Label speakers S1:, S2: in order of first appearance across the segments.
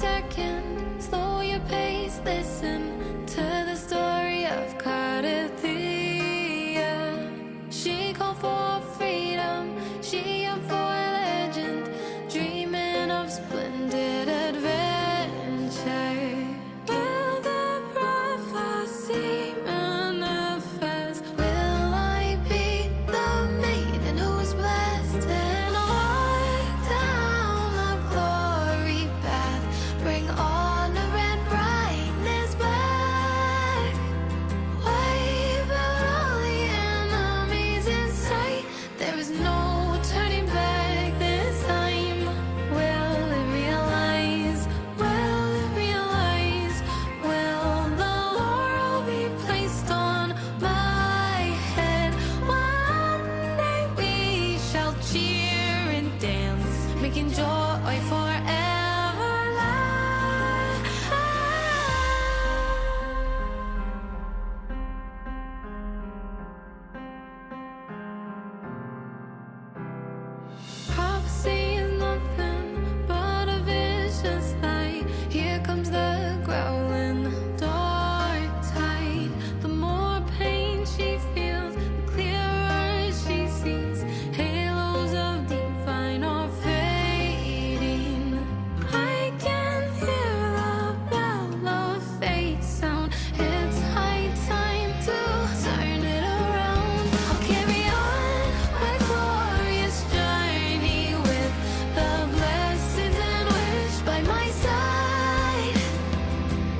S1: second, slow your pace, listen to the story of Carty. She called for freedom, she young for legend, dreaming of splendid adventure. Will the prophecy manifest? Will I be the maiden who is blessed and walk down the glory path? Bring honor and brightness back. Wipe out all the enemies in sight. There is no turning back this time. Will it realize? Will it realize? Will the laurel be placed on my head? One day we shall cheer and dance, making joy forever last. Prophecy is nothing but a vicious light. Here comes the growling dark tide. The more pain she feels, the clearer she sees. Halos of divine are fading. I can hear the bell of fate sound. It's high time to turn it around. I'll carry on my glorious journey with the blessings and wish by my side.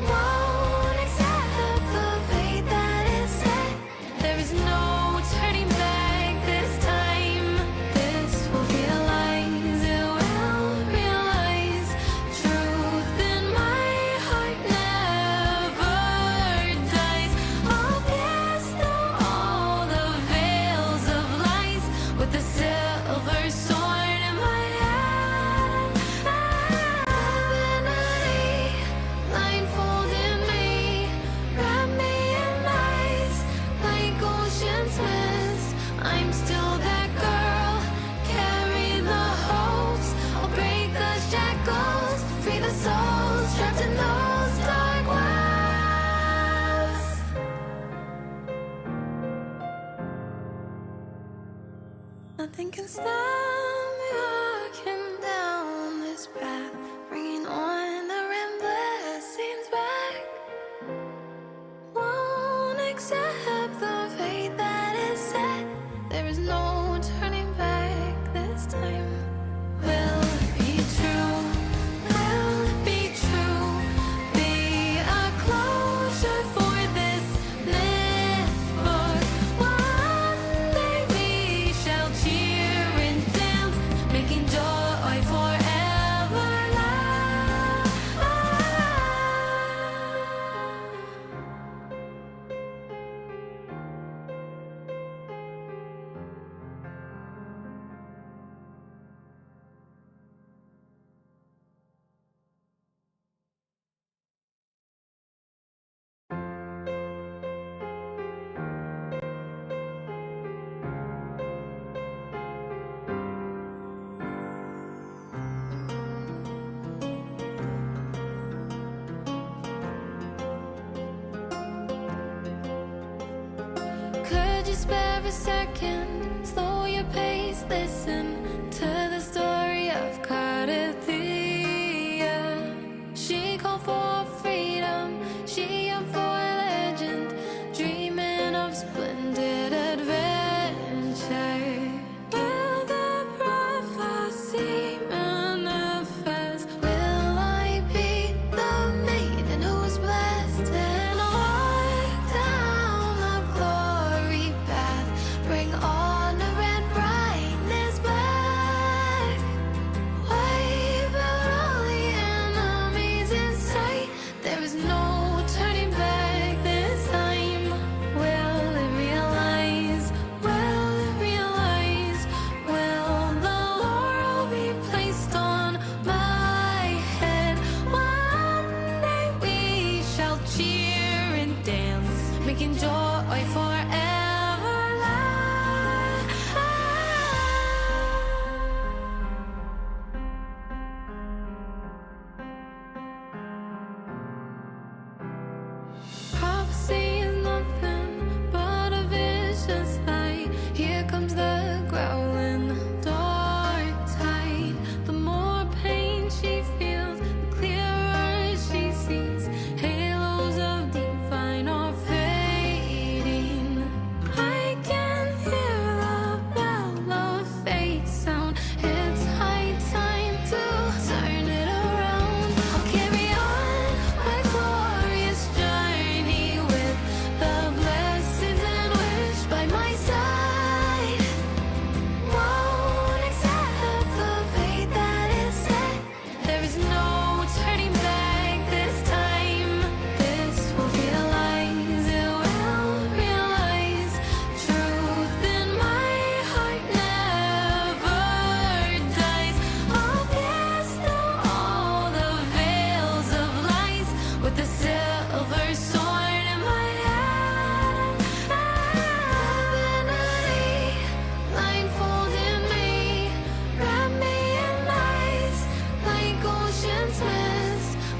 S1: Won't accept the fate that is set. There is no turning back this time. This will realize, it will realize. Truth in my heart never dies. I'll pierce through all the veils of lies with the silver sword in my hand. Divinity, blindfolded me, wrap me in ice like ocean's mist. I'm still that girl, carry the hopes. I'll break the shackles, free the souls trapped in those dark wells. Nothing can stop me walking down this path, bringing on the rim blessings back. Won't accept the fate that is set. There is no turning back this time. Will it be true? Will it be true? Be a closure for this myth book. One day we shall cheer and dance, making joy forever last. Could you spare a second? Slow your pace, listen to the story of Carty. She called for freedom, she young for legend, dreaming of splendid adventure. Will the prophecy manifest? Will I be the maiden who is blessed and walk down the glory path? Bring honor and brightness back.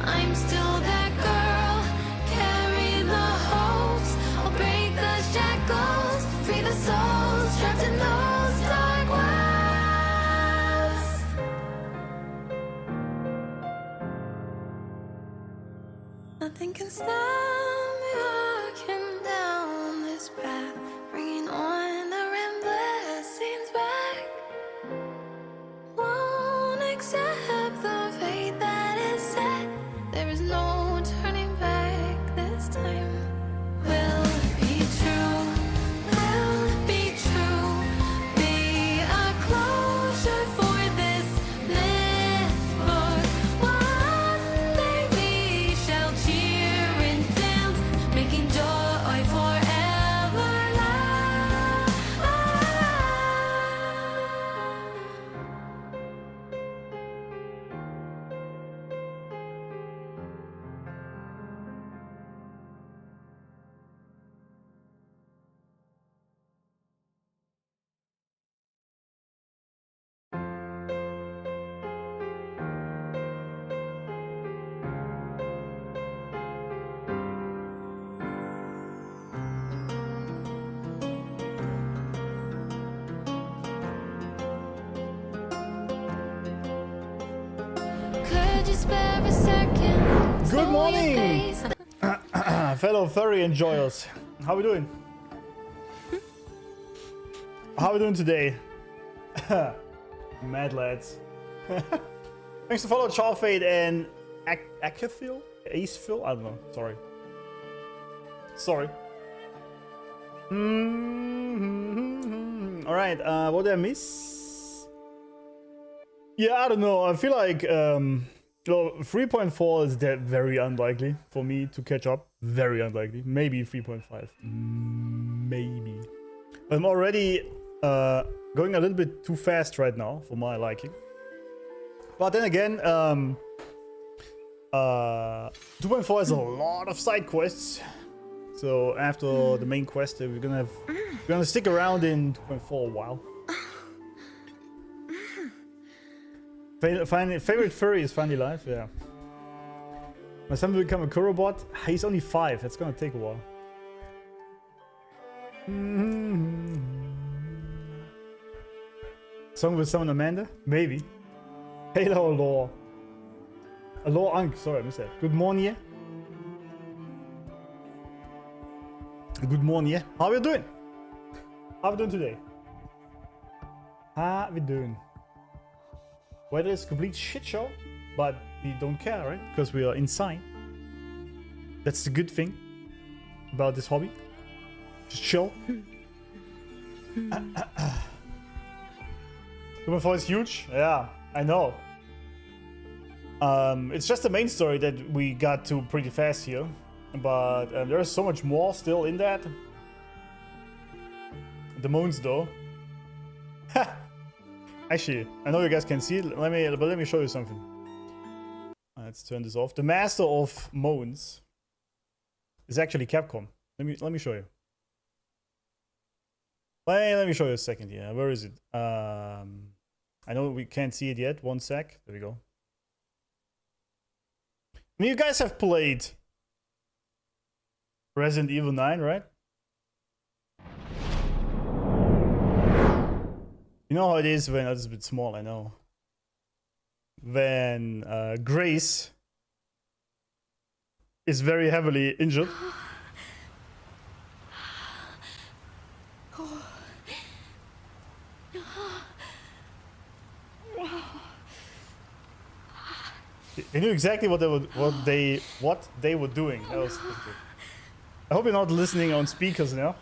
S1: I'm still that girl, carry the hopes. I'll break the shackles, free the souls trapped in those dark wells. Nothing can stop me walking down this path, bringing on the restless scenes back. Won't accept the fate that is set. There is no turning back this time. Will be true, will be true. Be a closure for this myth book. One day we shall cheer and dance, making joy forever last. Could you spare a second?
S2: Good morning, fellow furry enjoyers. How we doing? How we doing today? Mad lads. Thanks to follow Charfade and Acethil? Acethil? I don't know. Sorry. Alright, what did I miss? Yeah, I don't know. I feel like 3.4 is very unlikely for me to catch up. Very unlikely. Maybe 3.5. Maybe. I'm already going a little bit too fast right now for my liking. But then again, 2.4 is a lot of side quests. So after the main quest, we're gonna stick around in 2.4 a while. Favorite furry is finally live, yeah. My son will become a Kurobot. He's only 5. That's gonna take a while. Song with someone Amanda? Maybe. Halo Law. Law Unc. Sorry, I missed that. Good morning. Good morning. How are you doing? How are we doing today? How we doing? Weather is a complete shit show, but we don't care, right? Because we are inside. That's the good thing about this hobby. Just chill. 2.4 is huge. Yeah, I know. It's just the main story that we got to pretty fast here, but there's so much more still in that. The moons, though. Actually, I know you guys can see it. Let me show you something. Let's turn this off. The master of moans is actually Capcom. Let me show you. Let me show you a second here. Where is it? I know we can't see it yet. One sec. There we go. I mean, you guys have played Resident Evil 9, right? You know how it is when it's a bit small, I know. When Grace is very heavily injured. They knew exactly what they were doing. That was difficult. I hope you're not listening on speakers now.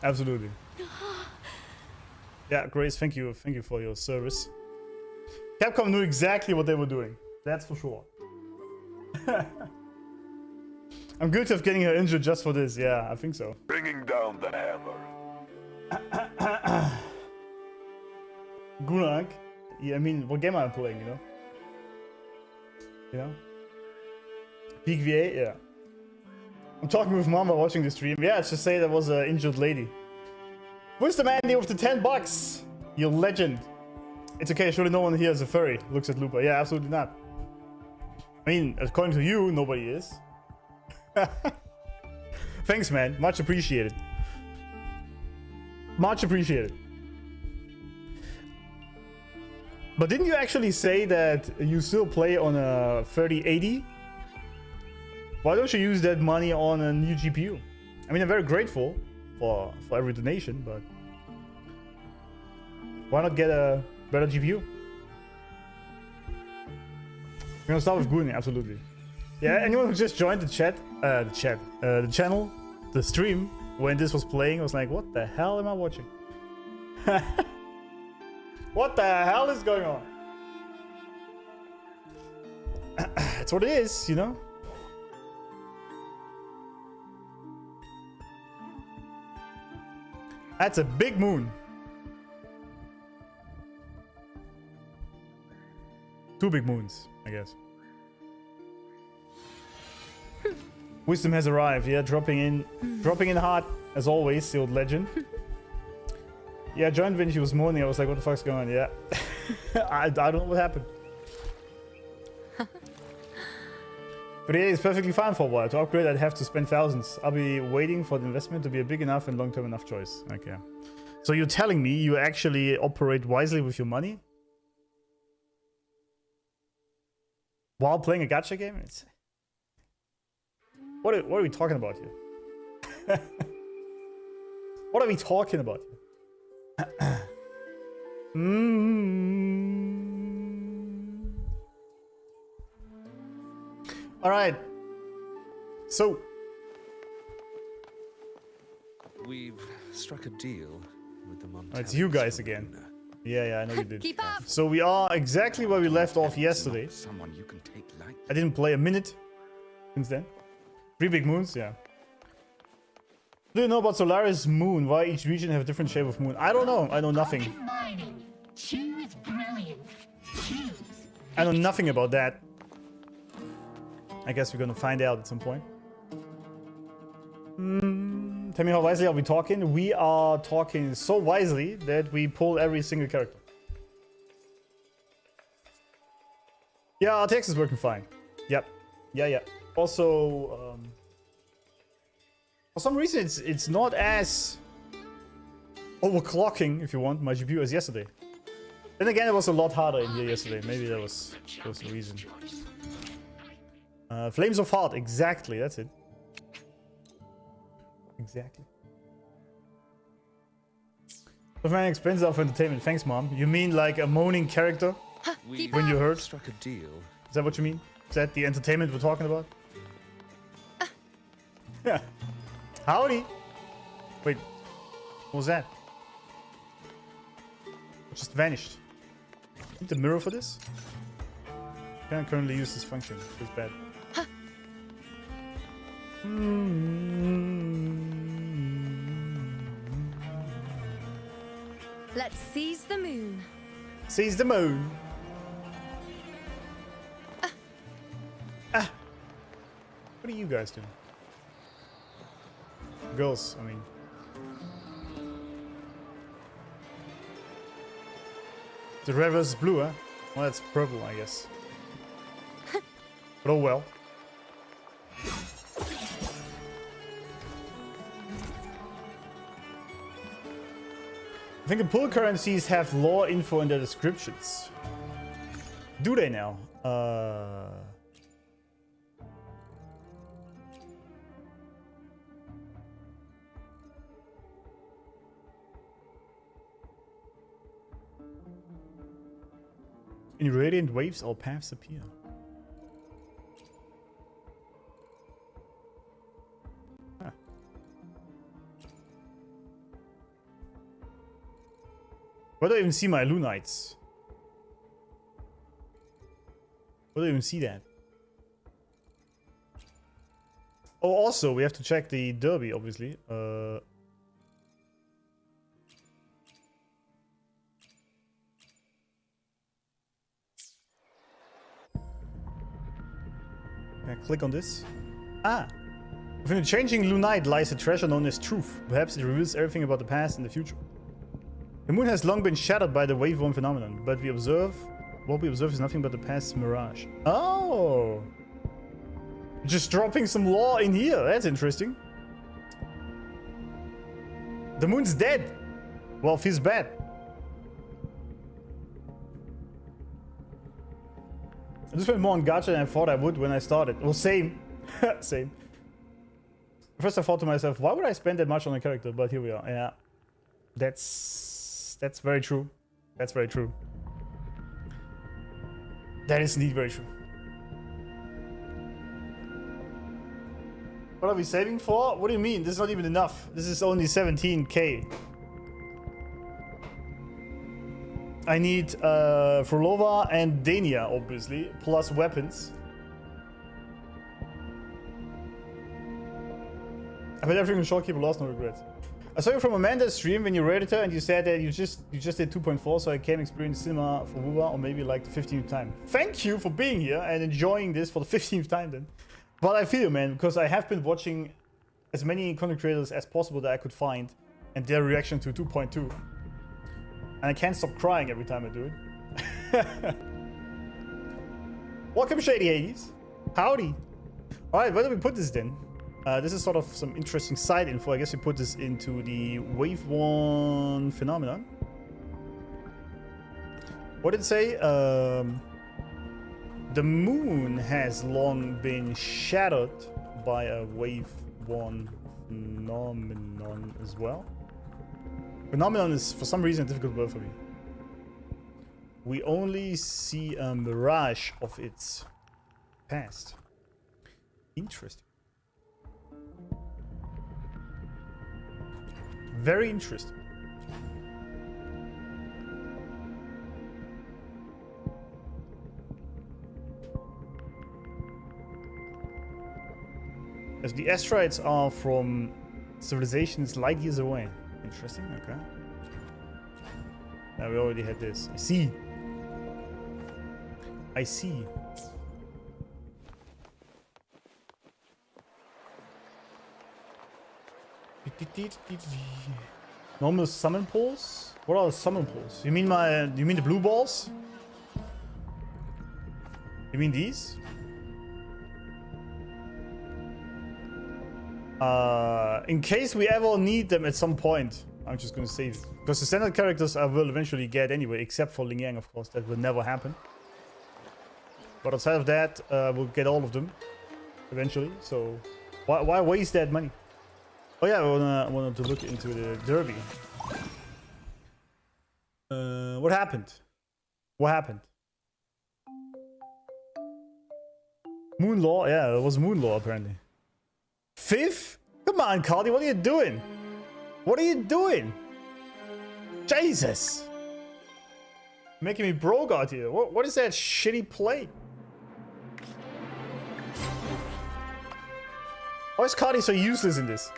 S2: Absolutely. Yeah, Grace, thank you for your service. Capcom knew exactly what they were doing. That's for sure. I'm guilty of getting her injured just for this. Yeah, I think so.
S3: Bringing down the hammer.
S2: Gunag? Yeah, I mean, what game am I playing, you know? You know? Peak VA, yeah. I'm talking with Mama watching the stream. Yeah, let's just say there was an injured lady. Where's the man with the 10 bucks? You legend. It's okay, surely no one here is a furry. Looks at Lupa. Yeah, absolutely not. I mean, according to you, nobody is. Thanks, man. Much appreciated. Much appreciated. But didn't you actually say that you still play on a 3080? Why don't you use that money on a new GPU? I mean, I'm very grateful for every donation, but why not get a better GPU? We're gonna start with Gooning, absolutely. Yeah, anyone who just joined the channel, the stream, when this was playing, was like, what the hell am I watching? What the hell is going on? That's what it is, you know? That's a big moon. Two big moons, I guess. Wisdom has arrived. Yeah, dropping in hard as always. The old legend. Yeah, I joined when she was mourning. I was like, "What the fuck's going on?" Yeah, I don't know what happened. But yeah, it's perfectly fine for a while. To upgrade, I'd have to spend thousands. I'll be waiting for the investment to be a big enough and long-term enough choice. Okay. So you're telling me you actually operate wisely with your money while playing a gacha game? It's... What are we talking about here? What are we talking about here? All right. So
S3: we've struck a deal with the Montana.
S2: it's you guys again. Yeah, I know you did.
S1: Keep up.
S2: So we are exactly where we left off yesterday.
S3: Someone you can take lightly.
S2: I didn't play a minute since then. 3 big moons, yeah. Do you know about Solaris moon? Why each region have a different shape of moon? I don't know. I know nothing.
S4: Choose brilliance. Choose.
S2: I know nothing about that. I guess we're gonna find out at some point. Tell me how wisely are we talking? We are talking so wisely that we pull every single character. Yeah, our text is working fine. Yep. Yeah. Also, for some reason, it's not as overclocking, if you want, my GPU as yesterday. Then again, it was a lot harder in here yesterday. Maybe that was the reason. Flames of Heart, exactly, that's it. Exactly. Of my expenses are for entertainment. Thanks, Mom. You mean like a moaning character when you heard?
S3: Struck a deal.
S2: Is that what you mean? Is that the entertainment we're talking about? Yeah. Howdy. Wait. What was that? It just vanished. Need the mirror for this? Can't currently use this function. It's bad.
S1: Let's seize the moon.
S2: Seize the moon. What are you guys doing? Girls, I mean. The red versus blue, huh? Well, that's purple, I guess. But oh well. I think the pull currencies have lore info in their descriptions. Do they now? In radiant waves, all paths appear. Huh. Where do I even see my Lunites? Where do I even see that? Oh, also, we have to check the derby, obviously. Can I click on this? Ah! Within the changing Lunite lies a treasure known as truth. Perhaps it reveals everything about the past and the future. The moon has long been shattered by the wave 1 phenomenon, but what we observe is nothing but the past's mirage. Oh! Just dropping some lore in here. That's interesting. The moon's dead. Well, feels bad. I just went more on gacha than I thought I would when I started. Well, same. Same. First I thought to myself, why would I spend that much on a character? But here we are. Yeah. That's very true. That's very true. That is indeed very true. What are we saving for? What do you mean? This is not even enough. This is only 17k. I need Phrolova and Dania, obviously, plus weapons. I bet everything in Shopkeeper lost, no regrets. I saw you from Amanda's stream when you rated her and you said that you just did 2.4, so I came experience cinema for Wuba, or maybe like the 15th time. Thank you for being here and enjoying this for the 15th time then. But I feel you, man, because I have been watching as many content creators as possible that I could find and their reaction to 2.2. And I can't stop crying every time I do it. Welcome, Shady Hades. Howdy. Alright, where do we put this then? This is sort of some interesting side info. I guess we put this into the Wave 1 phenomenon. What did it say? The moon has long been shattered by a Wave 1 phenomenon as well. Phenomenon is for some reason a difficult word for me. We only see a mirage of its past. Interesting. Very interesting. As the asteroids are from civilizations light years away. Interesting, okay. Now we already had this. I see. I see. Normal summon pools? What are the summon pools? You mean the blue balls? You mean these? In case we ever need them at some point, I'm just gonna save it. Because the standard characters I will eventually get anyway, except for Ling Yang, of course. That will never happen. But outside of that, we'll get all of them eventually. So why waste that money? Oh yeah, I wanted to look into the derby. What happened? What happened? Moon Law? Yeah, it was Moon Law apparently. Fifth? Come on, Carty, what are you doing? What are you doing? Jesus! Making me broke out here. What is that shitty play? Why is Carty so useless in this?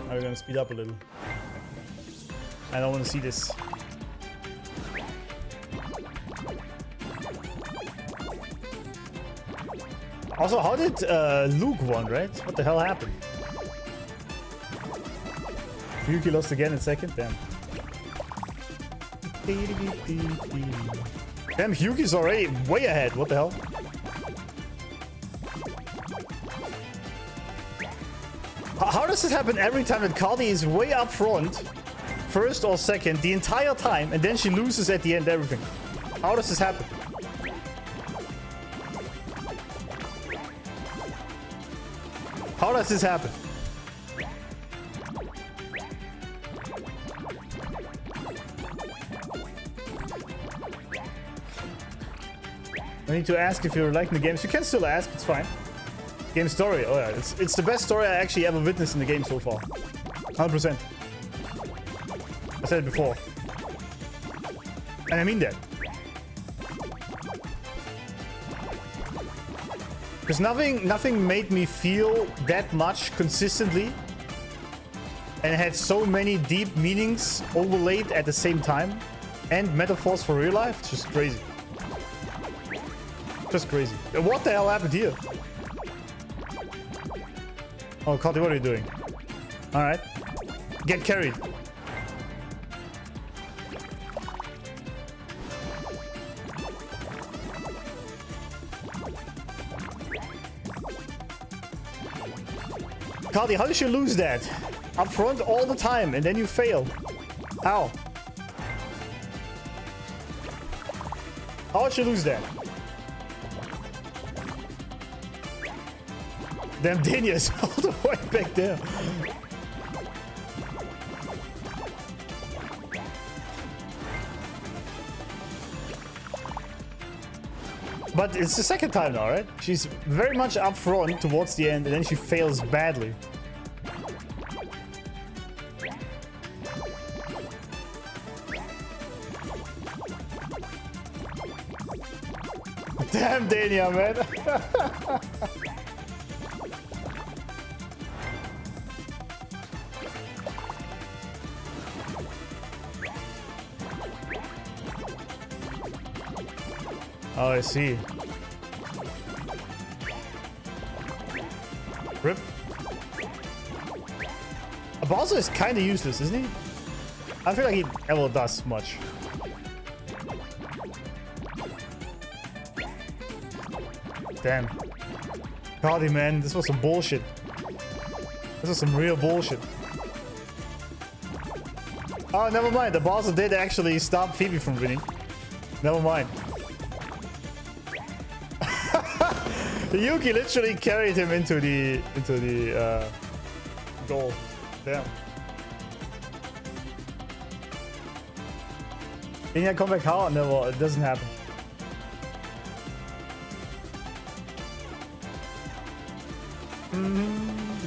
S2: We're gonna speed up a little. I don't want to see this. Also, how did Luke won, right? What the hell happened? Yuki lost again in second? Damn. Damn, Yuki's already way ahead. What the hell? How does this happen every time that Carty is way up front, first or second, the entire time, and then she loses at the end everything? How does this happen? How does this happen? I need to ask if you're liking the games. You can still ask, it's fine. Game story, oh yeah, it's the best story I actually ever witnessed in the game so far. 100%. I said it before. And I mean that. Because nothing made me feel that much consistently and had so many deep meanings overlaid at the same time and metaphors for real life. It's just crazy. Just crazy. What the hell happened here? Oh, Carty, what are you doing? Alright. Get carried. Carty, how did you lose that? Up front all the time and then you fail. How? How did you lose that? Damn, Daniel's all the way back there. But it's the second time now, right? She's very much up front towards the end and then she fails badly. Damn, Dania, man. Oh, I see. Rip. Bowser is kind of useless, isn't he? I feel like he never does much. Damn. Carty, man, this was some bullshit. This was some real bullshit. Oh, never mind. The Bowser did actually stop Phoebe from winning. Never mind. Yuki literally carried him into the goal. Damn. Can you come back how? No, it doesn't happen.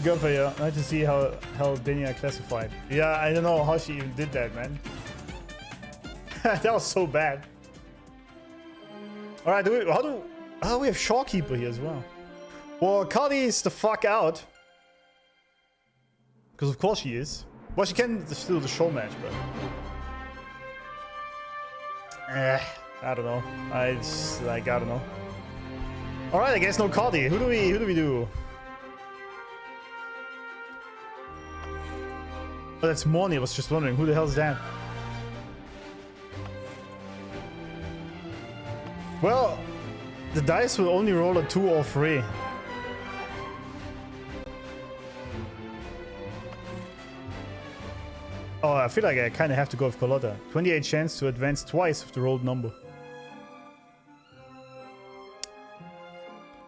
S2: Good for you. Nice to see how Dania classified. Yeah, I don't know how she even did that, man. That was so bad. All right, oh, we have Shawkeeper here as well. Well, Carty is the fuck out. Because of course she is. Well, she can still do the show match, but... I don't know. I don't know. Alright, I guess no Carty. Who do we do? Oh, that's Morny. I was just wondering, who the hell is that? Well... The dice will only roll a 2 or 3. Oh, I feel like I kind of have to go with Carlotta. 28 chance to advance twice with the rolled number.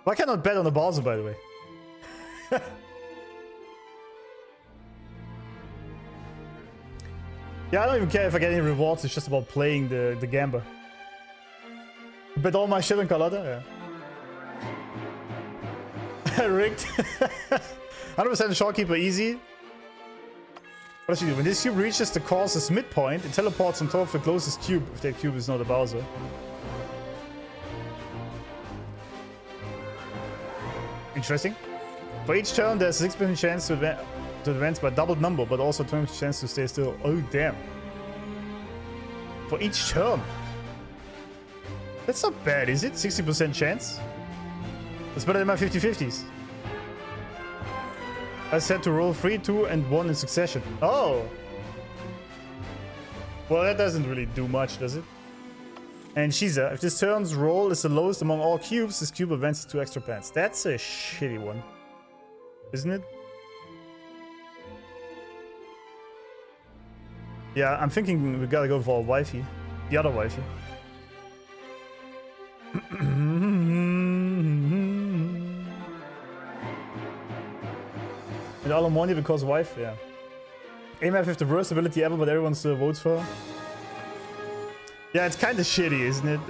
S2: Why cannot bet on the Bowser, by the way? Yeah, I don't even care if I get any rewards. It's just about playing the gambler. Bet all my shit on Carlotta? Yeah. Rigged. 100% Shawkeeper easy. What does she do? When this cube reaches the course's midpoint, it teleports on top of the closest cube if that cube is not a Bowser. Interesting. For each turn, there's a 6% chance to advance by doubled number, but also 20% chance to stay still. Oh, damn. For each turn. That's not bad, is it? 60% chance? That's better than my 50-50s. I said to roll 3, 2, and 1 in succession. Oh! Well, that doesn't really do much, does it? And Shiza, if this turn's roll is the lowest among all cubes, this cube advances 2 extra plants. That's a shitty one. Isn't it? Yeah, I'm thinking we gotta go for a wifey. The other wifey. And all money because wife, yeah. AMF with the worst ability ever, but everyone still votes for her. Yeah, it's kind of shitty, isn't it?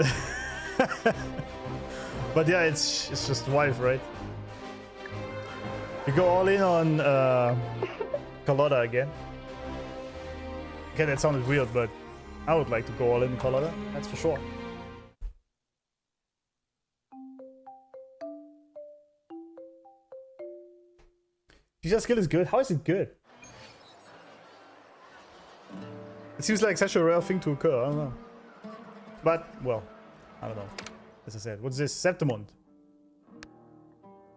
S2: But yeah, it's just wife, right? We go all in on Carlotta again. Okay, that sounded weird, but I would like to go all in Carlotta, that's for sure. Shiza's skill is good. How is it good? It seems like such a rare thing to occur. I don't know. But, well, I don't know. as I said. What's this? Septimond.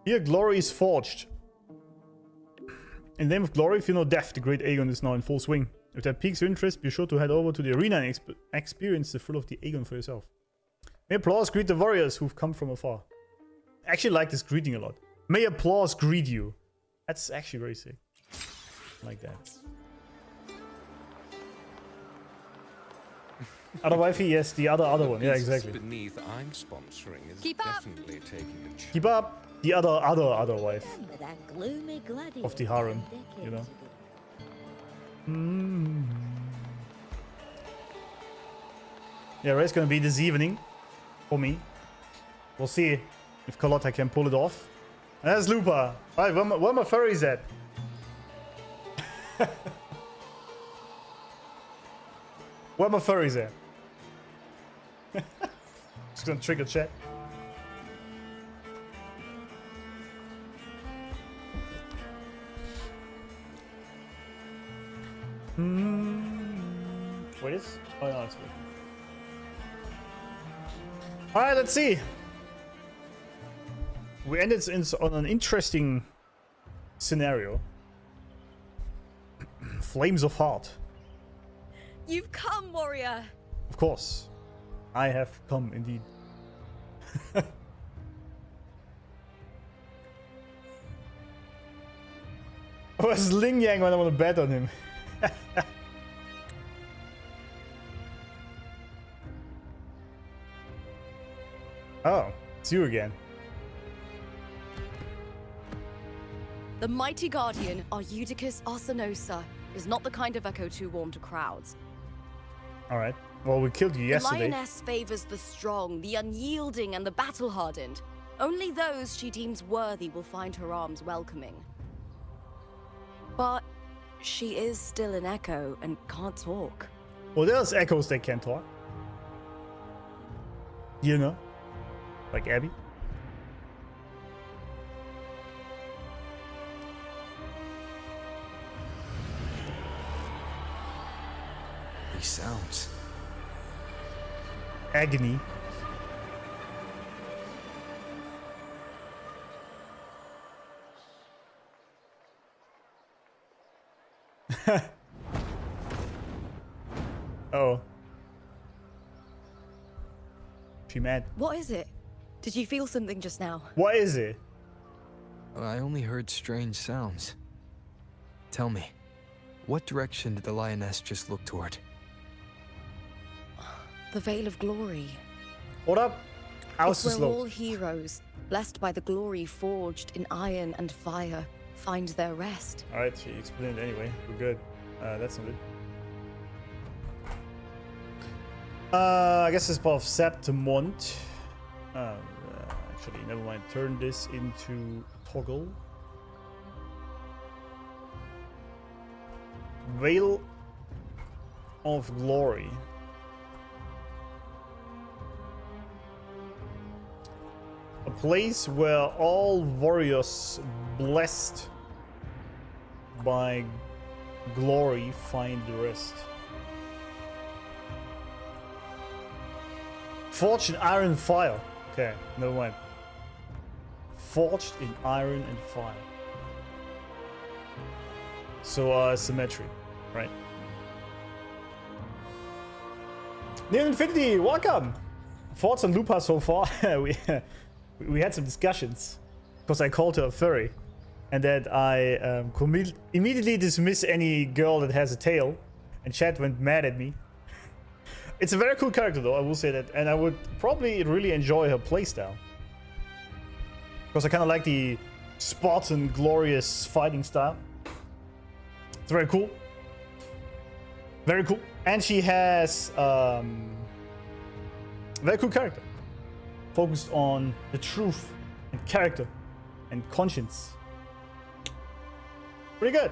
S2: Here, glory is forged. In the name of glory, fear no death. The great Aegon is now in full swing. If that piques your interest, be sure to head over to the arena and experience the thrill of the Aegon for yourself. May applause greet the warriors who've come from afar. I actually like this greeting a lot. May applause greet you. That's actually very sick. I like that. Other wifey, yes, the other one. Yeah, exactly.
S3: Beneath I'm sponsoring is
S1: Keep up.
S3: definitely taking a chance.
S2: Keep up. The other wife
S5: Remember that gloomy gladiator
S2: of the harem,
S5: decades
S2: you know.
S5: ago.
S2: Yeah, race gonna be this evening for me. We'll see if Carlotta can pull it off. And there's Lupa. Alright, where my furries at? Where my furries at? Just gonna trigger chat. Wait, is? Oh no, it's good. Alright, let's see. We ended on an interesting scenario. Flames of Heart.
S6: You've come, warrior.
S2: Of course. I have come indeed. Where's Ling Yang when I want to bet on him? Oh, it's you again.
S6: The mighty guardian, Eudicus Arsenosa, is not the kind of echo too warm to crowds.
S2: Alright. Well, we killed you
S6: The
S2: yesterday.
S6: lioness favors the strong, the unyielding, and the battle-hardened. Only those she deems worthy will find her arms welcoming. But she is still an echo and can't talk.
S2: Well, there's echoes that can talk. You know? Like Abby.
S7: These sounds.
S2: Agony. Oh. She mad.
S6: What is it? Did you feel something just now?
S2: What is it?
S7: I only heard strange sounds. Tell me, what direction did the lioness just look toward?
S6: The Vale of Glory.
S2: What up? How's
S6: It's
S2: the
S6: where
S2: slope?
S6: all heroes, blessed by the glory forged in iron and fire, find their rest.
S2: Alright, she explained it anyway. We're good. That's not good. I guess it's part of Septimond. Actually, never mind. Turn this into toggle. Vale of Glory. A place where all warriors blessed by glory find the rest. Forged in iron and fire. Okay, never mind. Forged in iron and fire. So, symmetry, right? Near Infinity, welcome! Thoughts on Lupa so far? we had some discussions. Because I called her a furry. And that I immediately dismiss any girl that has a tail. And chat went mad at me. It's a very cool character though, I will say that. And I would probably really enjoy her playstyle. Because I kind of like the Spartan, glorious fighting style. It's very cool. Very cool. And she has very cool character. Focused on the truth and character and conscience. Pretty good.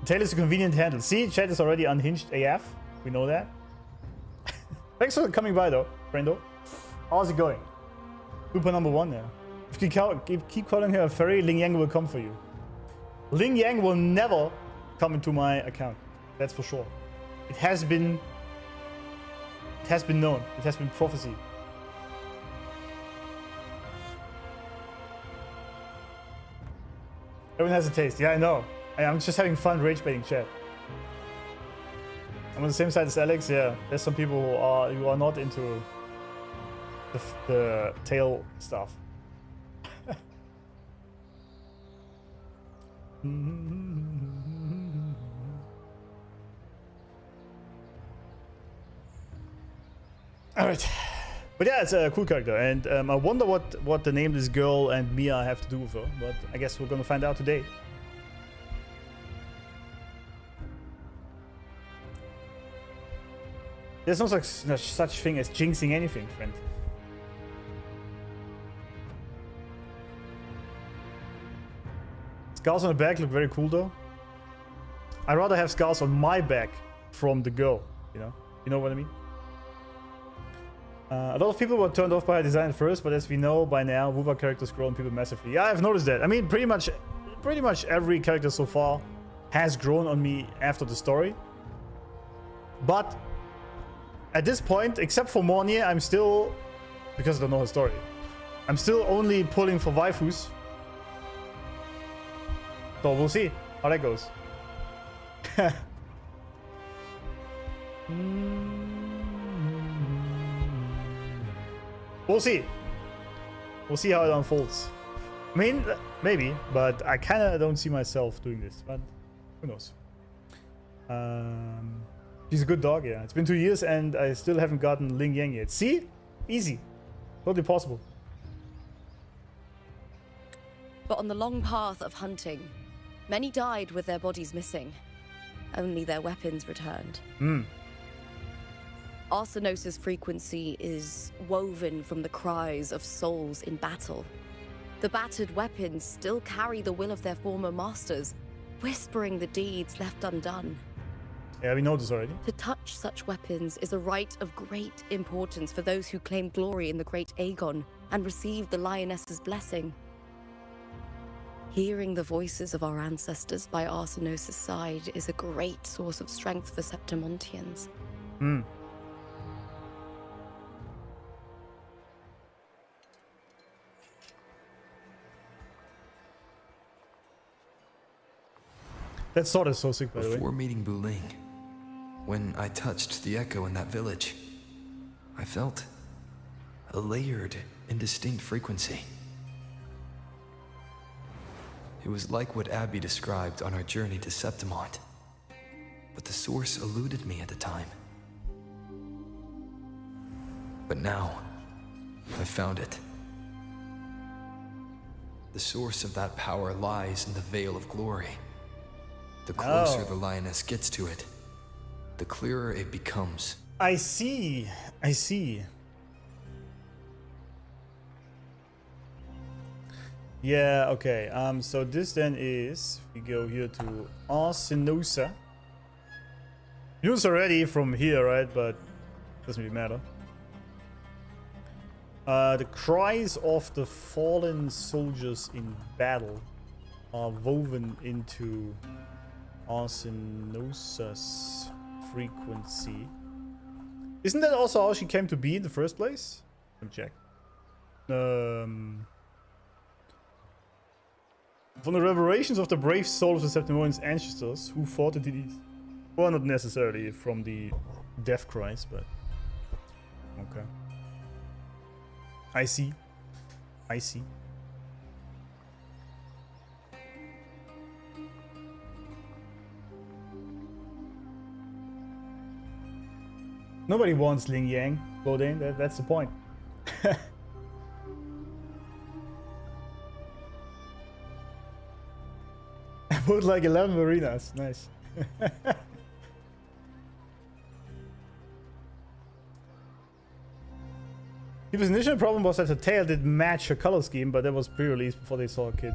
S2: Tail is a convenient handle. See, chat is already unhinged AF. We know that. Thanks for coming by though, friendo. How's it going? Lupa number 1 now. If you keep calling her a furry, Ling Yang will come for you. Ling Yang will never come into my account. That's for sure. It has been It has been known. It has been prophecy. Everyone has a taste. Yeah, I know. I'm just having fun rage baiting chat. I'm on the same side as Alex. Yeah, there's some people who are not into the tail stuff. All right, but yeah, it's a cool character, and I wonder what the nameless girl and Mya have to do with her. But I guess we're gonna find out today. There's no such thing as jinxing anything, friend. Scars on the back look very cool though. I'd rather have scars on my back from the girl, you know? You know what I mean? A lot of people were turned off by her design at first, but as we know by now, Wuba characters grow on people massively. Yeah, I've noticed that. I mean, pretty much every character so far has grown on me after the story. But at this point, except for Mornier, I'm still, because I don't know her story, I'm still only pulling for waifus. So we'll see how that goes. We'll see. We'll see how it unfolds. I mean, maybe, but I kind of don't see myself doing this. But who knows? She's a good dog, yeah. It's been 2 years and I still haven't gotten Ling Yang yet. See? Easy. Totally possible.
S6: But on the long path of hunting, many died with their bodies missing. Only their weapons returned. Arsenosis' frequency is woven from the cries of souls in battle. The battered weapons still carry the will of their former masters, whispering the deeds left undone.
S2: Yeah, we know this already.
S6: To touch such weapons is a rite of great importance for those who claim glory in the great Aegon and receive the Lioness's blessing. Hearing the voices of our ancestors by Arsenosis' side is a great source of strength for Septimontians.
S2: That sword is so sick, by the way.
S7: Before meeting Buling, when I touched the echo in that village, I felt a layered, indistinct frequency. It was like what Abby described on our journey to Septimont, but the source eluded me at the time. But now, I found it. The source of that power lies in the Veil of Glory. The closer the Lioness gets to it, the clearer it becomes.
S2: I see. I see. Yeah, okay. So this then is, we go here to Arsenosa. You know it's already from here, right? But doesn't really matter. The cries of the fallen soldiers in battle are woven into Arsenosa's frequency. Isn't that also how she came to be in the first place? Let me check. From the revelations of the brave souls of the Septimonians' ancestors who fought the deeds. Well, not necessarily from the death cries, but okay. I see. I see. Nobody wants Ling Yang, Bodane, that's the point. I put like 11 marinas, nice. People's initial problem was that the tail didn't match her color scheme, but that was pre-released before they saw a kid.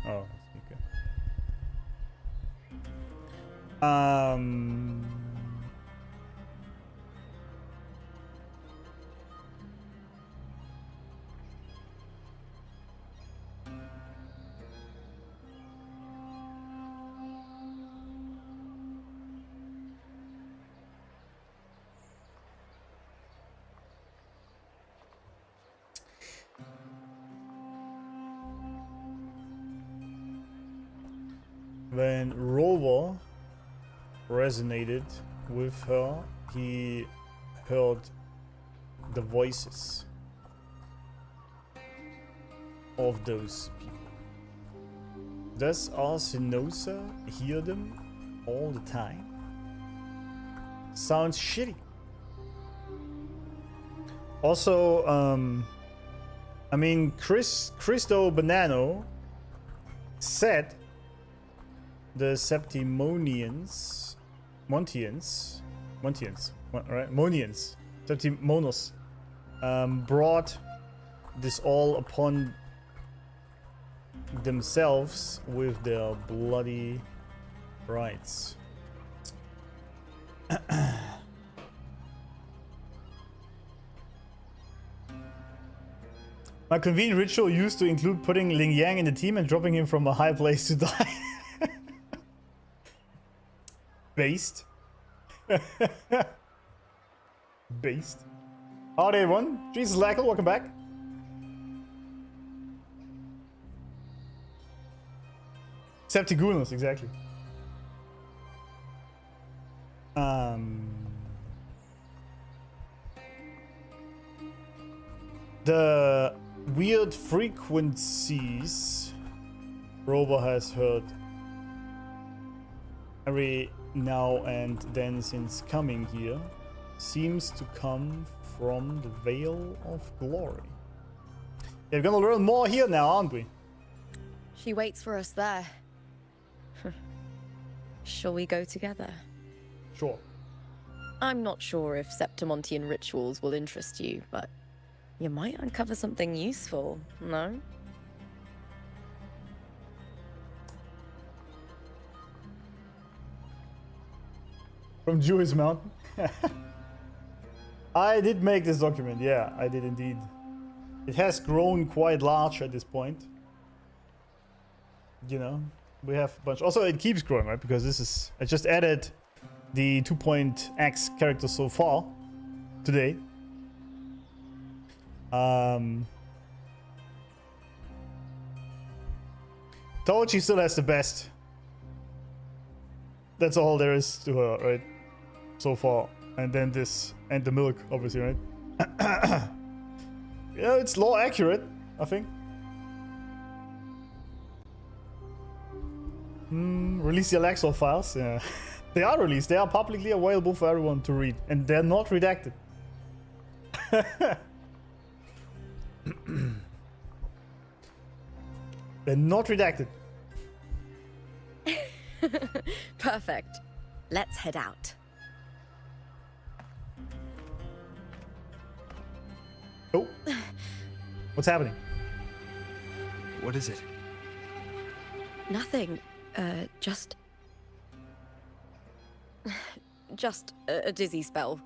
S2: Oh, okay. when Rover resonated with her, he heard the voices of those people. Does Arsinosa hear them all the time? Sounds shitty. Also, I mean, Cristo Banano said the Septimonians, Montians, right? Monians, Septimonos, brought this all upon themselves with their bloody rights. My convenient ritual used to include putting Ling Yang in the team and dropping him from a high place to die. Based. Based. Howdy everyone. Jesus Lackle, welcome back. Septigunos, exactly. The weird frequencies Rover has heard every now and then since coming here seems to come from the Vale of Glory. We're gonna learn more here now, aren't we?
S6: She waits for us there. Shall we go together?
S2: Sure.
S6: I'm not sure if Septimontian rituals will interest you, but you might uncover something useful, no?
S2: From Jewish Mountain? I did make this document, yeah, I did indeed. It has grown quite large at this point. You know, we have a bunch. Also, it keeps growing, right? Because this is... I just added the 2.x characters so far today. Tochi still has the best. That's all there is to her, right? So far. And then this. And the milk, obviously, right? Yeah, it's law accurate, I think. Release the Alexor files. Yeah. They are released. They are publicly available for everyone to read. And they're not redacted. They're not redacted.
S6: Perfect. Let's head out.
S2: Oh. What's happening?
S7: What is it?
S6: Nothing. Just a dizzy spell.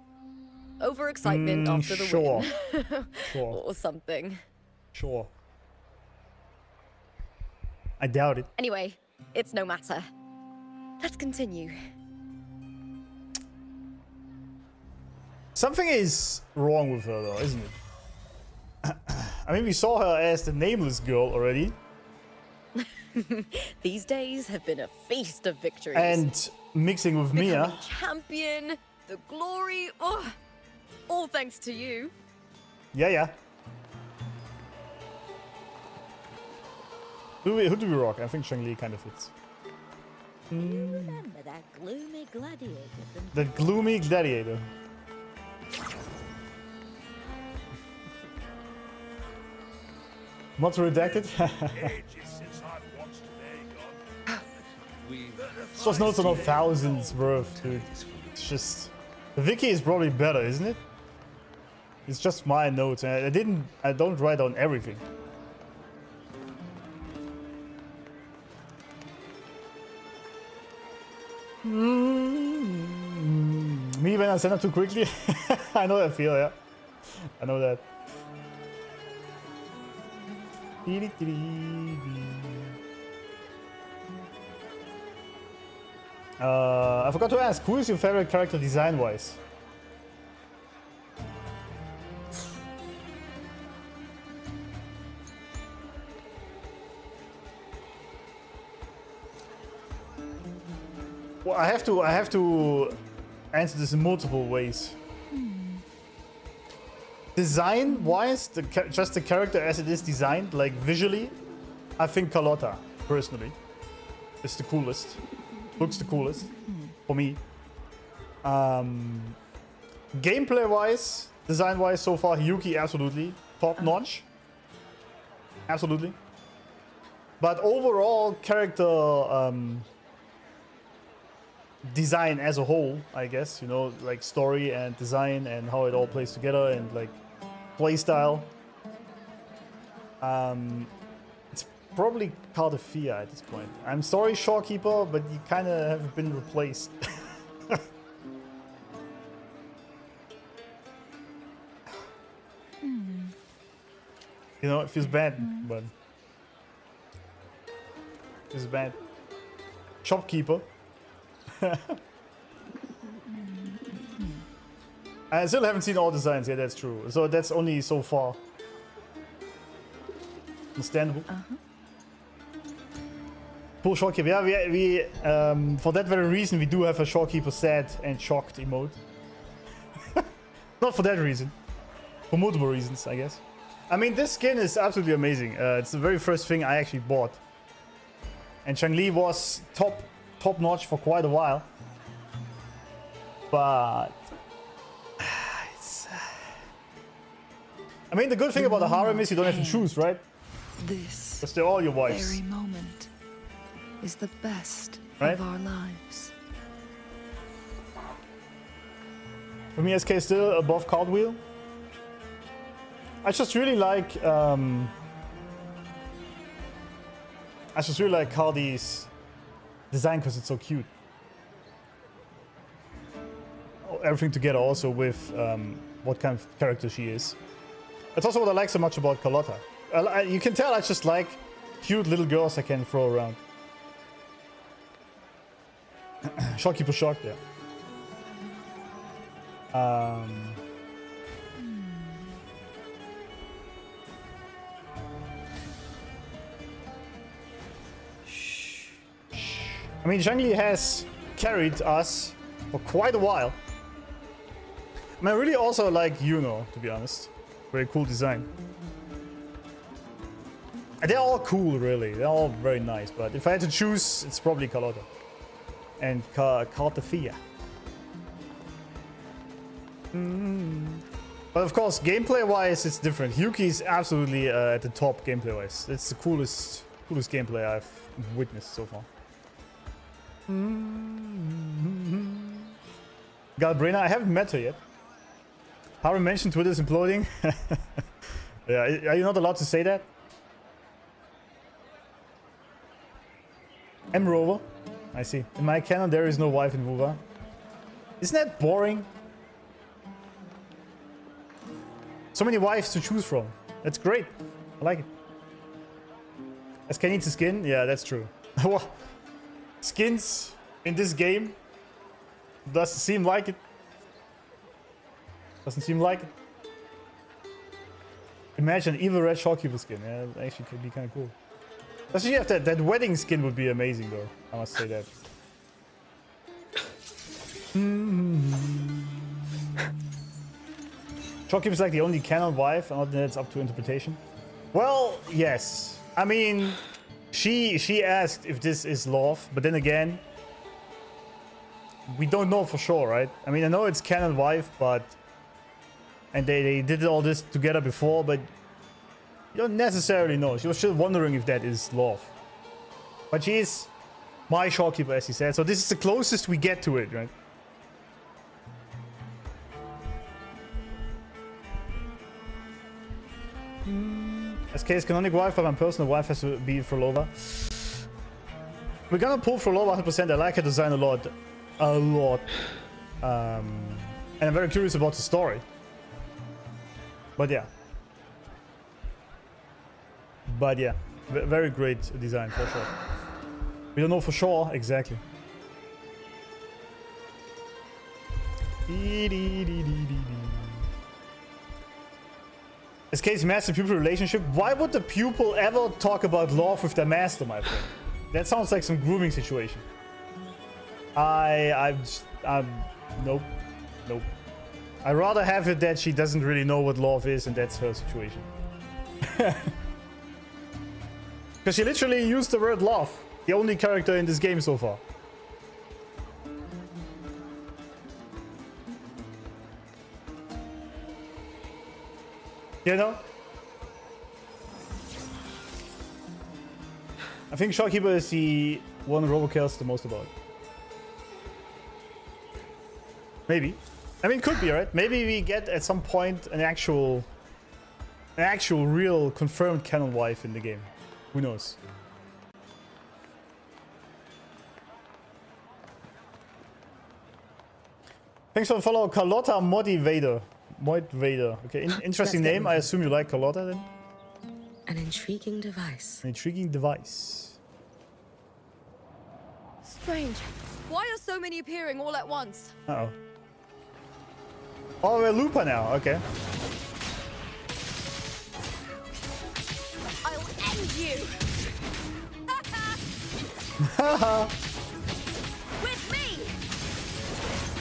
S6: Overexcitement after the
S2: sure.
S6: win.
S2: Sure.
S6: Or something.
S2: Sure. I doubt it.
S6: Anyway, it's no matter. Let's continue.
S2: Something is wrong with her, though, isn't it? I mean, we saw her as the nameless girl already.
S6: These days have been a feast of victories.
S2: And mixing with Mya.
S6: Becoming champion, the glory, all thanks to you.
S2: Yeah. Who do we rock? I think Shang-Li kind of fits.
S5: Remember that gloomy gladiator from
S2: The gloomy gladiator. Not redacted? It's just notes are not thousands worth, dude. It's just... The wiki is probably better, isn't it? It's just my notes, and I don't write down everything. Me when I send it too quickly? I know that feel, yeah. I know that. I forgot to ask, who is your favorite character design-wise? Well, I have to answer this in multiple ways. Design-wise, just the character as it is designed, like visually, I think Carlotta, personally, is the coolest. Looks the coolest for me. Gameplay-wise, design-wise, so far, Yuki absolutely top-notch. Absolutely. But overall, character design as a whole, I guess, you know, like story and design and how it all plays together and like play style. It's probably Carty at this point. I'm sorry, Shorekeeper, but you kind of have been replaced. You know, it feels bad, but it feels bad. Shopkeeper. I still haven't seen all designs. Yeah, that's true. So that's only so far. Understandable. Poor Shorekeeper. Yeah, we for that very reason, we do have a Shorekeeper sad and shocked emote. Not for that reason. For multiple reasons, I guess. I mean, this skin is absolutely amazing. It's the very first thing I actually bought. And Chang-Li was top-notch for quite a while. But... I mean, the good thing about the harem is you don't have to choose, right?
S8: This
S2: Because they're all your wives.
S8: very moment is the best
S2: Right?
S8: of our lives.
S2: For me, SK is still above Cartwheel. I just really like Carty's design because it's so cute. Everything together also with what kind of character she is. That's also what I like so much about Carlotta. You can tell I just like cute little girls I can throw around. Shorekeeper shocked, yeah. I mean, Zhangli has carried us for quite a while. I mean, I really also like Yuno, to be honest. Very cool design. And they're all cool, really. They're all very nice. But if I had to choose, it's probably Carlotta. And Cartafia. But of course, gameplay-wise, it's different. Yuki is absolutely at the top gameplay-wise. It's the coolest gameplay I've witnessed so far. Galbrina, I haven't met her yet. Harry mentioned Twitter's imploding. Yeah, are you not allowed to say that? M. Rover. I see. In my canon, there is no wife in Wuva. Isn't that boring? So many wives to choose from. That's great. I like it. SK needs a skin? Yeah, that's true. Skins in this game doesn't seem like it. Doesn't seem like it. Imagine an evil red Shorekeeper skin. Yeah, that actually could be kind of cool. Especially if that wedding skin would be amazing, though. I must say that. Shorekeeper's like the only canon wife, and then it's up to interpretation. Well, yes. I mean, she asked if this is love, but then again, we don't know for sure, right? I mean, I know it's canon wife, but and they did all this together before, but you don't necessarily know. She was still wondering if that is love. But she is my Shorekeeper, as he said. So this is the closest we get to it, right? SK's canonic wife, but my personal wife has to be Phrolova. We're gonna pull Phrolova 100%. I like her design a lot. And I'm very curious about the story. But yeah. Very great design for sure. We don't know for sure exactly. SK's master-pupil relationship. Why would the pupil ever talk about love with their master, my friend? That sounds like some grooming situation. Nope. Nope. I'd rather have it that she doesn't really know what love is and that's her situation. Because she literally used the word love. The only character in this game so far. You know? I think Shopkeeper is the one Robo cares the most about. Maybe. I mean, could be, right? Maybe we get at some point an actual real confirmed canon wife in the game. Who knows? Thanks for the follow, Carlotta Motivator. Motivator. Okay, interesting name. I assume you like Carlotta then?
S9: An intriguing device.
S2: An intriguing device.
S6: Strange. Why are so many appearing all at once?
S2: Uh-oh. Oh, we're Lupa now. Okay.
S6: I'll end you! With me!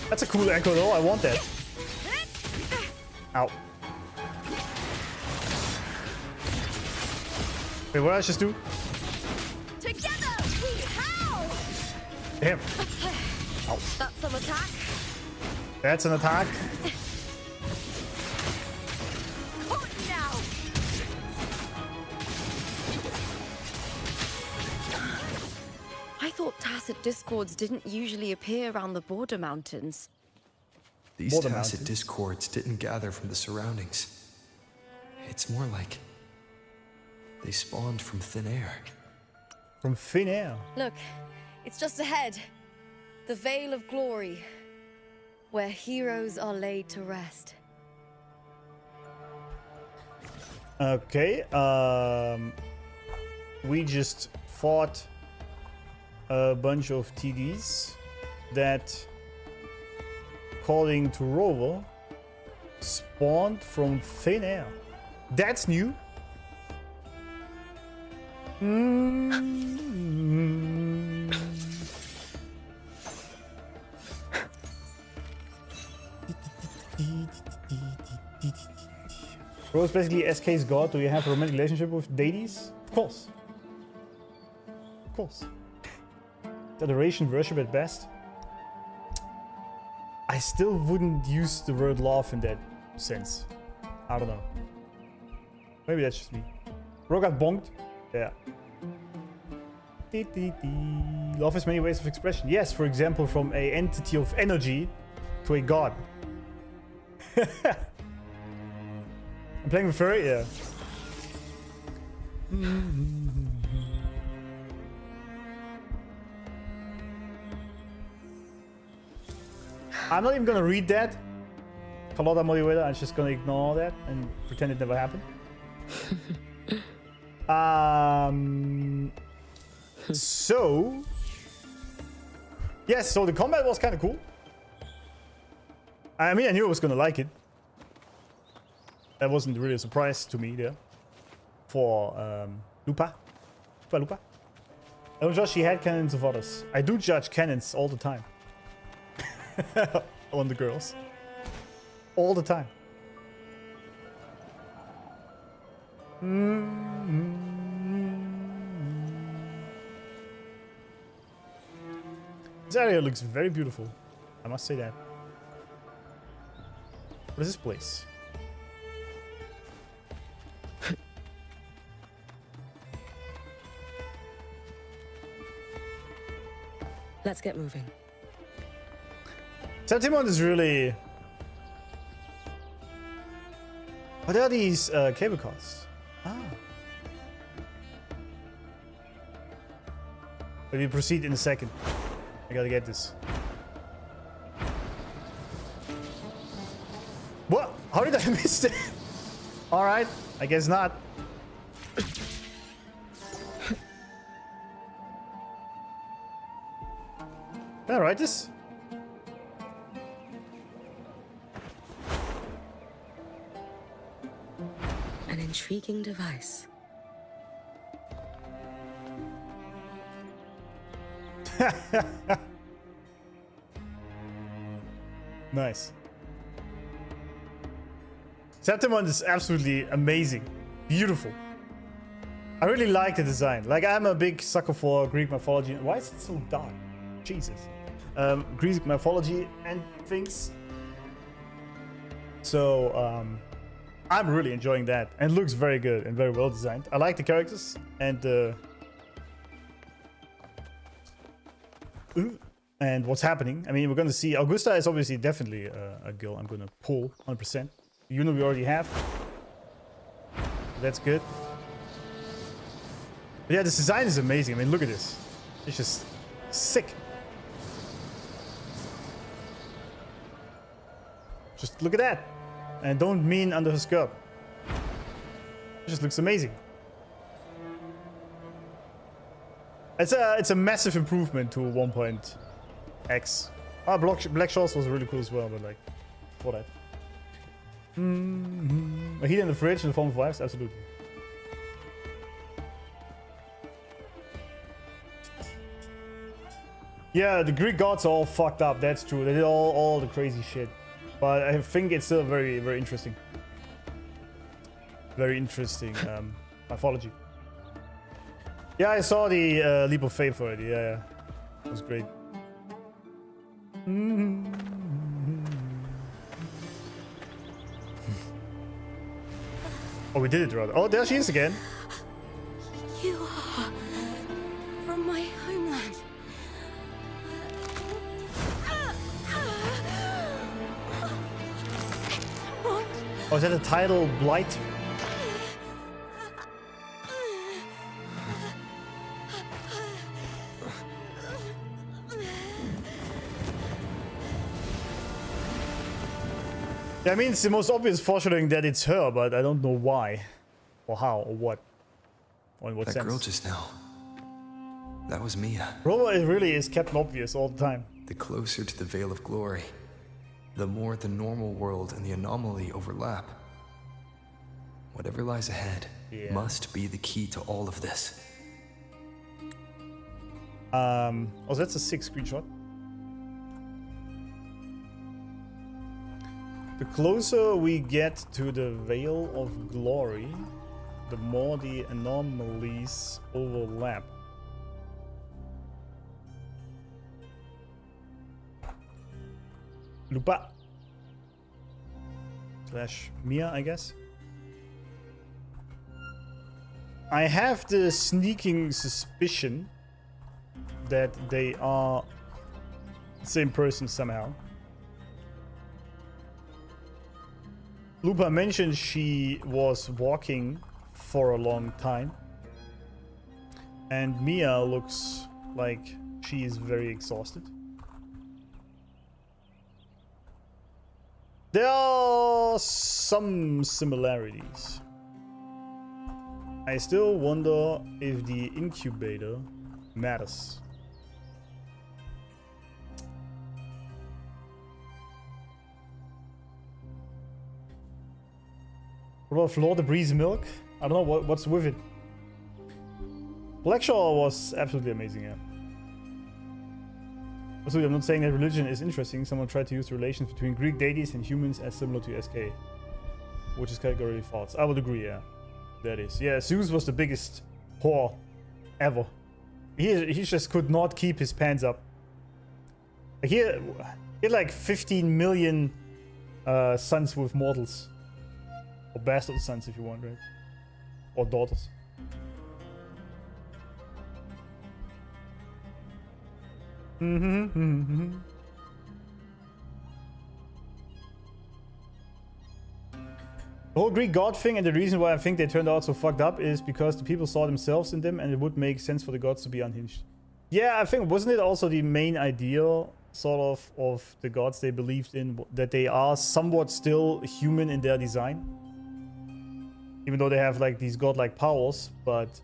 S2: That's a cool echo though. I want that. Ow. Wait, what did I just do?
S6: Together we howl!
S2: Damn. Ow.
S6: That's some attack.
S2: That's an attack.
S6: Caught now! I thought tacit discords didn't usually appear around the border mountains.
S7: These
S2: Border
S7: tacit
S2: mountains.
S7: discords didn't gather from the surroundings. It's more like they spawned from thin air.
S2: From thin air.
S6: Look, it's just ahead. The Vale of Glory, where heroes are laid to rest.
S2: Okay. We just fought a bunch of TDs that, according to Rover, spawned from thin air. That's new. Bro is basically SK's god. Do you have a romantic relationship with deities? Of course. Of course. Adoration, worship at best. I still wouldn't use the word love in that sense. I don't know. Maybe that's just me. Bro got bonked. Yeah. Love has many ways of expression. Yes, for example, from a entity of energy to a god. I'm playing with furry? Yeah. I'm not even gonna read that. Carlotta Motivator, I'm just gonna ignore that and pretend it never happened. So... Yes, so the combat was kind of cool. I mean, I knew I was gonna like it. That wasn't really a surprise to me there. For Lupa. Lupa. I don't judge the head cannons of others. I do judge cannons all the time. On the girls. All the time. This area looks very beautiful. I must say that. What is this place?
S9: Let's get moving.
S2: Septimon is really... What are these cable cars? Ah. But we proceed in a second. I gotta get this. What? How did I miss it? Alright, I guess not. Can I write this?
S9: An intriguing device.
S2: Nice. Septimon is absolutely amazing. Beautiful. I really like the design. Like, I'm a big sucker for Greek mythology. Why is it so dark? Jesus. Greek mythology and things. So, I'm really enjoying that. And it looks very good and very well designed. I like the characters and what's happening. I mean, we're gonna see. Augusta is obviously definitely a girl I'm gonna pull 100%. You know, we already have. That's good. But yeah, this design is amazing. I mean, look at this. It's just sick. Just look at that. And don't mean under her skirt. It just looks amazing. It's a massive improvement to 1.x. Ah, Black Shores was really cool as well, but like, for that. A heat in the fridge in the form of wives, absolutely. Yeah, the Greek gods are all fucked up, that's true. They did all the crazy shit. But I think it's still very, very interesting. Very interesting mythology. Yeah, I saw the Leap of Faith already. Yeah. It was great. Oh, we did it rather. Oh, there she is again.
S1: You are from my homeland. What?
S2: Oh, is that the title Blight? Yeah, I mean, it's the most obvious foreshadowing that it's her, but I don't know why, or how, or what, or in what sense.
S7: That girl just now. That was Mya.
S2: Phrolova, it really is kept obvious all the time.
S7: The closer to the Veil of Glory, the more the normal world and the anomaly overlap. Whatever lies ahead must be the key to all of this.
S2: Oh, that's a sick screenshot. The closer we get to the Veil of Glory, the more the anomalies overlap. Lupa / Mya, I guess. I have the sneaking suspicion that they are the same person somehow. Lupa mentioned she was walking for a long time. And Mya looks like she is very exhausted. There are some similarities. I still wonder if the incubator matters. What about FLOORDEBRIS milk? I don't know what's with it. Blackshaw was absolutely amazing, yeah. Also, I'm not saying that religion is interesting. Someone tried to use the relations between Greek deities and humans as similar to SK, which is categorically false. I would agree, yeah. That is. Yeah, Zeus was the biggest whore ever. He just could not keep his pants up. Like he had like 15 million sons with mortals. Or bastard sons, if you want, right? Or daughters. The whole Greek god thing, and the reason why I think they turned out so fucked up is because the people saw themselves in them, and it would make sense for the gods to be unhinged. Yeah, I think, wasn't it also the main idea, sort of the gods they believed in, that they are somewhat still human in their design? Even though they have like these godlike powers, but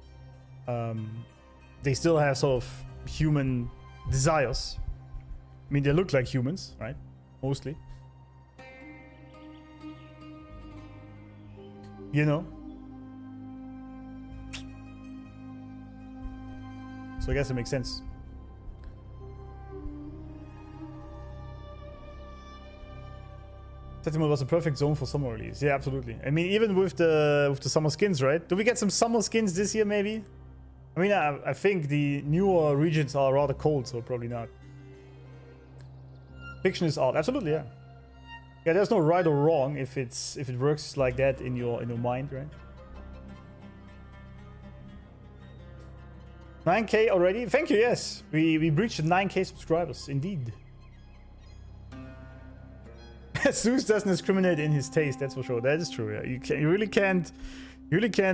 S2: they still have sort of human desires. I mean, they look like humans, right? Mostly. You know? So I guess it makes sense. September was a perfect zone for summer release. Yeah, absolutely. I mean, even with the summer skins, right? Do we get some summer skins this year, maybe? I mean, I think the newer regions are rather cold, so probably not. Fiction is art. Absolutely, yeah. Yeah, there's no right or wrong if it works like that in your mind, right? 9K already? Thank you, yes. We breached 9K subscribers, indeed. Zeus doesn't discriminate in his taste, that's for sure. That is true, yeah. You really can't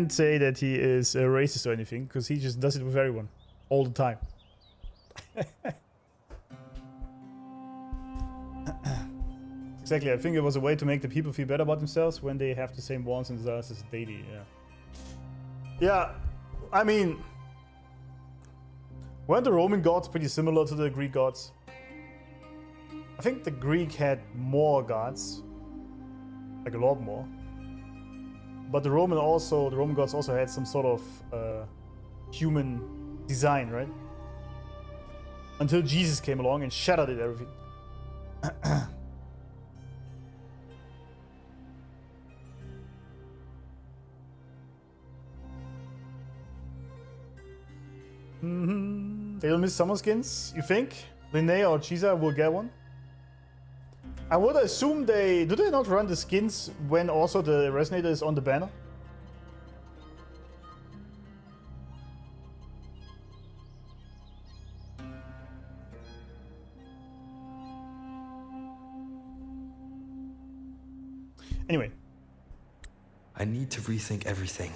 S2: say that he is a racist or anything, because he just does it with everyone. All the time. Exactly, I think it was a way to make the people feel better about themselves when they have the same wants and desires as daily, yeah. Yeah, I mean... weren't the Roman gods pretty similar to the Greek gods? I think the Greek had more gods. Like a lot more. But the Roman gods also had some sort of human design, right? Until Jesus came along and shattered it, everything. They don't miss summer skins, you think? Linnea or Chisa will get one? I would assume they... do they not run the skins when also the resonator is on the banner? Anyway.
S7: I need to rethink everything.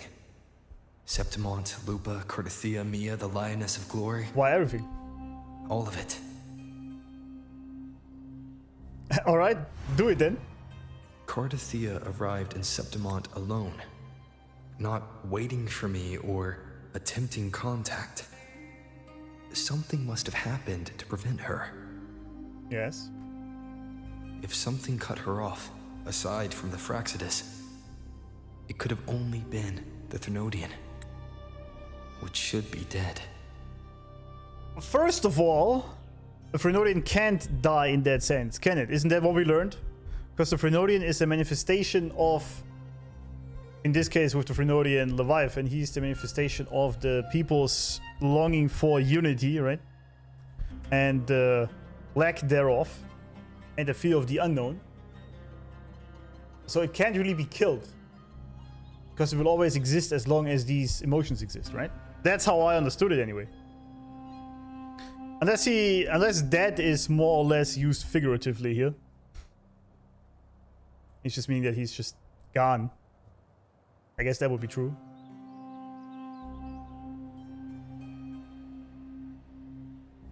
S7: Septimont, Lupa, SEA Mya, the Lioness of Glory.
S2: Why everything?
S7: All of it.
S2: Alright, do it then.
S7: SEA arrived in Septimont alone. Not waiting for me or attempting contact. Something must have happened to prevent her.
S2: Yes.
S7: If something cut her off, aside from the Fraxidus, it could have only been the Thrunodian, which should be dead.
S2: First of all, the Thrunodian can't die in that sense, can it? Isn't that what we learned? Because the Thrunodian is a manifestation of, in this case with the Thrunodian Leviathan, he's the manifestation of the people's longing for unity, right? And lack thereof, and the fear of the unknown. So it can't really be killed. Because it will always exist as long as these emotions exist, right? That's how I understood it anyway. Unless dead is more or less used figuratively here. It's just meaning that he's just gone. I guess that would be true.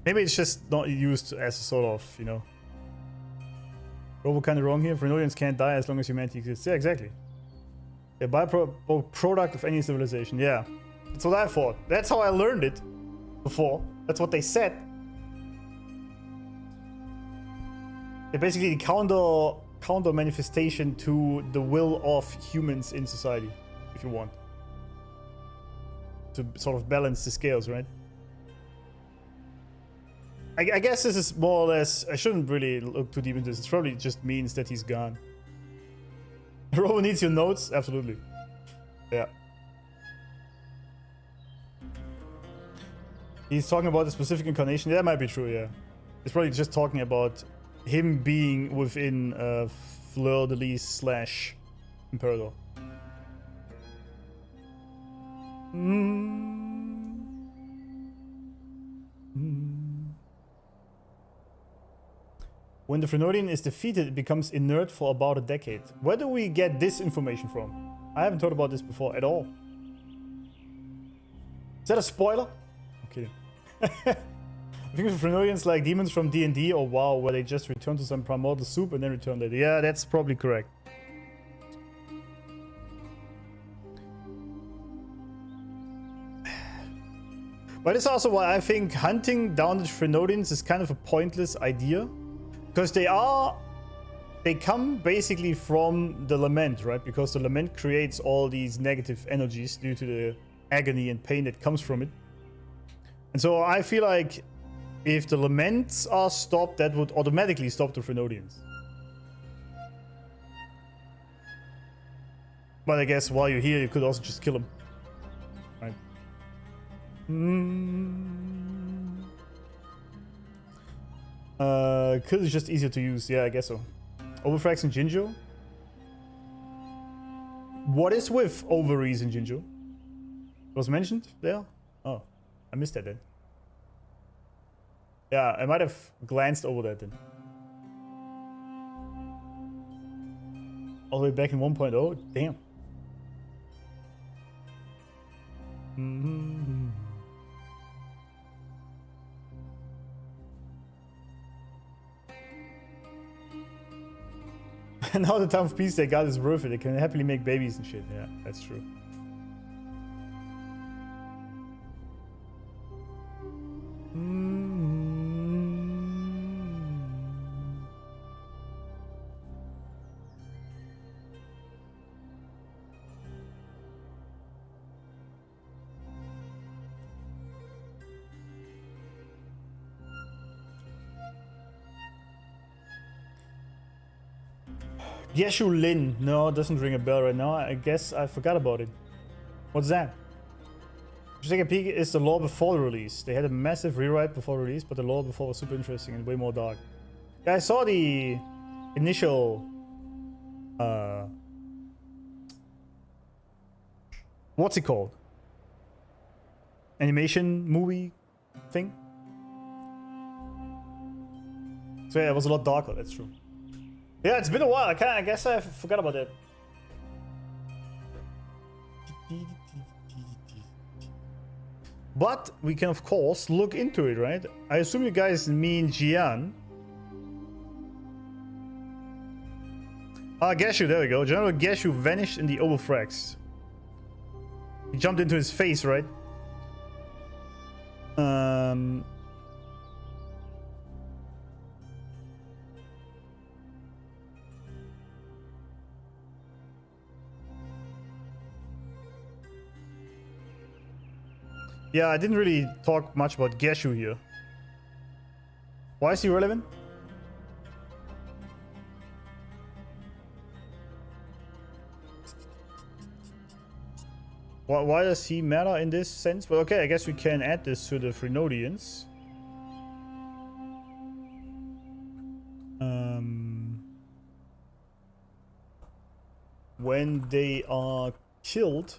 S2: Maybe it's just not used as a sort of, you know... Robo kind of wrong here. Thrunodians can't die as long as humanity exists. Yeah, exactly. A byproduct of any civilization. Yeah. That's what I thought. That's how I learned it before. That's what they said. They're basically the counter manifestation to the will of humans in society, if you want. To sort of balance the scales, right? I guess this is more or less... I shouldn't really look too deep into this. It probably just means that he's gone. Robo needs your notes? Absolutely. Yeah. He's talking about a specific incarnation. That might be true, yeah. He's probably just talking about him being within Fleur-de-Lis / Imperator. When the Thrunodian is defeated, it becomes inert for about a decade. Where do we get this information from? I haven't heard about this before at all. Is that a spoiler? I'm kidding. I think the Thrunodians like demons from D&D or WoW, where they just return to some primordial soup and then return later. Yeah, that's probably correct. But it's also why I think hunting down the Thrunodians is kind of a pointless idea. Because they come basically from the lament, right? Because the lament creates all these negative energies due to the agony and pain that comes from it. And so I feel like if the laments are stopped, that would automatically stop the Thrunodians. But I guess while you're here, you could also just kill him. Right. Kill is just easier to use. Yeah, I guess so. Overfrags and Jinjo? What is with ovaries in Jinjo? It was mentioned there? Oh, I missed that then. Yeah, I might have glanced over that then. All the way back in 1.0? Damn. Now the time of peace they got is worth it. They can happily make babies and shit. Yeah, that's true. Yeshu Lin. No, it doesn't ring a bell right now. I guess I forgot about it. What's that? Just take a peek is the lore before the release. They had a massive rewrite before release, but the lore before was super interesting and way more dark. Yeah, I saw the initial what's it called? Animation movie thing. So yeah, it was a lot darker, that's true. Yeah, it's been a while. I guess I forgot about that. But we can, of course, look into it, right? I assume you guys mean Jian. Ah, Geshu, there we go. General Geshu vanished in the overfrags. He jumped into his face, right? Yeah, I didn't really talk much about Geshu here. Why is he relevant? Why does he matter in this sense? Well, okay, I guess we can add this to the Frenodians. When they are killed,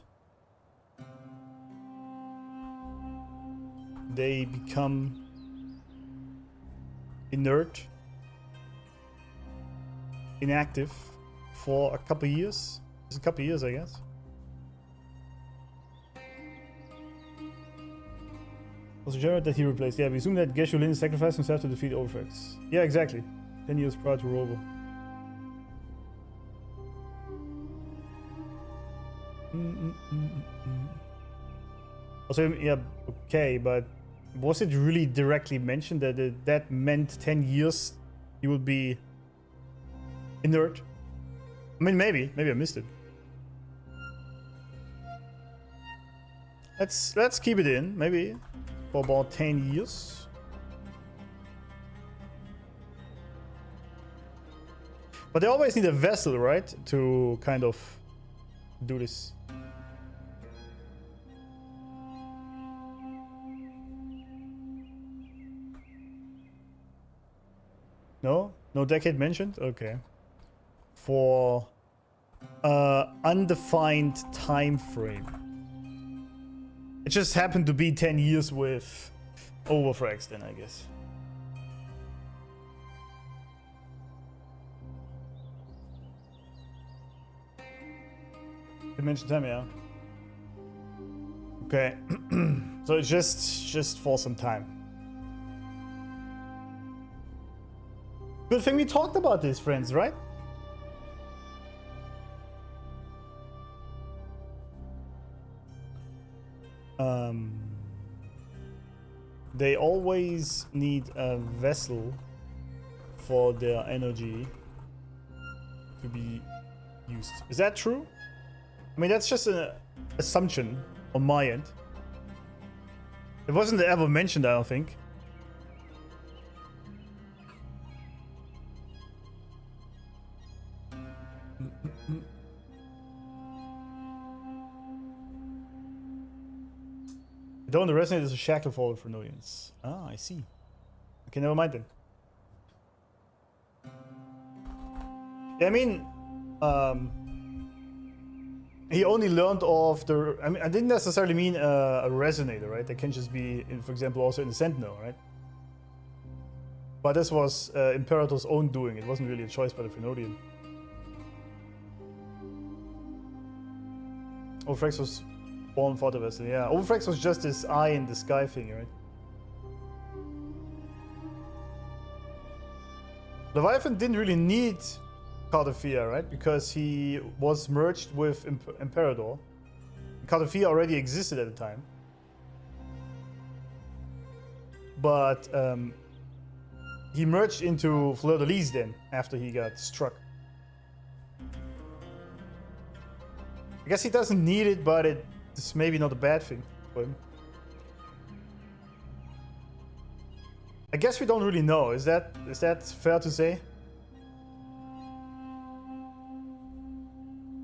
S2: they become inert, inactive for a couple years. It's a couple years, I guess. Was the general that he replaced? Yeah, we assume that Geshu Lin sacrificed himself to defeat Overfrax. Yeah, exactly. 10 years prior to Rover. Also, yeah, okay, but was it really directly mentioned that that meant 10 years he would be inert? I mean, maybe I missed it. Let's keep it in, maybe for about 10 years. But they always need a vessel, right, to kind of do this. No? No decade mentioned? Okay. For undefined time frame. It just happened to be 10 years with Overfrax then, I guess. You mentioned time, yeah. Okay. So it's just for some time. Good thing we talked about this, friends, right? They always need a vessel for their energy to be used. Is that true? I mean, that's just an assumption on my end. It wasn't ever mentioned, I don't think. Don't resonate as a shackle for the Frenodians. Ah, I see. Okay, never mind then. Yeah, I mean, he only learned of the. I mean, I didn't necessarily mean a resonator, right? That can just be, for example, also in the Sentinel, right? But this was Imperator's own doing. It wasn't really a choice by the Frenodian. Overfrax was born for the vessel. Yeah, Overfrax was just this eye in the sky thing, right? Leviathan didn't really need Cartophia, right? Because he was merged with Imperator. Cartophia already existed at the time. But he merged into Fleur-de-Lis then, after he got struck. I guess he doesn't need it, but it's maybe not a bad thing for him. I guess we don't really know. Is that fair to say?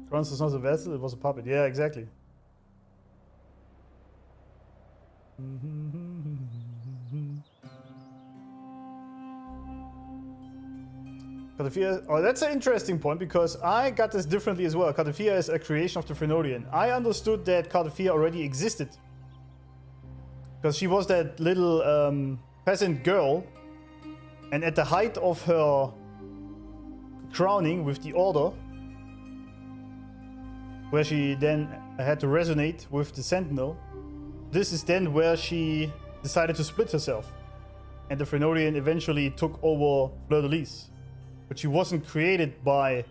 S2: Kronos was not a vessel, it was a puppet. Yeah, exactly. Cartophia, oh, that's an interesting point because I got this differently as well. Cartophia is a creation of the Frenodian. I understood that Cartophia already existed because she was that little peasant girl, and at the height of her crowning with the Order, where she then had to resonate with the Sentinel, this is then where she decided to split herself, and the Frenodian eventually took over Fleur-de-Lis. But she wasn't created by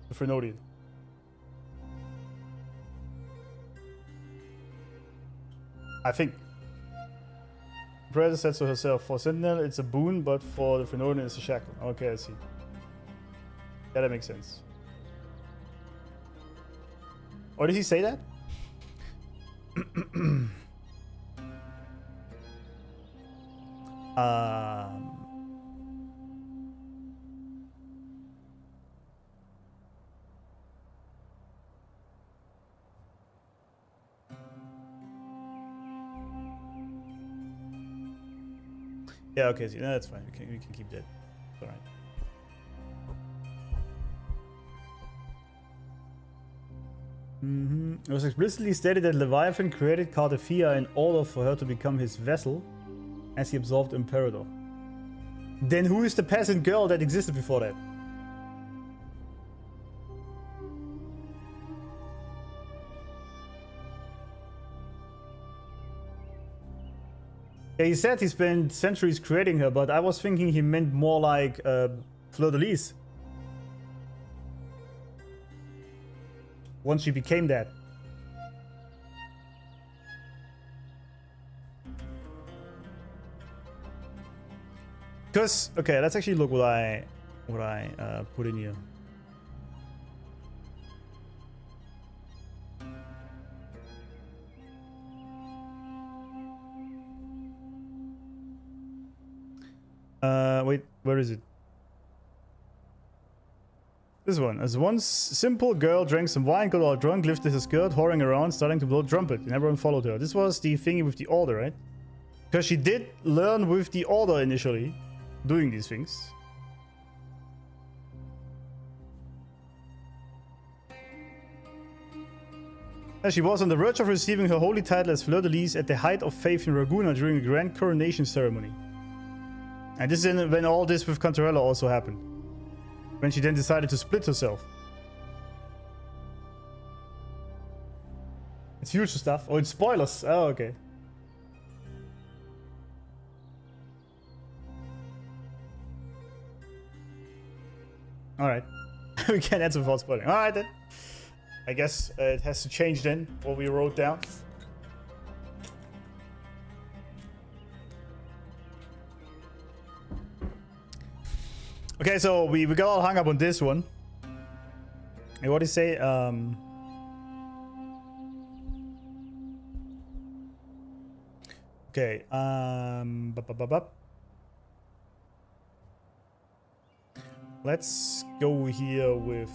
S2: the Frenodian. I think. Predator said so herself. For Sentinel, it's a boon, but for the Frenodian, it's a shackle. Okay, I see. Yeah, that makes sense. Or did he say that? Yeah, okay, so, no, that's fine. We can keep that. It's alright. It was explicitly stated that Leviathan created Cartophia in order for her to become his vessel, as he absorbed Imperator. Then who is the peasant girl that existed before that? Yeah, he said he spent centuries creating her, but I was thinking he meant more like Fleur-de-Lis. Once she became that. Because, okay, let's actually look what I put in here. Wait, where is it? This one. As one simple girl drank some wine, got all drunk, lifted her skirt, whoring around, starting to blow trumpet, and everyone followed her. This was the thingy with the Order, right? Because she did learn with the Order initially, doing these things. And she was on the verge of receiving her holy title as Fleur-de-Lis at the height of faith in Raguna during a grand coronation ceremony. And this is when all this with Cantarella also happened. When she then decided to split herself. It's future stuff. Oh, it's spoilers. Oh, okay. Alright. We can answer without spoiling. Alright then. I guess it has to change then, what we wrote down. Okay, so we got all hung up on this one. And what do you say? Okay, let's go here with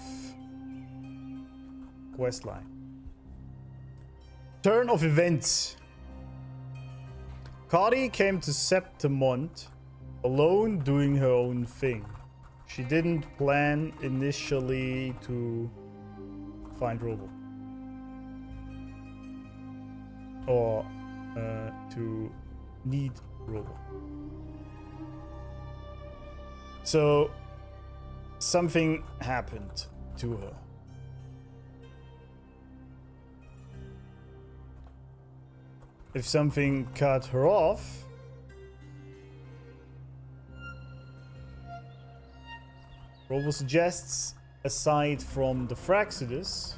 S2: questline. Turn of events. Carty came to Septimont alone, doing her own thing. She didn't plan initially to find Robo. Or to need Robo. So something happened to her. If something cut her off, Robo suggests, aside from the Fraxidus,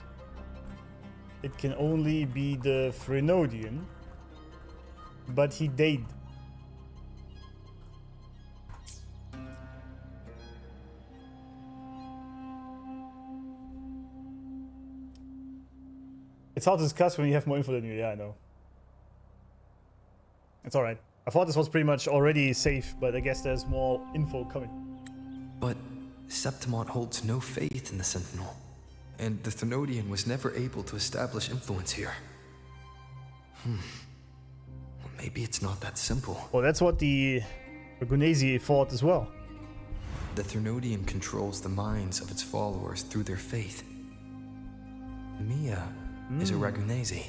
S2: it can only be the Threnodian, but he died. It's hard to discuss when you have more info than you. Yeah, I know. It's alright. I thought this was pretty much already safe, but I guess there's more info coming.
S7: But Septimont holds no faith in the Sentinel, and the Threnodian was never able to establish influence here. Maybe it's not that simple.
S2: Well, that's what the Ragunesi thought as well.
S7: The Threnodian controls the minds of its followers through their faith. Mya is a Ragunesi,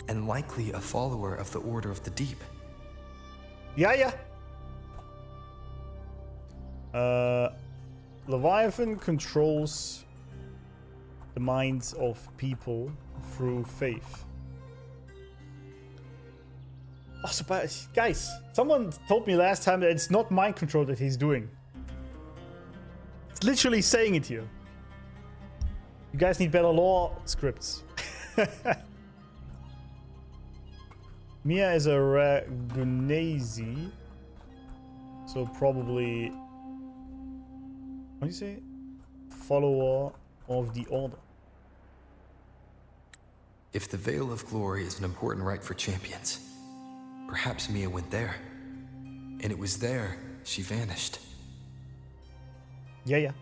S7: and likely a follower of the Order of the Deep.
S2: Yeah. Leviathan controls the minds of people through faith. Also, but guys, someone told me last time that it's not mind control that he's doing. It's literally saying it here. You guys need better lore scripts. Mya is a Ragunesi, so probably, what do you say? Follower of the Order.
S7: If the Veil of Glory is an important rite for champions, perhaps Mya went there, and it was there she vanished.
S2: Yeah.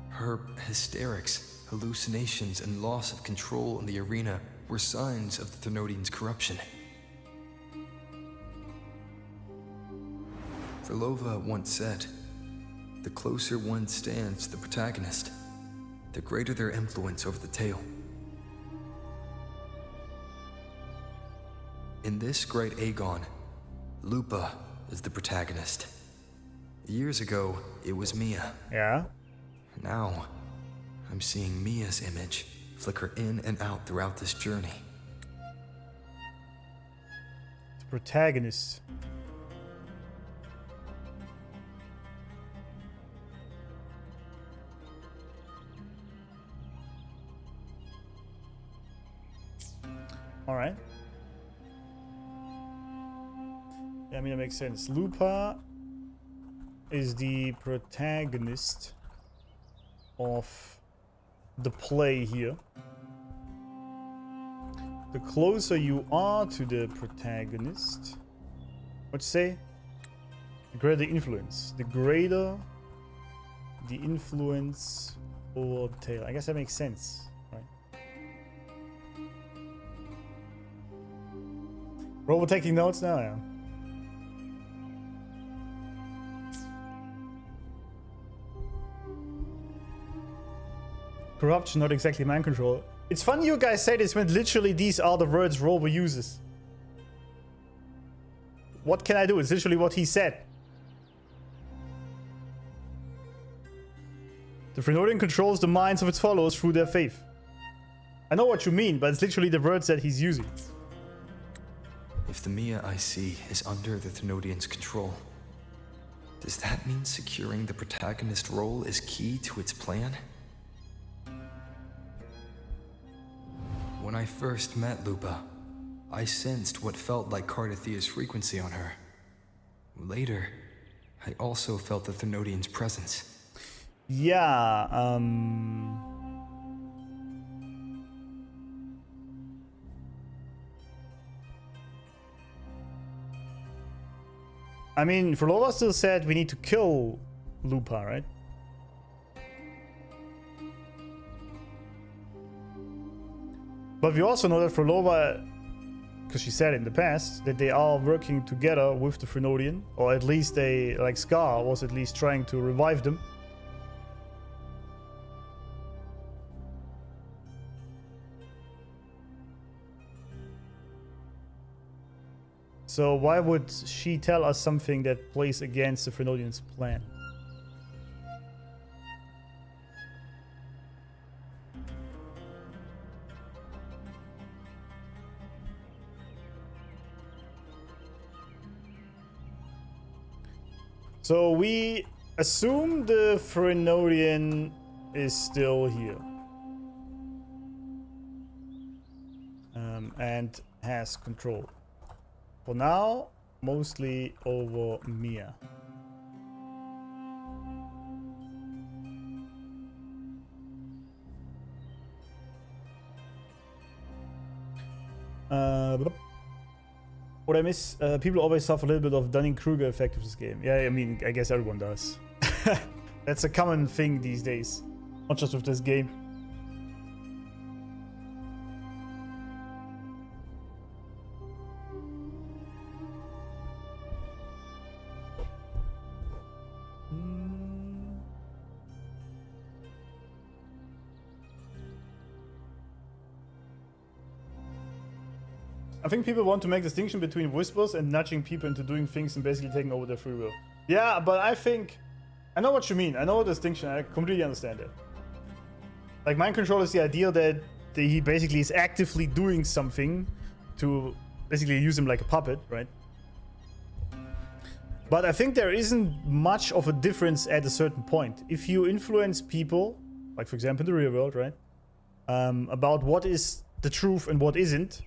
S7: Her hysterics, hallucinations, and loss of control in the arena were signs of the Threnodian's corruption. Phrolova once said, "The closer one stands to the protagonist, the greater their influence over the tale." In this great Aegon, Lupa is the protagonist. Years ago, it was Mya.
S2: Yeah.
S7: Now, I'm seeing Mya's image flicker in and out throughout this journey.
S2: The protagonist. All right. Yeah, I mean, that makes sense. Lupa is the protagonist of the play here. The closer you are to the protagonist, what you say? The greater the influence. The greater the influence over the tale. I guess that makes sense. Robo taking notes now, yeah. Corruption, not exactly mind control. It's funny you guys say this when literally these are the words Robo uses. What can I do? It's literally what he said. The Threnodian controls the minds of its followers through their faith. I know what you mean, but it's literally the words that he's using.
S7: If the Mya I see is under the Threnodian's control, does that mean securing the protagonist role is key to its plan? When I first met Lupa, I sensed what felt like Cartythea's frequency on her. Later, I also felt the Threnodian's presence.
S2: Yeah, I mean, Phrolova still said we need to kill Lupa, right? But we also know that Phrolova, because she said in the past, that they are working together with the Frenodian, or at least they, like Scar was at least trying to revive them. So why would she tell us something that plays against the Frenodian's plan? So we assume the Frenodian is still here. And has control. For now, mostly over Mya. What I miss, people always suffer a little bit of Dunning-Kruger effect of this game. Yeah, I mean, I guess everyone does. That's a common thing these days. Not just with this game. I think people want to make distinction between whispers and nudging people into doing things and basically taking over their free will. Yeah, but I think... I know what you mean. I know the distinction. I completely understand it. Like, mind control is the idea that he basically is actively doing something to basically use him like a puppet, right? But I think there isn't much of a difference at a certain point. If you influence people, like for example in the real world, right? About what is the truth and what isn't,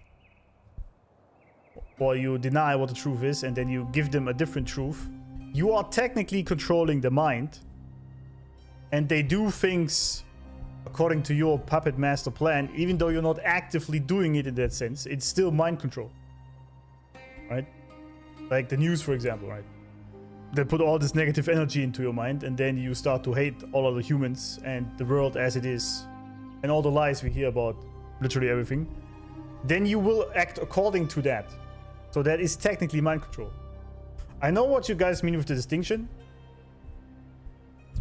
S2: or you deny what the truth is and then you give them a different truth, you are technically controlling the mind, and they do things according to your puppet master plan, even though you're not actively doing it in that sense. It's still mind control, right? Like the news, for example, right? They put all this negative energy into your mind, and then you start to hate all of the humans and the world as it is, and all the lies we hear about literally everything. Then you will act according to that. So that is technically mind control. I know what you guys mean with the distinction,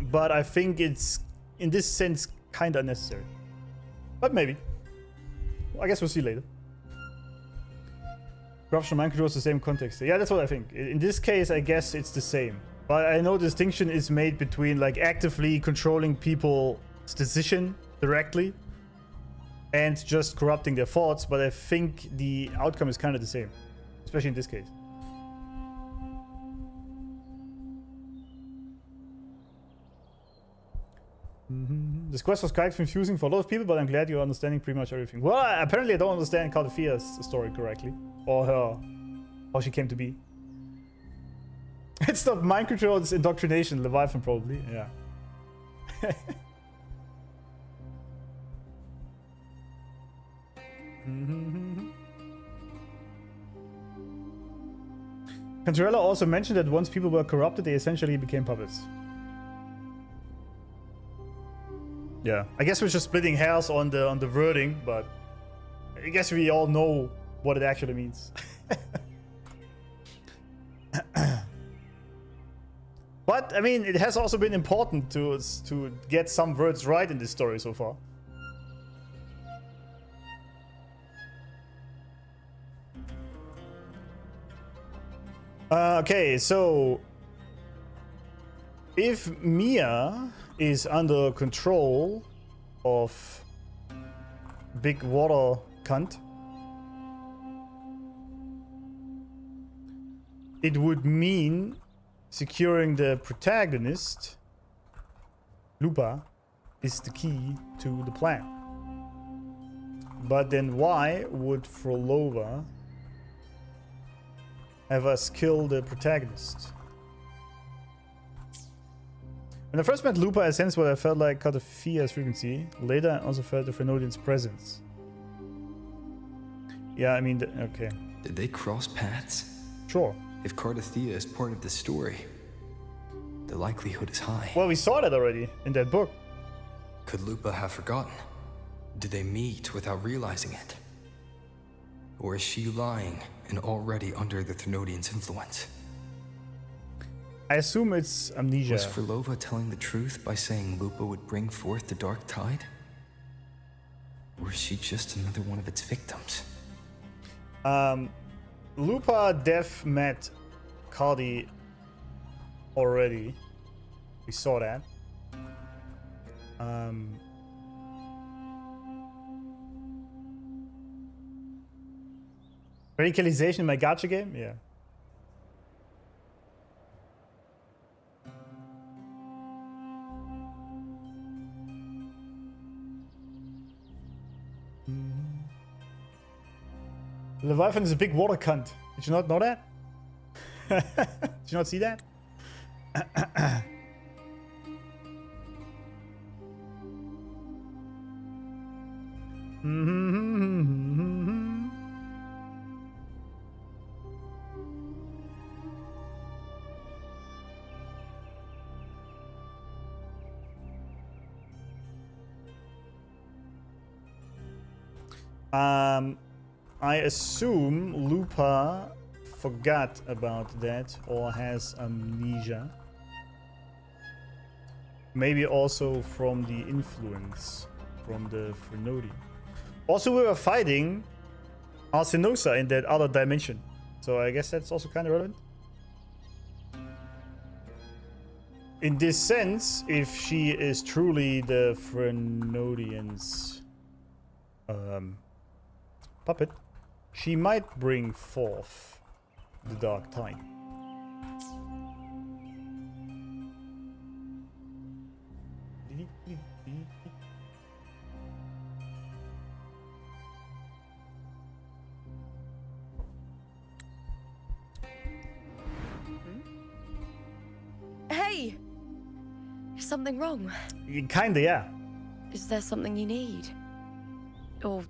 S2: but I think it's, in this sense, kind of unnecessary. But maybe. Well, I guess we'll see later. Corruption mind control is the same context. Yeah, that's what I think. In this case, I guess it's the same. But I know the distinction is made between like actively controlling people's decision directly and just corrupting their thoughts, but I think the outcome is kind of the same. Especially in this case. This quest was quite confusing for a lot of people, but I'm glad you're understanding pretty much everything. Well, apparently I don't understand Carty's story correctly. Or how she came to be. It's not mind control, it's indoctrination. Leviathan probably, yeah. Cantarella also mentioned that once people were corrupted, they essentially became puppets. Yeah, I guess we're just splitting hairs on the wording, but I guess we all know what it actually means. But I mean, it has also been important to get some words right in this story so far. Okay, so if Mya is under control of Big Water Cunt, it would mean securing the protagonist, Lupa, is the key to the plan. But then why would Phrolova have us kill the protagonist? When I first met Lupa, I sensed what I felt like Carty's frequency. Later, I also felt the Frenodian's presence. Yeah, I mean, okay.
S7: Did they cross paths?
S2: Sure.
S7: If Carty is part of the story, the likelihood is high.
S2: Well, we saw that already in that book.
S7: Could Lupa have forgotten? Did they meet without realizing it? Or is she lying and already under the Thenodian's influence?
S2: I assume it's amnesia.
S7: Was Phrolova telling the truth by saying Lupa would bring forth the dark tide? Or is she just another one of its victims?
S2: Lupa Def met Carty already. We saw that. Radicalization in my gacha game? Yeah. Leviathan is a big water cunt. Did you not know that? Did you not see that? I assume Lupa forgot about that or has amnesia. Maybe also from the influence from the Thenodian. Also, we were fighting Arsenosa in that other dimension. So I guess that's also kind of relevant. In this sense, if she is truly the Thenodian's puppet, she might bring forth the dark tide.
S6: Hey! Is something wrong?
S2: Kinda, yeah.
S6: Is there something you need? Or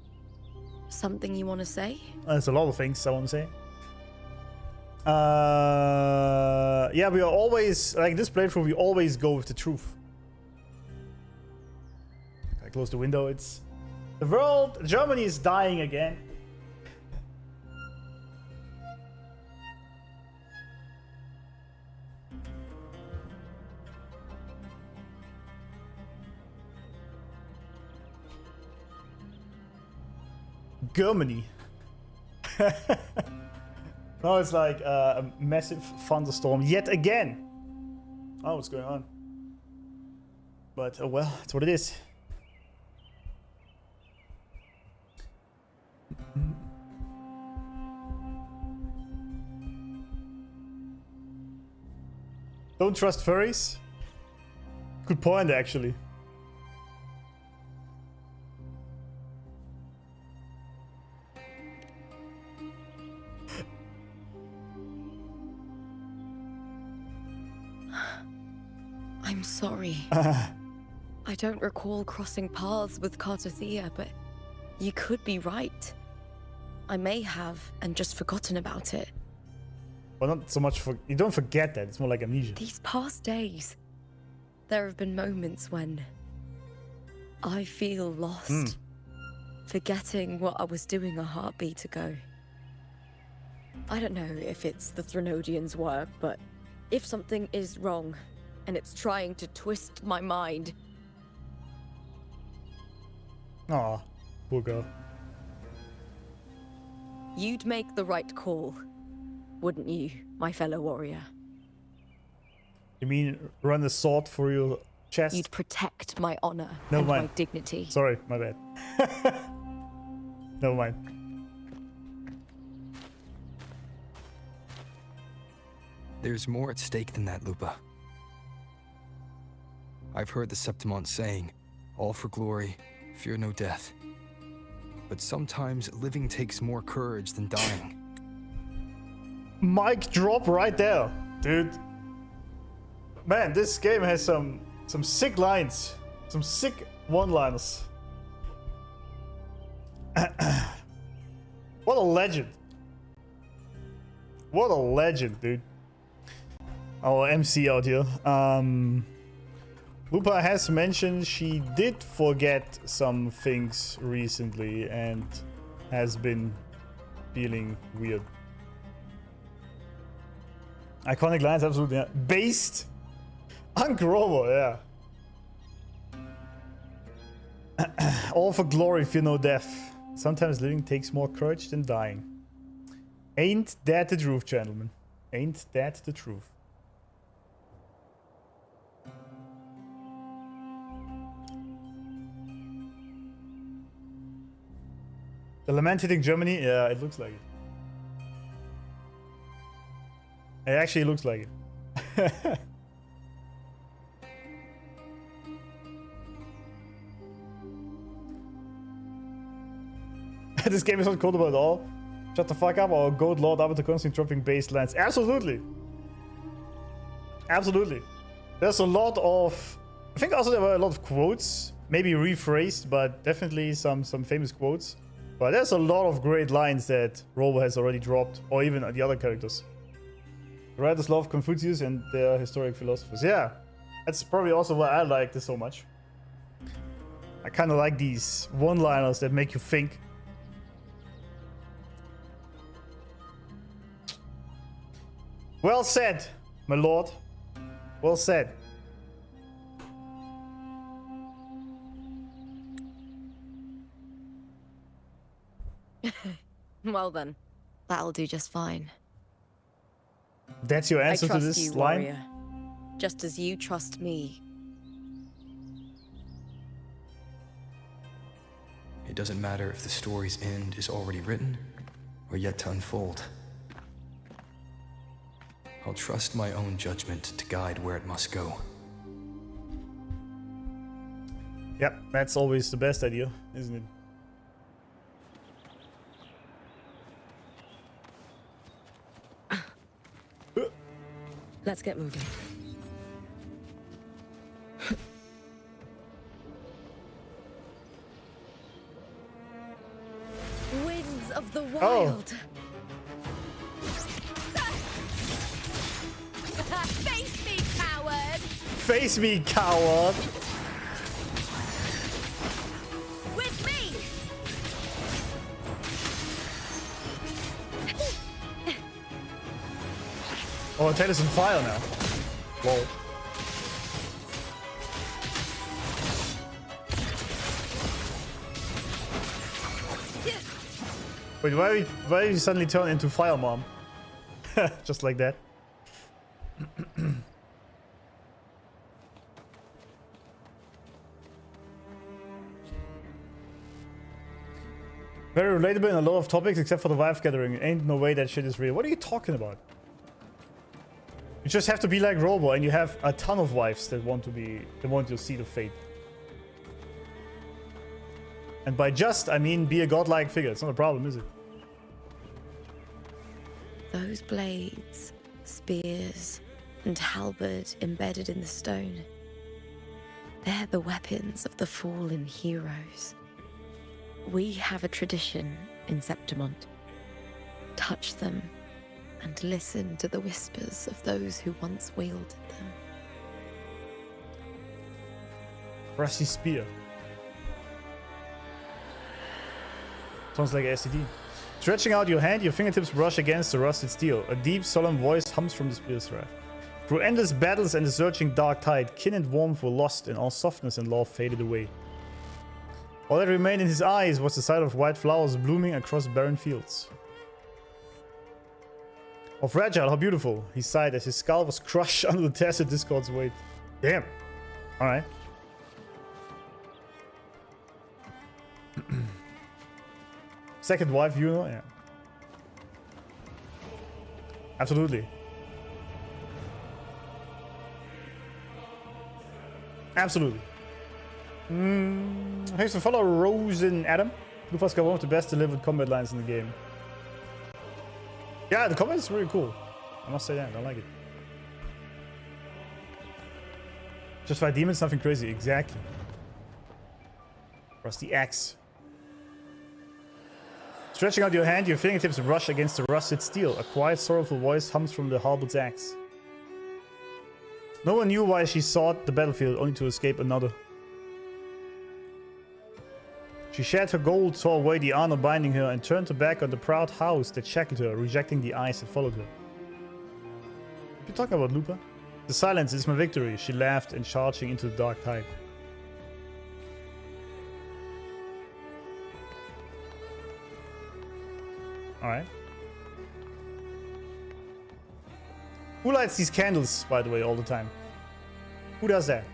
S6: something you want to say?
S2: There's a lot of things I want to say. Yeah, we are always, like this playthrough, we always go with the truth. I close the window, it's... The world, Germany is dying again. Germany. Now it's like a massive thunderstorm yet again. Oh, what's going on? But oh well, it's what it is. Don't trust furries. Good point, actually.
S6: I'm sorry. I don't recall crossing paths with Cartothea, but you could be right. I may have and just forgotten about it.
S2: Well, not so much for... You don't forget that. It's more like amnesia.
S6: These past days, there have been moments when I feel lost. Forgetting what I was doing a heartbeat ago. I don't know if it's the Thenodian's work, but if something is wrong and it's trying to twist my mind...
S2: Aw, poor girl.
S6: You'd make the right call, wouldn't you, my fellow warrior?
S2: You mean run a sword for your chest?
S6: You'd protect my honor
S2: Never
S6: and
S2: mind.
S6: my dignity.
S2: Sorry, my bad. Never mind.
S7: There's more at stake than that, Lupa. I've heard the Septimont saying, all for glory, fear no death. But sometimes living takes more courage than dying.
S2: Mic drop right there, dude. Man, this game has some sick lines. Some sick one-liners. What a legend. What a legend, dude. Our MC out here. Lupa has mentioned she did forget some things recently and has been feeling weird. Iconic lines, absolutely. Yeah. Based. Unc-Robo, yeah. All for glory, fear no death. Sometimes living takes more courage than dying. Ain't that the truth, gentlemen? Ain't that the truth? The lament hitting Germany? Yeah, it looks like it. It actually looks like it. This game is not cool about it all. Shut the fuck up, or goat lord Avatar constantly dropping base lands. Absolutely. Absolutely. There's a lot of... I think also there were a lot of quotes. Maybe rephrased, but definitely some famous quotes. But there's a lot of great lines that Robo has already dropped, or even the other characters. The writers love Confucius and their historic philosophers. Yeah, that's probably also why I like this so much. I kind of like these one-liners that make you think. Well said, my lord. Well said.
S6: Well then, that'll do just fine.
S2: That's your answer to this
S6: you,
S2: line?
S6: warrior, just as you trust me.
S7: It doesn't matter if the story's end is already written or yet to unfold. I'll trust my own judgment to guide where it must go.
S2: Yep, that's always the best idea, isn't it?
S9: Let's get moving.
S6: Winds of the
S2: Oh.
S6: wild. Face me, coward!
S2: Face me, coward!
S6: With me!
S2: Oh, tail is on fire now. Whoa. Wait, why did you suddenly turn into Fire Mom? Just like that. Very relatable in a lot of topics except for the wife gathering. Ain't no way that shit is real. What are you talking about? You just have to be like Robo and you have a ton of wives that want to see the fate. And by just, I mean be a godlike figure. It's not a problem, is it?
S6: Those blades, spears, and halberd embedded in the stone. They're the weapons of the fallen heroes. We have a tradition in Septimont. Touch them and listen to the whispers of those who once wielded them.
S2: Rusty spear. Sounds like a SCD. Stretching out your hand, your fingertips brush against the rusted steel. A deep, solemn voice hums from the spear's wrath. Through endless battles and the surging dark tide, kin and warmth were lost and all softness and love faded away. All that remained in his eyes was the sight of white flowers blooming across barren fields. Oh, fragile, how beautiful, he sighed as his skull was crushed under the tacit discord's weight. Damn. Alright. Second wife, you know? Yeah. Absolutely. Absolutely. Thanks for follow Rosen Adam. Lupa's got one of the best delivered combat lines in the game. Yeah, the combat is really cool. I must say that. I like it. Just fight demons, nothing crazy. Exactly. Rusty axe. Stretching out your hand, your fingertips brush against the rusted steel. A quiet, sorrowful voice hums from the halberd's axe. No one knew why she sought the battlefield, only to escape another. She shed her gold, tore away the honor binding her, and turned her back on the proud house that shackled her, rejecting the eyes that followed her. What are you talking about, Lupa? The silence is my victory, she laughed and charging into the dark tide. Alright. Who lights these candles, by the way, all the time? Who does that?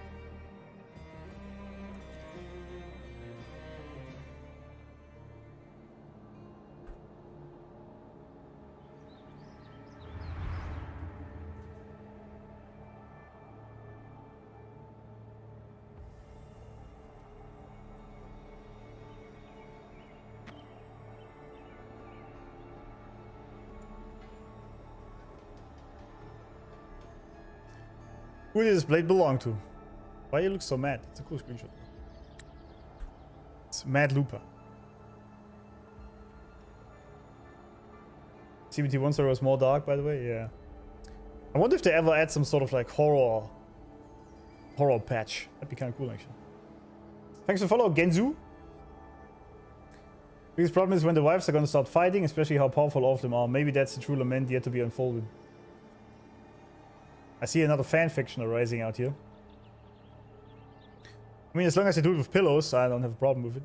S2: Who does this blade belong to? Why you look so mad? It's a cool screenshot. It's Mad Lupa. CBT 1 story was more dark, by the way. Yeah. I wonder if they ever add some sort of like horror patch. That'd be kind of cool, actually. Thanks for follow, Genzu. Biggest problem is when the wives are gonna start fighting, especially how powerful all of them are. Maybe that's the true lament yet to be unfolded. I see another fanfiction arising out here. I mean, as long as I do it with pillows, I don't have a problem with it.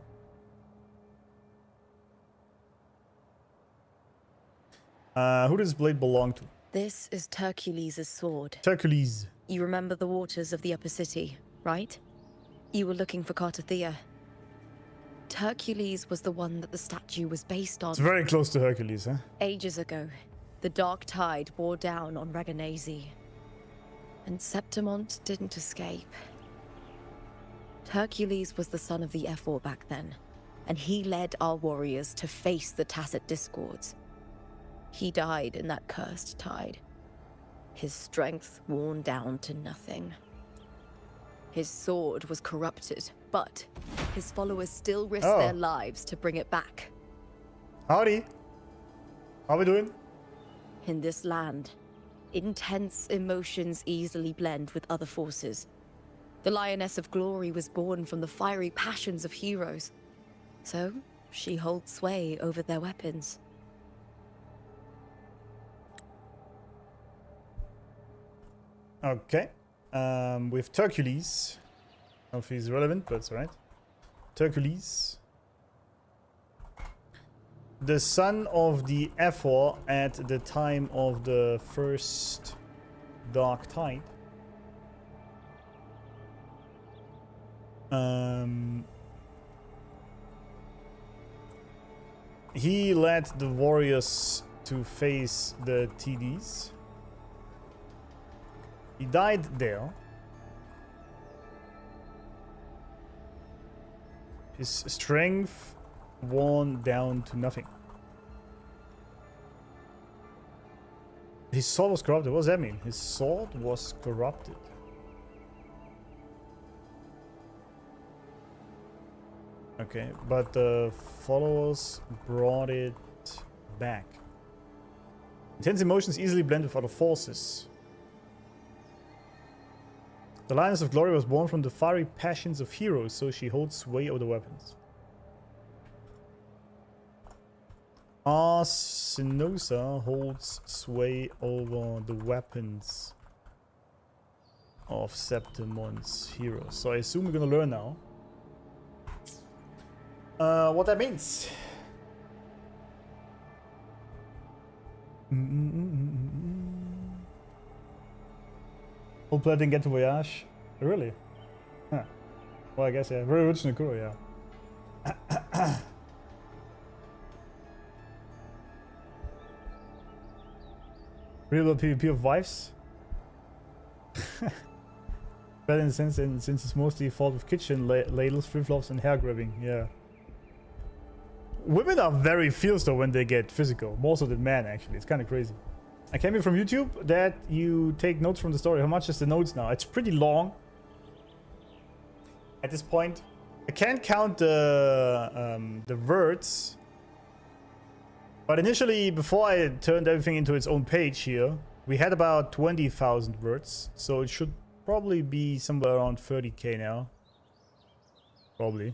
S2: Who does this blade belong to?
S6: This is Hercules' sword.
S2: Hercules.
S6: You remember the waters of the upper city, right? You were looking for Carty. Hercules was the one that the statue was based on.
S2: It's very close to Hercules, huh?
S6: Ages ago, the dark tide bore down on Reganese. And Septimont didn't escape. Hercules was the son of the Ephor back then, and he led our warriors to face the Tacit Discords. He died in that cursed tide, his strength worn down to nothing. His sword was corrupted, but his followers still risked their lives to bring it back.
S2: Howdy. How we doing?
S6: In this land, intense emotions easily blend with other forces. The Lioness of Glory was born from the fiery passions of heroes, so she holds sway over their weapons.
S2: Okay. With Hercules. I don't know if he's relevant, but it's alright. Hercules. The son of the Ephor at the time of the first Dark Tide. He led the warriors to face the TDs. He died there. His strength worn down to nothing. His sword was corrupted. What does that mean? His sword was corrupted. Okay, but the followers brought it back. Intense emotions easily blend with other forces. The Lioness of Glory was born from the fiery passions of heroes, so she holds sway over the weapons. Arsinosa holds sway over the weapons of Septimon's heroes. So I assume we're gonna learn now what that means. Whole player didn't get to Voyage? Really? Huh. Well, I guess, yeah. Very original, cool, yeah. Real PvP of wives? Better in the sense, since it's mostly fought with kitchen ladles, flip-flops, and hair grabbing, yeah. Women are very fierce though when they get physical, more so than men actually. It's kind of crazy. I came in from YouTube that you take notes from the story. How much is the notes now? It's pretty long at this point. I can't count the words, but initially, before I turned everything into its own page here, we had about 20,000 words, so it should probably be somewhere around 30k now. Probably.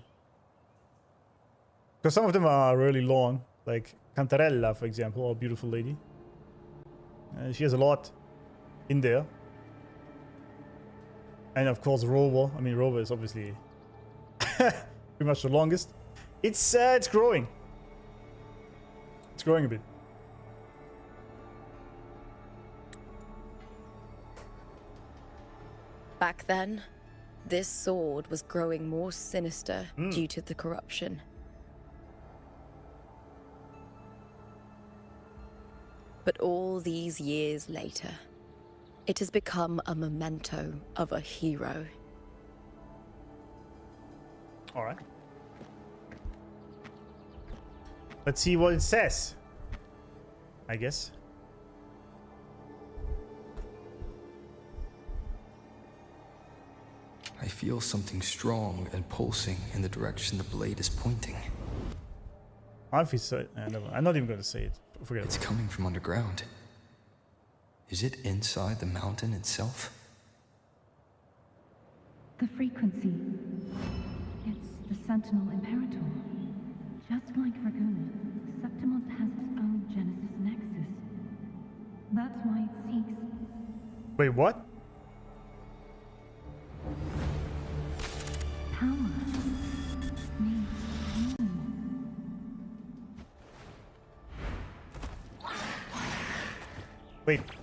S2: Because some of them are really long, like Cantarella, for example, a beautiful lady. She has a lot in there. And of course, Rover. I mean, Rover is obviously pretty much the longest. It's growing. It's growing a bit.
S6: Back then, this sword was growing more sinister due to the corruption. But all these years later, it has become a memento of a hero.
S2: All right. Let's see what it says. I guess.
S7: I feel something strong and pulsing in the direction the blade is pointing.
S2: I feel so. I'm not even going to say it. Forget
S7: It's
S2: it.
S7: coming from underground. Is it inside the mountain itself?
S10: The frequency. It's the Sentinel Imperator. Just like Dragoon, Septimont has its own Genesis Nexus. That's why it seeks...
S2: Wait, what?
S10: power. Needs pain.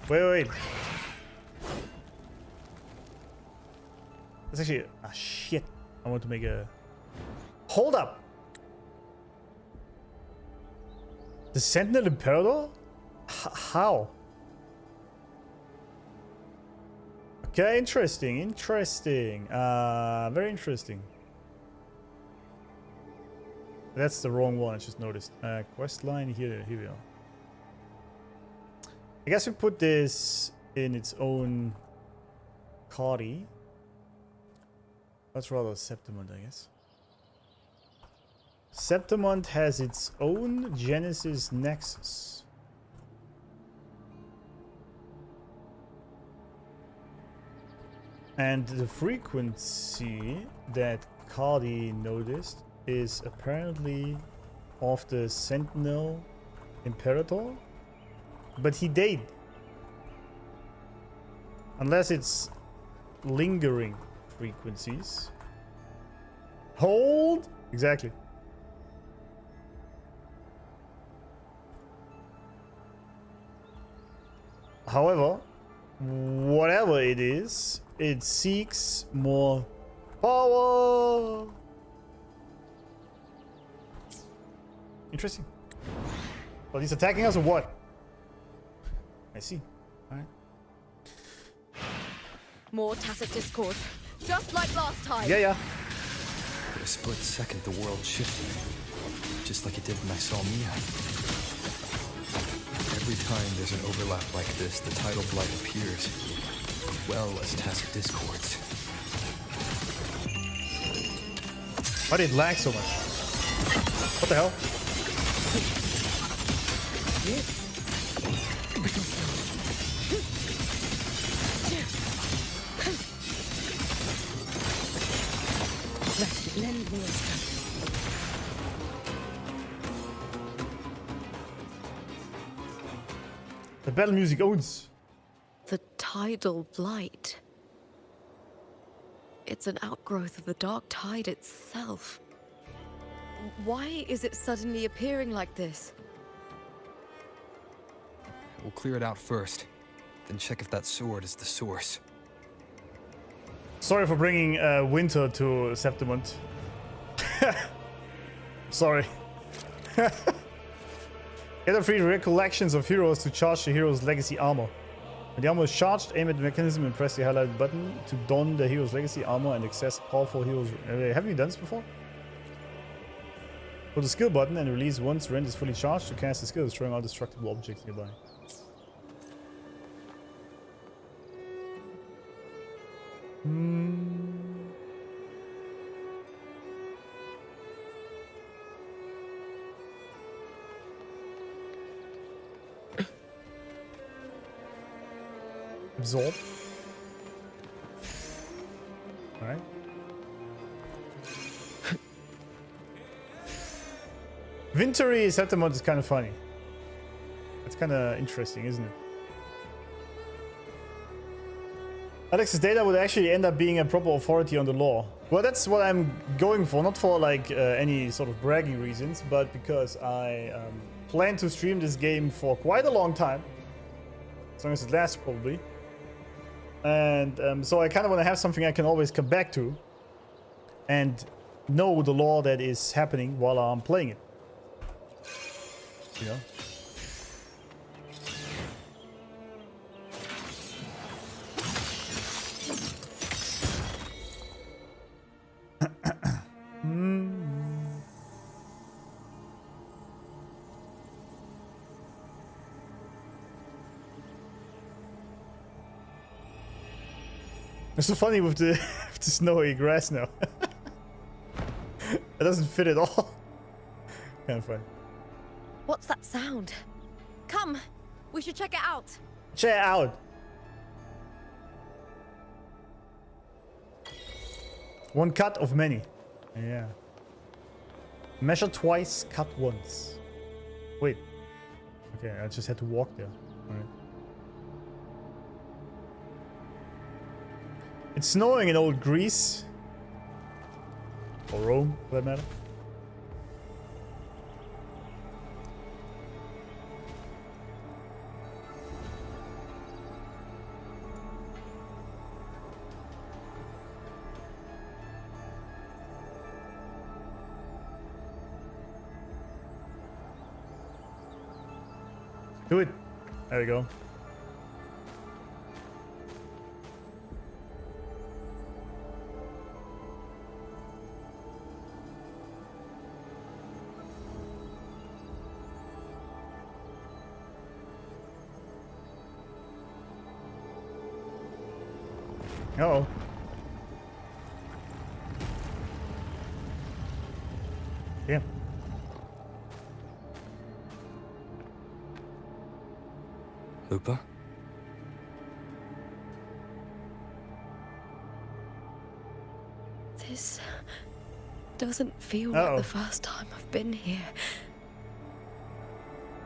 S2: Wait. That's actually... Ah, shit. I want to make a... Hold up! The Sentinel Imperator? How? Okay, interesting. Very interesting. That's the wrong one, I just noticed. Quest line, here we are. I guess we put this in its own Carty. That's rather Septimont, I guess. Septimont has its own Genesis Nexus. And the frequency that Carty noticed is apparently of the Sentinel Imperator. But he died. Unless it's lingering frequencies. Hold! Exactly. However, whatever it is, it seeks more power. Interesting. Well, he's attacking us or what? I see. Alright.
S6: More tacit discord, just like last time.
S2: Yeah.
S7: For a split second, the world shifted, just like it did when I saw Mya. Every time there's an overlap like this, the tidal blight appears, as well as tacit discords.
S2: Why did it lag so much? What the hell?
S9: Lend me a strength.
S2: The battle music owns.
S6: The tidal blight. It's an outgrowth of the dark tide itself. Why is it suddenly appearing like this?
S7: We'll clear it out first, then check if that sword is the source.
S2: Sorry for bringing winter to Septimont. Sorry. Gather 3 recollections of heroes to charge the hero's legacy armor. When the armor is charged, aim at the mechanism and press the highlight button to don the hero's legacy armor and access powerful heroes. Haven't you done this before? Hold the skill button and release once Rend is fully charged to cast the skill, destroying all destructible objects nearby. Absorb. Alright. Wintry Septimont is kind of funny. It's kind of interesting, isn't it? Alex's data would actually end up being a proper authority on the law. Well, that's what I'm going for, not for like any sort of bragging reasons, but because I plan to stream this game for quite a long time, as long as it lasts probably. And so I kind of want to have something I can always come back to and know the law that is happening while I'm playing it. You know? It's so funny with the, with the snowy grass now. It doesn't fit at all. Kind of funny.
S6: What's that sound? Come, we should check it out.
S2: Check it out. One cut of many. Yeah. Measure twice, cut once. Wait. Okay, I just had to walk there. Alright. It's snowing in old Greece. Or Rome, for that matter. Do it. There we go. Uh-oh. Yeah.
S7: Lupa?
S6: This doesn't feel like the first time I've been here.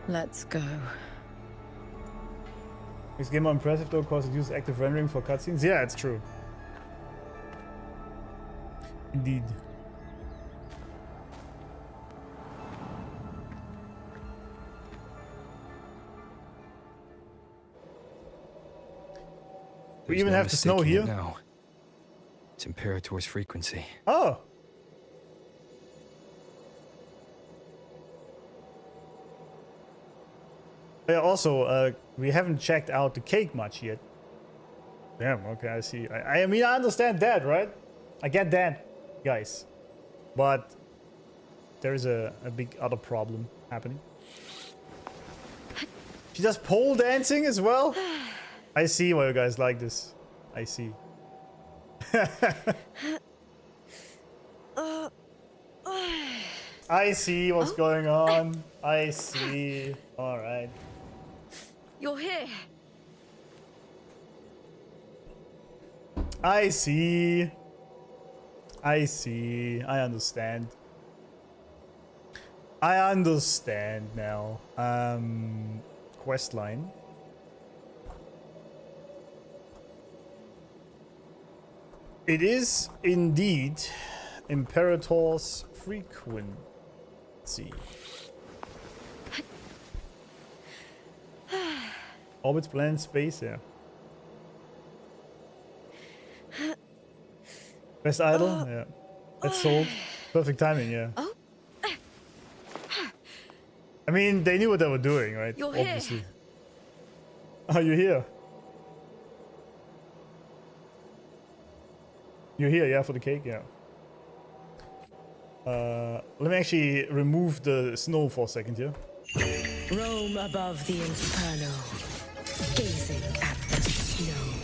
S6: Let's go.
S2: Is game more impressive though because it uses active rendering for cutscenes? Yeah, it's true. Indeed. We even have the snow here?
S7: Now. It's Imperator's frequency.
S2: Oh! Yeah, also, we haven't checked out the cake much yet. Damn, okay, I see. I mean, I understand that, right? I get that, guys. But there is a big other problem happening. She does pole dancing as well? I see why you guys like this. I see. I see what's going on. I see. Alright.
S6: You're here.
S2: I see. I see. I understand. I understand now. Quest line. It is indeed Imperator's frequency. Orbits blend space, yeah. Best idol, yeah. That's sold. Perfect timing, yeah. I mean, they knew what they were doing, right?
S6: You're
S2: obviously.
S6: Here.
S2: Oh, you're here. You're here, yeah, for the cake, yeah. Let me actually remove the snow for a second here.
S9: Roam above the inferno, gazing at the snow.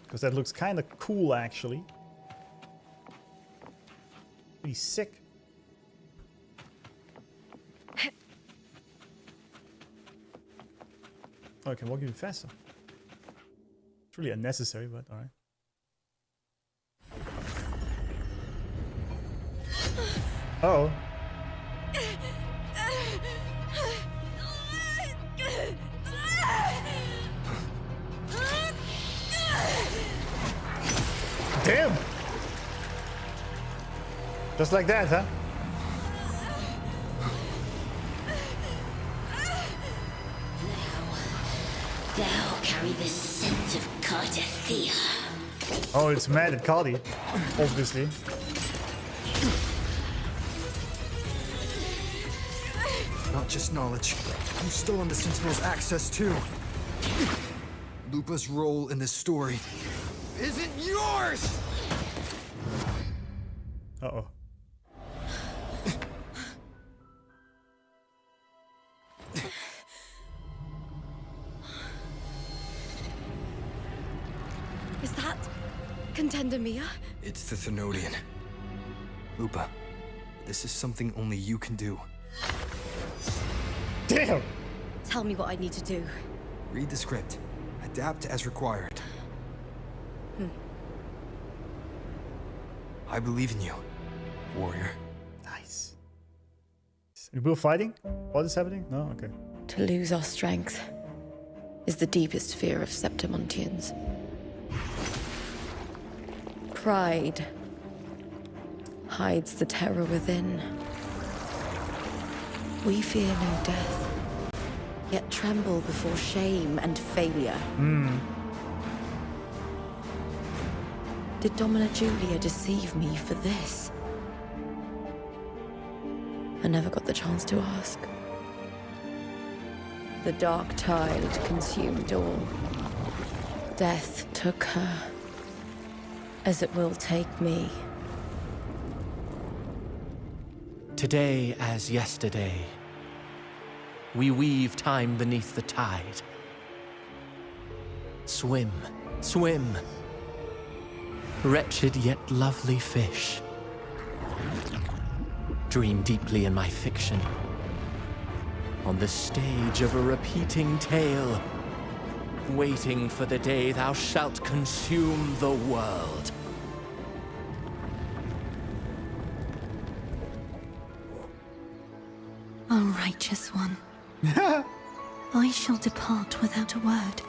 S2: Because that looks kind of cool, actually. Pretty sick. Oh, I can walk even faster. It's really unnecessary, but alright. Oh. Damn! Just like that, huh?
S4: Thou carry the scent of Carty.
S2: Oh, it's mad at Carty, obviously.
S7: Not just knowledge. You've stolen the Sentinel's access too. Lupa's role in this story isn't yours!
S2: Uh-oh.
S6: Is that Contender Mya?
S7: It's the Thenodian. Lupa, this is something only you can do.
S2: Damn!
S6: Tell me what I need to do.
S7: Read the script. Adapt as required. I believe in you, warrior.
S2: Nice. We're fighting? What is happening? No? Okay.
S6: To lose our strength is the deepest fear of Septimontians. Pride hides the terror within. We fear no death, yet tremble before shame and failure. Did Domina Julia deceive me for this? I never got the chance to ask. The dark tide consumed all. Death took her, as it will take me.
S11: Today as yesterday, we weave time beneath the tide. Swim, swim, wretched yet lovely fish. Dream deeply in my fiction, on the stage of a repeating tale, waiting for the day thou shalt consume the world.
S10: O righteous one, I shall depart without a word.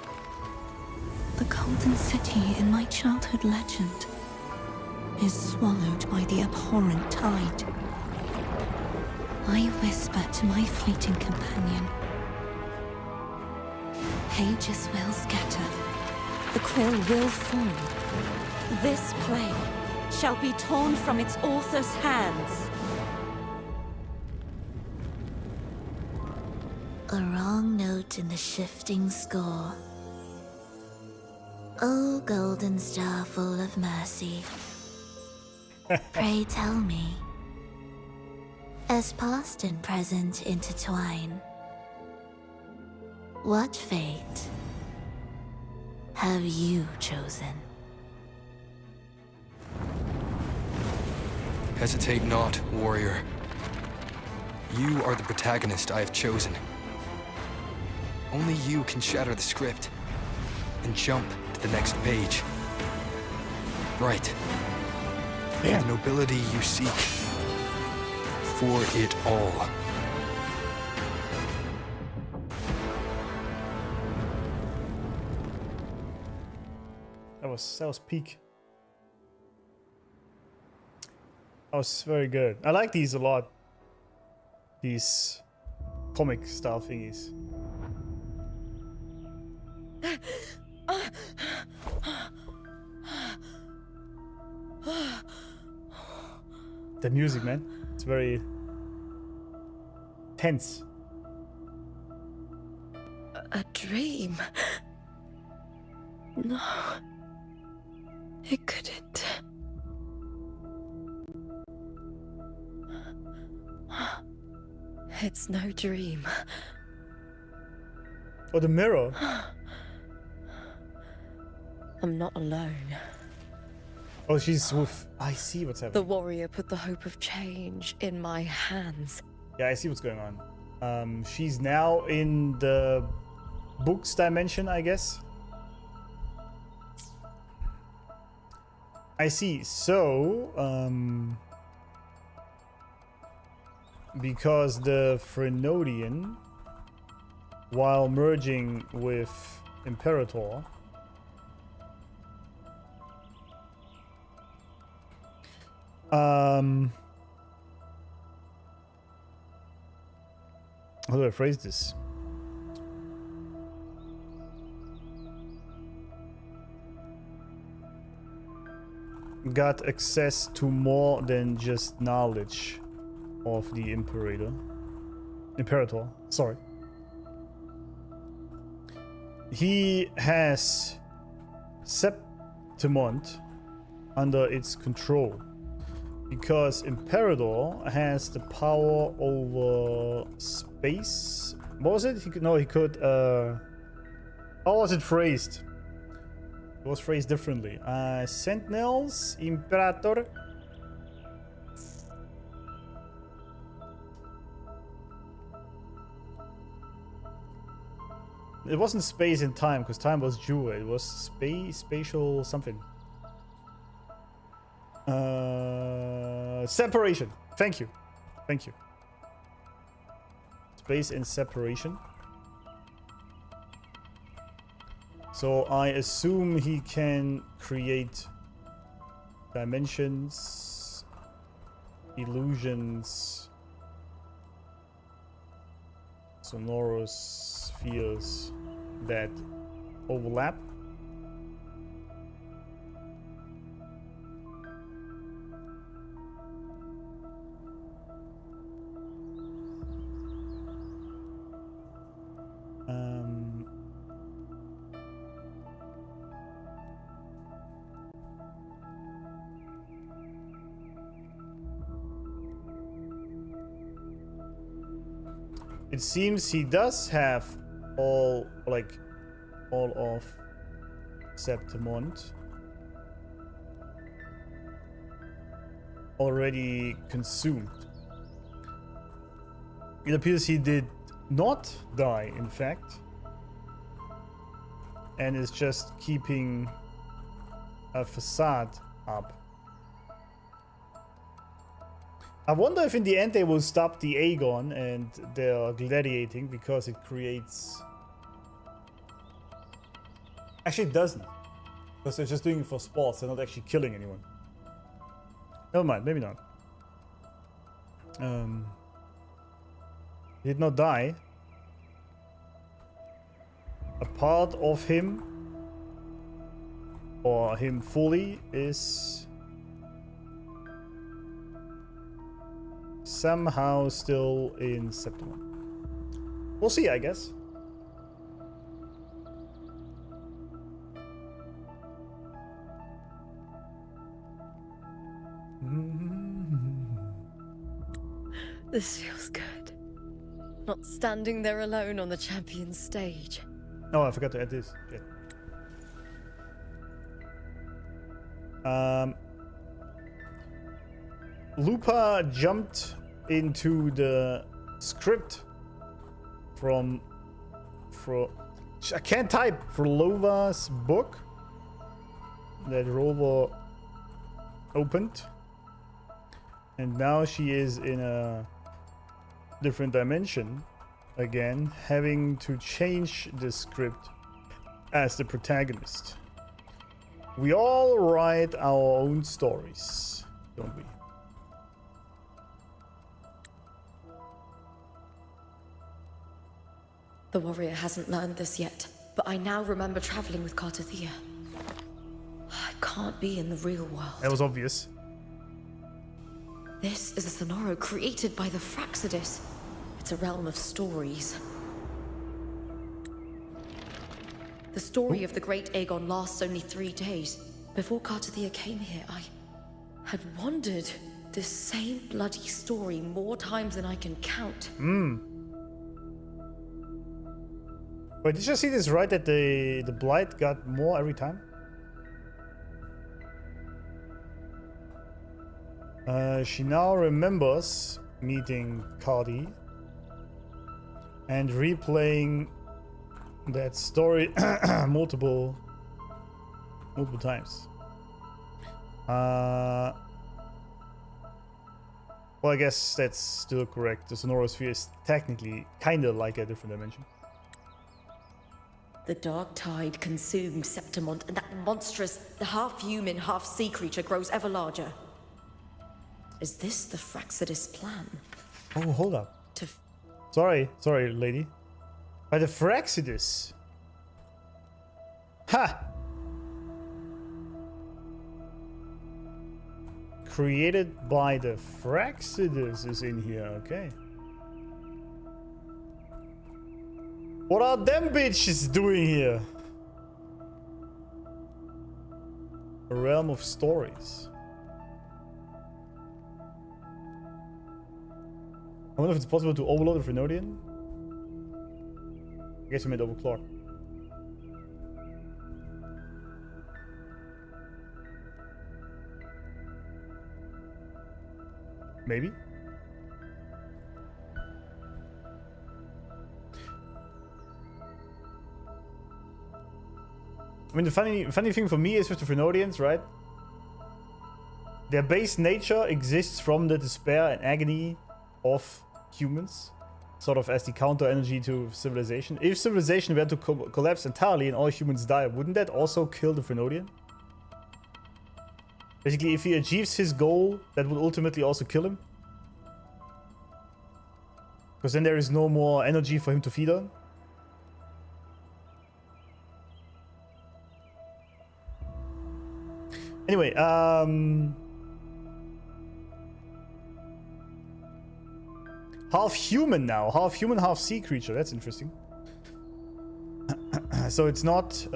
S10: The golden city in my childhood legend is swallowed by the abhorrent tide. I whisper to my fleeting companion. Pages will scatter.
S6: The quill will fall. This play shall be torn from its author's hands.
S5: A wrong note in the shifting score. O golden star full of mercy, pray tell me, as past and present intertwine, what fate have you chosen?
S7: Hesitate not, warrior. You are the protagonist I have chosen. Only you can shatter the script and jump to the next page. Right.
S2: Yeah.
S7: The nobility you seek. For it all.
S2: That was peak. That was very good. I like these a lot. These comic style thingies. The music, man. It's very tense.
S6: A dream? No. It couldn't. It's no dream.
S2: Oh, the mirror.
S6: I'm not alone.
S2: Oh, she's with... I see what's happening.
S6: The warrior put the hope of change in my hands.
S2: Yeah, I see what's going on. She's now in the books dimension, I guess. I see. So, because the Frenodian, while merging with Imperator, how do I phrase this? Got access to more than just knowledge of the Imperator, sorry. He has Septimont under its control because Imperator has the power over space. What was it? He could how was it phrased? It was phrased differently. Sentinels, Imperator. It wasn't space and time, because time was Jewel. It was spatial something. Separation. Thank you. Thank you. Space and separation. So I assume he can create dimensions, illusions, sonorous spheres that overlap. It seems he does have all of Septimont already consumed. It appears he did not die, in fact, and is just keeping a facade up. I wonder if in the end they will stop the Aegon and they're gladiating, because it creates... Actually, it doesn't. Because they're just doing it for sports. They're not actually killing anyone. Never mind, maybe not. He did not die. A part of him, or him fully, is somehow still in September. We'll see, I guess.
S6: This feels good. Not standing there alone on the champion stage.
S2: Oh, I forgot to add this. Shit. Lupa jumped into the script from I can't type, Phrolova's book that Rover opened, and now she is in a different dimension again, having to change the script as the protagonist. We all write our own stories, don't we?
S6: The warrior hasn't learned this yet, but I now remember traveling with Carty. I can't be in the real world.
S2: That was obvious.
S6: This is a Sonoro created by the Fraxidus. It's a realm of stories. The story of the great Aegon lasts only 3 days. Before Carty came here, I had wandered this same bloody story more times than I can count.
S2: Wait, did you see this right, that the blight got more every time? She now remembers meeting Carty and replaying that story multiple times. Well, I guess that's still correct. The Sonorosphere is technically kind of like a different dimension.
S9: The dark tide consumed Septimont, and that monstrous, the half-human, half-sea creature grows ever larger. Is this the Phraxidis plan?
S2: Oh, hold up.
S9: To
S2: Sorry, lady. By the Phraxidis. Ha! Created by the Phraxidis is in here, okay. What are them bitches doing here? A realm of stories. I wonder if it's possible to overload the Phrynodian. I guess we made overclock. Maybe. I mean, the funny thing for me is with the Phrynodians, right? Their base nature exists from the despair and agony of humans, sort of as the counter energy to civilization. If civilization were to collapse entirely and all humans die, wouldn't that also kill the Phrynodian? Basically, if he achieves his goal, that would ultimately also kill him. Because then there is no more energy for him to feed on. Anyway, half human now. Half human, half sea creature. That's interesting. So it's not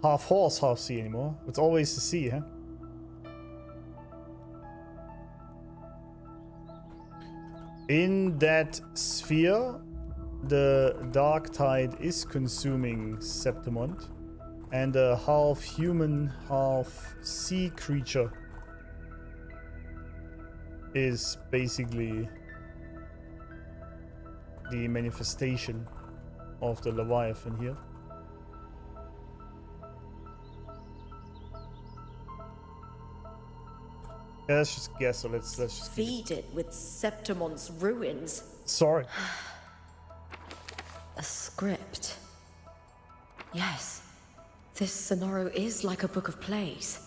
S2: half horse, half sea anymore. It's always the sea, huh? In that sphere, the dark tide is consuming Septimont, and a half human, half sea creature is basically the manifestation of the Leviathan here. Yeah, let's just guess, so let's just
S9: feed it with Septimont's ruins.
S2: Sorry.
S9: A script. Yes. This Sonoro is like a book of plays.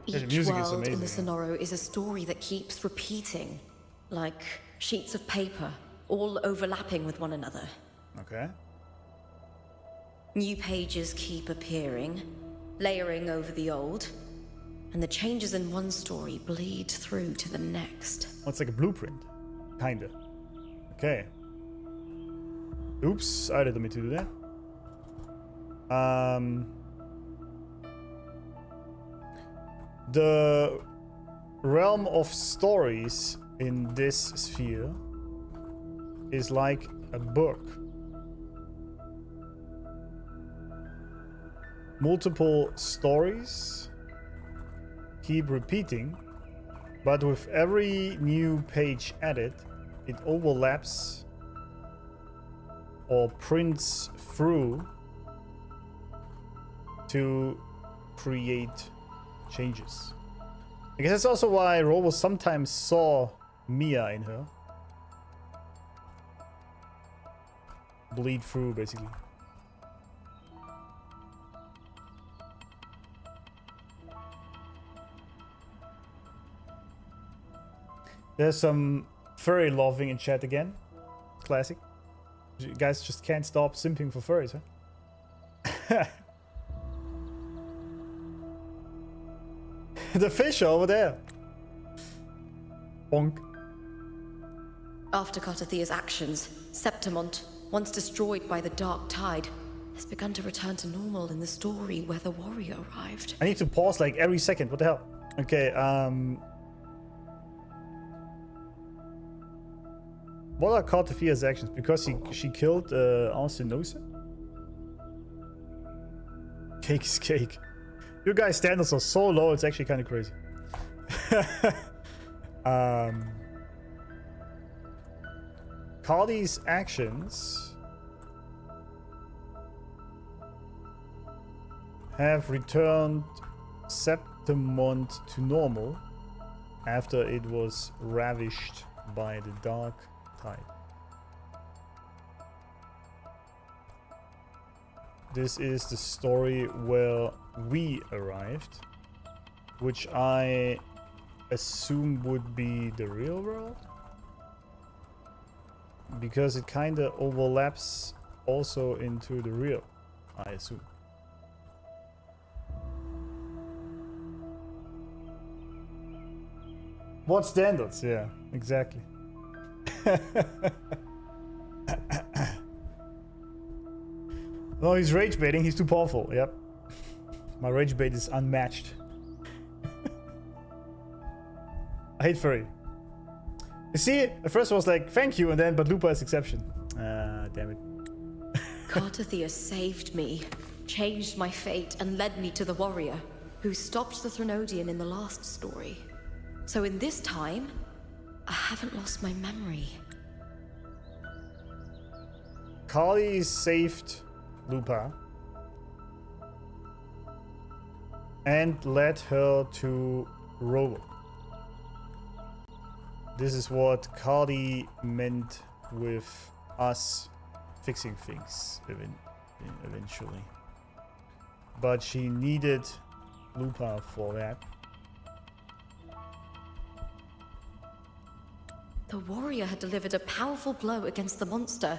S2: Yeah, the
S9: Each
S2: music is
S9: world in the
S2: amazing.
S9: Sonoro is a story that keeps repeating, like sheets of paper, all overlapping with one another.
S2: Okay.
S9: New pages keep appearing, layering over the old, and the changes in one story bleed through to the next.
S2: Oh, it's like a blueprint. Kinda. Okay. Oops, I didn't mean to do that. The realm of stories in this sphere is like a book. Multiple stories keep repeating, but with every new page added, it overlaps or prints through to create changes. I guess that's also why Robo sometimes saw Mya in her. Bleed through, basically. There's some furry loving in chat again. Classic. You guys just can't stop simping for furries, huh? The fish over there. Bonk.
S9: After Carty's actions, Septimont, once destroyed by the dark tide, has begun to return to normal in the story where the warrior arrived.
S2: I need to pause like every second. What the hell? Okay, what are Carty's actions? Because she killed Arsinosa? Cake is cake. You guys' standards are so low, it's actually kind of crazy. Carty's actions have returned Septimont to normal after it was ravished by the dark tide. This is the story where we arrived, which I assume would be the real world, because it kind of overlaps also into the real, I assume. What standards? Yeah, exactly. No, he's rage baiting. He's too powerful. Yep. My rage bait is unmatched. I hate furry. You see, at first I was like, thank you, and then, but Lupa is exception. Damn it.
S9: Carty saved me, changed my fate, and led me to the warrior who stopped the Threnodian in the last story. So in this time, I haven't lost my memory.
S2: Carty saved Lupa and led her to Rover. This is what Carty meant with us fixing things eventually. But she needed Lupa for that.
S9: The warrior had delivered a powerful blow against the monster,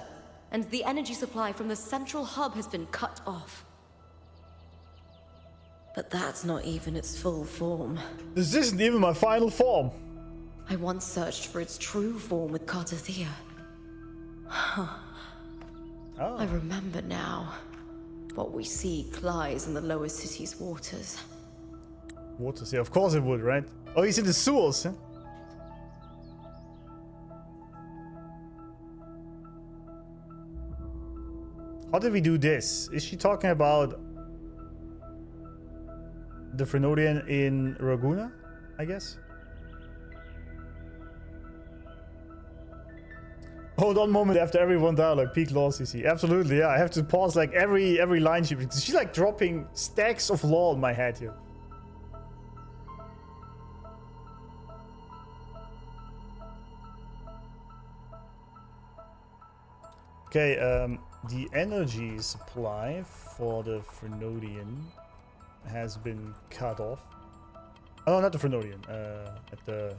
S9: and the energy supply from the central hub has been cut off. But that's not even its full form.
S2: This isn't even my final form.
S9: I once searched for its true form with Carty. I remember now. What we see lies in the lower city's waters.
S2: Waters, yeah, of course it would, right? Oh, he's in the sewers, huh? How did we do this? Is she talking about the Threnodian in Raguna, I guess? Hold on moment after every one dialogue, peak lore CC. Absolutely, yeah. I have to pause like every line she's like dropping stacks of lore on my head here. Okay, the energy supply for the Threnodian has been cut off. Oh, not the Threnodian. At the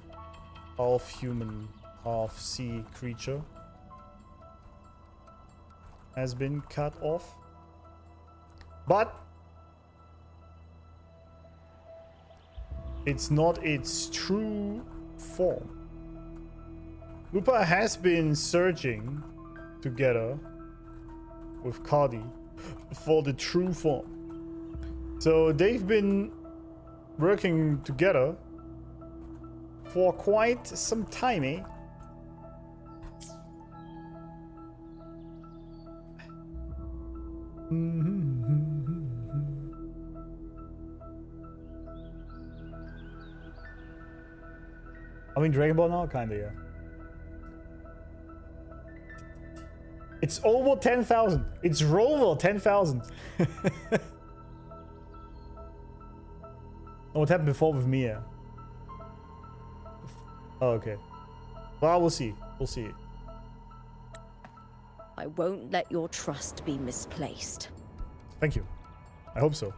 S2: half-human, half-sea creature has been cut off. But it's not its true form. Lupa has been searching together with Carty for the true form. So they've been working together for quite some time, eh? I mean, Dragon Ball now? Kinda, yeah. It's over 10,000. It's Rover 10,000. Oh, what happened before with Mya? Oh, okay. Well, we'll see. We'll see.
S6: I won't let your trust be misplaced.
S2: Thank you. I hope so.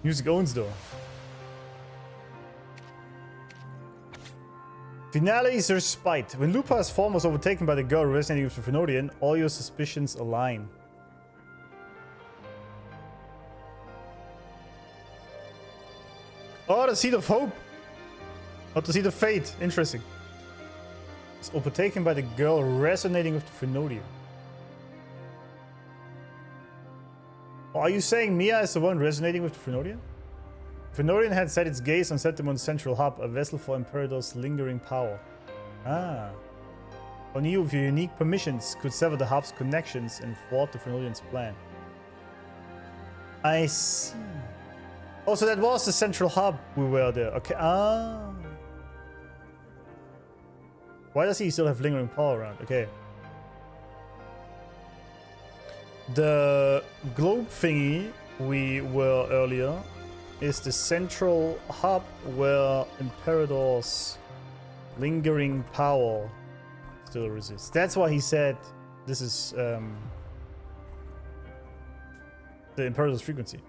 S2: Music owns though. Finale is her spite. When Lupa's form was overtaken by the girl resonating with the Threnodian, all your suspicions align. Oh, the Seed of Hope! Not the Seed of Fate. Interesting. It's overtaken by the girl resonating with the Threnodian. Oh, are you saying Mya is the one resonating with the Threnodian? Threnodian had set its gaze on Septimon's central hub, a vessel for Imperator's lingering power. Ah. Only you with your unique permissions could sever the hub's connections and thwart the Threnodian's plan. I see. Oh, so that was the central hub we were there. Okay, ah. Why does he still have lingering power around? Okay. The globe thingy we were earlier is the central hub where Imperator's lingering power still resists. That's why he said this is the Imperator's frequency.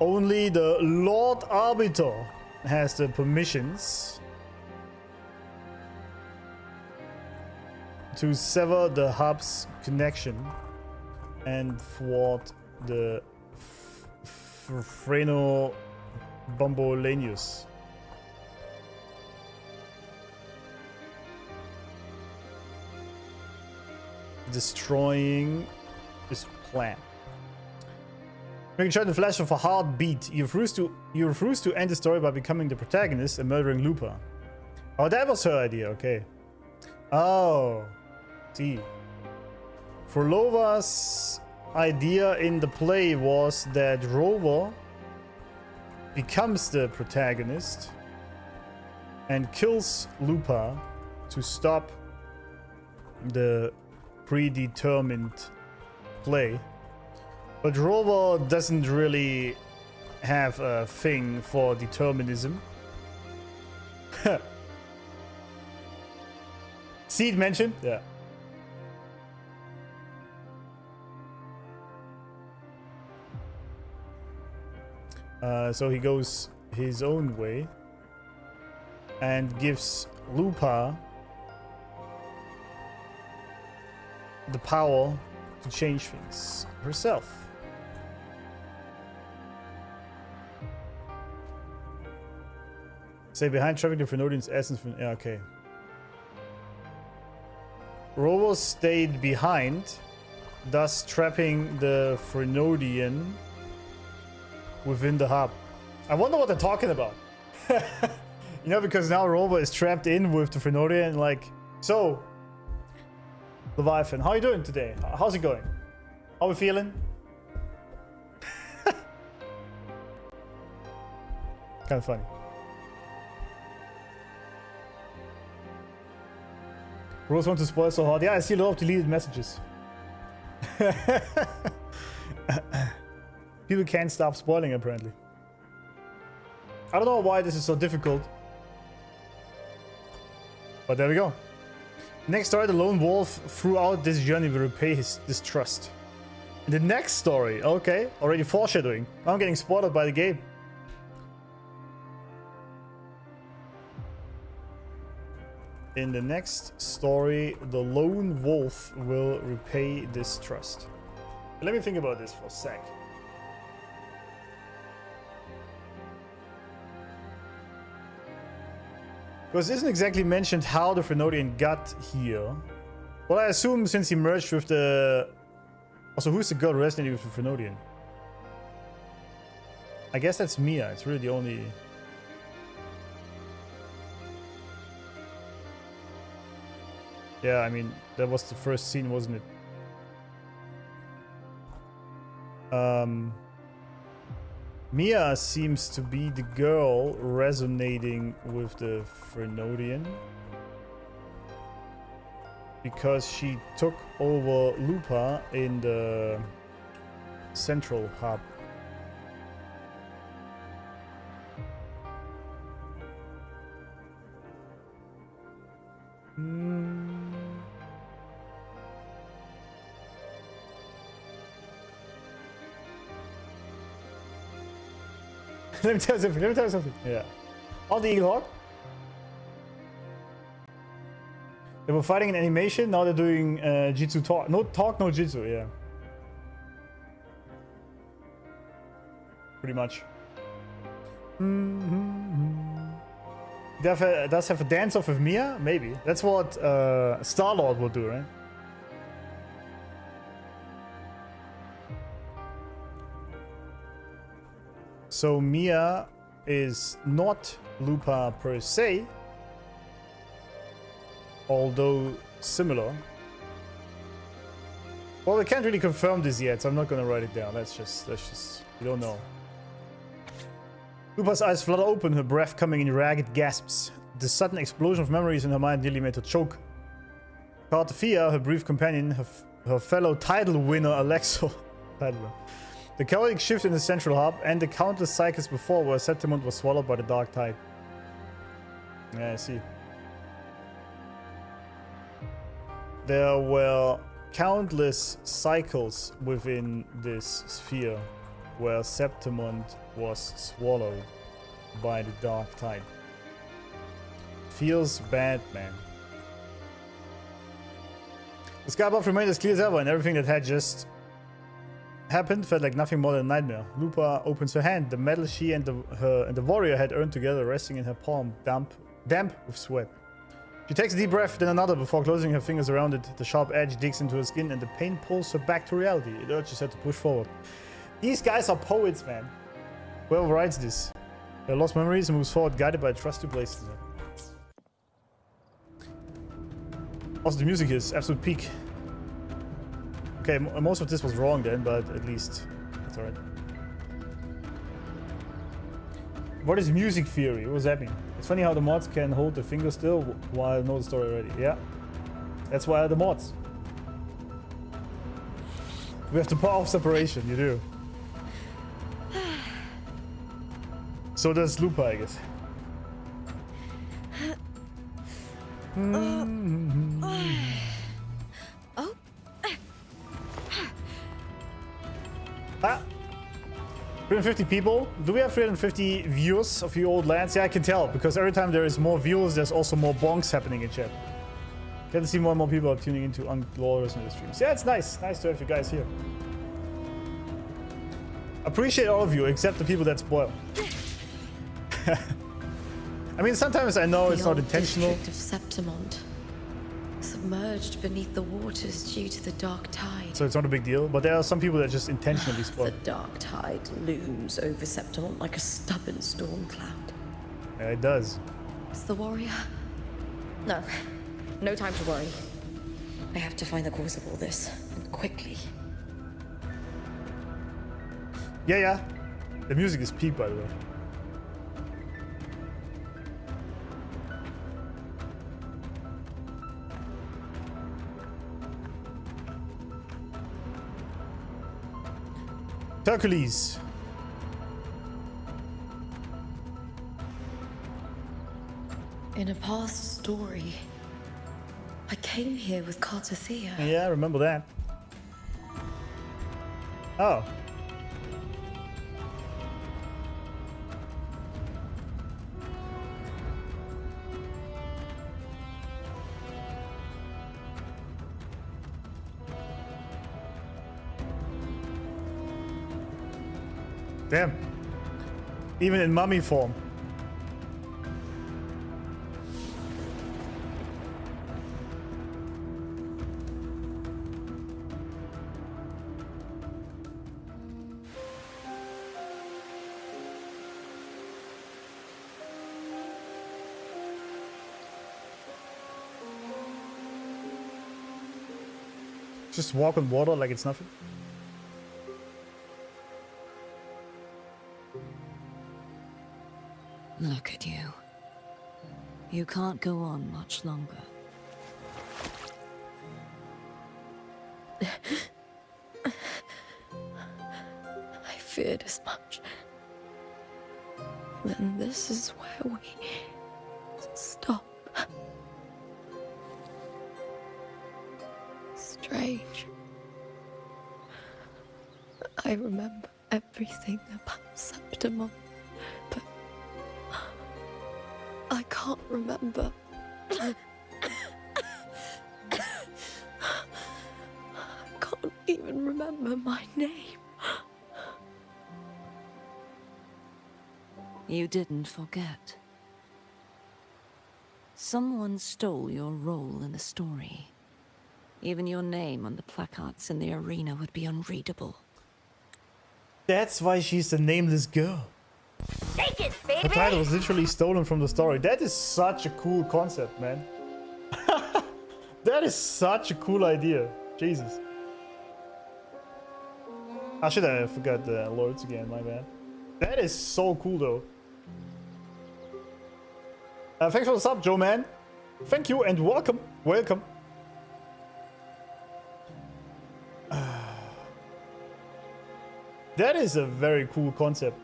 S2: Only the Lord Arbiter has the permissions to sever the hub's connection and thwart the Freno Bombolanius. Destroying his plan. Making sure the flash of a heartbeat. You refuse to end the story by becoming the protagonist and murdering Lupa. Oh, that was her idea, okay. Oh. See. Phrolova's idea in the play was that Rover becomes the protagonist and kills Lupa to stop the predetermined play. But Rover doesn't really have a thing for determinism. Seed mentioned? Yeah. So he goes his own way and gives Lupa the power to change things herself. Stay behind, trapping the Phenodian's essence from... Yeah, okay. Rover stayed behind, thus trapping the Phenodian within the hub. I wonder what they're talking about. You know, because now Rover is trapped in with the Phenodian, like... So, Leviathan, how are you doing today? How's it going? How are we feeling? Kind of funny. Rose wants to spoil so hard. Yeah, I see a lot of deleted messages. People can't stop spoiling, apparently. I don't know why this is so difficult. But there we go. Next story, the lone wolf throughout this journey will repay his distrust. In the next story, okay, already foreshadowing. I'm getting spoiled by the game. In the next story, the lone wolf will repay this trust. Let me think about this for a sec. Because it isn't exactly mentioned how the Phenodian got here. Well, I assume since he merged with the... Also, who's the god resonating with the Phenodian? I guess that's Mya. It's really the only... Yeah, I mean, that was the first scene, wasn't it? Mya seems to be the girl resonating with the Phenodian. Because she took over Lupa in the central hub. Let me tell you something. Yeah. On the Eagle Hawk. They were fighting in animation, now they're doing Jitsu talk. No talk, no Jitsu, yeah. Pretty much. Does have a dance-off with Mya? Maybe. That's what Star-Lord will do, right? So Mya is not Lupa per se, although similar. Well, we can't really confirm this yet, so I'm not gonna write it down. That's just we don't know. Lupa's eyes flutter open, her breath coming in ragged gasps. The sudden explosion of memories in her mind nearly made her choke. Carty, her brief companion, her fellow title winner Alexo. The chaotic shift in the central hub and the countless cycles before where Septimund was swallowed by the dark tide. Yeah, I see. There were countless cycles within this sphere where Septimund was swallowed by the dark tide. Feels bad, man. The sky above remained as clear as ever, and everything that had just happened felt like nothing more than a nightmare. Lupa opens her hand. The metal she and the warrior had earned together, resting in her palm, damp with sweat. She takes a deep breath, then another before closing her fingers around it. The sharp edge digs into her skin, and the pain pulls her back to reality. It urges her to push forward. These guys are poets, man. Whoever writes this. They lost memories and moves forward, guided by a trust who places her. Also, the music is absolute peak. Okay, most of this was wrong then, but at least it's alright. What is music theory? What does that mean? It's funny how the mods can hold the finger still while know the story already. Yeah, that's why the mods. We have the power of separation, you do. So does Lupa, I guess. Ah, 350 people. Do we have 350 viewers of you old lands? Yeah, I can tell, because every time there is more viewers, there's also more bonks happening in chat. Get to see more and more people are tuning into Unglorious in the streams. Yeah, it's nice. Nice to have you guys here. Appreciate all of you, except the people that spoil. I mean, sometimes I know it's not intentional.
S9: The district of Septimund, submerged beneath the waters due to the dark tide.
S2: So it's not a big deal, but there are some people that just intentionally spoil.
S9: The dark tide looms over Septimund like a stubborn storm cloud.
S2: Yeah, it does.
S9: It's the warrior. No, no time to worry. I have to find the cause of all this, and quickly.
S2: Yeah. The music is peak, by the way. Hercules.
S9: In a past story, I came here with Carty.
S2: Yeah, I remember that. Oh. Damn. Even in mummy form. Just walk on water like it's nothing.
S8: Look at you. You can't go on much longer.
S9: I feared as much. Then this is where we stop. Strange. I remember everything about Septimund, but I can't remember. I can't even remember my name.
S8: You didn't forget. Someone stole your role in the story. Even your name on the placards in the arena would be unreadable.
S2: That's why she's the nameless girl.
S4: Take it, baby!
S2: The title was literally stolen from the story. That is such a cool concept, man. That is such a cool idea. Jesus. Ah, shit, I forgot the lords again, my bad. That is so cool, though. Thanks for the sub, Joe, man. Thank you and welcome. Welcome. That is a very cool concept.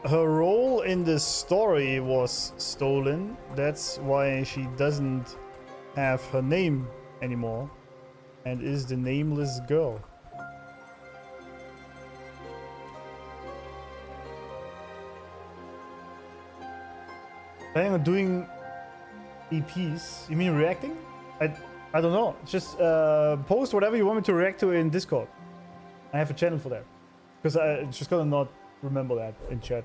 S2: Her role in the story was stolen. That's why she doesn't have her name anymore and is the nameless girl. Planning on doing EPs? You mean reacting? I don't know. Just post whatever you want me to react to in Discord. I have a channel for that. Because I just gonna not remember that in chat.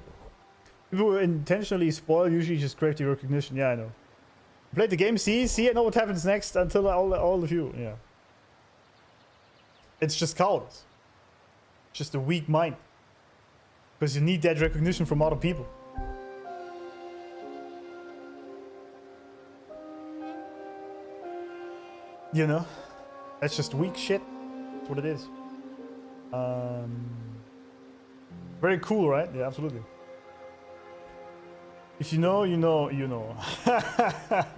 S2: People who intentionally spoil usually just crave the recognition. Yeah, I know. Played the game, see, I know what happens next until all of you. Yeah. It's just cowardice. Just a weak mind. Because you need that recognition from other people. You know? That's just weak shit. That's what it is. Very cool, right? Yeah, absolutely. If you know, you know, you know.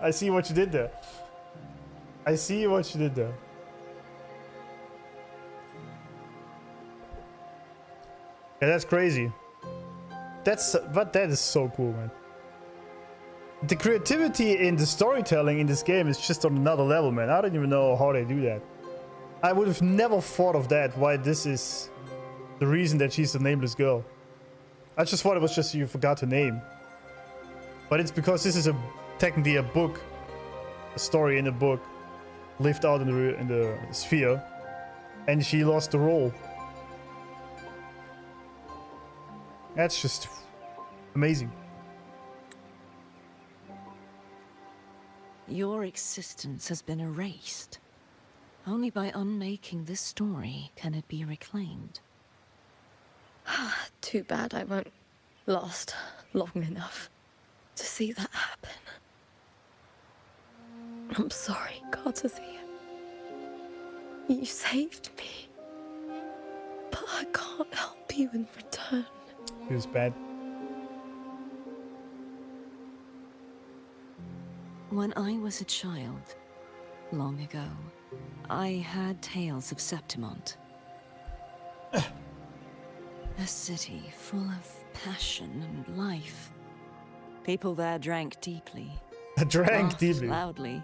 S2: I see what you did there. I see what you did there. Yeah, that's crazy. But that is so cool, man. The creativity in the storytelling in this game is just on another level, man. I don't even know how they do that. I would have never thought of that, why this is the reason that she's the nameless girl. I just thought it was just you forgot her name. But it's because this is technically a book, a story in a book, lived out in the sphere, and she lost the role. That's just amazing.
S8: Your existence has been erased. Only by unmaking this story can it be reclaimed.
S9: Too bad I won't last long enough to see that happen. I'm sorry, Carty. You saved me. But I can't help you in return.
S2: It was bad.
S8: When I was a child, long ago, I heard tales of Septimont. A city full of passion and life. People there drank deeply.
S2: Drank deeply.
S8: Loudly,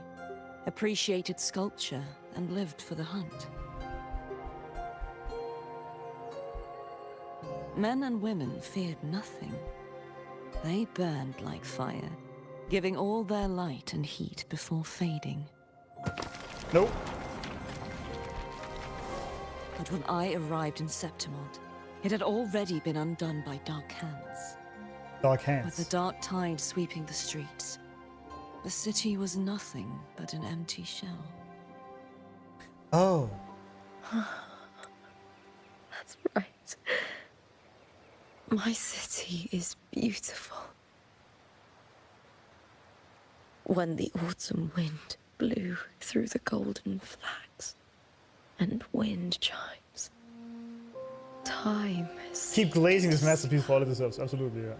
S8: appreciated sculpture, and lived for the hunt. Men and women feared nothing. They burned like fire, giving all their light and heat before fading.
S2: Nope.
S8: But when I arrived in Septimont, it had already been undone by dark hands.
S2: Dark hands.
S8: With the dark tide sweeping the streets, the city was nothing but an empty shell.
S2: Oh.
S9: That's right. My city is beautiful. When the autumn wind blew through the golden flags and wind chimes, time
S2: Keep glazing this masterpiece for all it deserves. Absolutely, yeah.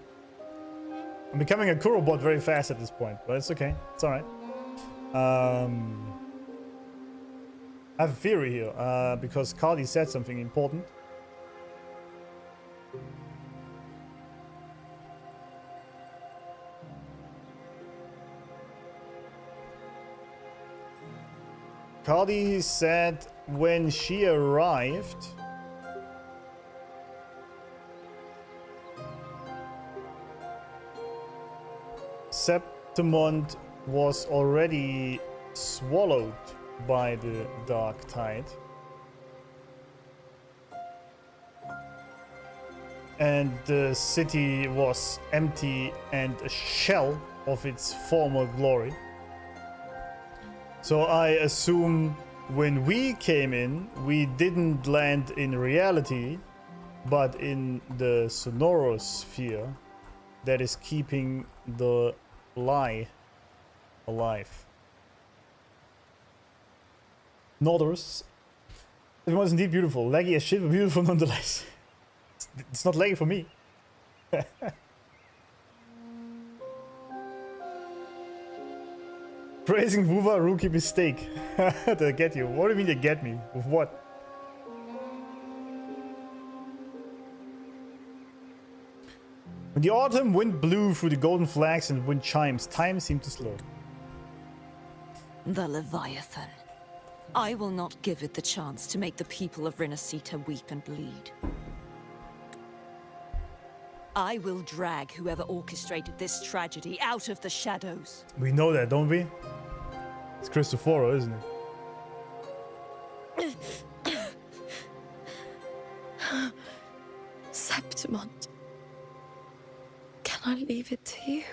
S2: I'm becoming a Kurobot very fast at this point, but it's okay. It's alright. I have a theory here, because Carty said something important. Carty said when she arrived, Septimont was already swallowed by the dark tide. And the city was empty and a shell of its former glory. So I assume when we came in, we didn't land in reality, but in the sonorosphere that is keeping the lie alive. Norders. It was indeed beautiful. Laggy as shit, but beautiful nonetheless. It's not laggy for me. praising Wuva rookie mistake. They get you. What do you mean they get me? With what? When the autumn wind blew through the golden flags and wind chimes, time seemed to slow.
S8: The Leviathan. I will not give it the chance to make the people of Rinasita weep and bleed. I will drag whoever orchestrated this tragedy out of the shadows.
S2: We know that, don't we? It's Cristoforo, isn't it?
S6: Septimont. Can I leave it to you?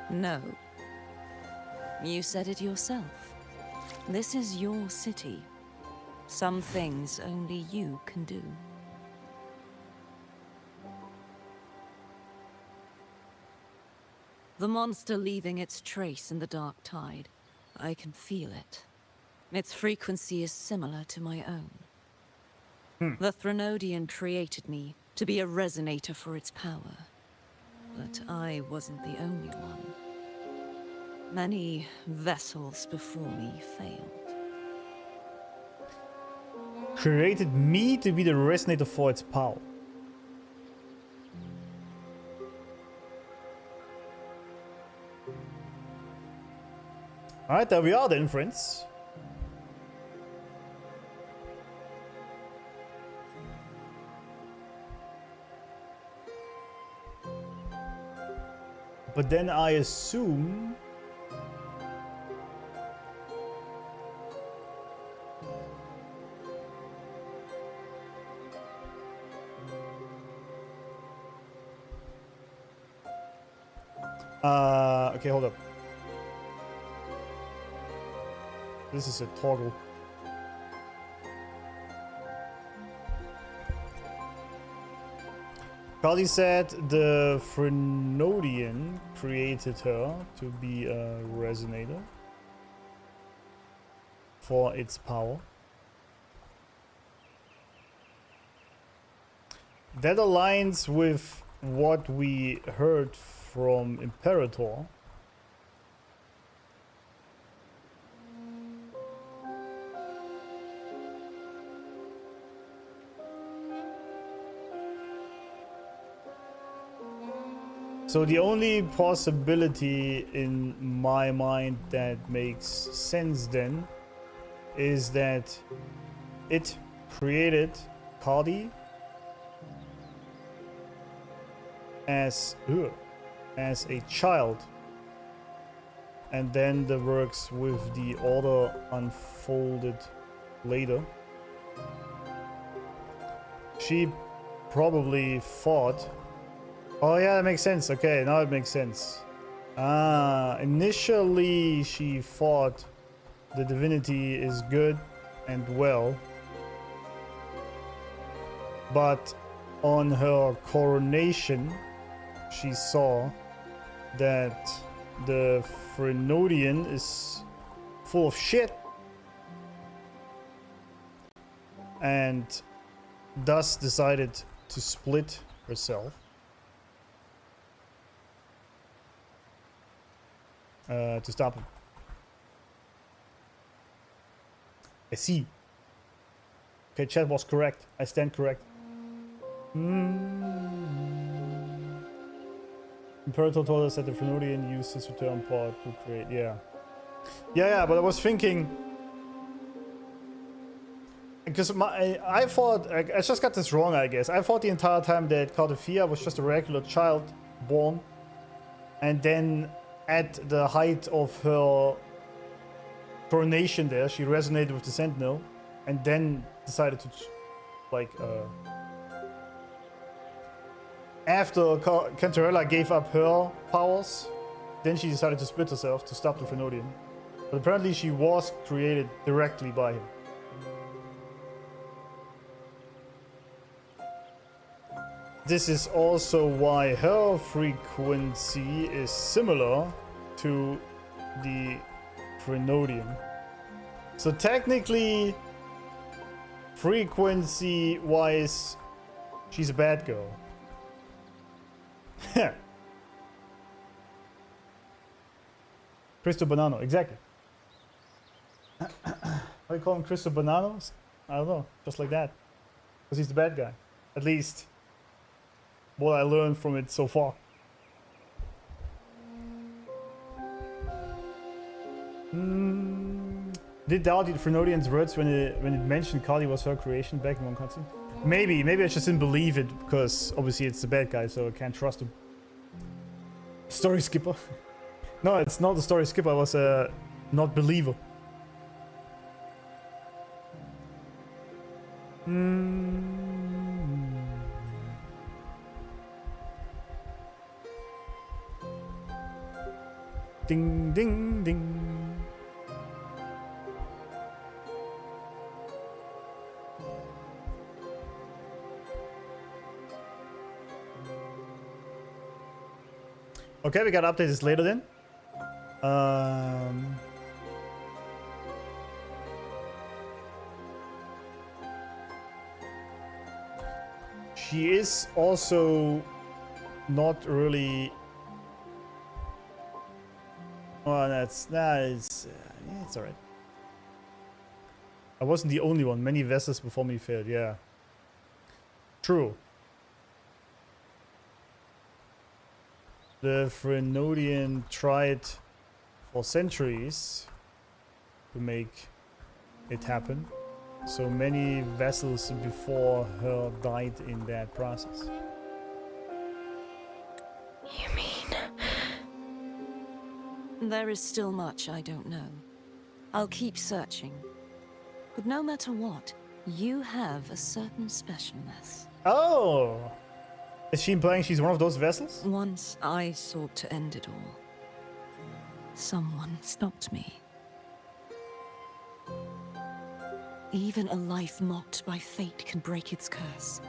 S8: No. You said it yourself. This is your city. Some things only you can do. The monster leaving its trace in the dark tide. I can feel it. Its frequency is similar to my own. The Threnodian created me to be a resonator for its power. But I wasn't the only one. Many vessels before me failed.
S2: Created me to be the resonator for its power. Alright, there we are then, friends. But then I assume... okay, hold up. This is a toggle. Carty said the Threnodian created her to be a resonator for its power. That aligns with what we heard from Imperator. So the only possibility in my mind that makes sense then is that it created Carty as a child, and then the works with the order unfolded later. She probably thought, oh yeah, that makes sense. Okay, now it makes sense. Initially she thought the divinity is good and well, but on her coronation she saw that the Threnodian is full of shit and thus decided to split herself. To stop him. I see. Okay, chat was correct. I stand correct. Imperator told us that the Threnodian used his return pod to create. Yeah, but I was thinking, because I thought, I just got this wrong, I guess. I thought the entire time that Carty was just a regular child born, and then at the height of her coronation there, she resonated with the Sentinel, and then decided to, after Cantarella gave up her powers, then she decided to split herself to stop the Threnodian. But apparently she was created directly by him. This is also why her frequency is similar to the Threnodian. So technically, frequency-wise, she's a bad girl. Cristo Banano, exactly. Why do you call him Cristo Banano? I don't know, just like that. Because he's the bad guy. At least what I learned from it so far. Did doubt the Frenodian's words when it mentioned Carty was her creation back in one cutscene? Maybe I just didn't believe it because obviously it's the bad guy, so I can't trust him. Story skipper. No, it's not the story skipper. I was a not believer. Ding, ding, ding. Okay, we gotta update this later then. She is also not really. Oh, it's alright. I wasn't the only one. Many vessels before me failed. Yeah. True. The Frenodian tried for centuries to make it happen. So many vessels before her died in that process.
S9: You mean?
S8: There is still much I don't know. I'll keep searching. But no matter what, you have a certain specialness.
S2: Oh! Is she implying she's one of those vessels?
S8: Once I sought to end it all. Someone stopped me. Even a life mocked by fate can break its curse.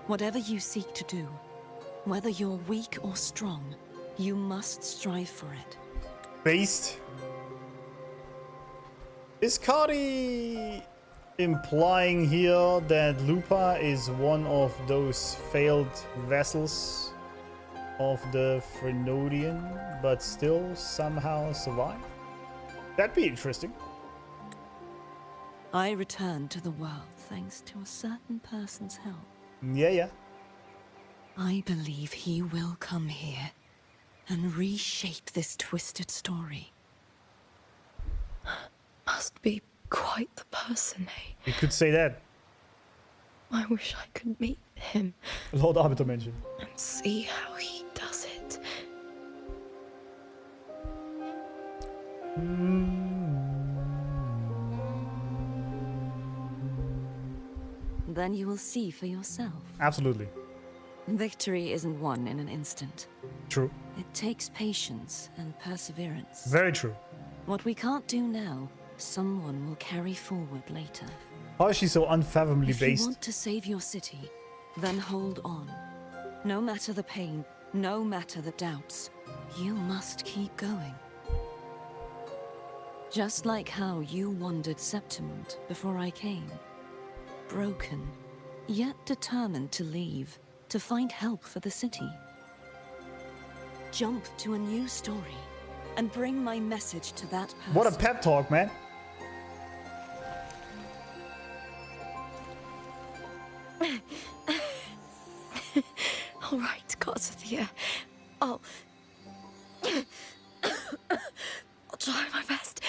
S8: Whatever you seek to do, whether you're weak or strong, you must strive for it.
S2: Based. Is Carty implying here that Lupa is one of those failed vessels of the Frenodian, but still somehow survive? That'd be interesting.
S8: I returned to the world thanks to a certain person's help.
S2: Yeah.
S8: I believe he will come here and reshape this twisted story.
S9: Must be quite the person, eh?
S2: You could say that.
S9: I wish I could meet him.
S2: Lord Arbiter mentioned.
S9: And see how he does it.
S8: Then you will see for yourself.
S2: Absolutely.
S8: Victory isn't won in an instant.
S2: True.
S8: It takes patience and perseverance.
S2: Very true.
S8: What we can't do now, someone will carry forward later.
S2: How is she so unfathomably
S8: If
S2: based?
S8: you want to save your city, then hold on. No matter the pain, no matter the doubts, you must keep going. Just like how you wandered Septimont before I came. Broken, yet determined to leave, to find help for the city. Jump to a new story, and bring my message to that person.
S2: What a pep talk, man.
S9: All right, Carty. I'll try my best.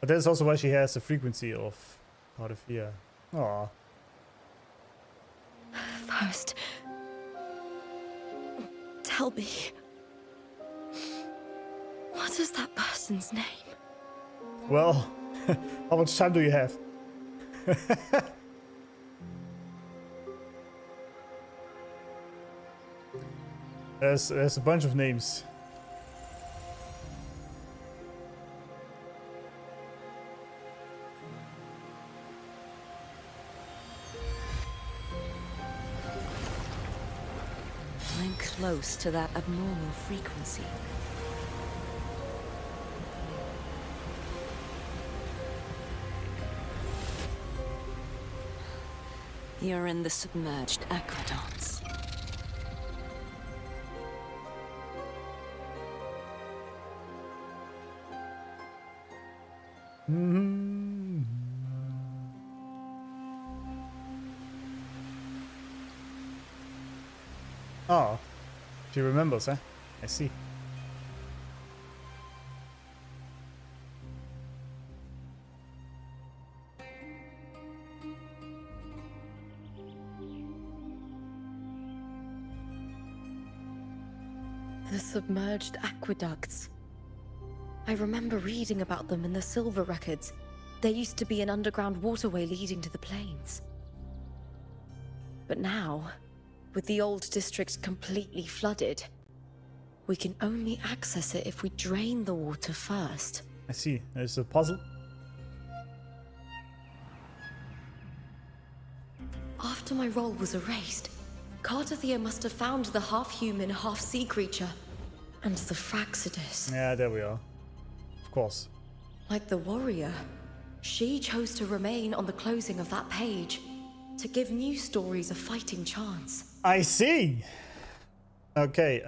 S2: But that's also why she has a frequency of part of fear. Aww.
S9: First, tell me, what is that person's name?
S2: Well, how much time do you have? There's a bunch of names.
S8: I'm close to that abnormal frequency. You're in the submerged aqueducts.
S2: Oh, she remembers, huh? I see.
S9: The submerged aqueducts. I remember reading about them in the Silver records. There used to be an underground waterway leading to the plains. But now, with the old district completely flooded, we can only access it if we drain the water first.
S2: I see. There's a puzzle.
S9: After my role was erased, Carty must have found the half-human, half-sea creature and the Fraxidus.
S2: Yeah, there we are. Of course.
S9: Like the warrior, she chose to remain on the closing of that page to give new stories a fighting chance.
S2: I see. Okay,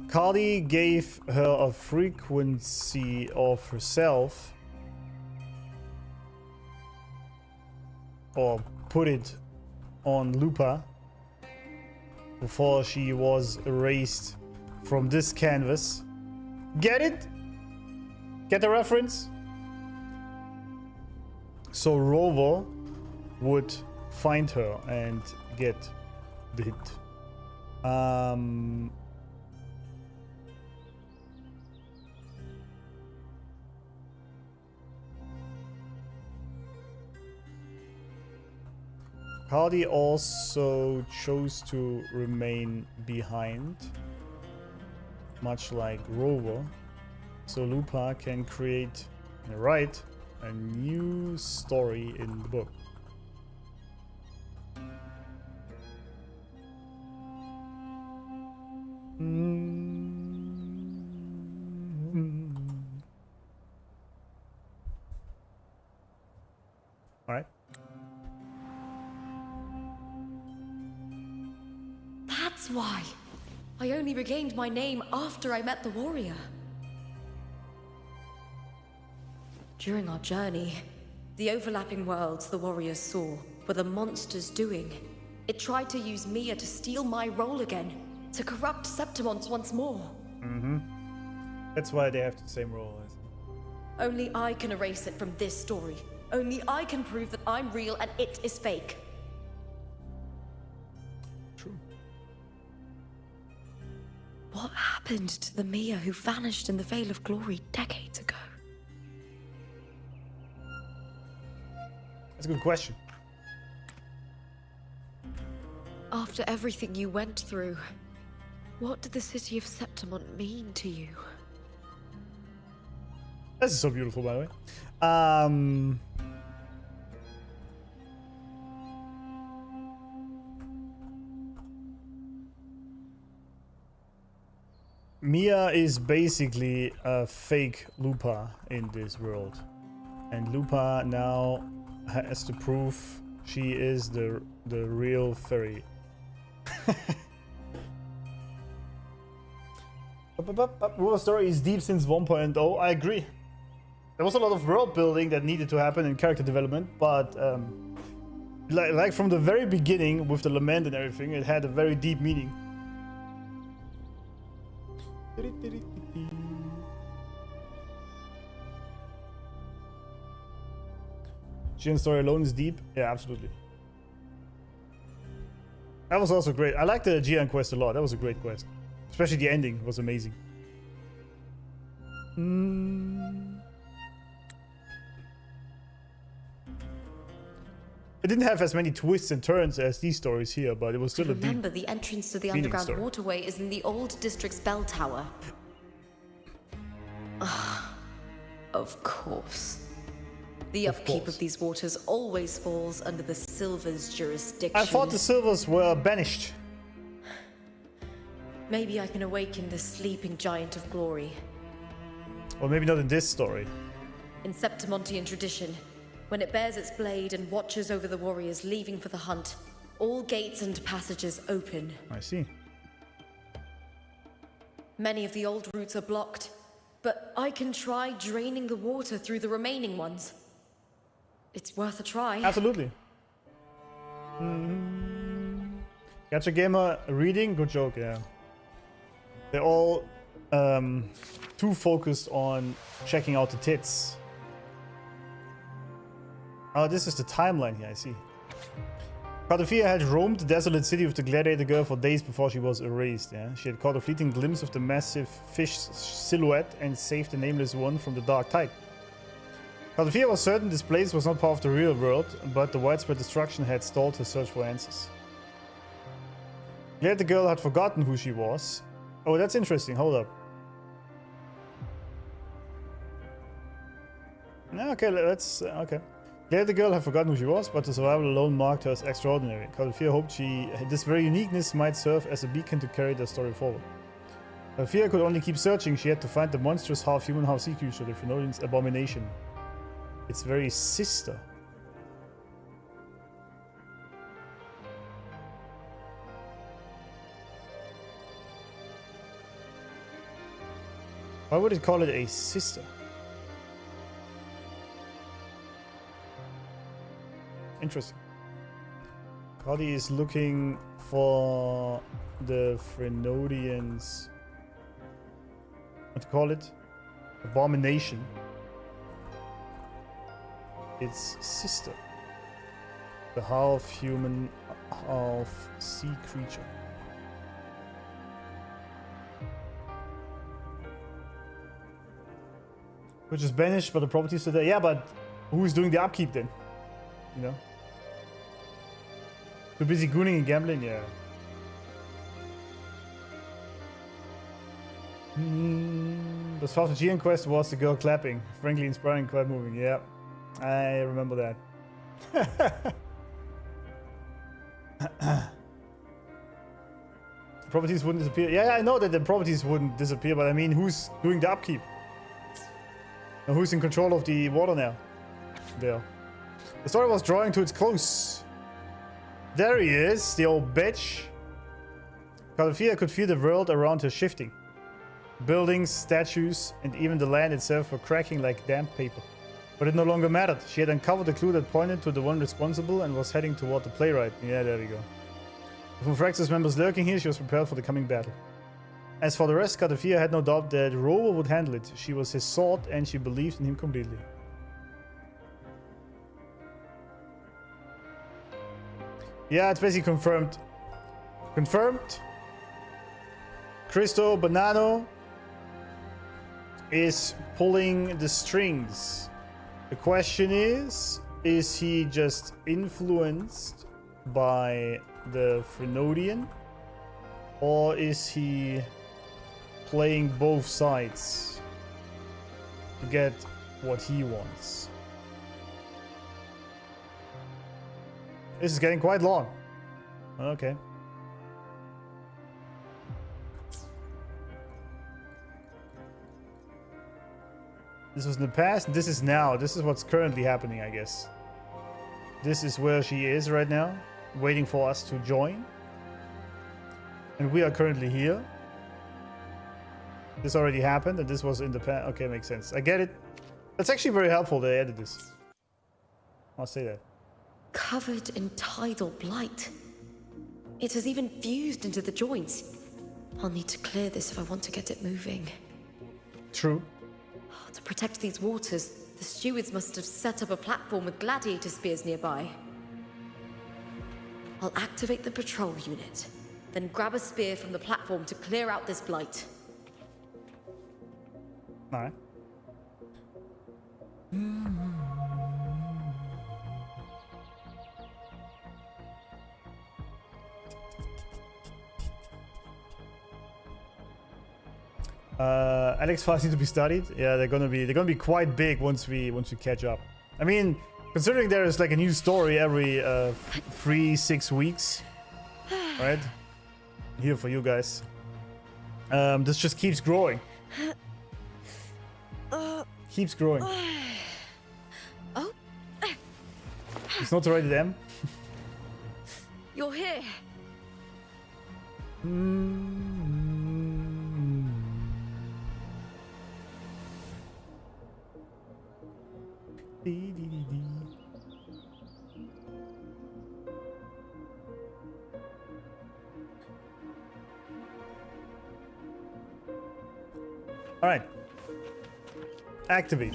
S2: Carty gave her a frequency of herself, or put it on Lupa, before she was erased from this canvas. Get it? Get the reference? So Rover would find her and get the hint. Carty also chose to remain behind, much like Rover, so Lupa can create and write a new story in the book. All right.
S9: That's why. I only regained my name after I met the warrior. During our journey, the overlapping worlds the warriors saw were the monster's doing. It tried to use Mya to steal my role again, to corrupt Septimons once more.
S2: That's why they have the same role as
S9: Only I can erase it from this story. Only I can prove that I'm real and it is fake.
S2: True.
S9: What happened to the Mya who vanished in the Vale of Glory decades ago?
S2: That's a good question.
S9: After everything you went through, what did the city of Septimon mean to you?
S2: This is so beautiful, by the way. Mya is basically a fake Lupa in this world. And Lupa now has to prove she is the real fairy. World story is deep since 1.0. I agree. There was a lot of world building that needed to happen and character development, but like from the very beginning with the lament and everything, it had a very deep meaning. Jin's story alone is deep. Yeah, absolutely. That was also great. I liked the Jian quest a lot. That was a great quest. Especially the ending was amazing. It didn't have as many twists and turns as these stories here, but it was still a deep.
S9: Remember, the entrance to the underground waterway is in the old district's bell tower. Of course. The upkeep of these waters always falls under the Silver's jurisdiction.
S2: I thought the Silvers were banished.
S9: Maybe I can awaken the sleeping giant of glory.
S2: Or maybe not in this story.
S9: In Septimontian tradition, when it bears its blade and watches over the warriors leaving for the hunt, all gates and passages open.
S2: I see.
S9: Many of the old routes are blocked, but I can try draining the water through the remaining ones. It's worth a try.
S2: Absolutely. Gacha Gamer reading, good joke, yeah. They're all too focused on checking out the tits. Oh, this is the timeline here, I see. Carty had roamed the desolate city with the gladiator girl for days before she was erased. Yeah? She had caught a fleeting glimpse of the massive fish silhouette and saved the nameless one from the dark tide. Carty was certain this place was not part of the real world, but the widespread destruction had stalled her search for answers. Glad the girl had forgotten who she was. Oh, that's interesting. Hold up. Okay, let's... okay. Glad the girl had forgotten who she was, but the survival alone marked her as extraordinary. Carty hoped this very uniqueness might serve as a beacon to carry their story forward. Carty could only keep searching. She had to find the monstrous half-human, half-sea creature, the Phrolovan's abomination. Its very sister. Why would it call it a sister? Interesting. Carty is looking for the Phrolovan's, what to call it? Abomination. Its sister. The half-human, half-sea creature. Which is banished, but the properties are there. Yeah, but who's doing the upkeep then? You know? Too busy gooning and gambling? Yeah. The Spartan quest was the girl clapping. Frankly inspiring, quite moving. Yeah. I remember that. Properties wouldn't disappear. Yeah, I know that the properties wouldn't disappear, but I mean, who's doing the upkeep? Now, who's in control of the water now? There. The story was drawing to its close. There he is, the old bitch. Carty could feel the world around her shifting. Buildings, statues, and even the land itself were cracking like damp paper. But it no longer mattered. She had uncovered a clue that pointed to the one responsible and was heading toward the playwright. Yeah, there we go. With Fraxis members lurking here, she was prepared for the coming battle. As for the rest, Carty had no doubt that Rover would handle it. She was his sword and she believed in him completely. Yeah, it's basically confirmed. Confirmed. Cristo Banano is pulling the strings. The question is he just influenced by the Phrolova, or is he playing both sides to get what he wants? This is getting quite long. Okay. This was in the past, this is now. This is what's currently happening, I guess. This is where she is right now, waiting for us to join. And we are currently here. This already happened, and this was in the past. Okay, makes sense. I get it. That's actually very helpful they added this. I'll say that.
S9: Covered in tidal blight. It has even fused into the joints. I'll need to clear this if I want to get it moving.
S2: True.
S9: To protect these waters, the stewards must have set up a platform with gladiator spears nearby. I'll activate the patrol unit, then grab a spear from the platform to clear out this blight.
S2: Alright. Alex files need to be studied. Yeah, they're gonna be quite big once we catch up. I mean, considering there is like a new story every 3-6 weeks, right? Here for you guys. This just keeps growing. keeps growing.
S9: Oh,
S2: It's not rated M.
S9: you're here.
S2: All right. Activate.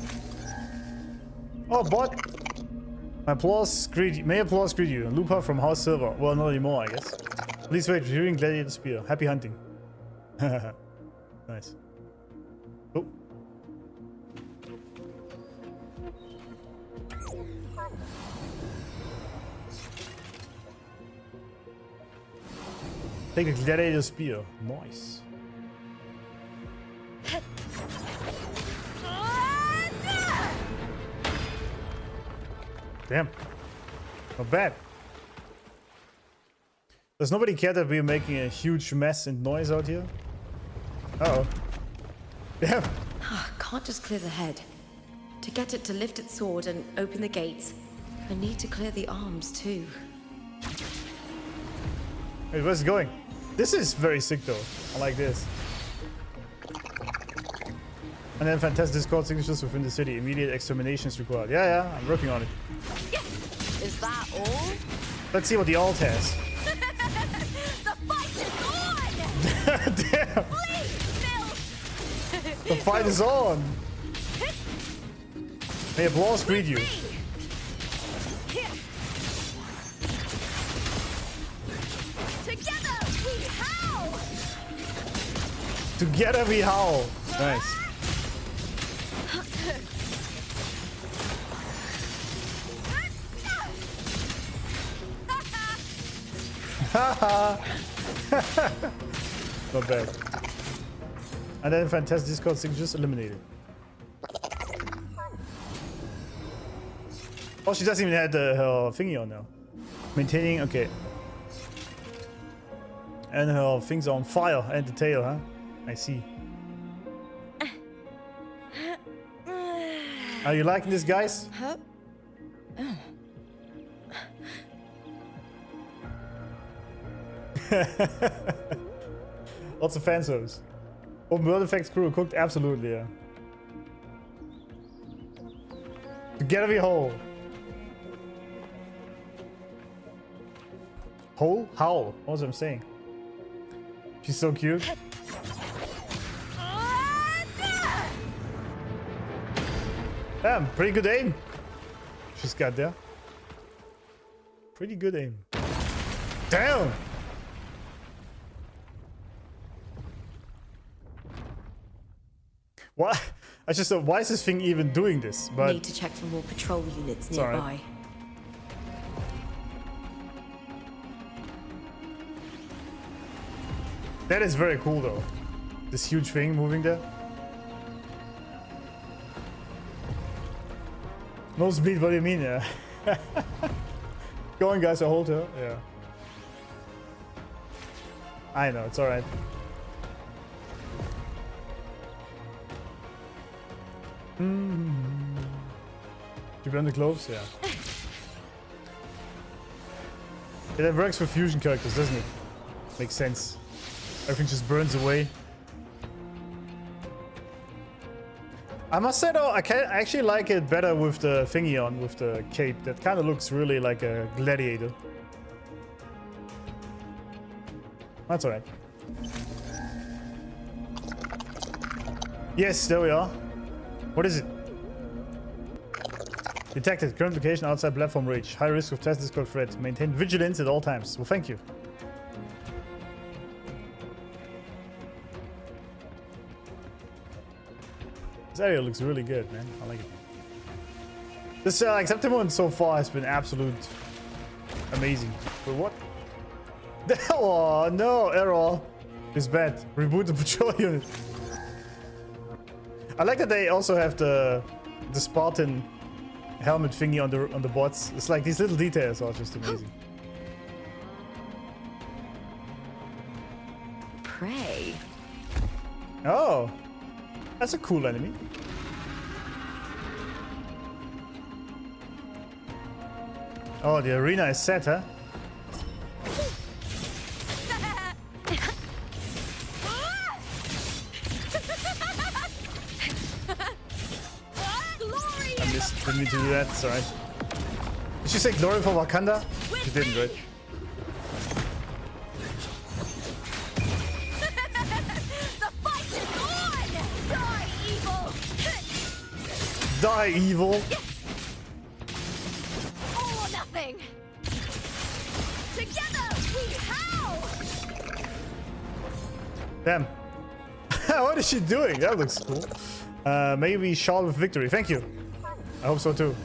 S2: Oh, bot. May applause greet you. Lupa from House Silver. Well, not anymore, I guess. Please wait. Retrieving Gladiator Spear. Happy hunting. Nice. Oh. Take a Gladiator Spear. Nice. Damn. Not bad. Does nobody care that we're making a huge mess and noise out here? Uh-oh. Damn.
S9: Can't just clear the head. To get it to lift its sword and open the gates, I need to clear the arms too.
S2: Wait, where's it going? This is very sick though. I like this. And then fantastic Discord signatures within the city. Immediate extermination is required. Yeah, I'm working on it.
S6: Is that all?
S2: Let's see what the alt has.
S6: The fight is on!
S2: Damn!
S6: Please, Phil!
S2: The fight is on! May applause greet you.
S6: Together we howl!
S2: Together we howl. Nice. Not bad. And then fantastic Discord signatures eliminated. Oh, she doesn't even have her thingy on now. Maintaining, okay. And her things are on fire and the tail, huh? I see. Are you liking this, guys?
S9: Huh?
S2: Lots of fan service. Open world effects crew cooked? Absolutely, yeah. Together we whole. Whole? Howl. What was I saying? She's so cute. Damn, pretty good aim. She's got there. Pretty good aim. Damn! What? I just thought, why is this thing even doing this? But
S9: need to check for more patrol units
S2: sorry.
S9: nearby.
S2: That is very cool though. This huge thing moving there. No speed, what do you mean? Yeah. Go on, guys, I hold her. Yeah. I know, it's alright. You burn the clothes? Yeah. Yeah, that works for fusion characters, doesn't it? Makes sense. Everything just burns away. I must say though, I actually like it better with the thingy on, with the cape. That kind of looks really like a gladiator. That's alright. Yes, there we are. What is it? Detected. Current location outside platform reach. High risk of test Discord threat. Maintain vigilance at all times. Well, thank you. This area looks really good, man. I like it. This Acceptable so far has been absolute amazing. But what? Oh no, error. It's bad. Reboot the patrol unit. I like that they also have the Spartan helmet thingy on the bots. It's like these little details are just amazing.
S9: Prey.
S2: Oh, that's a cool enemy. Oh, the arena is set, huh? Didn't mean to do that, sorry. Did she say glory for Wakanda? She didn't, right?
S1: The fight is on! Die, evil!
S2: Die, evil!
S1: All or nothing! Together we howl!
S2: Damn. What is she doing? That looks cool. Maybe Shawl with victory. Thank you. I hope so too.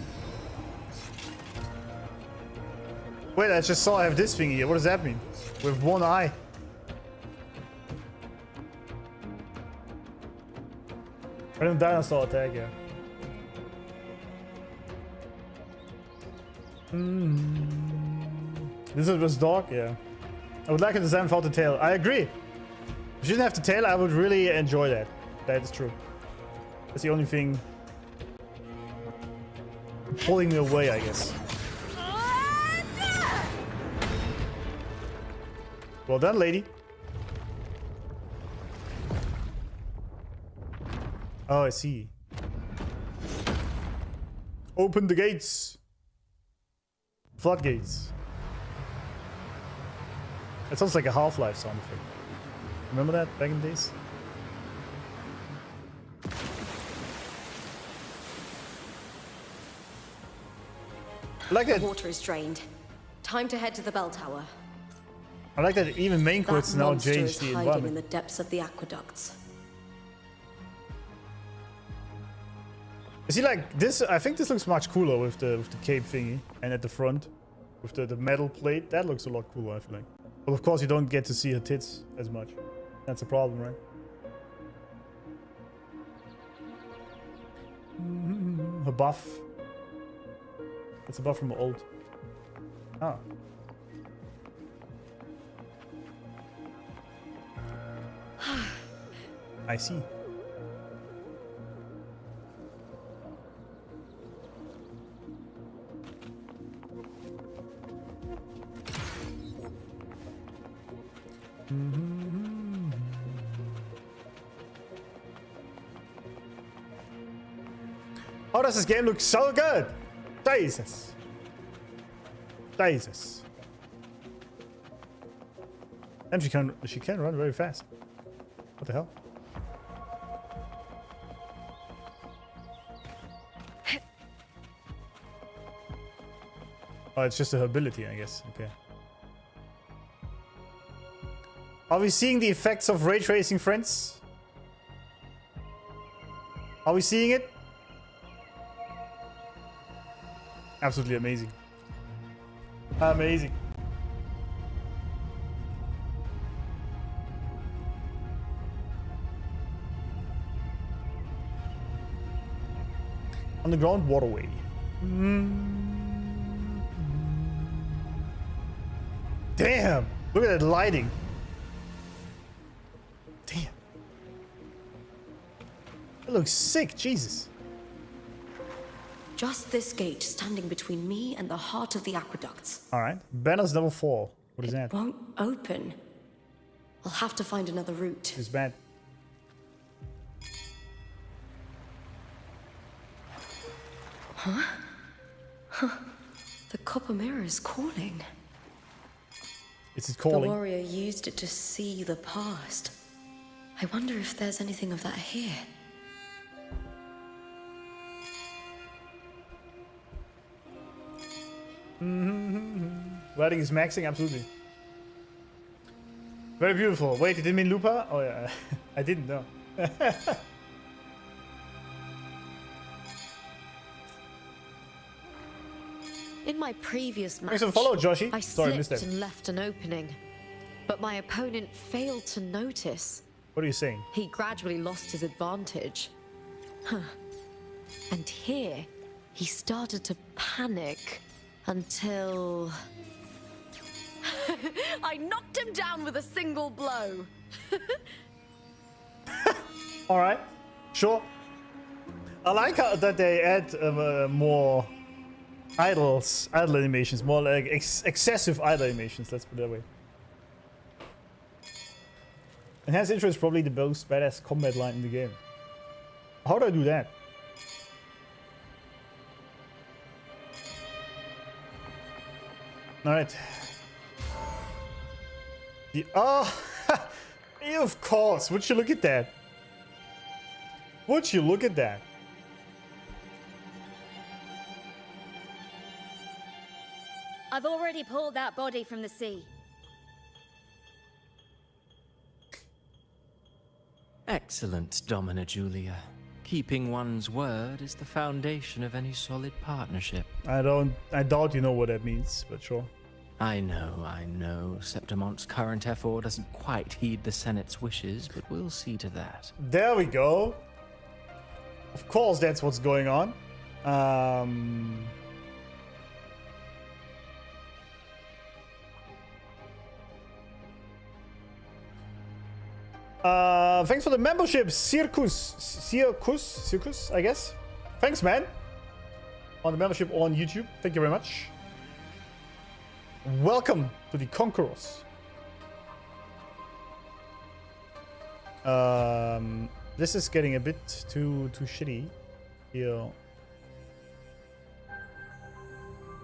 S2: Wait, I just saw I have this thing here. What does that mean? With one eye. Random dinosaur attack, yeah. This was dog, yeah. I would like a design without the tail. I agree. If you didn't have the tail, I would really enjoy that. That is true. That's the only thing pulling me away, I guess. Well done, lady. Oh, I see. Open the gates. Floodgates. That sounds like a Half-Life sound effect. Remember that back in the days? Like that.
S9: The water is drained. Time to head to the bell tower.
S2: I like that even main quests
S9: That
S2: now
S9: monster
S2: change
S9: is
S2: the
S9: hiding
S2: environment.
S9: in the depths of the aqueducts.
S2: See, like this, I think this looks much cooler with the cape thingy, and at the front with the metal plate. That looks a lot cooler, I feel like. But of course, you don't get to see her tits as much. That's a problem, right? Her buff. That's a buff from old. Ah. I see. Oh, does this game look so good? Jesus. Jesus. And she can run very fast. What the hell? Oh, it's just her ability, I guess. Okay. Are we seeing the effects of ray tracing, friends? Are we seeing it? Absolutely amazing. Amazing. Underground waterway. Damn! Look at that lighting. Damn. That looks sick, Jesus.
S9: Just this gate standing between me and the heart of the aqueducts.
S2: Alright. Banners level 4. What is that?
S9: Won't open. I'll have to find another route.
S2: It's bad.
S9: Huh? Huh. The copper mirror is calling.
S2: Is it calling?
S9: The warrior used it to see the past. I wonder if there's anything of that here.
S2: Lighting is maxing, absolutely. Very beautiful. Wait, you didn't mean Lupa? Oh yeah, I didn't know.
S6: In my previous match,
S2: Thanks for the follow, Joshi.
S6: I
S2: Sorry, missed
S6: slipped
S2: that.
S6: and left an opening, but my opponent failed to notice.
S2: What are you saying?
S6: He gradually lost his advantage. Huh. And here, he started to panic until... I knocked him down with a single blow.
S2: Alright, sure. I like how that they add more idle animations, more like excessive idle animations, let's put it that way. Enhanced intro is probably the most badass combat line in the game. How do I do that? Alright. Oh, of course. Would you look at that? Would you look at that?
S12: I've already pulled that body from the sea.
S11: Excellent, Domina Julia. Keeping one's word is the foundation of any solid partnership.
S2: I doubt you know what that means, but sure.
S11: I know. Septimon's current effort doesn't quite heed the Senate's wishes, but we'll see to that.
S2: There we go. Of course, that's what's going on. Thanks for the membership, Circus, I guess. Thanks, man. On the membership on YouTube. Thank you very much. Welcome to the Conquerors. This is getting a bit too shitty here.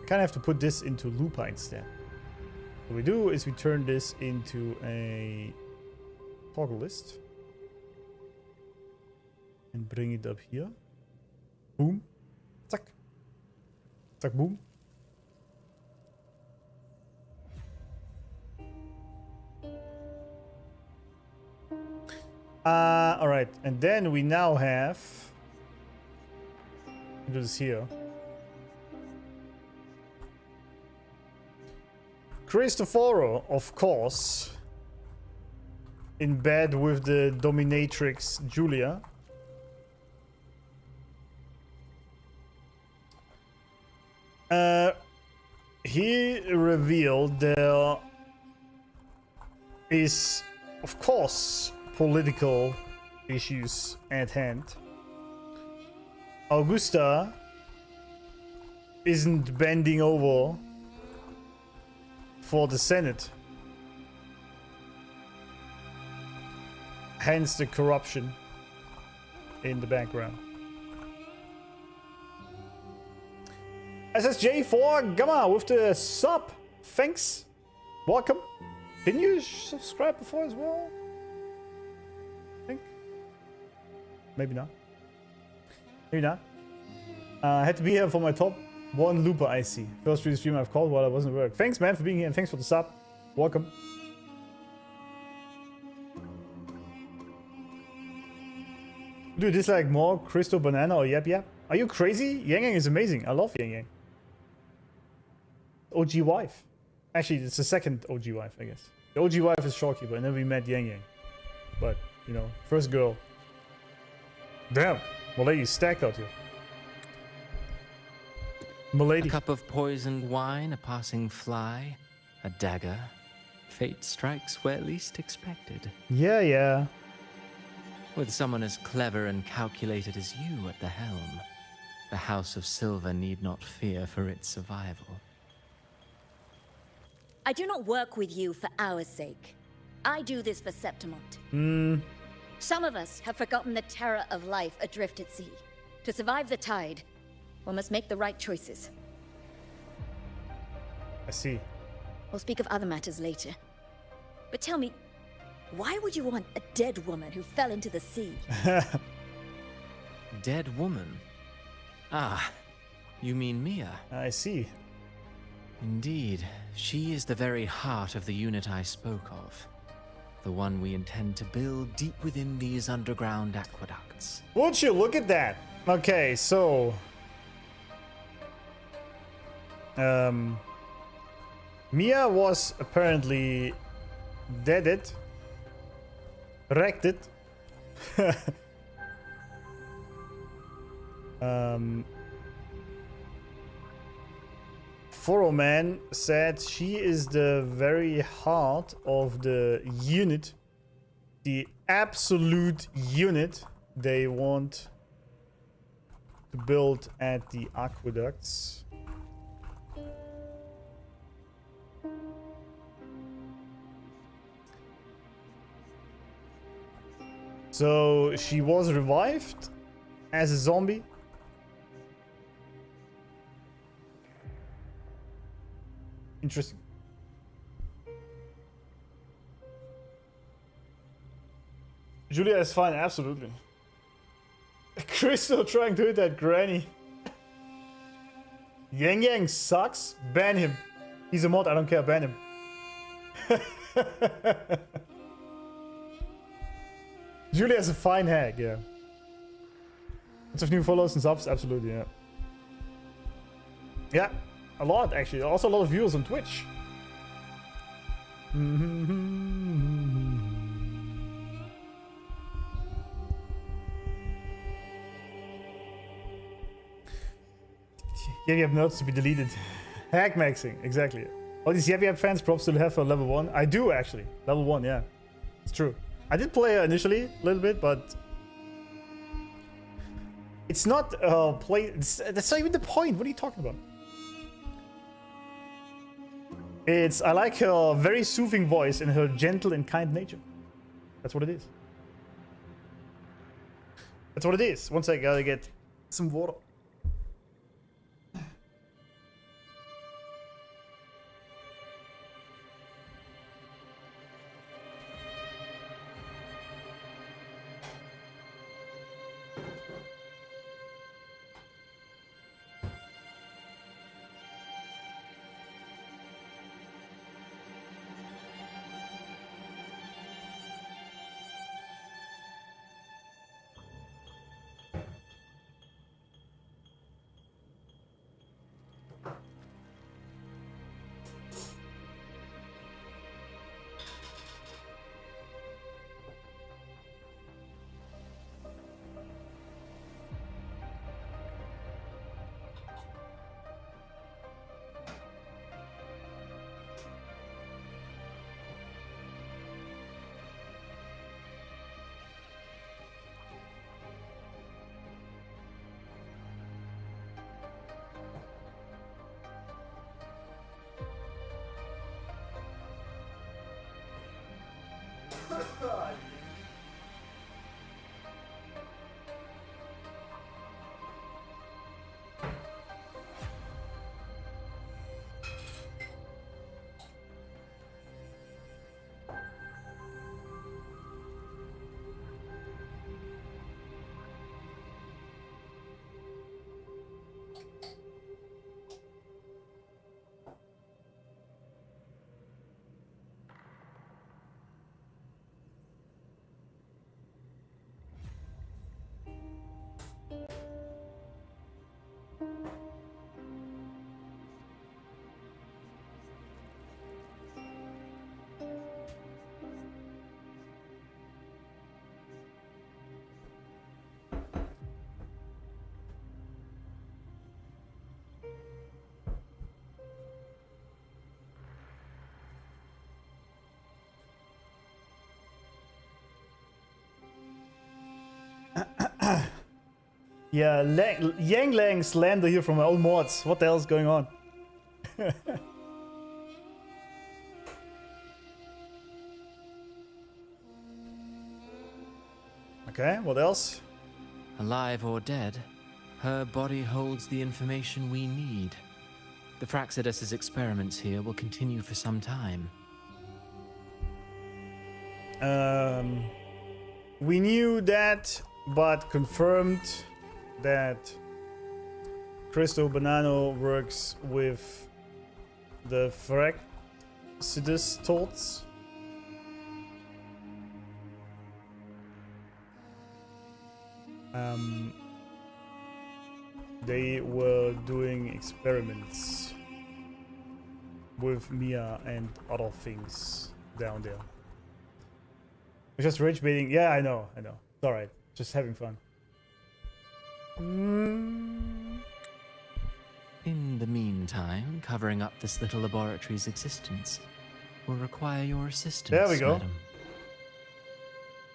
S2: Kind of have to put this into Lupa instead. What we do is we turn this into a toggle list and bring it up here. Boom. Zack. Zack, boom. All right, and then we now have, do this here. Cristoforo, of course, in bed with the dominatrix Julia. He revealed there is, of course, political issues at hand. Augusta isn't bending over for the Senate. Hence the corruption in the background. SSJ4 Gamma with the sub. Thanks. Welcome. Didn't you subscribe before as well? I think. Maybe not. Maybe not. I had to be here for my top one Lupa IC. First free stream I've called while I wasn't at work. Thanks, man, for being here, and thanks for the sub. Welcome. Dude, this like more Crystal Banana or Yap Yap? Are you crazy? Yang Yang is amazing. I love Yang Yang. OG wife. Actually, it's the second OG wife, I guess. The OG wife is Shortkeeper, and then we met Yang Yang. But, you know, first girl. Damn, Malady's stacked out here. Malady.
S11: A cup of poisoned wine, a passing fly, a dagger. Fate strikes where least expected.
S2: Yeah.
S11: With someone as clever and calculated as you at the helm, the House of Silver need not fear for its survival.
S12: I do not work with you for our sake. I do this for Septimont. Some of us have forgotten the terror of life adrift at sea. To survive the tide, one must make the right choices.
S2: I see.
S12: We'll speak of other matters later. But tell me, why would you want a dead woman who fell into the sea?
S11: Dead woman? Ah, you mean Mya?
S2: I see.
S11: Indeed, she is the very heart of the unit I spoke of. The one we intend to build deep within these underground aqueducts.
S2: Would you look at that? Okay, so... Mya was apparently deaded. Wrecked it. Foroman said she is the very heart of the unit, the absolute unit they want to build at the aqueducts. So she was revived as a zombie. Interesting. Julia is fine, absolutely. Crystal trying to hit that granny. Yang Yang sucks. Ban him. He's a mod, I don't care, ban him. Julia is a fine hag, yeah. Lots of new followers and subs, absolutely, yeah. Yeah, a lot actually. Also a lot of viewers on Twitch. Yeah, we have notes to be deleted. Hack maxing, exactly. All these Yep fans props to have for level 1. I do actually. Level 1, yeah. It's true. I did play initially a little bit, but it's not that's not even the point. What are you talking about? I like her very soothing voice and her gentle and kind nature. That's what it is. That's what it is. Once I gotta get some water. Yeah, Yang Lang slander here from my own mods. What the hell is going on? Okay, what else?
S11: Alive or dead, her body holds the information we need. The Fraxidus' experiments here will continue for some time.
S2: We knew that, but confirmed that Cristo Banano works with the Fraxidus thoughts. They were doing experiments with Mya and other things down there. Just rage baiting. Yeah, I know. It's alright. Just having fun.
S11: In the meantime, covering up this little laboratory's existence will require your assistance,
S2: there we go.
S11: madam.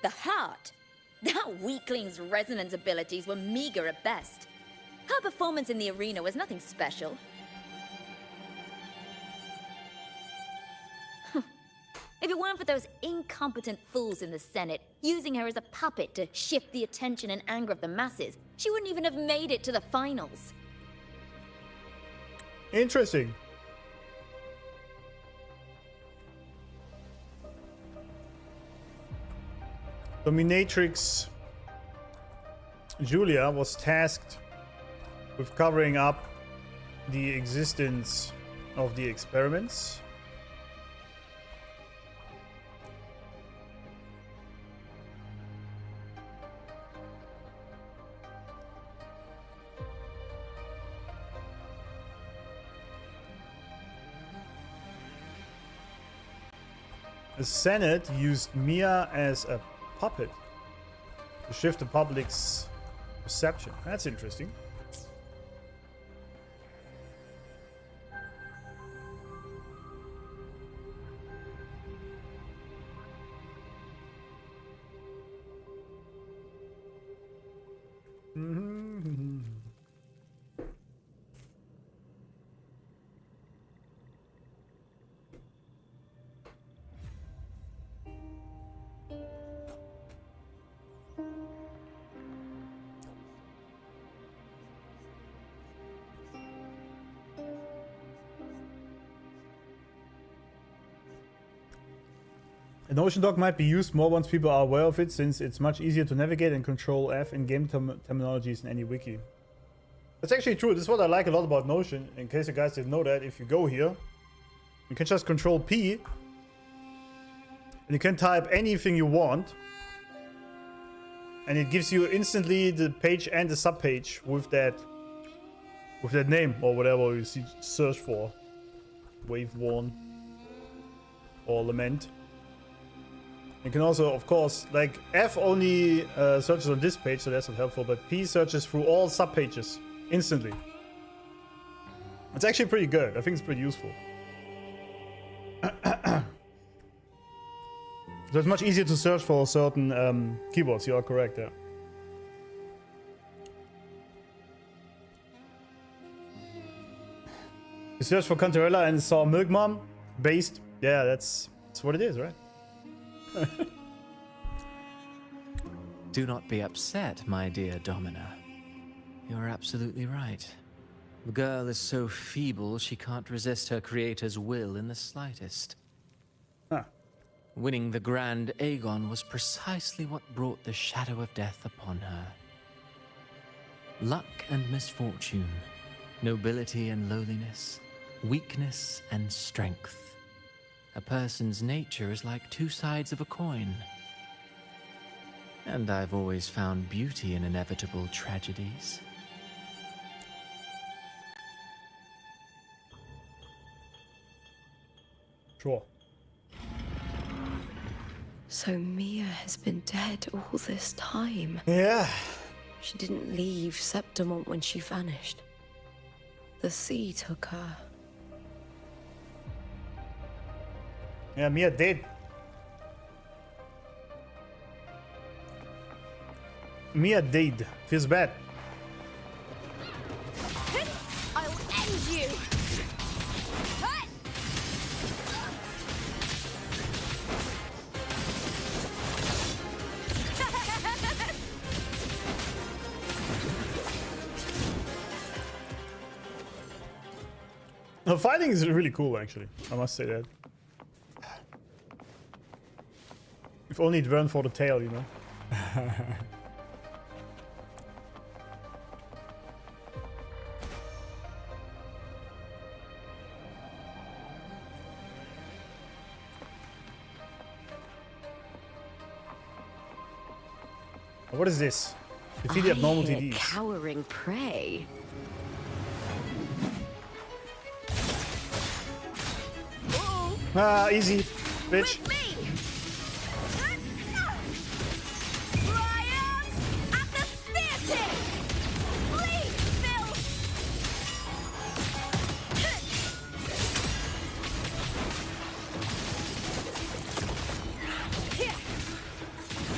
S12: The heart? That weakling's resonance abilities were meager at best. Her performance in the arena was nothing special. If it weren't for those incompetent fools in the Senate using her as a puppet to shift the attention and anger of the masses, she wouldn't even have made it to the finals.
S2: Interesting. Dominatrix Julia was tasked with covering up the existence of the experiments. The Senate used Mya as a puppet to shift the public's perception. That's interesting. An ocean dock might be used more once people are aware of it, since it's much easier to navigate and control F in game terminologies in any wiki. That's actually true. This is what I like a lot about Notion. In case you guys didn't know that, if you go here, you can just control P, and you can type anything you want, and it gives you instantly the page and the subpage with that name or whatever you search for. Wave worn or lament. You can also, of course, like F only searches on this page, so that's not helpful, but P searches through all subpages instantly. It's actually pretty good. I think it's pretty useful. So it's much easier to search for certain keywords. You are correct, yeah. You search for Cantarella and saw Milk Mom based. Yeah, that's what it is, right?
S11: Do not be upset, my dear Domina. You're absolutely right. The girl is so feeble she can't resist her creator's will in the slightest.
S2: Huh.
S11: Winning the Grand Aegon was precisely what brought the shadow of death upon her. Luck and misfortune, nobility and lowliness, weakness and strength. A person's nature is like two sides of a coin. And I've always found beauty in inevitable tragedies.
S2: Sure.
S9: So Mya has been dead all this time.
S2: Yeah.
S9: She didn't leave Septimont when she vanished. The sea took her.
S2: Yeah, Mya dead. Mya dead. Feels bad.
S12: I'll end you!
S2: The fighting is really cool, actually. I must say that. If only it weren't for the tail, you know. What is this? Defeat the abnormal TDs.
S9: Cowering prey.
S2: Ah, easy, bitch.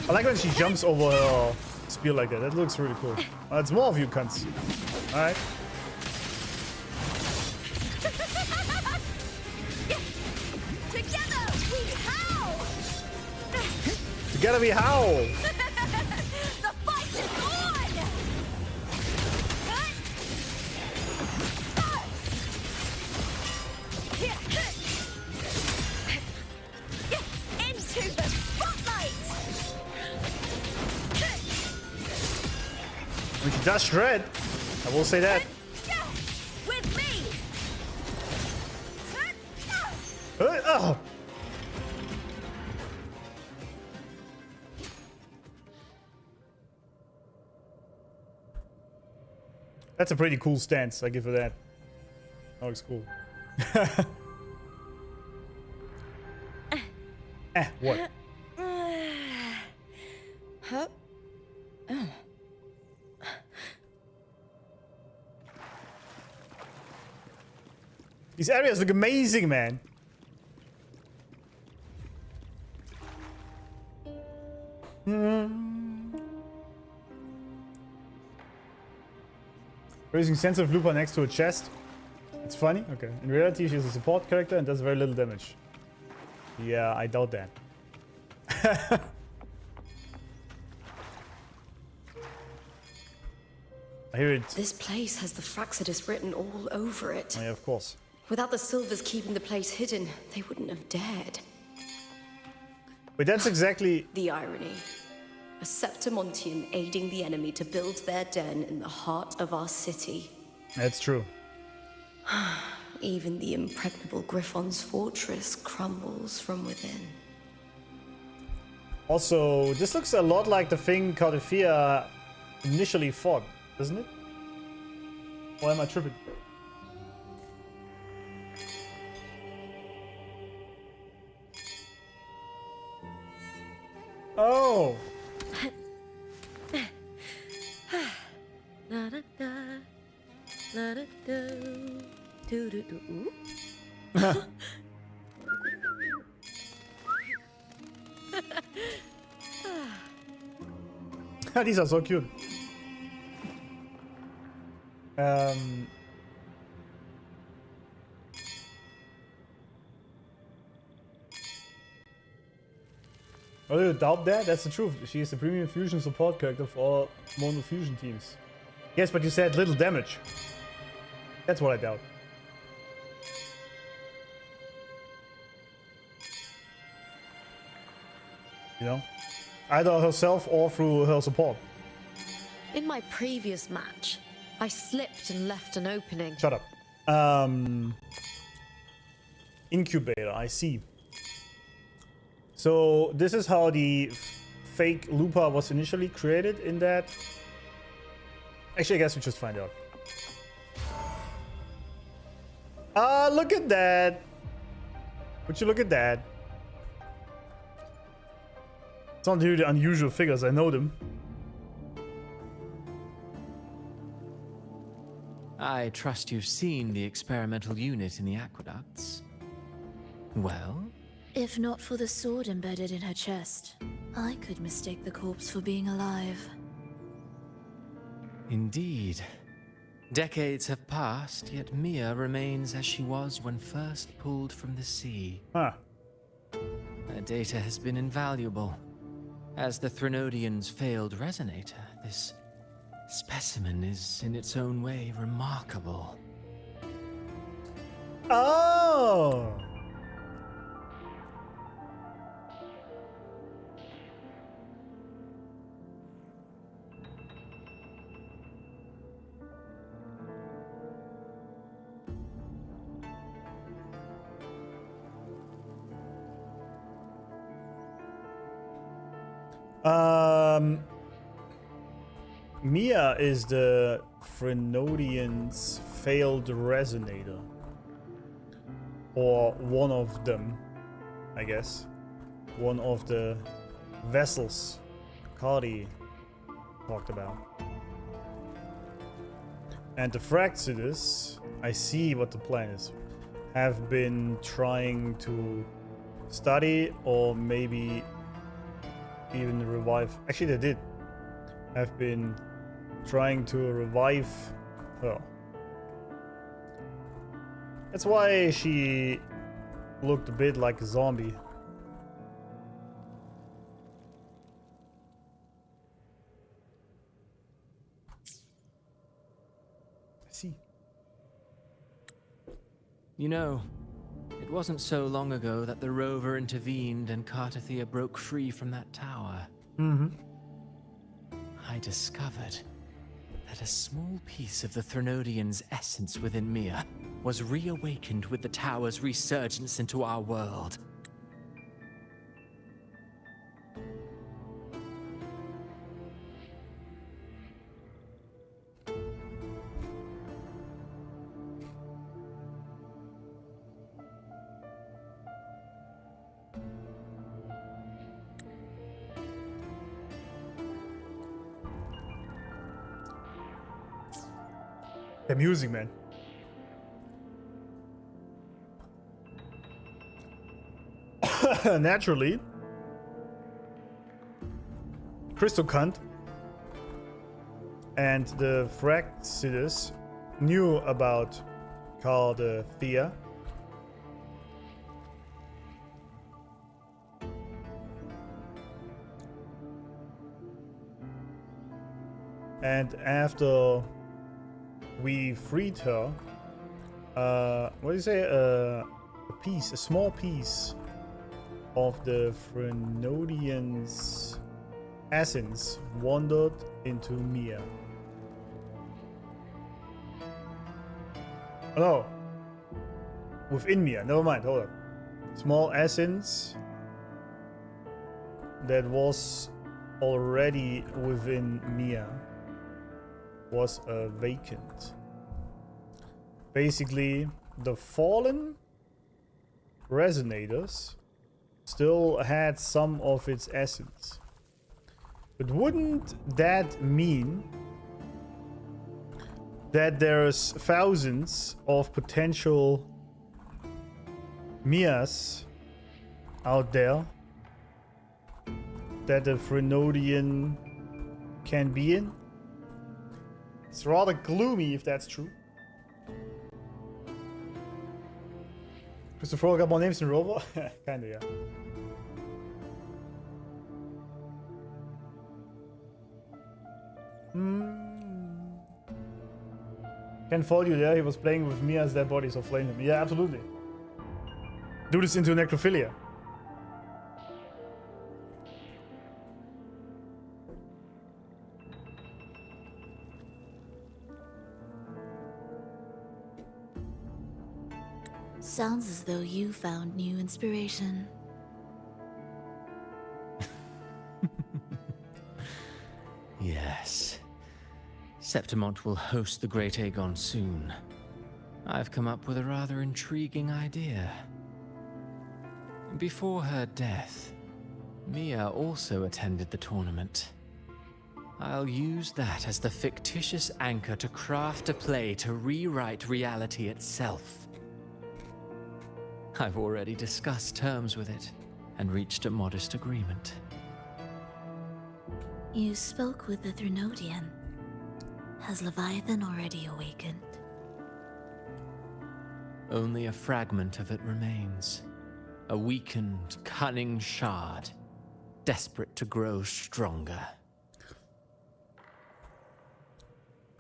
S2: I like when she jumps over her spear like that. That looks really cool. It's more of you cunts. Alright.
S12: Together we howl!
S2: Together we howl!
S12: The fight is on! Into the spotlight!
S2: When she does shred, I will say that.
S12: With me!
S2: Oh! That's a pretty cool stance, I give her that. That looks cool. What?
S9: Huh? Oh.
S2: These areas look amazing, man. Raising sense of Lupa next to a chest. It's funny. Okay. In reality, she's a support character and does very little damage. Yeah, I doubt that. I hear it.
S9: This place has the Fraxidus written all over it.
S2: Oh, yeah, of course.
S9: Without the Silvers keeping the place hidden, they wouldn't have dared.
S2: But that's exactly...
S9: The irony. A Septimontian aiding the enemy to build their den in the heart of our city.
S2: That's true.
S9: Even the impregnable Griffon's fortress crumbles from within.
S2: Also, this looks a lot like the thing Carty initially fought, doesn't it? Why am I tripping? Oh!
S9: La da da, la da do, do do do.
S2: These are so cute. Oh, you doubt that? That's the truth. She is the premium fusion support character for all mono fusion teams. Yes, but you said little damage. That's what I doubt. You know? Either herself or through her support.
S6: In my previous match, I slipped and left an opening.
S2: Shut up. Incubator, I see. So this is how the fake Lupa was initially created in that. Actually, I guess we just find out. Ah, look at that. Would you look at that? It's not really unusual figures, I know them.
S11: I trust you've seen the experimental unit in the aqueducts. Well?
S5: If not for the sword embedded in her chest, I could mistake the corpse for being alive.
S11: Indeed. Decades have passed, yet Mya remains as she was when first pulled from the sea.
S2: Huh.
S11: Her data has been invaluable. As the Threnodian's failed resonator, this specimen is in its own way remarkable.
S2: Oh! Mya is the Threnodian's failed resonator. Or one of them, I guess. One of the vessels Carty talked about. And the Fraxidus, I see what the plan is. Have been trying to study or maybe even revive. Actually, they did. Have been trying to revive her. That's why she looked a bit like a zombie. see.
S11: You know, it wasn't so long ago that the rover intervened and Carty broke free from that tower.
S2: Mm-hmm.
S11: I discovered that a small piece of the Threnodian's essence within Mya was reawakened with the tower's resurgence into our world.
S2: The music, man. Naturally, Christokant and the Phraxides knew about Thea. And after we freed her, what do you say? A small piece of the Threnodian's essence wandered into Mya. Oh no, within Mya. Never mind. Hold on. Small essence that was already within Mya was vacant. Basically, the fallen resonators still had some of its essence. But wouldn't that mean that there's thousands of potential Myas out there that the Threnodian can be in? It's rather gloomy if that's true. CRISTOFORO got more names than Rover? Kinda, yeah. Can follow you there. He was playing with Mya's dead body, so flame him. Yeah, absolutely. Do this into necrophilia.
S5: Sounds as though you found new inspiration.
S11: Yes. Septimont will host the Great Aegon soon. I've come up with a rather intriguing idea. Before her death, Mya also attended the tournament. I'll use that as the fictitious anchor to craft a play to rewrite reality itself. I've already discussed terms with it and reached a modest agreement.
S5: You spoke with the Threnodian. Has Leviathan already awakened?
S11: Only a fragment of it remains. A weakened, cunning shard, desperate to grow stronger.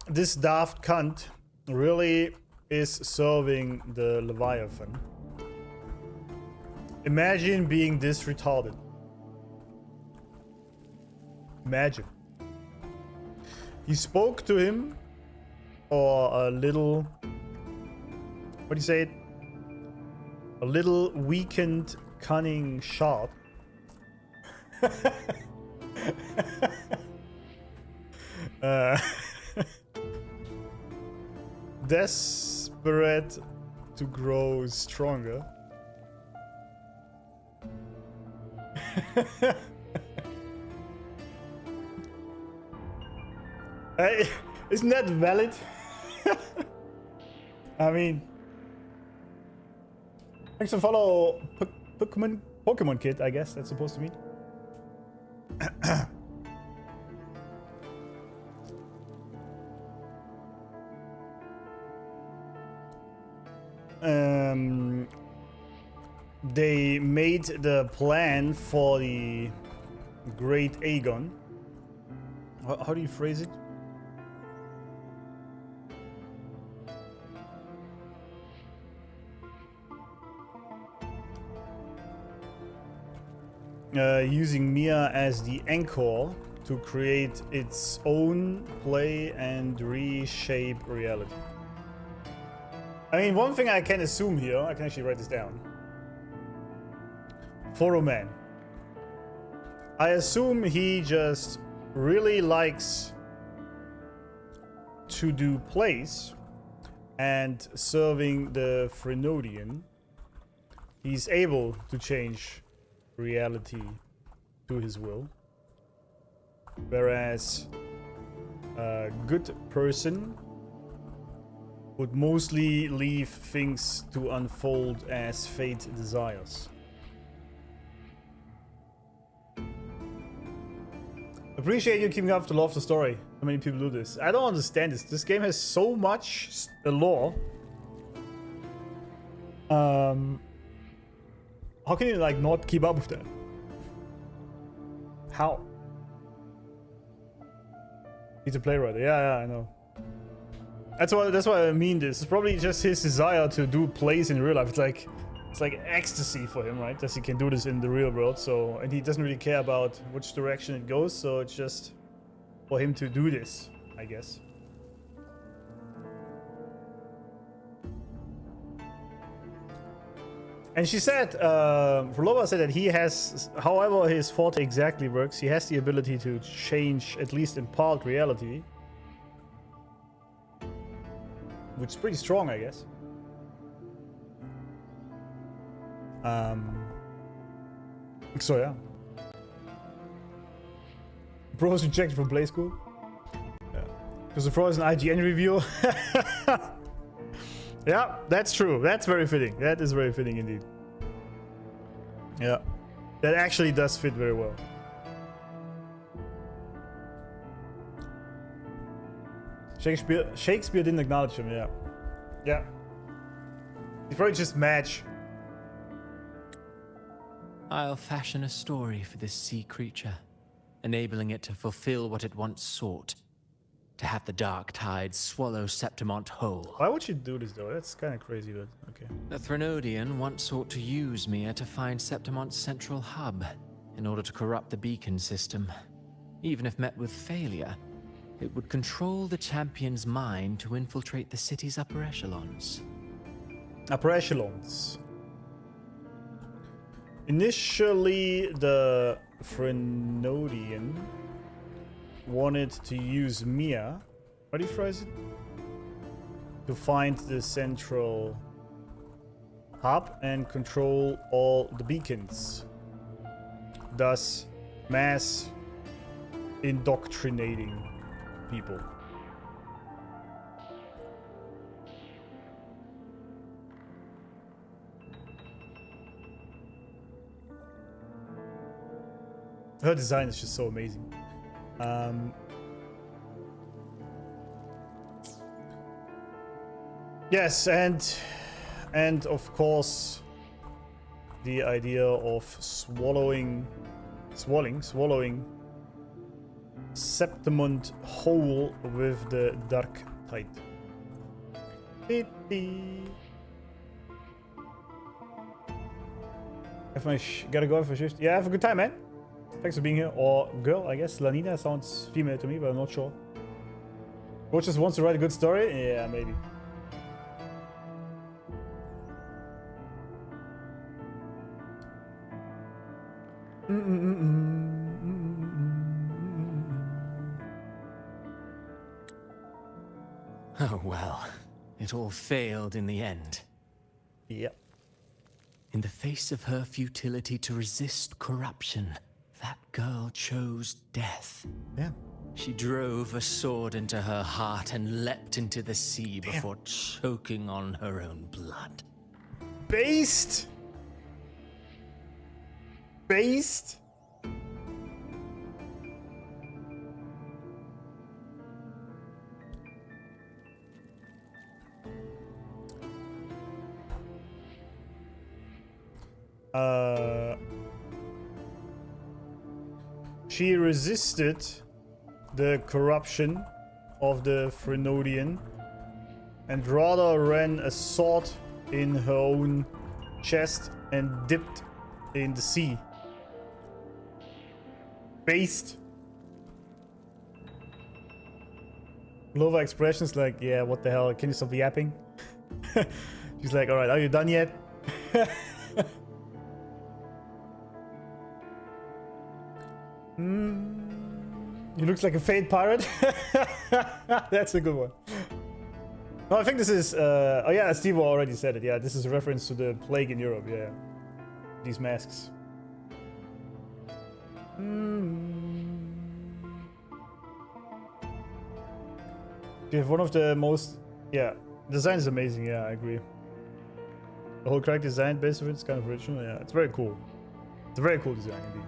S2: This daft cunt really is serving the Leviathan. Imagine being this retarded. Imagine. He spoke to him, or a little, what do you say? A little weakened, cunning shard. Desperate to grow stronger. Isn't that valid? I mean, thanks for follow Pokemon Kid, I guess that's supposed to mean. They made the plan for the Great Aegon. How do you phrase it? using Mya as the anchor to create its own play and reshape reality. I mean, one thing I can assume here, I can actually write this down. Photo Man. I assume he just really likes to do plays, and serving the Frenodian, he's able to change reality to his will. Whereas a good person would mostly leave things to unfold as fate desires. Appreciate you keeping up to love the story. How many people do this? I don't understand this. This game has so much lore. How can you like not keep up with that? How? He's a playwright. Yeah, I know. That's why I mean this. It's probably just his desire to do plays in real life. It's like ecstasy for him, right? That he can do this in the real world. So, and he doesn't really care about which direction it goes. So it's just for him to do this, I guess. And she said, Phrolova said that he has, however his forte exactly works, he has the ability to change, at least in part, reality. Which is pretty strong, I guess. So yeah. Bros rejected from Play School. Yeah. Because the Fro is an IGN review. Yeah, that's true. That's very fitting. That is very fitting indeed. Yeah. That actually does fit very well. Shakespeare didn't acknowledge him, yeah. Yeah. He's probably just match.
S11: I'll fashion a story for this sea creature, enabling it to fulfill what it once sought. To have the dark tide swallow Septimont whole.
S2: Why would you do this though? That's kind of crazy, but okay.
S11: The Frenodian once sought to use Mya to find Septimont's central hub in order to corrupt the beacon system. Even if met with failure, it would control the champion's mind to infiltrate the city's upper echelons.
S2: Upper echelons. Initially, the Frenodian wanted to use Mya, how do you phrase it? To find the central hub and control all the beacons. Thus, mass indoctrinating people. Her design is just so amazing. Yes, and of course the idea of swallowing Septimont whole with the dark tide. Gotta go for shift. Yeah, have a good time, man. Thanks for being here. Or girl, I guess. Lanina sounds female to me, but I'm not sure. Coach just wants to write a good story? Yeah, maybe.
S11: Oh well, it all failed in the end.
S2: Yep.
S11: In the face of her futility to resist corruption, that girl chose death.
S2: Yeah.
S11: She drove a sword into her heart and leapt into the sea before choking on her own blood.
S2: Based? She resisted the corruption of the Frenodian and rather ran a sword in her own chest and dipped in the sea. Based. Phrolova expressions like, yeah, what the hell? Can you stop yapping? She's like, alright, are you done yet? He looks like a fade pirate. That's a good one. No, I think this is... oh yeah, Steve already said it. Yeah, this is a reference to the plague in Europe. Yeah, these masks. You have one of the most... Yeah, design is amazing. Yeah, I agree. The whole character design base of it is kind of original. Yeah, it's very cool. It's a very cool design indeed.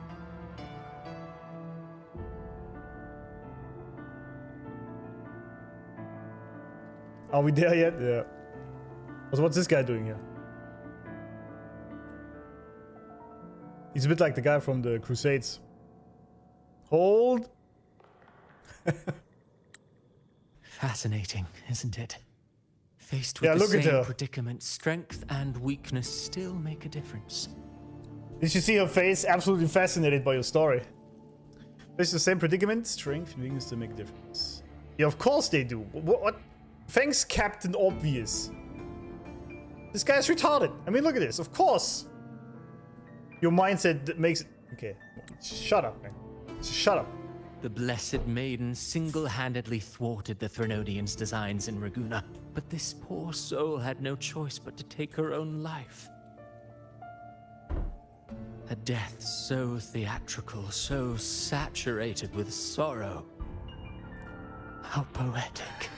S2: Are we there yet? Yeah. So what's this guy doing here? He's a bit like the guy from the Crusades. Hold.
S11: Fascinating, isn't it? Faced with the same predicament, strength and weakness still make a difference.
S2: Did you see her face? Absolutely fascinated by your story. Faced with the same predicament, strength and weakness still make a difference. Yeah, of course they do. What? Thanks, Captain Obvious. This guy's retarded. I mean, look at this. Of course. Your mindset makes it... Okay. Shut up, man. Just shut up.
S11: The Blessed Maiden single-handedly thwarted the Threnodians' designs in Raguna, but this poor soul had no choice but to take her own life. A death so theatrical, so saturated with sorrow. How poetic.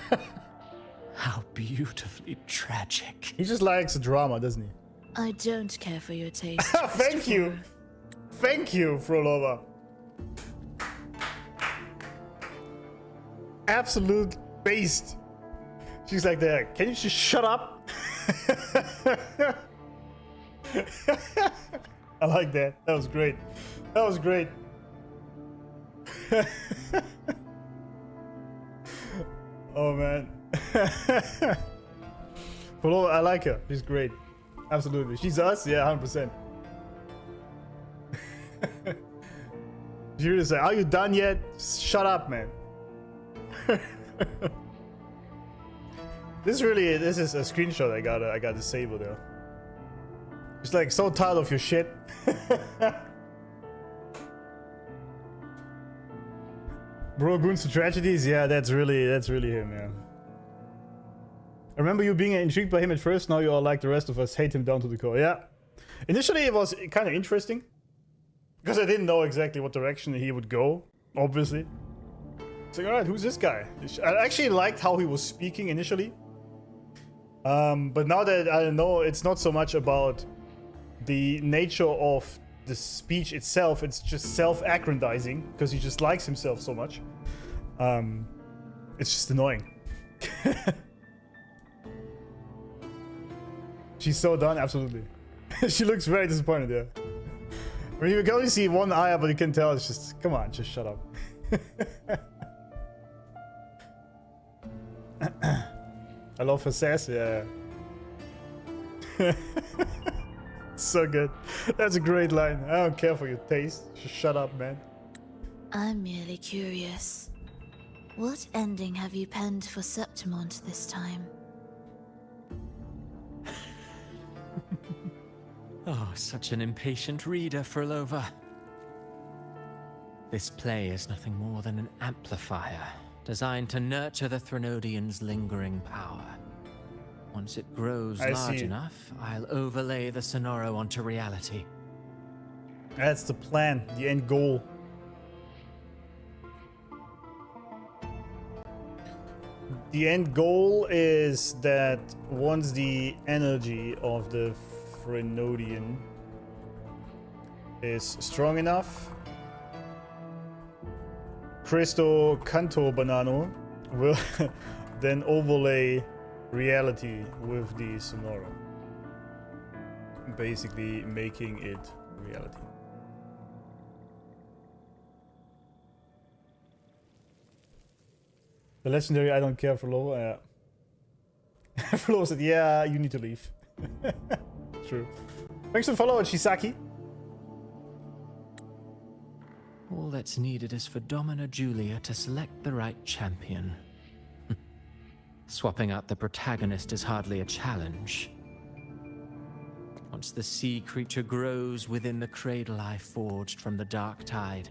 S11: How beautifully tragic.
S2: He just likes drama, doesn't he?
S5: I don't care for your taste.
S2: Thank you. Thank you, Phrolova. Absolute based. She's like that. Can you just shut up? I like that. That was great. That was great. Oh man. Phrolova, I like her. She's great. Absolutely. She's us? Yeah, 100%. You're just like, are you done yet? Shut up, man. This is a screenshot I gotta disable though. Just like so tired of your shit. Bro goons to tragedies, yeah, that's really him, yeah. I remember you being intrigued by him at first, now you are like the rest of us, hate him down to the core. Yeah. Initially it was kind of interesting. Because I didn't know exactly what direction he would go, obviously. It's like, alright, who's this guy? I actually liked how he was speaking initially. But now that I know it's not so much about the nature of the speech itself, it's just self-aggrandizing, because he just likes himself so much. It's just annoying. She's so done, absolutely. She looks very disappointed there. I mean, you can only see one eye, but you can tell it's just, come on, just shut up. I love her sass, yeah. So good. That's a great line. I don't care for your taste. Just shut up, man.
S5: I'm merely curious. What ending have you penned for Septimont this time?
S11: Oh, such an impatient reader, Phrolova. This play is nothing more than an amplifier, designed to nurture the Threnodians' lingering power. Once it grows large enough, I'll overlay the Sonoro onto reality.
S2: That's the plan, the end goal. The end goal is that once the energy of the Threnodian is strong enough, Cristo Canto Banano will then overlay reality with the Sonoro, basically making it reality. The legendary I don't care for Flo, Flo said, yeah, you need to leave. True. Thanks for following, Shisaki.
S11: All that's needed is for Domina Julia to select the right champion. Swapping out the protagonist is hardly a challenge. Once the sea creature grows within the cradle I forged from the dark tide,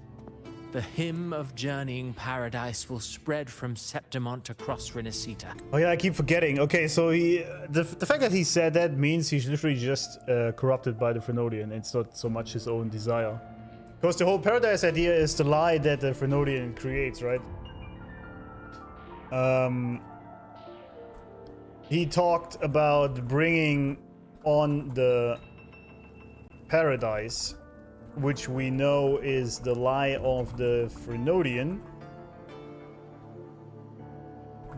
S11: the hymn of journeying paradise will spread from Septimont across Renacita.
S2: Oh yeah, I keep forgetting. Okay, so the fact that he said that means he's literally just corrupted by the Frenodian. It's not so much his own desire. Because the whole paradise idea is the lie that the Frenodian creates, right? He talked about bringing on the paradise, which we know is the lie of the Frenodian,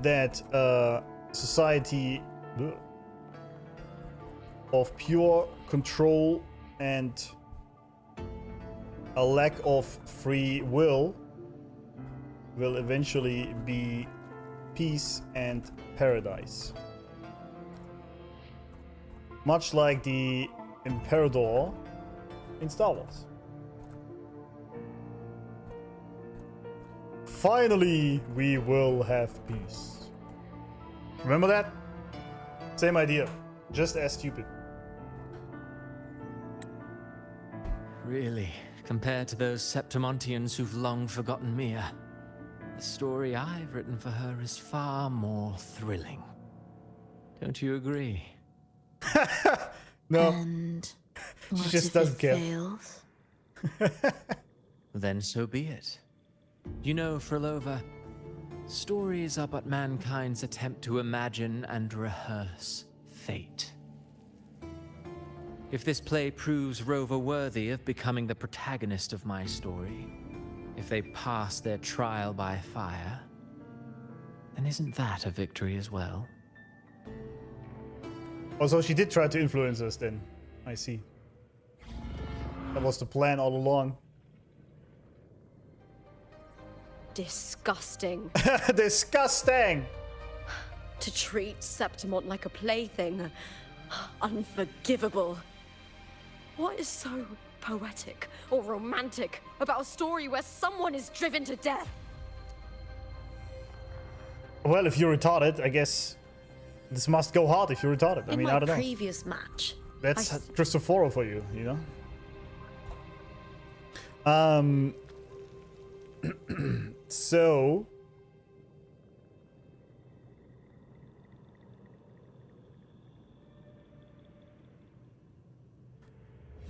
S2: that society of pure control and a lack of free will eventually be peace and paradise. Much like the Emperador in Star Wars. Finally, we will have peace. Remember that? Same idea, just as stupid.
S11: Really, compared to those Septimontians who've long forgotten Mia, the story I've written for her is far more thrilling. Don't you agree?
S2: No.
S5: And
S2: she just doesn't care.
S5: Fails?
S11: Then so be it. You know, Phrolova, stories are but mankind's attempt to imagine and rehearse fate. If this play proves Rover worthy of becoming the protagonist of my story, if they pass their trial by fire, then isn't that a victory as well?
S2: Also, she did try to influence us then. I see. That was the plan all along.
S6: Disgusting.
S2: Disgusting!
S6: To treat Septimont like a plaything. Unforgivable. What is so poetic or romantic about a story where someone is driven to death?
S2: Well, if you're retarded, I guess this must go hard if you're retarded. I mean, I don't know.
S12: In my previous match,
S2: That's Cristoforo for you, you know? So...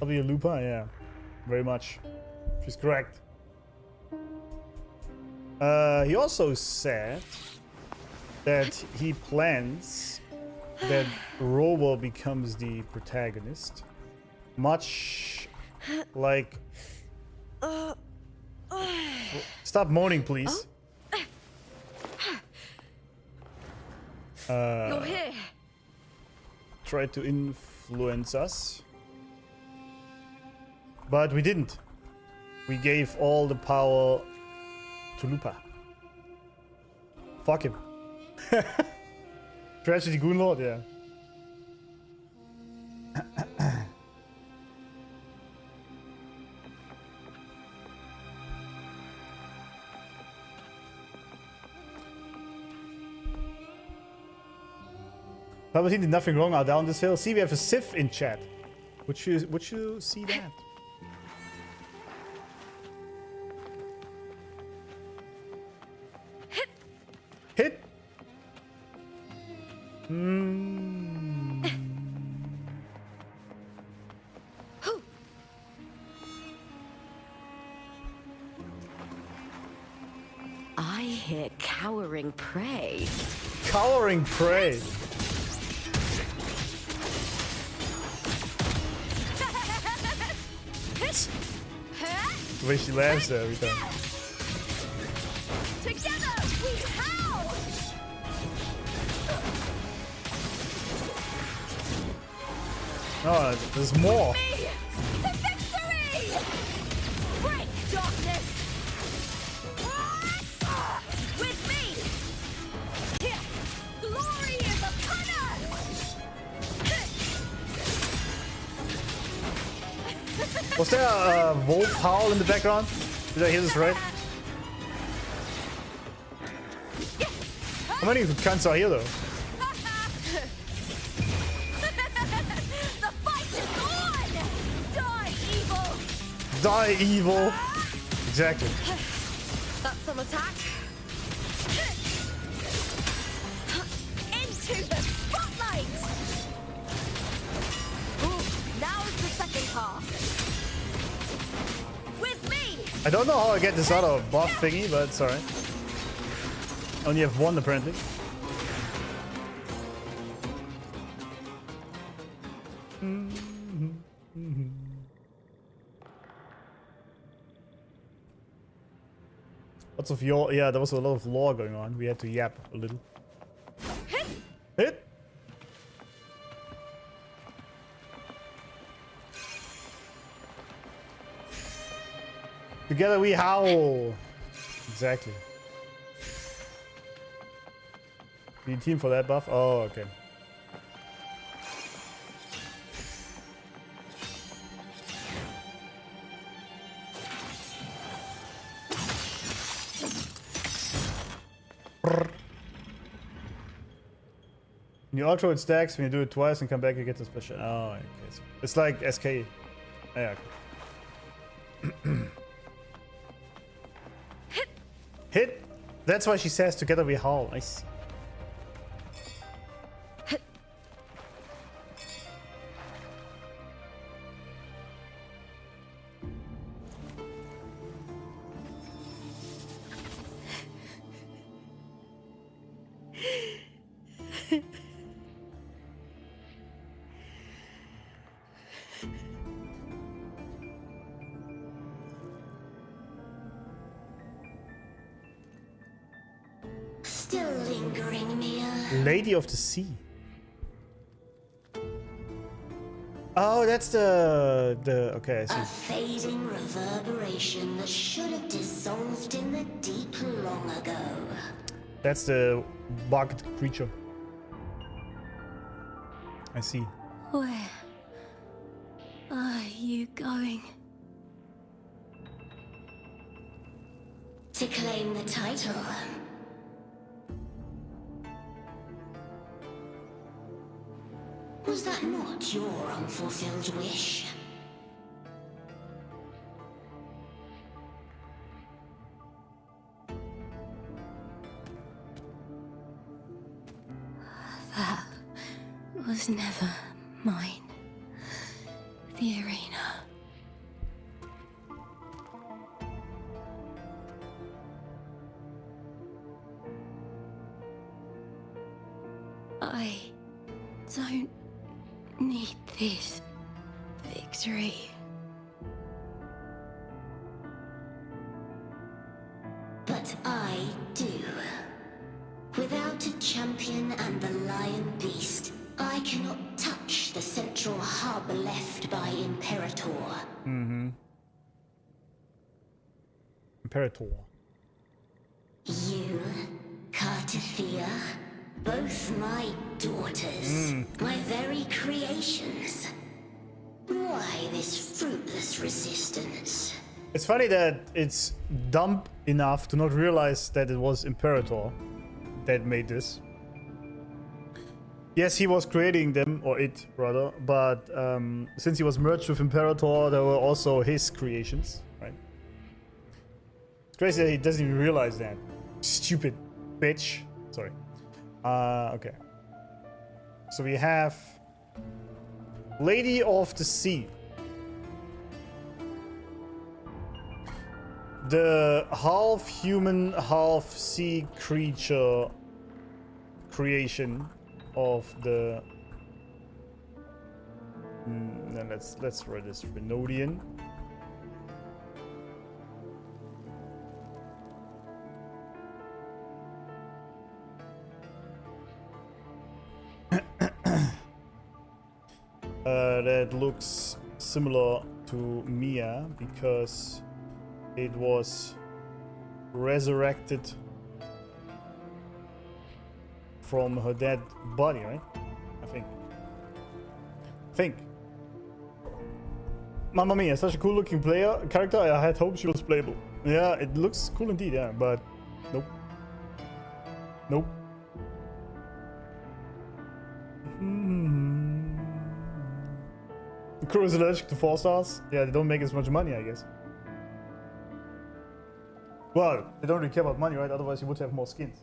S2: Lupa, yeah, very much. She's correct. He also said that he plans that Robo becomes the protagonist, much like. Stop moaning, please.
S6: You're here.
S2: Try to influence us. But we didn't. We gave all the power to Lupa. Fuck him. Tragedy Goonlord, yeah. Palpatine did nothing wrong out down this hill. See, we have a Sith in chat. Would you see that? Hit.
S9: I hear cowering prey.
S2: Cowering prey. The way she laughs every time.
S6: Together we howl!
S2: Oh, there's more.
S6: Me to victory! Break darkness! With me! Glory is upon us!
S2: Was there a wolf howl in the background? Did I hear this right? How many cunts are here though?
S1: The fight is on! Die, evil!
S2: Die, evil! Exactly.
S6: That's some attack.
S1: Into the spotlight! Ooh, now's the second half. With me!
S2: I don't know how I get this other buff thingy, but it's alright. Only have one apparently. Lots of yeah, there was a lot of lore going on. We had to yap a little. Hit! Together we howl! Exactly. Need team for that buff? Oh, okay. When you ultra it stacks, when you do it twice and come back you get the special. Oh, okay. It's like SK. Yeah, okay. Hit! That's why she says together we howl. I see.
S4: Still lingering, Mia.
S2: Lady of the Sea. Oh, that's the okay, I see.
S4: A fading reverberation that should have dissolved in the deep long ago.
S2: That's the bugged creature. I see.
S5: Where are you going?
S4: To claim the title. Was that not your unfulfilled wish?
S5: That was never mine. The arena. I don't need this victory.
S4: But I do. Without a champion and the lion beast, I cannot touch the central hub left by Imperator.
S2: Mm-hmm. Imperator.
S4: You, Carty, both my daughters, my very creations. Why this fruitless resistance?
S2: It's funny that it's dumb enough to not realize that it was Imperator that made this. Yes, he was creating them, or it rather, but since he was merged with Imperator, there were also his creations, right? It's crazy that he doesn't even realize that. Stupid bitch. Sorry. Okay. So we have Lady of the Sea. The half human, half sea creature creation of the then let's write this Renodian. That looks similar to Mya because it was resurrected from her dead body, right? I think. Mamma Mia, such a cool looking character. I had hoped she was playable. Yeah, it looks cool indeed, yeah, but nope. Nope. The crew is allergic to 4 stars. Yeah, they don't make as much money, I guess. Well, they don't really care about money, right? Otherwise you would have more skins.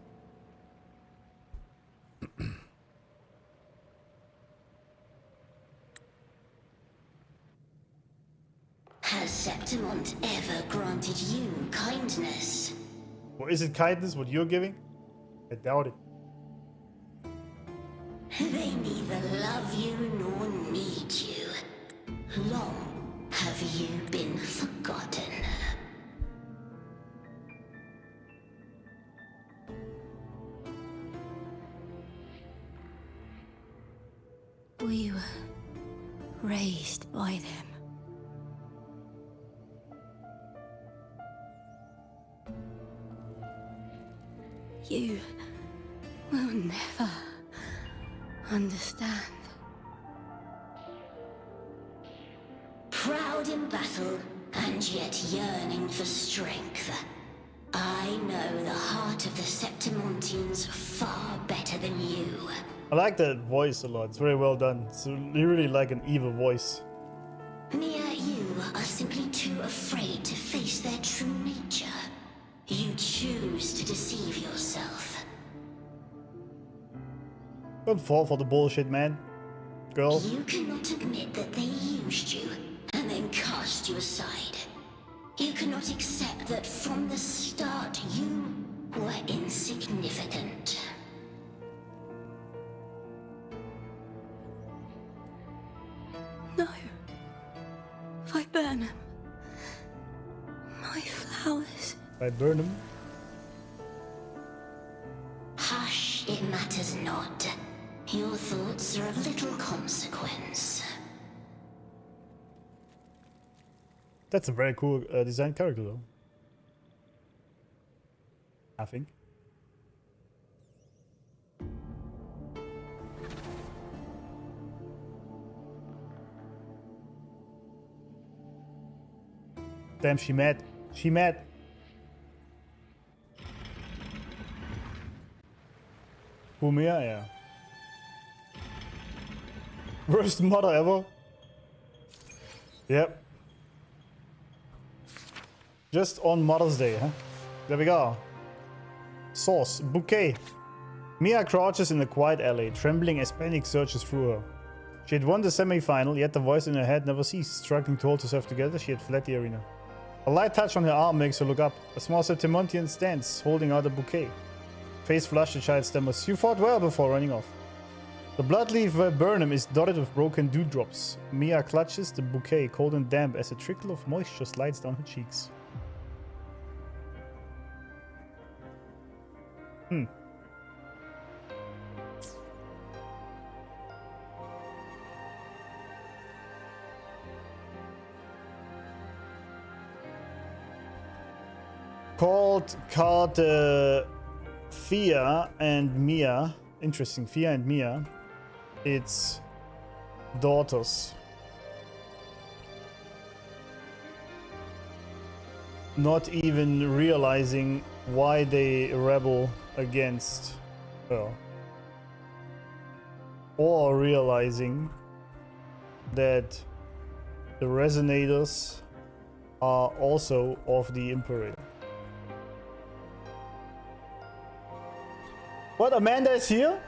S4: Has Septimont ever granted you kindness?
S2: Or is it kindness what you're giving? I doubt it.
S4: They neither love you nor need you. Long have you been forgotten.
S5: We were raised by them. You will never understand.
S4: Proud in battle, and yet yearning for strength. I know the heart of the Septimontians far better than you.
S2: I like that voice a lot. It's very well done. It's really like an evil voice.
S4: Mia, you are simply too afraid to face their true nature. You choose to deceive yourself.
S2: Don't fall for the bullshit, man. Girl.
S4: You cannot admit that they used you and then cast you aside. You cannot accept that from the start you were insignificant.
S5: No. Viburnum. My flowers.
S2: Viburnum?
S4: Hush, it matters not. Your thoughts are of little consequence.
S2: That's a very cool designed character, though. I think. Damn, she mad. She mad. Mia, yeah. Worst mother ever. Yep. Just on Mother's Day, huh? There we go. Sauce. Bouquet. Mia crouches in the quiet alley, trembling as panic surges through her. She had won the semi-final, yet the voice in her head never ceased. Struggling to hold herself together, she had fled the arena. A light touch on her arm makes her look up. A small Septimontian stands, holding out a bouquet. Face flushed, the child stammers, "You fought well," before running off. The bloodleaf viburnum is dotted with broken dewdrops. Mia clutches the bouquet, cold and damp, as a trickle of moisture slides down her cheeks. Called Carty, Fia and Mia. Interesting, Fia and Mia. It's daughters. Not even realizing why they rebel against her. Or realizing that the resonators are also of the Imperator. What, Amanda is here?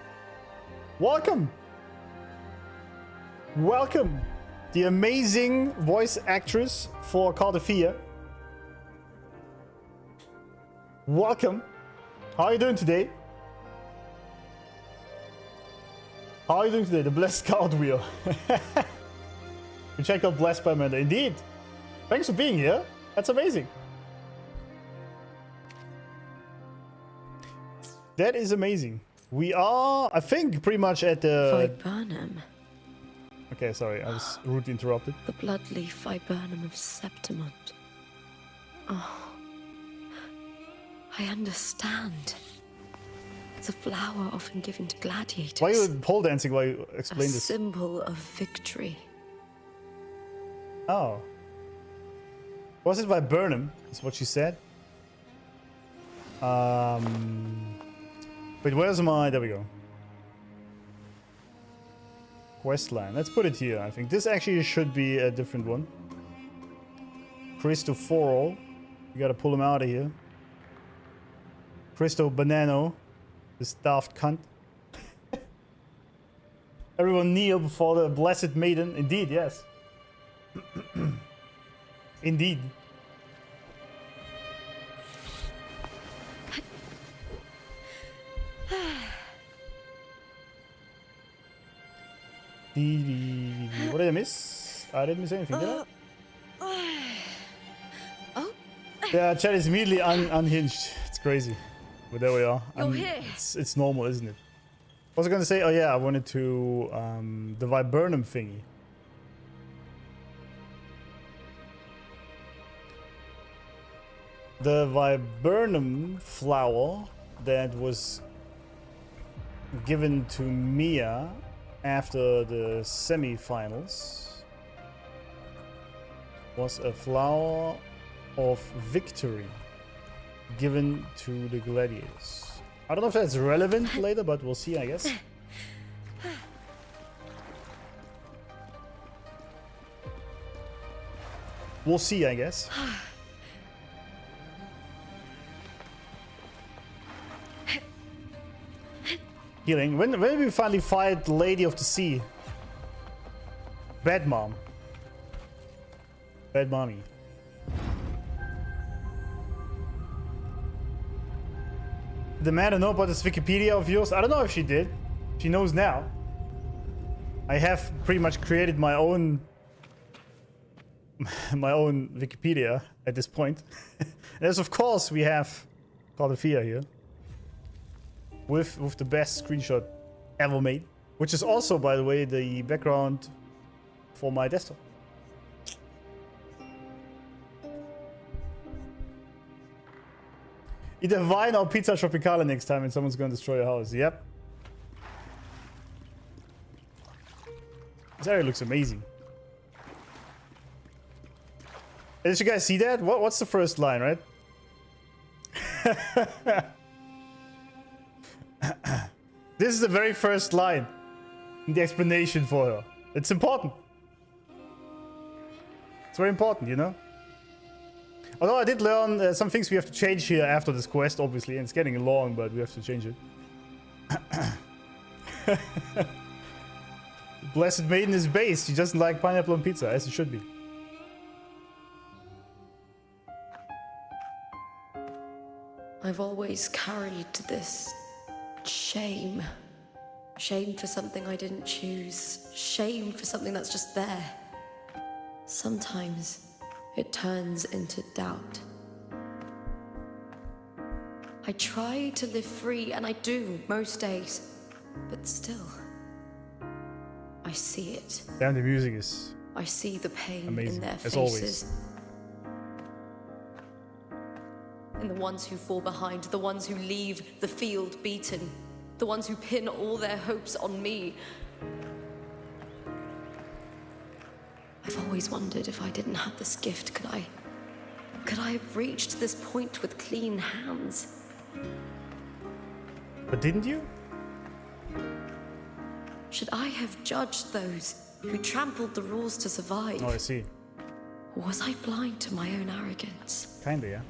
S2: Welcome! Welcome! The amazing voice actress for Carty Fia. Welcome! How are you doing today? How are you doing today? The Blessed Scout Wheel. We checked out Blessed by Amanda. Indeed! Thanks for being here. That's amazing. That is amazing. We are, I think, pretty much at the...
S9: Viburnum.
S2: Okay, sorry, I was rudely interrupted.
S9: The bloodleaf viburnum of Septimont. Oh. I understand. It's a flower often given to gladiators.
S2: Why are you pole dancing while you explain this?
S9: A symbol of victory.
S2: Oh. Was it Viburnum? Is what she said. Wait, where's my... There we go. Questline. Let's put it here. I think this actually should be a different one. CRISTOFORO. You gotta pull him out of here. Cristo Banano. This daft cunt. Everyone kneel before the blessed maiden. Indeed, yes. Indeed. What did I miss? I didn't miss anything, did I?
S9: Oh.
S2: Yeah, chat is immediately unhinged. It's crazy. But there we are.
S9: You're here.
S2: It's normal, isn't it? What was I going to say? Oh yeah, I wanted to... the Viburnum thingy. The Viburnum flower that was given to Mya after the semi-finals was a flower of victory given to the gladiators. I don't know if that's relevant later, but we'll see, I guess. We'll see, I guess. Healing. When did we finally fight Lady of the Sea? Bad Mom. Bad Mommy. The man know about this Wikipedia of yours? I don't know if she did. She knows now. I have pretty much created my own Wikipedia at this point. As of course we have Carty here. With the best screenshot ever made. Which is also, by the way, the background for my desktop. Eat a wine or pizza tropicale next time and someone's gonna destroy your house. Yep. This area looks amazing. Did you guys see that? What's the first line, right? This is the very first line in the explanation for her. It's important. It's very important, you know? Although I did learn some things we have to change here after this quest, obviously, and it's getting long, but we have to change it. Blessed Maiden is based. She doesn't like pineapple on pizza, as it should be.
S9: I've always carried this shame. Shame for something I didn't choose. Shame for something that's just there. Sometimes it turns into doubt. I try to live free, and I do most days. But still, I see it.
S2: Damn, the music is
S9: I see the pain
S2: amazing,
S9: in their
S2: as
S9: faces.
S2: always.
S9: In the ones who fall behind, the ones who leave the field beaten, the ones who pin all their hopes on me. I've always wondered if I didn't have this gift, could I have reached this point with clean hands?
S2: But didn't you?
S9: Should I have judged those who trampled the rules to survive?
S2: Oh, I see.
S9: Or was I blind to my own arrogance?
S2: Kinda, yeah.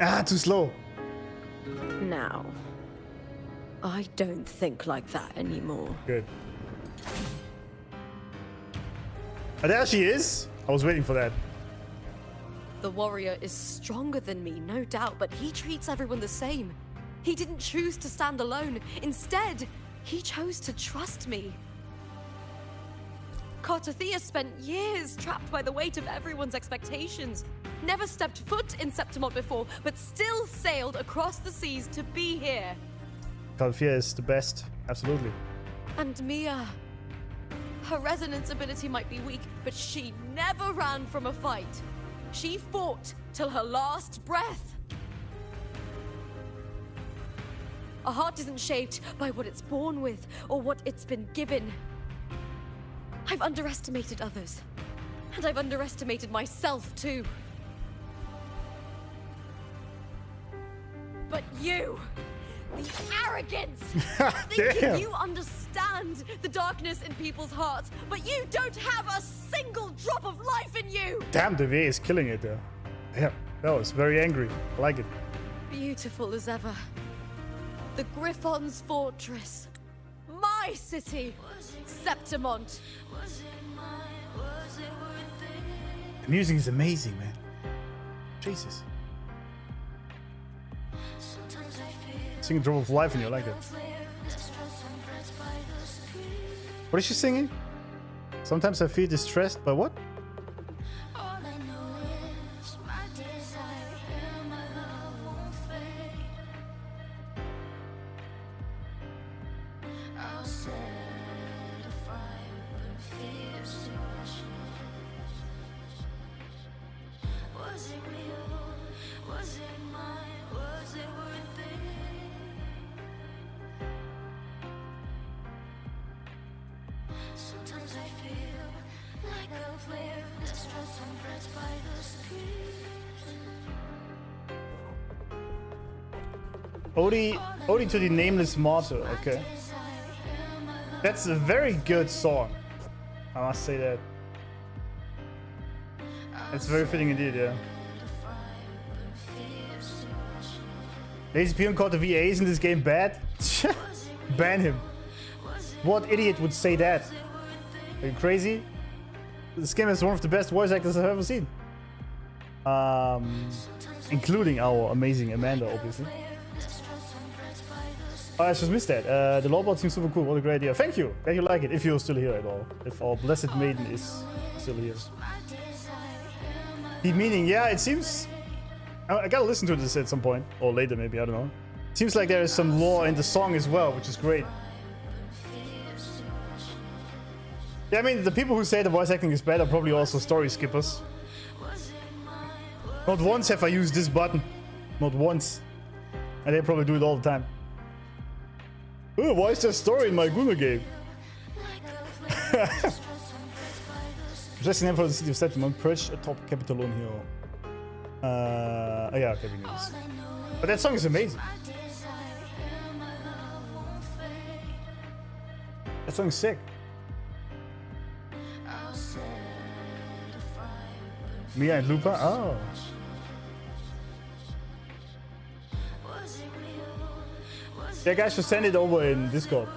S2: Ah, too slow.
S9: Now, I don't think like that anymore.
S2: Good. Oh, there she is. I was waiting for that.
S6: The warrior is stronger than me, no doubt, but he treats everyone the same. He didn't choose to stand alone. Instead, he chose to trust me. Carty spent years trapped by the weight of everyone's expectations. Never stepped foot in Septimont before, but still sailed across the seas to be here.
S2: Carty is the best, absolutely.
S6: And Mya. Her resonance ability might be weak, but she never ran from a fight. She fought till her last breath.
S9: A heart isn't shaped by what it's born with or what it's been given. I've underestimated others. And I've underestimated myself too. But you, the arrogance, thinking you understand the darkness in people's hearts, but you don't have a single drop of life in you.
S2: Damn, the VA is killing it there. Yeah, that was very angry. I like it.
S9: Beautiful as ever. The Griffon's fortress. My city, Septimont.
S2: The music is amazing, man. Jesus. Sing a drop of life in you, I like it. What is she singing? Sometimes I feel distressed by what? Ode to the Nameless Martyr, okay. That's a very good song. I must say that. It's very fitting indeed, yeah. Lazy Peon called the VAs in this game bad? Ban him. What idiot would say that? Are you crazy? This game is one of the best voice actors I've ever seen. Including our amazing Amanda, obviously. Oh, I just missed that. The lawboard seems super cool. What a great idea. Thank you. Glad you like it. If you're still here at all. If our blessed maiden is still here. The meaning, yeah, it seems... I gotta listen to this at some point. Or later, maybe. I don't know. Seems like there is some lore in the song as well, which is great. Yeah, I mean, the people who say the voice acting is bad are probably also story skippers. Not once have I used this button. Not once. And they probably do it all the time. Oh, why is there a story in my Guna game? Just name for the city of Septimont, perched atop Capitol on Hill. Oh yeah, okay, we knew this. But that song is amazing. That song is sick. Mya and Lupa? Oh. Yeah, guys, just send it over in Discord.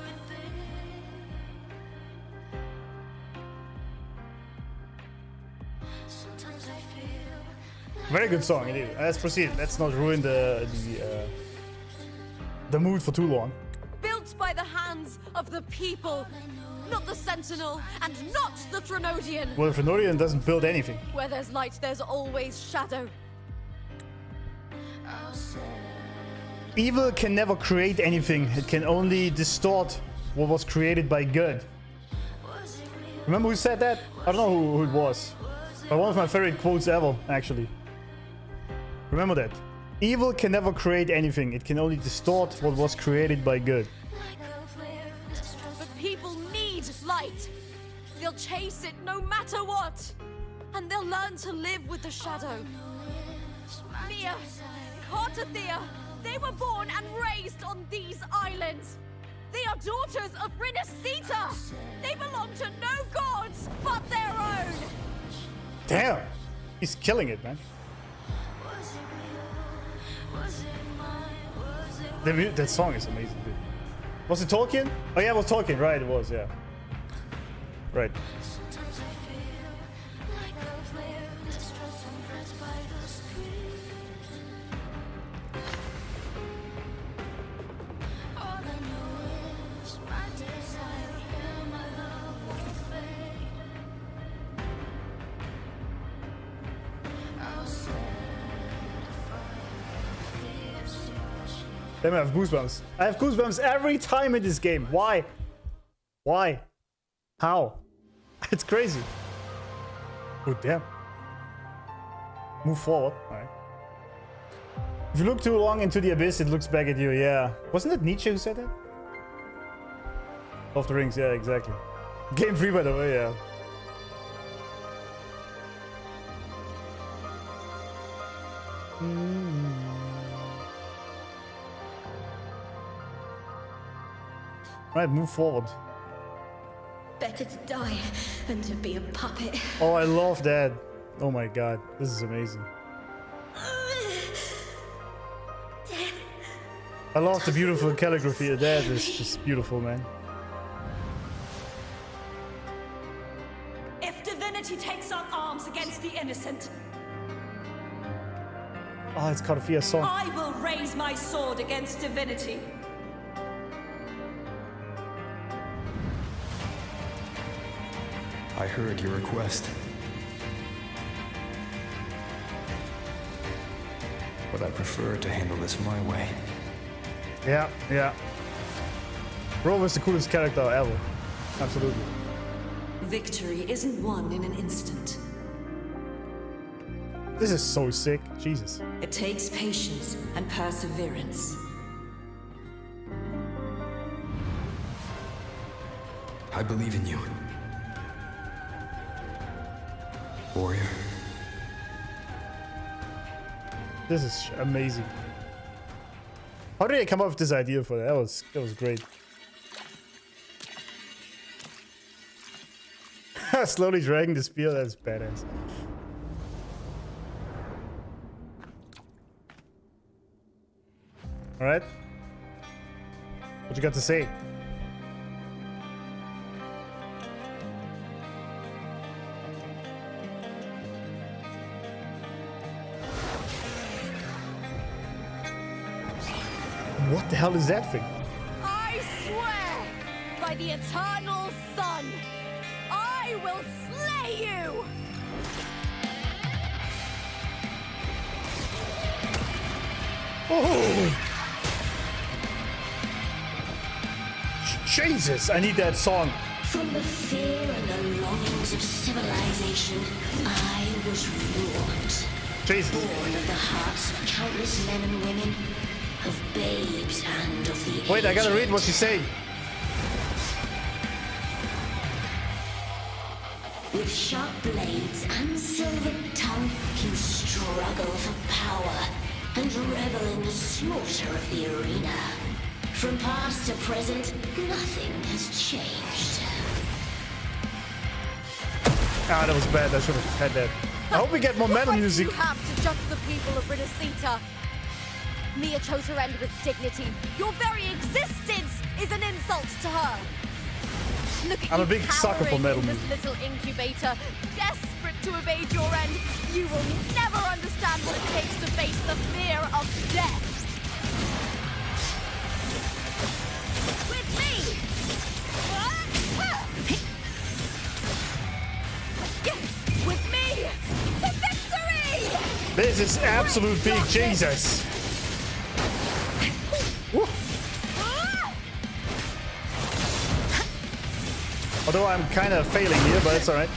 S2: Very good song, indeed. Let's proceed. Let's not ruin the mood for too long.
S9: Built by the hands of the people, not the Sentinel, and not the Threnodian.
S2: Well, the Threnodian doesn't build anything.
S9: Where there's light, there's always shadow.
S2: Evil can never create anything. It can only distort what was created by good. Remember who said that? I don't know who it was. But one of my favorite quotes ever, actually. Remember that. Evil can never create anything. It can only distort what was created by good.
S9: But people need light. They'll chase it no matter what. And they'll learn to live with the shadow. Mya, Carty, they were born and raised on these islands. They are daughters of Rinasita. They belong to no gods but their own.
S2: Damn, he's killing it, man. That song is amazing, dude. Was it Tolkien? Oh yeah, it was Tolkien, right? It was, yeah. Right. Damn, I have goosebumps. I have goosebumps every time in this game. Why? Why? How? It's crazy. Oh, damn. Move forward. All right. If you look too long into the abyss, it looks back at you. Yeah. Wasn't it Nietzsche who said that? Of the Rings, yeah, exactly. Game 3, by the way, yeah. Right, move forward.
S4: Better to die than to be a puppet.
S2: Oh, I love that. Oh my god, this is amazing. I love the beautiful calligraphy. That is just beautiful, man.
S8: If divinity takes up arms against the innocent,
S2: Oh, it's Carty's song.
S8: I will raise my sword against divinity.
S7: I heard your request. But I prefer to handle this my way.
S2: Yeah, yeah. Bro is the coolest character ever. Absolutely.
S8: Victory isn't won in an instant.
S2: This is so sick. Jesus.
S8: It takes patience and perseverance.
S7: I believe in you. Warrior.
S2: This is amazing. How did I come up with this idea for that? That was great. Slowly dragging the spear, that's badass. Alright. What you got to say? What the hell is that thing?
S6: I swear by the eternal sun, I will slay you!
S2: Oh! Jesus, I need that song.
S4: From the fear and the longings of civilization, I was warned.
S2: Jesus.
S4: Born of the hearts of countless men and women, of babes and of the
S2: Wait, I gotta read what she's saying.
S4: With sharp blades and silver tongue, you struggle for power and revel in the slaughter of the arena. From past to present, nothing has changed.
S2: Ah, that was bad. I should have had that. I hope we get more metal music.
S6: You have to judge the people of Renacita. Mia chose her end with dignity. Your very existence is an insult to her. Look at
S2: I'm
S6: you
S2: a big sucker for
S6: cowering
S2: metal
S6: in
S2: music.
S6: this little incubator, desperate to evade your end. You will never understand what it takes to face the fear of death. With me! With me! To victory!
S2: This is absolute big Jesus. Woo. Although I'm kind of failing here, but it's alright.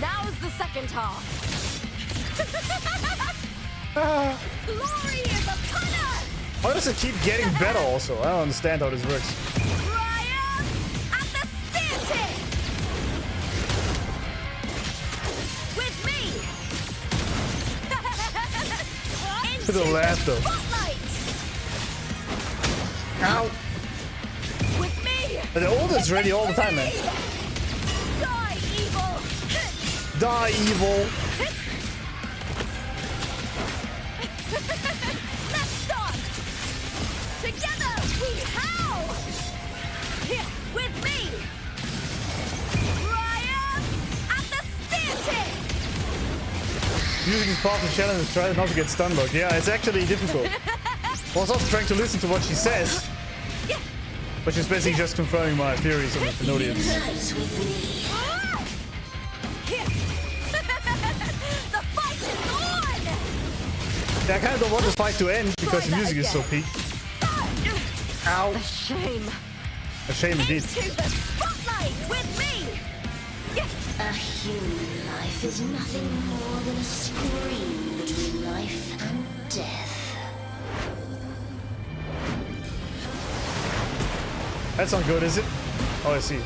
S6: Now's the second half. Glory is upon us!
S2: How does it keep getting better also? I don't understand how this works.
S6: Triumph at the spear tip! With me!
S2: To the left though.
S6: Spotlight!
S2: Ow!
S6: With me!
S2: The ult is ready all the time, man.
S6: Die, evil!
S2: Die, evil!
S6: Let's start! Together we howl! Here, with me! Triumph at the spear tip!
S2: Music is part of the challenge. Try not to get stun locked. Yeah, it's actually difficult. I was also trying to listen to what she says, but she's basically just confirming my theories on the Thenodians.
S6: The fight is on!
S2: Yeah, I kind of don't want this fight to end because the music is so peak. Ow.
S6: A shame.
S2: A shame indeed.
S6: Into the spotlight with me!
S4: A human life is nothing more than a scream between life and death.
S2: That's not good, is it? Oh, I see.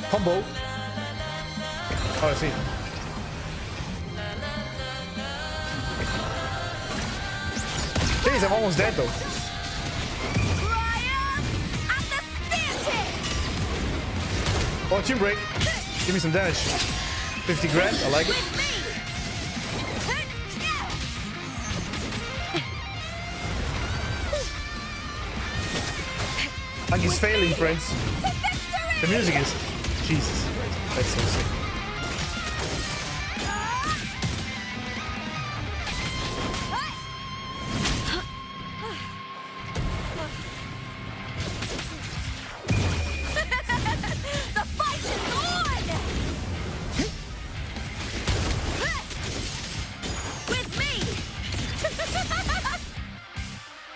S2: Combo. Oh, I see. Jeez, I'm almost dead though. Oh, team break. Give me some damage. 50 grand, I like it. Like he's failing, friends. The music is... Jesus Christ, that's so sick.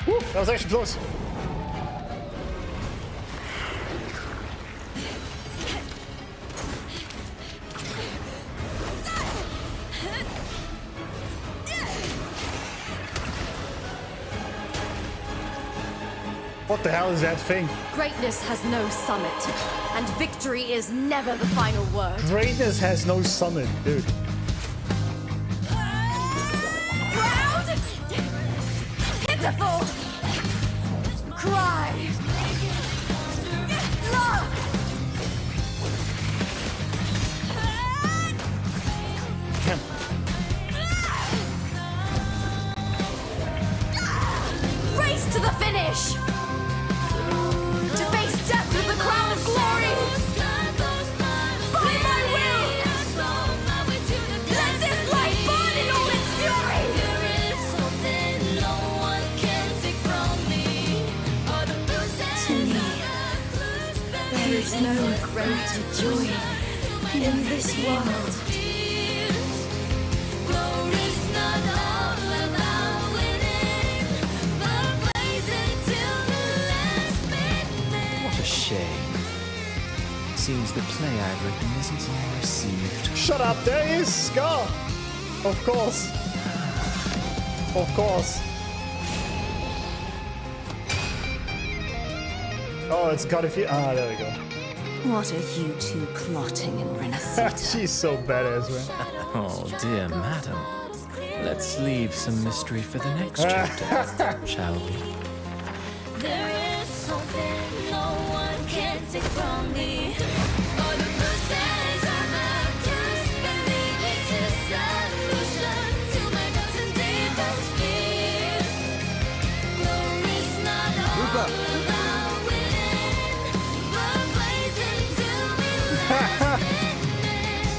S2: Woo, that was actually close. What the hell is that thing?
S6: Greatness has no summit, and victory is never the final word.
S2: Greatness has no summit, dude.
S6: Proud, pitiful, cry, love. Race to the finish. To face death with the crown of glory. By my will. Let this light burn in all its fury. To me, there is no greater joy in this world.
S11: What a shame. Seems the play I've written isn't well received.
S2: Shut up, there he is, Scar! Of course. Of course. Oh, it's got a few. Ah, there we go.
S8: What are you two plotting in Renaissance?
S2: She's so badass, man.
S11: Oh, dear madam. Let's leave some mystery for the next chapter, shall we?
S1: There is something no one can take from me. All the bruises I've left, just believe it's a solution to my doubts and deepest fears. Glory's not all about winning, but blazing till we last minute.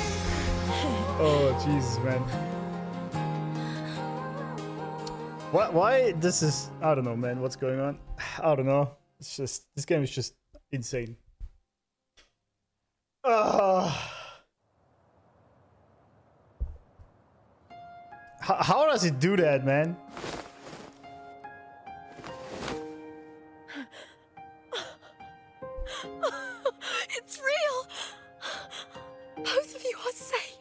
S2: Oh, Jesus, man. Why this is... I don't know, man. What's going on? I don't know. It's just... This game is just insane. How does it do that, man?
S6: It's real. Both of you are safe.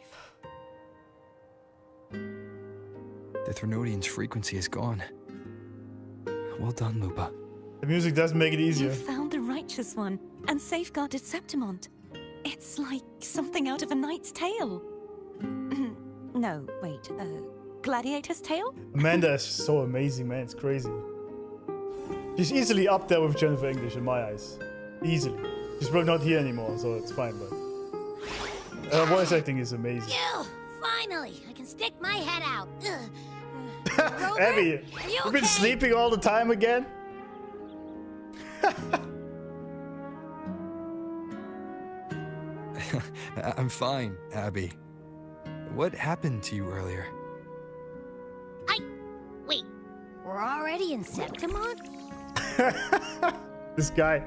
S7: The Threnodian's frequency is gone. Well done, Lupa.
S2: The music does make it easier.
S8: You found the righteous one and safeguarded Septimont. It's like something out of a knight's tale. No, wait, gladiator's tale?
S2: Amanda is so amazing, man. It's crazy. She's easily up there with Jennifer English in my eyes. Easily. She's probably not here anymore, so it's fine, but... Her voice acting is amazing.
S12: Phew! Finally, I can stick my head out. Rover,
S2: Abby,
S12: are you
S2: you've been
S12: okay?
S2: sleeping all the time again?
S7: I'm fine, Abby. What happened to you earlier?
S12: Wait, we're already in Septimont?
S2: This guy.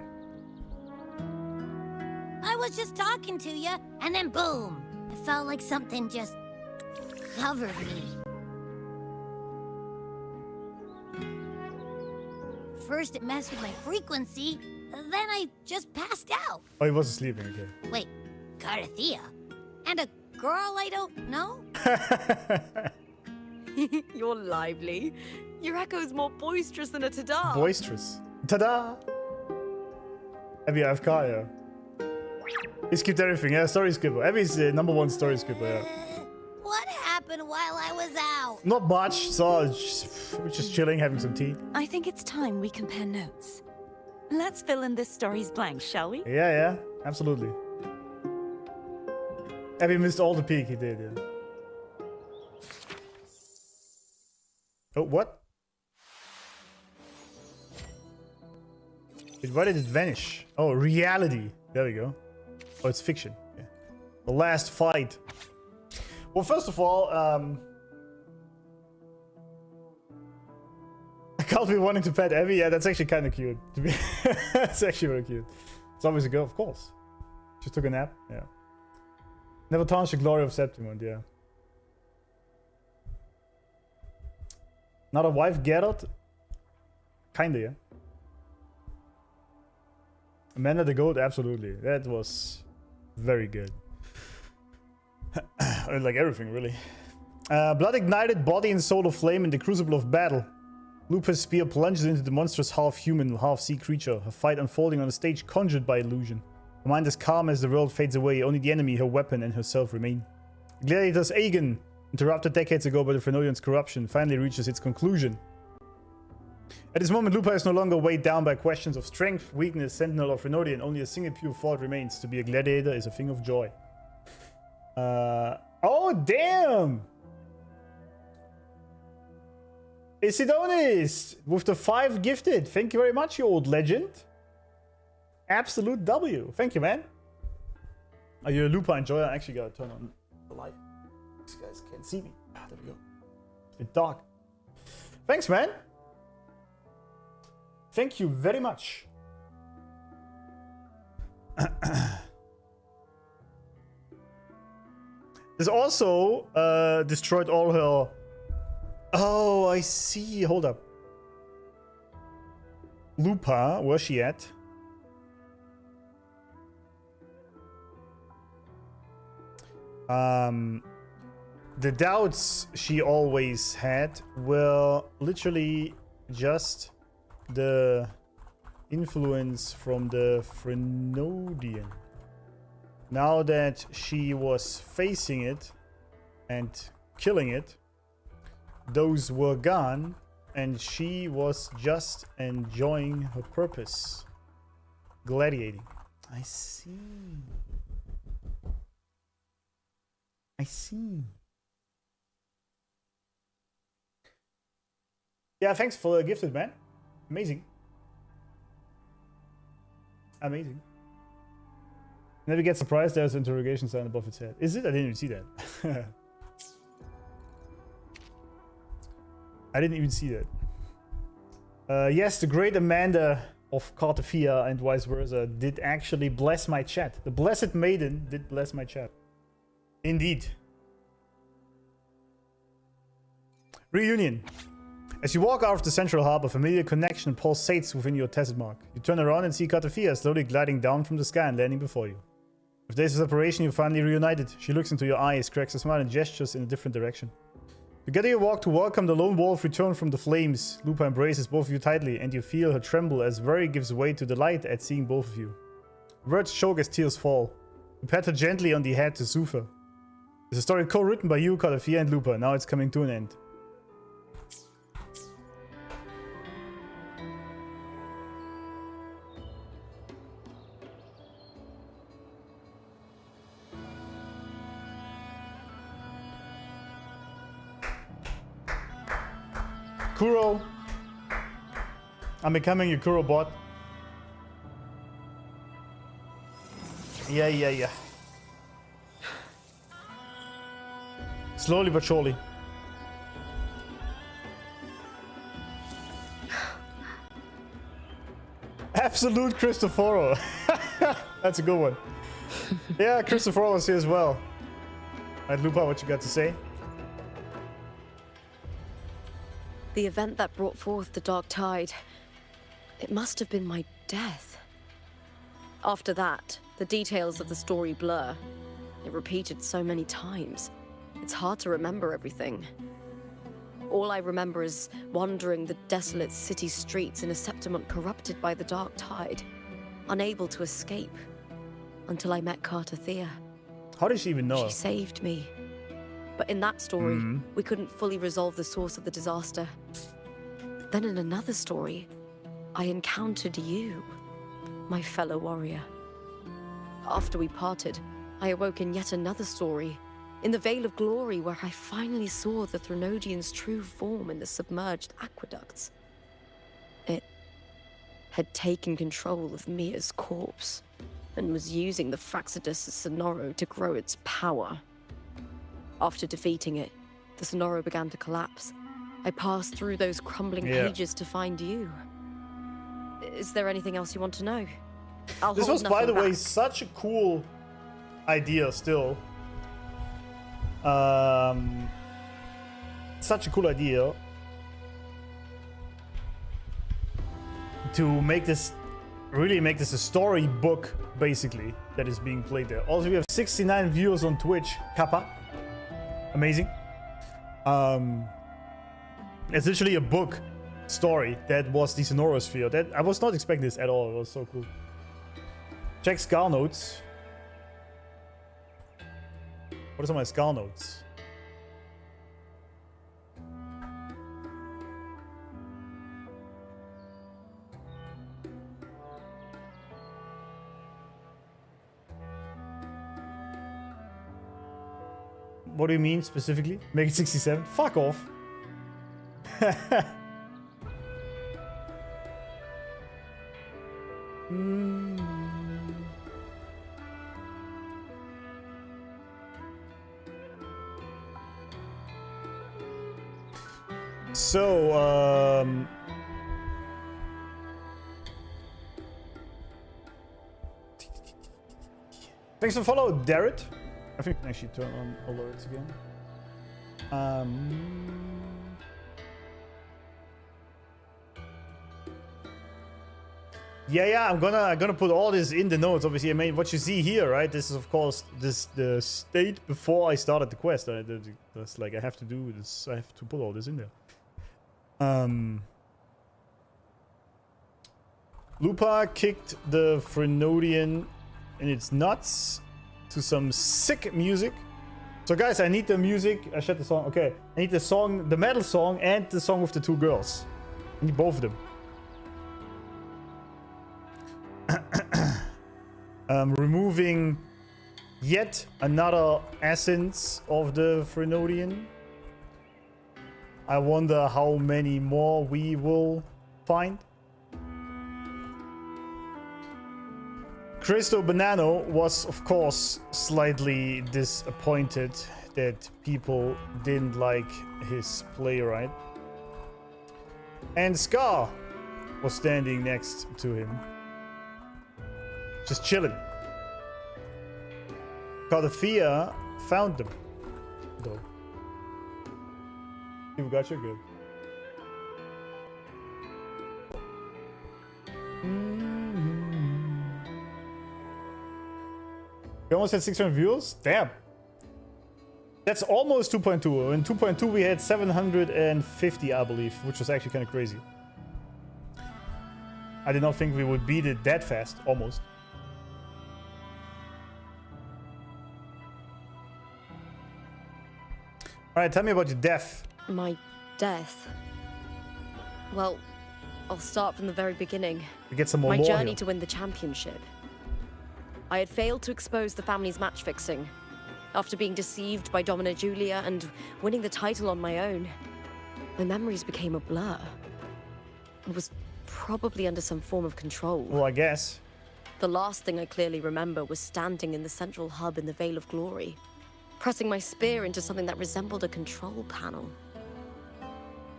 S12: I was just talking to you, and then boom! I felt like something just covered me. First it messed with my frequency,
S13: Then I just passed out.
S2: Oh, he wasn't sleeping, okay.
S13: Wait, Carthia? And a girl I don't know?
S6: You're lively. Your echo's more boisterous than a tada.
S2: Boisterous. Ta-da! Abby AFK, yeah. He skipped everything, yeah, story skipper. Abby's the #1 story skipper, yeah.
S13: What happened while I was out?
S2: Not much, so we're just chilling, having some tea.
S8: I think it's time we compare notes. Let's fill in this story's blanks, shall we?
S2: Yeah, absolutely. Abby missed all the peak he did, yeah. Oh, what? Why did it vanish? Oh, reality. There we go. Oh, it's fiction. Yeah. The last fight. Well, first of all, I can't be wanting to pet Abby. Yeah, that's actually kind of cute. To be that's actually very cute. It's always a girl, of course. Just took a nap. Yeah. Never tarnish the glory of Septimond. Yeah. Not a wife gathered? Kinda, yeah. Amanda the Goat, absolutely. That was very good. Like everything, really. Blood ignited, body and soul of flame in the crucible of battle. Lupa's spear plunges into the monstrous half-human, half-sea creature, her fight unfolding on a stage conjured by illusion. Her mind is calm as the world fades away, only the enemy, her weapon, and herself remain. Gladiator's Aegon, interrupted decades ago by the Phrolodians' corruption, finally reaches its conclusion. At this moment, Lupa is no longer weighed down by questions of strength, weakness, sentinel, or Phrolodian. Only a single pure thought remains. To be a gladiator is a thing of joy. Oh, damn! Isidonis with the 5 gifted. Thank you very much, you old legend. Absolute W. Thank you, man. Are you a Lupa enjoyer? I actually gotta turn on the light. These guys can't see me. Ah, there we go. It's a bit dark. Thanks, man. Thank you very much. This also destroyed all her... Oh, I see. Hold up. Lupa, where's she at? The doubts she always had were literally just the influence from the Phrolodian. Now that she was facing it and killing it, those were gone, and she was just enjoying her purpose. Gladiating. I see. I see. Yeah, thanks for the gifted, man. Amazing. Amazing. Never get surprised there's an interrogation sign above its head. Is it? I didn't even see that. I didn't even see that. Yes, the great Amanda of Cartafia and vice versa did actually bless my chat. The Blessed Maiden did bless my chat. Indeed. Reunion. As you walk out of the central hub, a familiar connection pulsates within your tacit mark. You turn around and see Cartafia slowly gliding down from the sky and landing before you. With days of separation, you finally reunited. She looks into your eyes, cracks a smile, and gestures in a different direction. Together you walk to welcome the lone wolf return from the flames. Lupa embraces both of you tightly, and you feel her tremble as Vale gives way to delight at seeing both of you. Words choke as tears fall. You pat her gently on the head to soothe her. It's a story co-written by you, Cartafia, and Lupa. Now it's coming to an end. Kuro. I'm becoming a Kuro bot. Yeah. Slowly but surely. Absolute Cristoforo. That's a good one. Yeah, Cristoforo was here as well. Alright, Lupa, what you got to say?
S6: The event that brought forth the dark tide. It must have been my death. After that, the details of the story blur. It repeated so many times. It's hard to remember everything. All I remember is wandering the desolate city streets in a Septimont corrupted by the dark tide, unable to escape, until I met Carty.
S2: How did she even know?
S6: She saved me. But in that story, we couldn't fully resolve the source of the disaster. Then in another story, I encountered you, my fellow warrior. After we parted, I awoke in yet another story, in the Vale of Glory, where I finally saw the Threnodian's true form in the submerged aqueducts. It had taken control of Mya's corpse, and was using the Fraxidus Sonoro to grow its power. After defeating it, the Sonoro began to collapse. I passed through those crumbling pages to find you. Is there anything else you want to know?
S2: This was, by the way, such a cool idea still. Such a cool idea to make this, really make this a storybook, basically, that is being played there. Also, we have 69 viewers on Twitch. Kappa. Amazing. It's literally a book story that was the Sonorosphere. That I was not expecting this at all. It was so cool. Check Scar notes. What are my Scar notes? What do you mean specifically? Make it 67? Fuck off. So, thanks for follow, Darret. I think I can actually turn on alerts again. Yeah, I'm gonna put all this in the notes. Obviously, I mean, what you see here, right? This is, of course, the state before I started the quest. That's like I have to do this. I have to put all this in there. Lupa kicked the Threnodian in its nuts to some sick music. So guys, I need the music. I shut the song. Okay, I need the song, the metal song, and the song with the two girls. I need both of them. Removing yet another essence of the Threnodian. I wonder how many more we will find. Cristo Banano was, of course, slightly disappointed that people didn't like his play, right? And Scar was standing next to him, just chilling. Carty found them, though. You got you good. We almost had 600 views? Damn. That's almost 2.2. In 2.2 we had 750, I believe, which was actually kind of crazy. I did not think we would beat it that fast, almost. Alright, tell me about your death.
S6: My death? Well, I'll start from the very beginning.
S2: We get some more
S6: My
S2: lore
S6: journey
S2: here.
S6: to win the championship. I had failed to expose the family's match fixing. After being deceived by Domina Julia and winning the title on my own, my memories became a blur. I was probably under some form of control.
S2: Well, I guess.
S6: The last thing I clearly remember was standing in the central hub in the Vale of Glory, pressing my spear into something that resembled a control panel.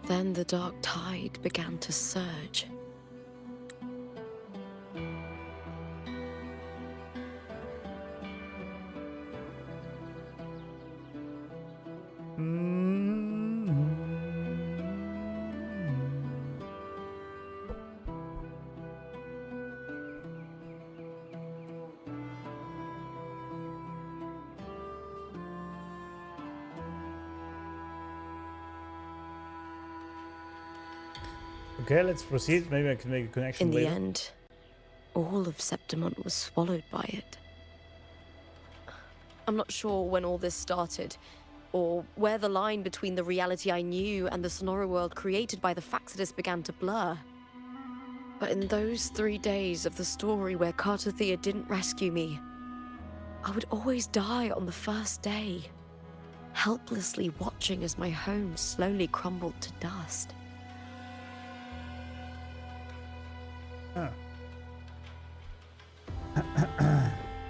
S6: Then the dark tide began to surge.
S2: Okay, let's proceed. Maybe I can make a connection
S6: In
S2: later.
S6: the end, all of Septimont was swallowed by it. I'm not sure when all this started, or where the line between the reality I knew and the Sonora world created by the Faxidus began to blur. But in those 3 days of the story where Carty didn't rescue me, I would always die on the first day, helplessly watching as my home slowly crumbled to dust.
S2: Huh.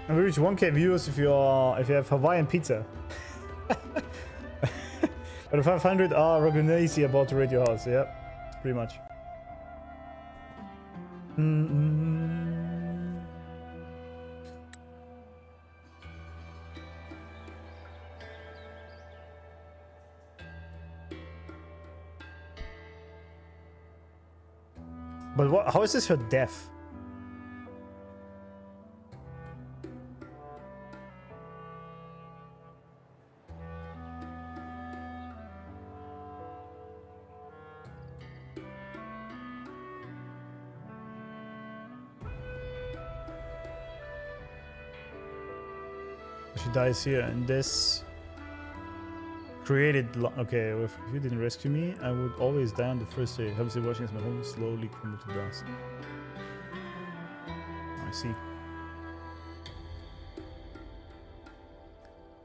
S2: And we reach 1K viewers if you have Hawaiian pizza. But the 500 are Rogunesi about to raid your house. Yep, pretty much. But what? How is this her death? She dies here, and this created. Okay, if you didn't rescue me, I would always die on the first day. Helplessly watching as my home slowly crumble to dust. I see.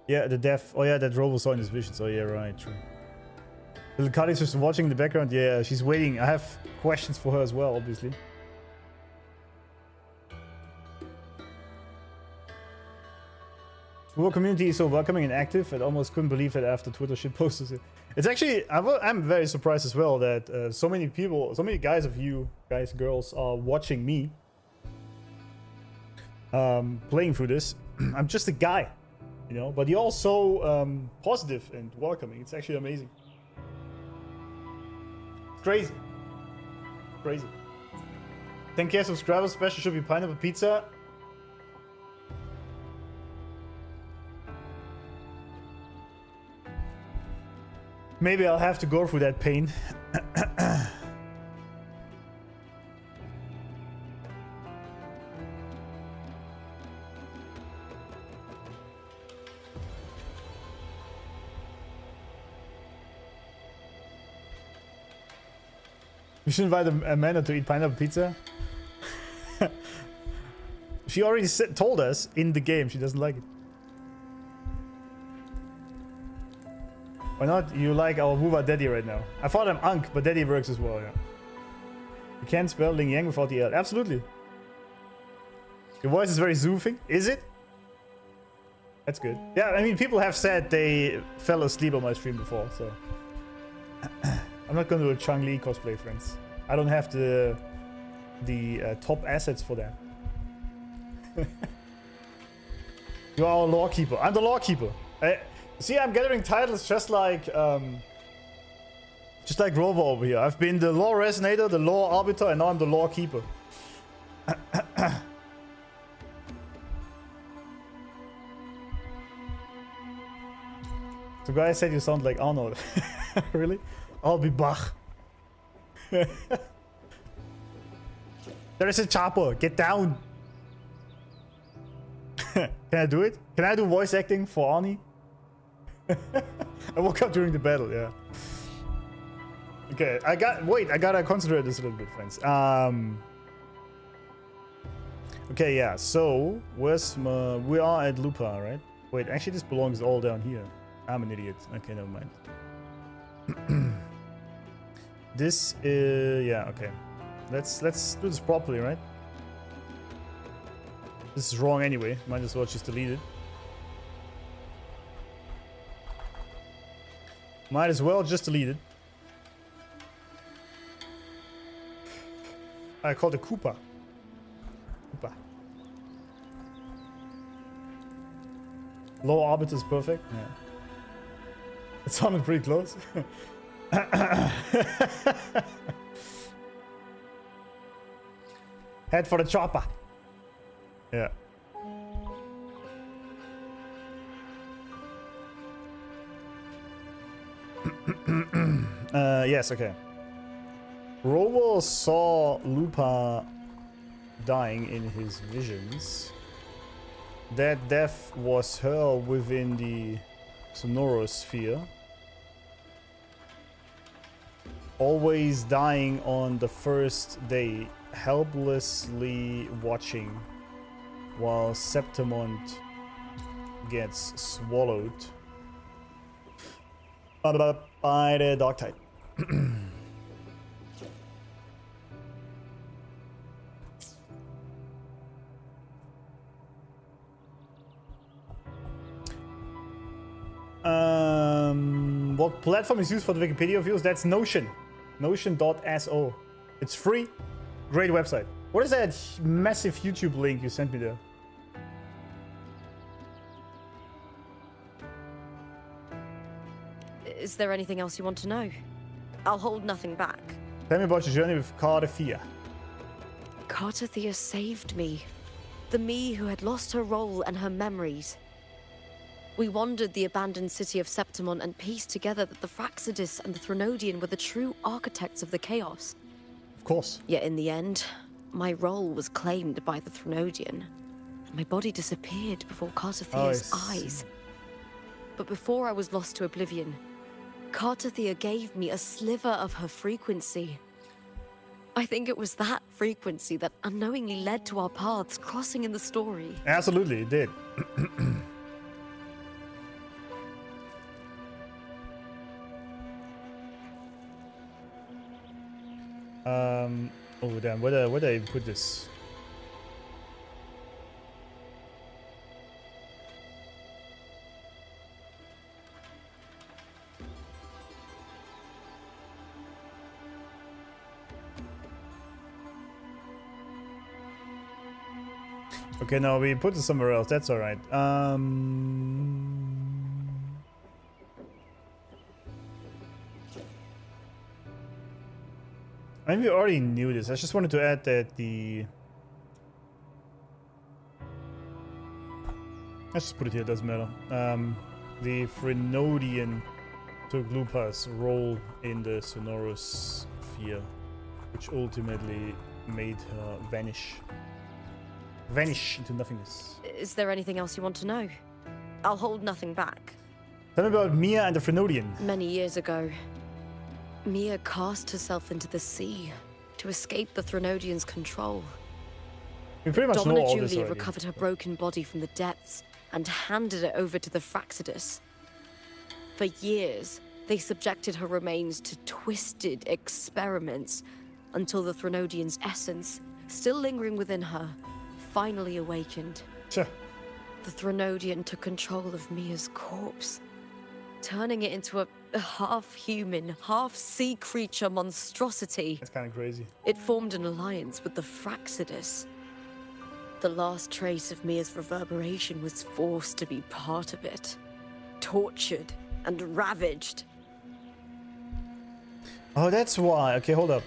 S2: Yeah, the death. Oh yeah, that Robo saw in his visions. Oh yeah, right, true. Little Carty's just watching in the background. Yeah, she's waiting. I have questions for her as well, obviously. Our community is so welcoming and active. I almost couldn't believe it after Twitter shit posted it. It's actually, I'm very surprised as well that so many people, so many guys of you, guys, girls, are watching me playing through this. I'm just a guy, you know, but you're all so positive and welcoming. It's actually amazing. It's crazy. Crazy. 10K subscribers, special should be pineapple pizza. Maybe I'll have to go through that pain. We should invite Amanda to eat pineapple pizza. She already told us in the game she doesn't like it. Why not? You like our Wuva Daddy right now. I thought I'm Unc, but Daddy works as well, yeah. You can't spell Ling Yang without the L. Absolutely. Your voice is very zoofing. Is it? That's good. Yeah, I mean, people have said they fell asleep on my stream before, so... I'm not going to do a Chang-Li cosplay, friends. I don't have the top assets for that. You are our law keeper. I'm the law keeper. See, I'm gathering titles just like Rover over here. I've been the law resonator, the law arbiter, and now I'm the law keeper. The guy said you sound like Arnold. Really? I'll be Bach. There is a chopper. Get down. Can I do it? Can I do voice acting for Arnie? I woke up during the battle, yeah. Okay, I gotta concentrate this a little bit, friends. Okay, yeah, so where's we are at Lupa, right? Wait, actually this belongs all down here. I'm an idiot. Okay, never mind. This is, yeah, okay. Let's do this properly, right? This is wrong anyway. Might as well just delete it. Might as well just delete it. I called it Koopa. Koopa. Low orbit is perfect. Yeah. It sounded pretty close. Head for the chopper. Yeah. Yes, okay. Rover saw Lupa dying in his visions. That death was her within the sonorosphere. Always dying on the first day, helplessly watching while Septimont gets swallowed by the dark tide. What platform is used for the Wikipedia views? That's Notion. Notion.so. It's free. Great website. What is that massive YouTube link you sent me there?
S6: Is there anything else you want to know? I'll hold nothing back.
S2: Tell me about your journey with Carty.
S6: Carty saved me. The me who had lost her role and her memories. We wandered the abandoned city of Septimont and pieced together that the Fraxidus and the Threnodian were the true architects of the chaos.
S2: Of course.
S6: Yet in the end, my role was claimed by the Threnodian. My body disappeared before Carty's eyes. But before I was lost to oblivion, Carty gave me a sliver of her frequency. I think it was that frequency that unknowingly led to our paths crossing in the story.
S2: Absolutely, it did. Oh damn, where did I put this? Okay, no, we put it somewhere else. That's all right. I mean, we already knew this. I just wanted to add that let's just put it here. It doesn't matter. The Threnodian took Lupa's role in the sonorosphere, which ultimately made her vanish into nothingness.
S6: Is there anything else you want to know? I'll hold nothing back.
S2: Tell me about Mya and the Threnodian.
S6: Many years ago, Mya cast herself into the sea to escape the Threnodian's control.
S2: We pretty much know all this
S6: Julia
S2: already.
S6: recovered her broken body from the depths and handed it over to the Fraxidus. For years, they subjected her remains to twisted experiments until the Threnodian's essence, still lingering within her, finally awakened.
S2: Sure.
S6: The Threnodian took control of Mia's corpse, turning it into a half-human, half-sea creature monstrosity.
S2: That's kind of crazy.
S6: It formed an alliance with the Fraxidus. The last trace of Mia's reverberation was forced to be part of it, tortured and ravaged.
S2: Oh, that's why. Okay, hold up.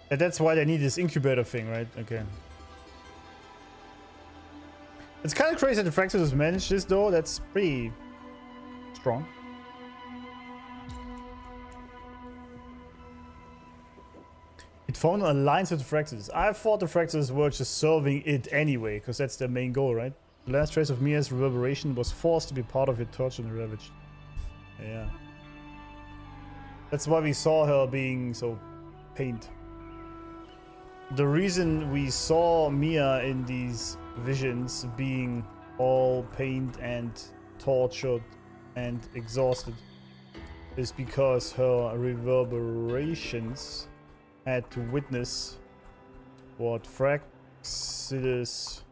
S2: That's why they need this incubator thing, right? Okay. It's kind of crazy that the Fraxidus managed this, though. That's pretty strong. It formed an alliance with the Fraxidus. I thought the Fraxidus were just serving it anyway, because that's their main goal, right? The last trace of Mia's reverberation was forced to be part of it, tortured and ravaged. Yeah. That's why we saw her being so pained. The reason we saw Mya in these visions being all pained and tortured and exhausted is because her reverberations had to witness what Fraxidus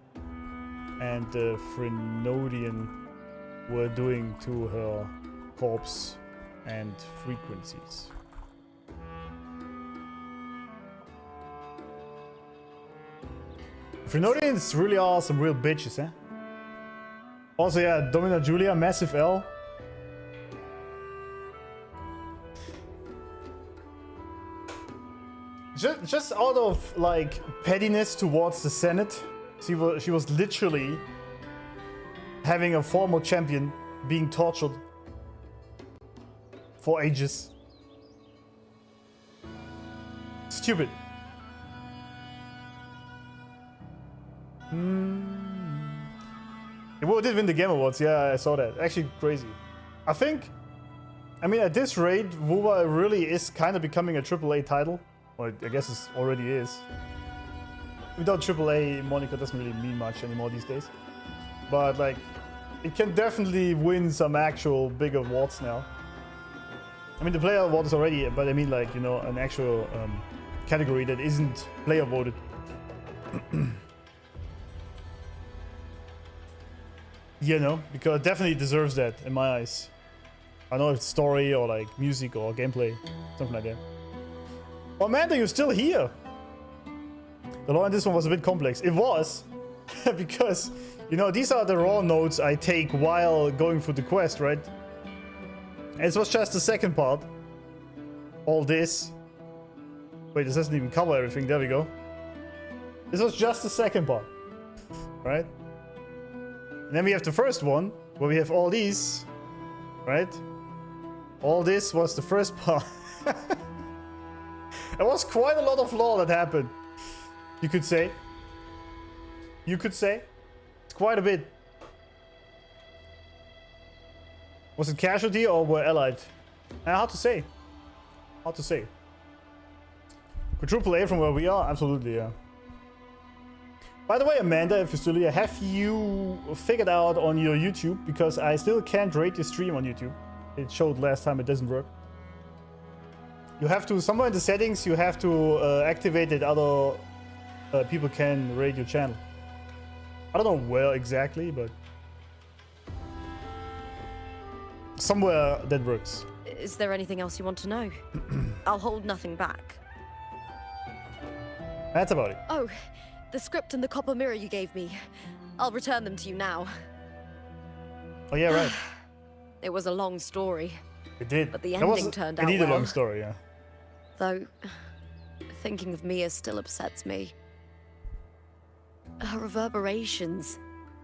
S2: and the Threnodian were doing to her corpse and frequencies. Threnodians really are some real bitches, eh? Also, yeah, Domina Julia, massive L. Just out of, like, pettiness towards the Senate, she was literally having a former champion being tortured for ages. Stupid. It did win the Game Awards. Yeah, I saw that. Actually, crazy. I think, I mean, at this rate, WoWa really is kind of becoming a AAA title. Well, I guess it already is. Without AAA, moniker doesn't really mean much anymore these days. But, like, it can definitely win some actual big awards now. I mean, the player award is already, but I mean, like, you know, an actual category that isn't player voted. You know, because it definitely deserves that in my eyes. I know it's story or like music or gameplay, something like that. Oh, Amanda, you're still here. The law in this one was a bit complex. It was, because, you know, these are the raw notes I take while going through the quest, right? And it was just the second part. All this. Wait, this doesn't even cover everything. There we go. This was just the second part, right? And then we have the first one, where we have all these, right? All this was the first part. There was quite a lot of lore that happened. You could say. You could say. It's quite a bit. Was it casualty or were allied? Hard to say. Hard to say. Quadruple A from where we are? Absolutely, yeah. By the way, Amanda, if you're still here, have you figured out on your YouTube? Because I still can't rate your stream on YouTube. It showed last time it doesn't work. You have to, somewhere in the settings, you have to activate that other people can rate your channel. I don't know where exactly, but somewhere that works.
S6: Is there anything else you want to know? I'll hold nothing back.
S2: That's about it.
S6: Oh, the script and the copper mirror you gave me. I'll return them to you now.
S2: Oh yeah, right.
S6: It was a long story.
S2: It did.
S6: But the ending turned out well.
S2: Indeed a long story, yeah.
S6: Though, thinking of Mia still upsets me. Her reverberations,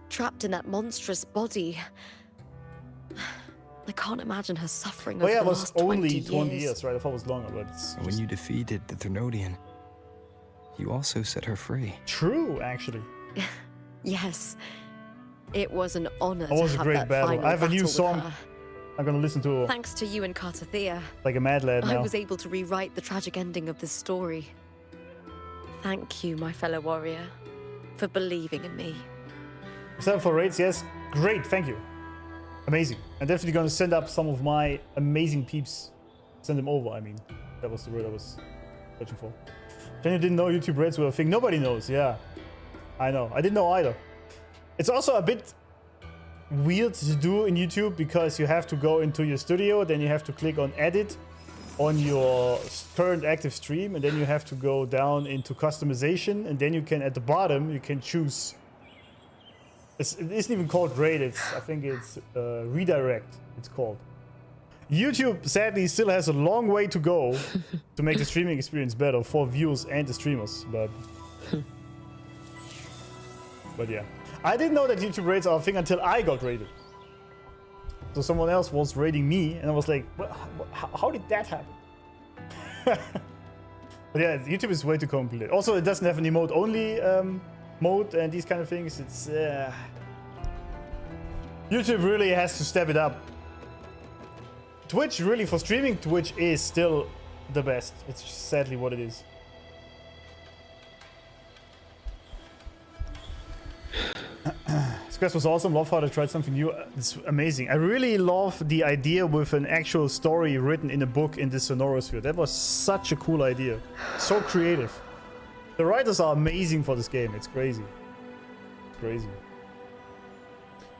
S6: trapped in that monstrous body. I can't imagine her suffering over the last 20 years.
S2: Oh yeah, it was only 20 years, right? I thought it was longer, but it's
S7: when you defeated the Threnodian, you also set her free.
S2: True, actually.
S6: Yes. It was an honor
S2: to have
S6: that
S2: great battle. I have a new song I'm gonna listen to.
S6: Thanks to you and Carty,
S2: like a mad lad now.
S6: I was able to rewrite the tragic ending of this story. Thank you, my fellow warrior, for believing in me.
S2: 7 for raids, yes. Great, thank you. Amazing. I'm definitely gonna send up some of my amazing peeps. Send them over, I mean. That was the word I was searching for. Daniel didn't know YouTube raids were a thing. Nobody knows, yeah. I know. I didn't know either. It's also a bit weird to do in YouTube because you have to go into your studio, then you have to click on edit on your current active stream, and then you have to go down into customization, and then you can, at the bottom, you can choose. It isn't even called raid, I think it's redirect, it's called. YouTube, sadly, still has a long way to go to make the streaming experience better for viewers and the streamers, but yeah. I didn't know that YouTube raids are a thing until I got raided. So someone else was raiding me, and I was like, how did that happen? But yeah, YouTube is way too complicated. Also, it doesn't have an emote only mode and these kind of things. It's YouTube really has to step it up. Twitch, really, for streaming, Twitch is still the best. It's just sadly what it is. This quest was awesome. Love how they tried something new. It's amazing. I really love the idea with an actual story written in a book in this sonorosphere. That was such a cool idea. So creative. The writers are amazing for this game. It's crazy. Crazy.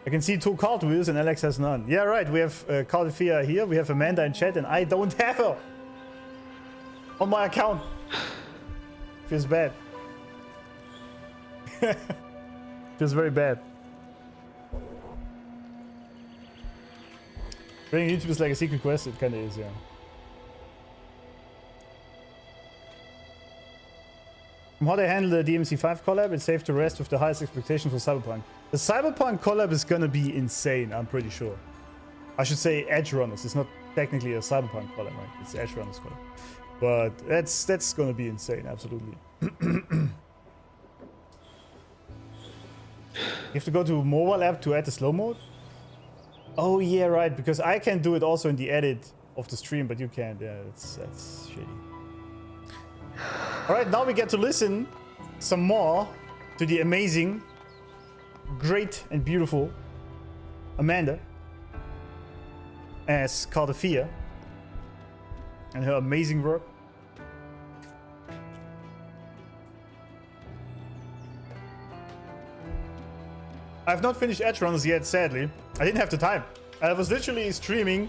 S2: I can see 2 cartwheels and Alex has none. Yeah, right. We have Carty here. We have Amanda in chat, and I don't have her on my account. Feels bad. Feels very bad. Bringing YouTube is like a secret quest. It kind of is, yeah. From how they handle the DMC5 collab, it's safe to rest with the highest expectation for Cyberpunk. The Cyberpunk collab is gonna be insane, I'm pretty sure. I should say Edge Runners. It's not technically a Cyberpunk column, right? It's Edge Runners column. But that's gonna be insane, absolutely. You have to go to mobile app to add the slow mode? Oh yeah, right, because I can do it also in the edit of the stream, but you can't. Yeah, that's shitty. Alright, now we get to listen some more to the amazing, great and beautiful Amanda as Carty and her amazing work. I've not finished Edge Runners yet, sadly. I didn't have the time. I was literally streaming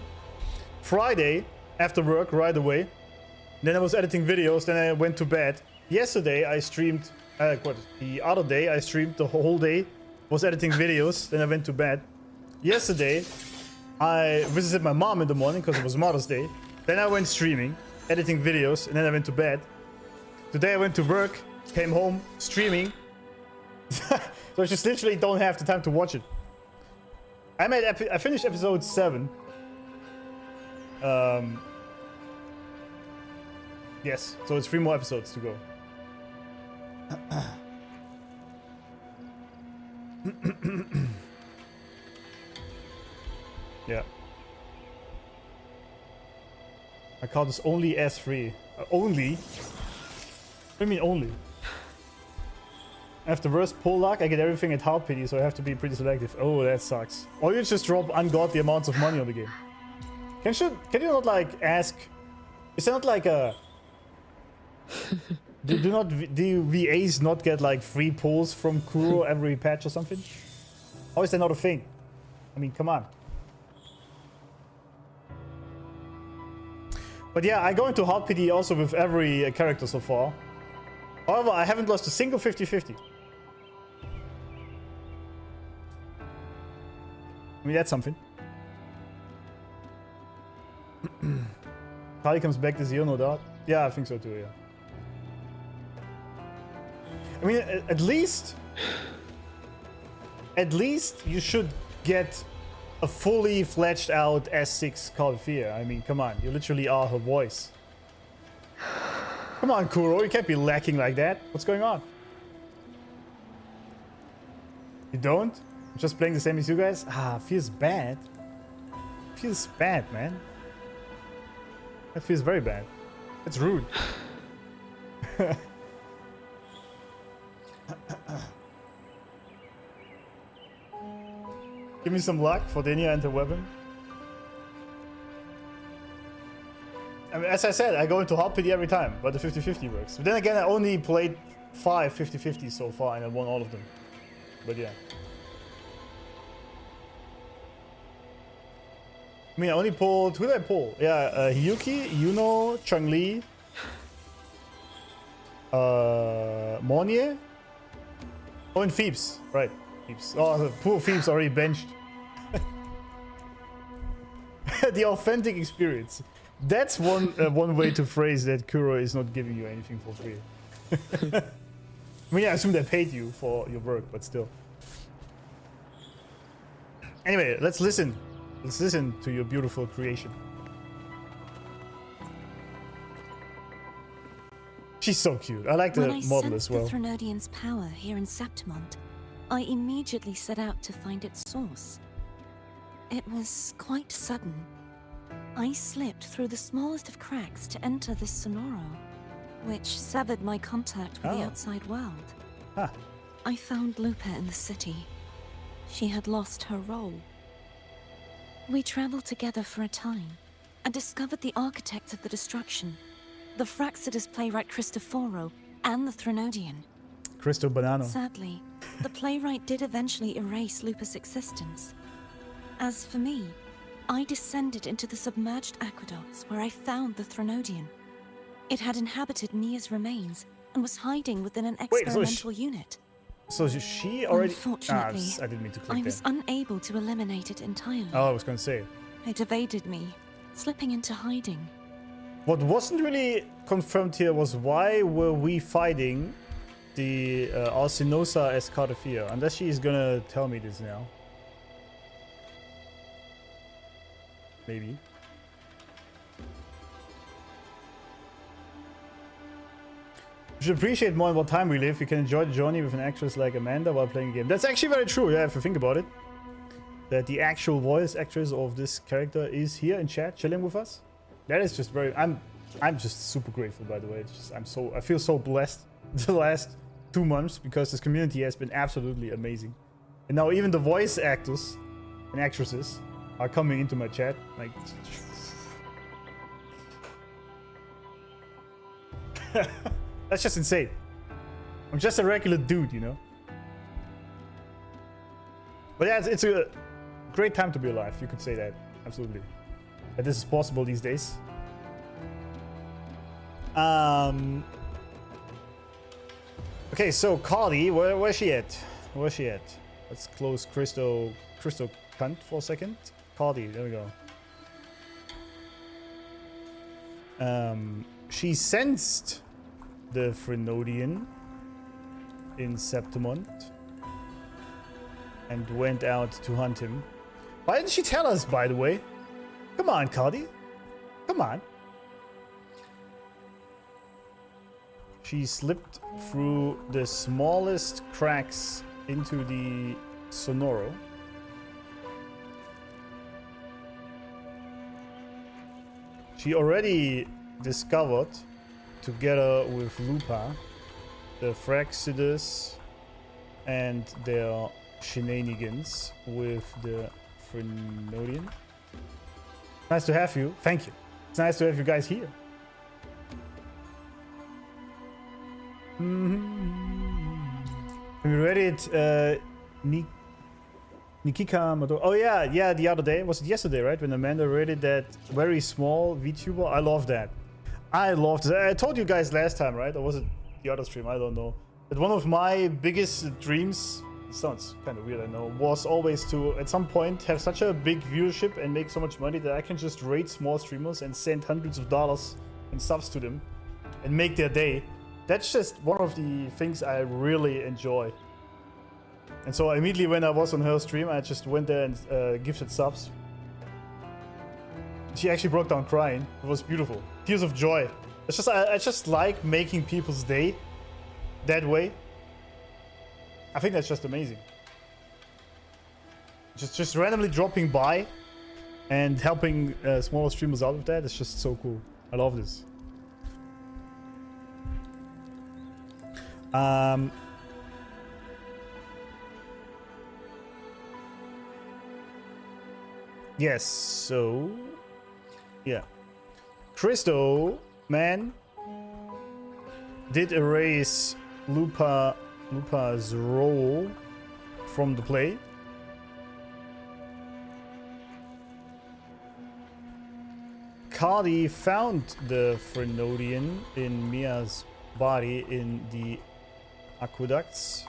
S2: Friday after work right away. Then I was editing videos, then I went to bed. Yesterday I streamed, the other day I streamed the whole day, was editing videos, then I went to bed. Yesterday I visited my mom in the morning because it was Mother's Day. Then I went streaming, editing videos, and then I went to bed. Today I went to work, came home, streaming. So I just literally don't have the time to watch it. I finished episode 7. Yes, so it's 3 more episodes to go. Yeah. I call this only S3. Only? What do you mean only? After worst pull luck, I get everything at hard pity, so I have to be pretty selective. Oh, that sucks. Or you just drop ungodly amounts of money on the game. Can you not like ask? Is there not like a? do VAs not get like free pulls from Kuro every patch or something? Or is that not a thing? I mean, come on. But yeah, I go into hard pity also with every character so far. However, I haven't lost a single 50-50. I mean, that's something. Carty comes back this year, no doubt. Yeah, I think so too, yeah. I mean, at least you should get a fully fledged out S6 Carty. I mean, come on, you literally are her voice. Come on, Kuro, you can't be lacking like that. What's going on? You don't? I'm just playing the same as you guys? Ah, feels bad. Feels bad, man. That feels very bad. That's rude. Give me some luck for Denia and her weapon. I mean, as I said, I go into hard pity every time, but the 50-50 works. But then again, I only played 5 50-50s so far, and I won all of them. But yeah. I mean, I only pulled... Who did I pull? Yeah, Hyuki, Yuno, Changli, Mornier. Oh, and Phoebes. Right, Phoebes. Oh, poor Phoebes already benched. The authentic experience. That's one way to phrase that Kuro is not giving you anything for free. I mean, I assume they paid you for your work, but still. Anyway, let's listen. Let's listen to your beautiful creation. She's so cute. I like the model as well.
S10: When I sensed the Threnodian's power here in Septimont, I immediately set out to find its source. It was quite sudden. I slipped through the smallest of cracks to enter this Sonoro, which severed my contact with the outside world.
S2: Huh.
S10: I found Lupa in the city. She had lost her role. We traveled together for a time, and discovered the architects of the destruction, the Fraxidus playwright Cristoforo, and the Threnodian.
S2: Cristo Banano.
S10: Sadly, the playwright did eventually erase Lupa's existence. As for me, I descended into the submerged aqueducts where I found the Threnodian. It had inhabited Mia's remains and was hiding within an experimental unit.
S2: So she already...
S10: Unfortunately,
S2: I didn't mean to click
S10: I was unable to eliminate it entirely.
S2: Oh, I was going to say.
S10: It evaded me, slipping into hiding.
S2: What wasn't really confirmed here was why were we fighting the Alcinosa as Carty, unless she is gonna tell me this now. Maybe. You should appreciate more what time we live. You can enjoy the journey with an actress like Amanda while playing a game. That's actually very true, yeah, if you think about it. That the actual voice actress of this character is here in chat, chilling with us. That is just very... I'm just super grateful, by the way. It's just, I feel so blessed the last 2 months because this community has been absolutely amazing. And now even the voice actors and actresses are coming into my chat. Like... That's just insane. I'm just a regular dude, you know? But yeah, it's a great time to be alive, you could say that. Absolutely. That this is possible these days. Okay, so Carty, where's she at? Where's she at? Let's close Crystal Cunt for a second. Carty, there we go. She sensed the Phrolova in Septimont and went out to hunt him. Why didn't she tell us, by the way? Come on, Carty. Come on. She slipped through the smallest cracks into the Sonoro. She already discovered, together with Lupa, the Fraxidus and their shenanigans with the Phrolova. Nice to have you. Thank you. It's nice to have you guys here. We read it, Nikika Mato. Oh yeah, the other day. Was it yesterday, right? When Amanda rated that very small VTuber. I love that. I loved it. I told you guys last time, right? Or was it the other stream? I don't know. But one of my biggest dreams, it sounds kind of weird, I know, was always to, at some point, have such a big viewership and make so much money that I can just raid small streamers and send hundreds of dollars in subs to them and make their day. That's just one of the things I really enjoy. And so immediately when I was on her stream, I just went there and gifted subs. She actually broke down crying. It was beautiful. Tears of joy. It's just I just like making people's day that way. I think that's just amazing. Just randomly dropping by and helping smaller streamers out with that. It's just so cool. I love this. Yes, so yeah. Christo, man, did erase Lupa's role from the play. Carty found the Phrolova in Mya's body in the aqueducts.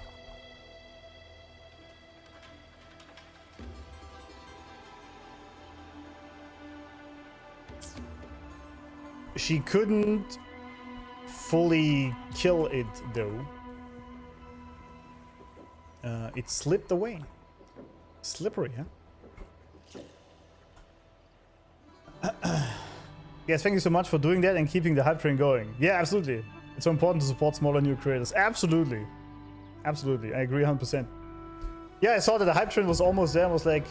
S2: She couldn't fully kill it though. It slipped away. Slippery, huh? Yes, thank you so much for doing that and keeping the hype train going. Yeah, absolutely. It's so important to support smaller new creators. Absolutely. Absolutely. I agree 100%. Yeah, I saw that the hype train was almost there. I was like,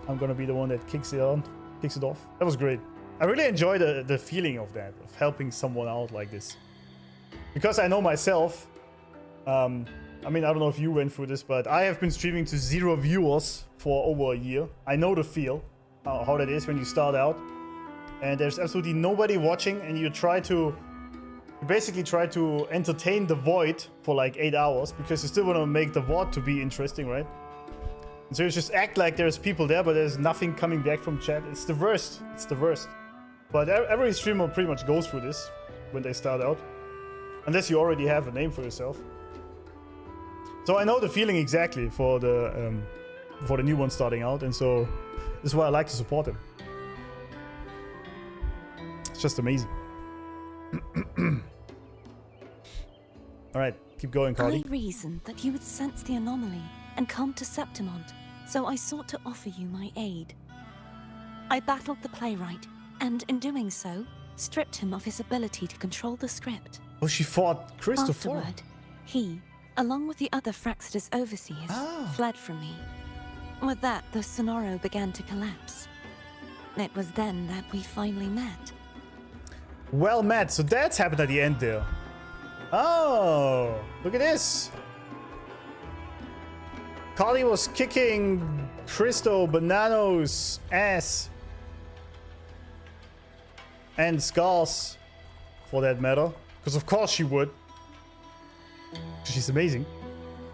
S2: I'm gonna be the one that kicks it off. That was great. I really enjoy the feeling of that, of helping someone out like this. Because I know myself, I mean, I don't know if you went through this, but I have been streaming to 0 viewers for over a year. I know the feel, how that is when you start out. And there's absolutely nobody watching, and you basically try to entertain the void for like 8 hours, because you still want to make the VOD to be interesting, right? And so you just act like there's people there, but there's nothing coming back from chat. It's the worst. It's the worst. But every streamer pretty much goes through this when they start out. Unless you already have a name for yourself. So I know the feeling exactly for the new one starting out, and so this is why I like to support him. It's just amazing. Alright, keep going, Carty.
S8: I reasoned that you would sense the anomaly and come to Septimont, so I sought to offer you my aid. I battled the playwright, and in doing so, stripped him of his ability to control the script.
S2: Oh, she fought Christopher.
S8: Afterward, he, along with the other Fraxidus overseers, fled from me. With that, the Sonoro began to collapse. It was then that we finally met.
S2: Well met. So that's happened at the end there. Oh, look at this. Carty was kicking Cristo Banano's ass. And Scars, for that matter. Because of course she would. She's amazing.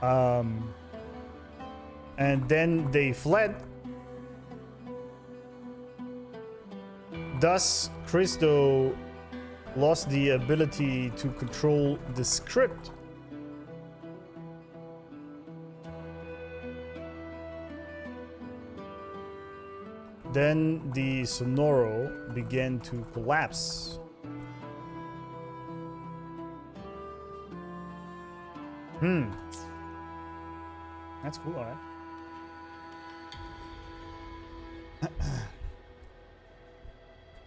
S2: And then they fled. Thus, Cristo lost the ability to control the script. Then the Sonoro began to collapse. That's cool, alright.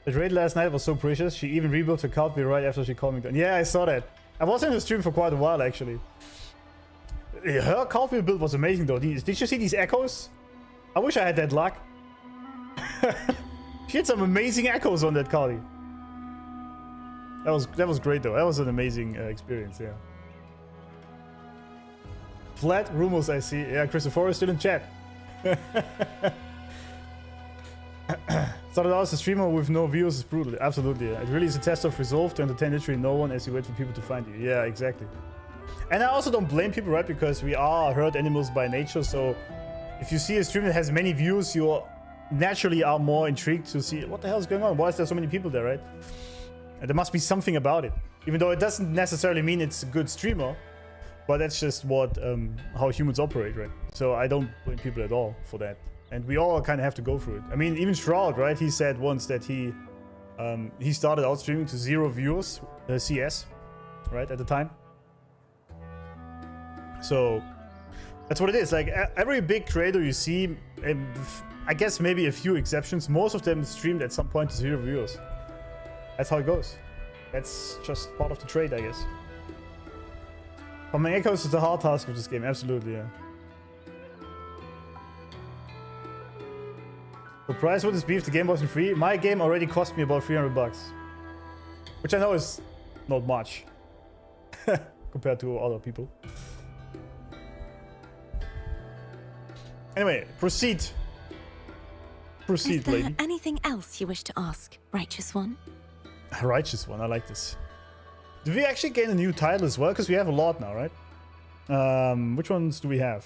S2: The raid last night was so precious. She even rebuilt her card build right after she called me down. Yeah, I saw that. I was in the stream for quite a while, actually. Her card build was amazing, though. Did you see these echoes? I wish I had that luck. She had some amazing echoes on that Carty. That was great, though. That was an amazing experience, yeah. Flat rumors, I see. Yeah, Christopher is still in chat. Started out as a streamer with no views is brutal. Absolutely. Yeah. It really is a test of resolve to entertain literally no one as you wait for people to find you. Yeah, exactly. And I also don't blame people, right? Because we are herd animals by nature. So if you see a stream that has many views, you naturally are more intrigued to see what the hell is going on. Why is there so many people there, right? And there must be something about it. Even though it doesn't necessarily mean it's a good streamer. But that's just what how humans operate, right? So I don't blame people at all for that. And we all kind of have to go through it. I mean, even Shroud, right? He said once that he started out streaming to 0 viewers, CS, right, at the time. So that's what it is. Like every big creator you see, I guess maybe a few exceptions, most of them streamed at some point to 0 viewers. That's how it goes. That's just part of the trade, I guess. Farming echoes is the hard task of this game, absolutely, yeah. The price would this be if the game wasn't free? My game already cost me about $300. Which I know is not much. Compared to other people. Anyway, proceed. Proceed, lady.
S8: Is there anything else you wish to ask, Righteous One?
S2: Righteous One, I like this. Do we actually gain a new title as well? Because we have a lot now, right? Which ones do we have?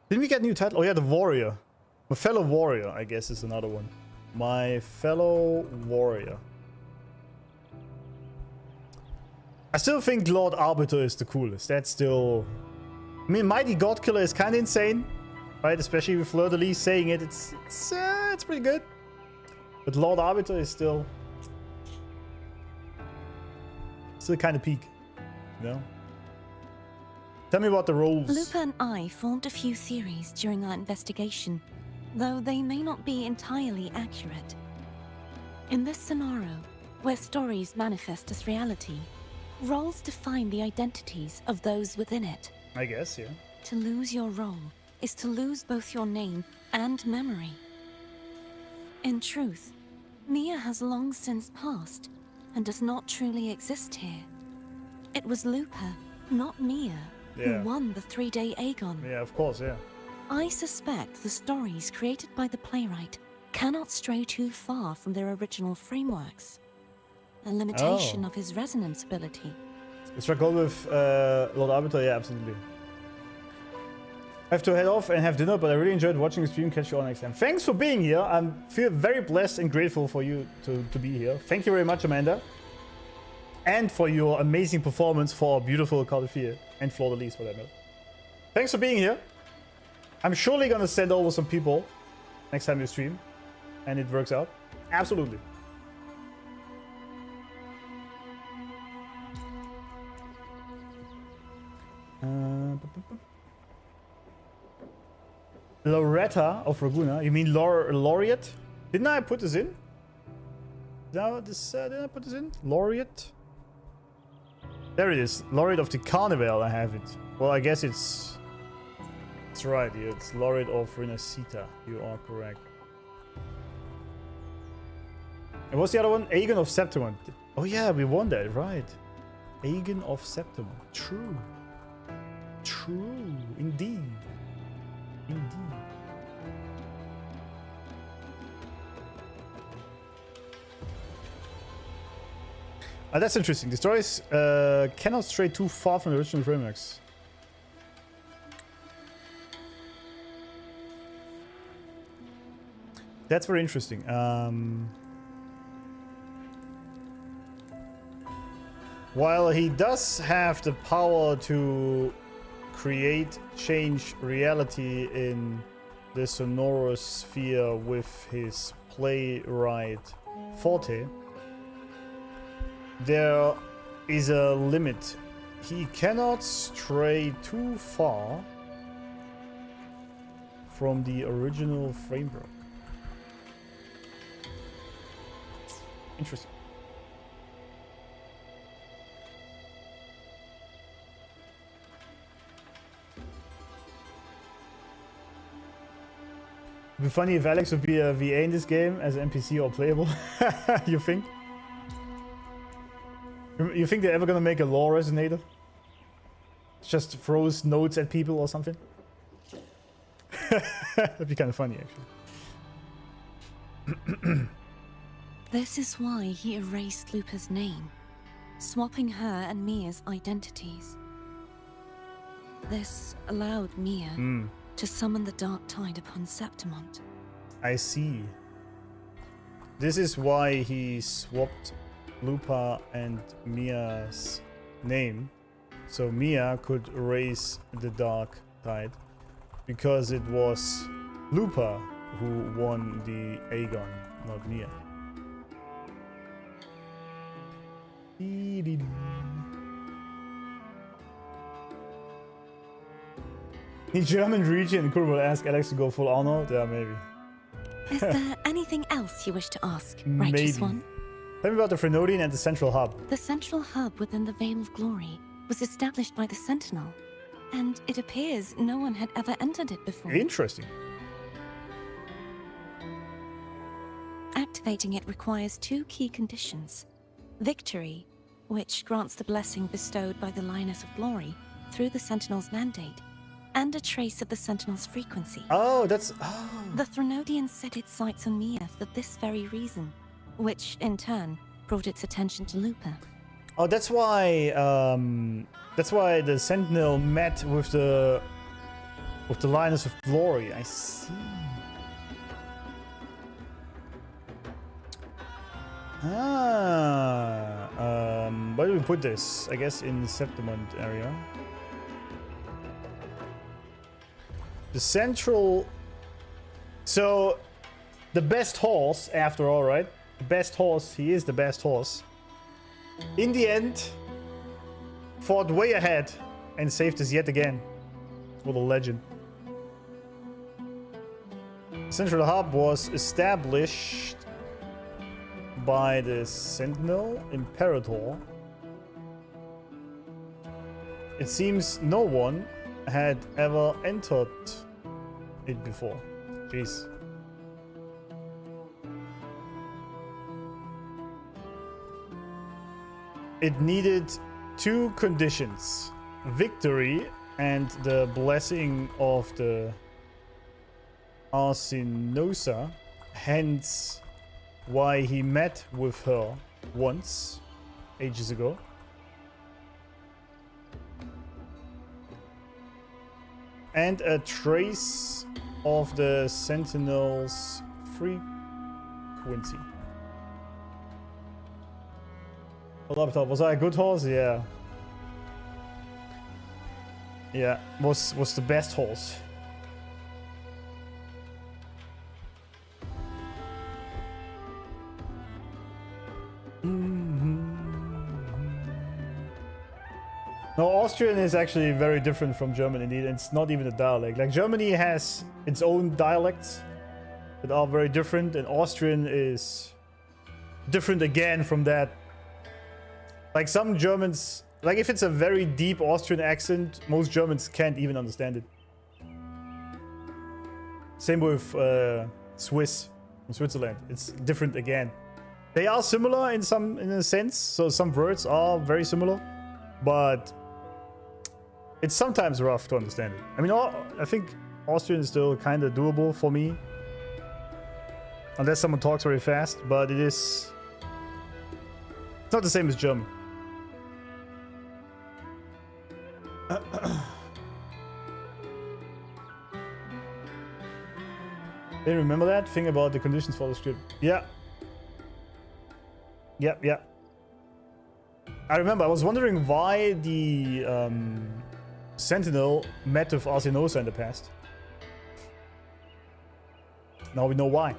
S2: Didn't we get a new title? Oh yeah, the Warrior. My Fellow Warrior, I guess, is another one. My Fellow Warrior. I still think Lord Arbiter is the coolest. That's still... I mean, Mighty Godkiller is kind of insane, right? Especially with FLOORDEBRIS saying it. It's pretty good. But Lord Arbiter is still kind of peak, you know? Tell me about the roles.
S8: Lupa and I formed a few theories during our investigation, though they may not be entirely accurate. In this scenario, where stories manifest as reality, roles define the identities of those within it.
S2: I guess, yeah.
S8: To lose your role is to lose both your name and memory. In truth, Mya has long since passed and does not truly exist here. It was Lupa, not Mya, who won the 3-day Aegon.
S2: Yeah, of course, yeah.
S8: I suspect the stories created by the playwright cannot stray too far from their original frameworks. A limitation of his resonance ability.
S2: You struck gold with Lord Arbiter? Yeah, absolutely. I have to head off and have dinner, but I really enjoyed watching the stream. Catch you all next time. Thanks for being here. I feel very blessed and grateful for you to be here. Thank you very much, Amanda. And for your amazing performance for beautiful Carty and FLOORDEBRIS for that matter. Thanks for being here. I'm surely gonna send over some people next time you stream. And it works out. Absolutely. Loretta of Raguna. You mean Laureate? Didn't I put this in? Did I put this in? Laureate? There it is. Laureate of the Carnival, I have it. Well, I guess it's right here. It's Laureate of Renacita. You are correct. And what's the other one? Aegon of Septimont. Oh yeah, we won that, right. Aegon of Septimont. True. True. Indeed. Indeed. That's interesting. The stories cannot stray too far from the original frameworks. That's very interesting. While he does have the power to create, change reality in the sonorous sphere with his playwright forte, there is a limit. He cannot stray too far from the original framework. Interesting. It'd be funny if Alex would be a VA in this game as an NPC or playable. You think? You think they're ever gonna make a lore resonator? Just throws notes at people or something? That'd be kind of funny, actually.
S8: This is why he erased Lupa's name, swapping her and Mia's identities. This allowed Mya to summon the Dark Tide upon Septimont.
S2: I see. This is why he swapped Lupa and Mia's name, so Mya could erase the Dark Tide, because it was Lupa who won the Aegon, not Mya. The German region could will ask Alex to go full Arnold? Yeah, maybe.
S8: Is there anything else you wish to ask, Righteous One?
S2: Tell me about the Frenodian and the Central Hub.
S8: The Central Hub within the Vale of Glory was established by the Sentinel, and it appears no one had ever entered it before.
S2: Interesting.
S8: Activating it requires two key conditions. Victory, which grants the blessing bestowed by the Lioness of Glory through the Sentinel's mandate, and a trace of the Sentinel's frequency.
S2: Oh, that's... Oh.
S8: The Frenodian set its sights on Mya for this very reason, which, in turn, brought its attention to Lupa.
S2: Oh, that's why the Sentinel met with the Lioness of Glory. I see. Where do we put this? I guess in the Septimont area. The central... So, the best horse, after all, right? The best horse, he is the best horse. In the end, fought way ahead and saved us yet again. What a legend. Central Hub was established by the Sentinel Imperator. It seems no one had ever entered it before. Jeez. It needed two conditions: victory and the blessing of the Arsinosa, hence why he met with her once, ages ago. And a trace of the Sentinel's frequency. Was I a good horse? Yeah. Yeah, was the best horse. No, Austrian is actually very different from German indeed. It's not even a dialect. Like Germany has its own dialects that are very different, and Austrian is different again from that. Like some Germans, like if it's a very deep Austrian accent, most Germans can't even understand it. Same with Swiss from Switzerland. It's different again. They are similar in a sense, so some words are very similar, but it's sometimes rough to understand it. I mean, I think Austrian is still kind of doable for me, unless someone talks very fast, but it's not the same as German. They remember that thing about the conditions for the script. Yeah. Yeah. I remember. I was wondering why the Sentinel met with Arsenosa in the past. Now we know why.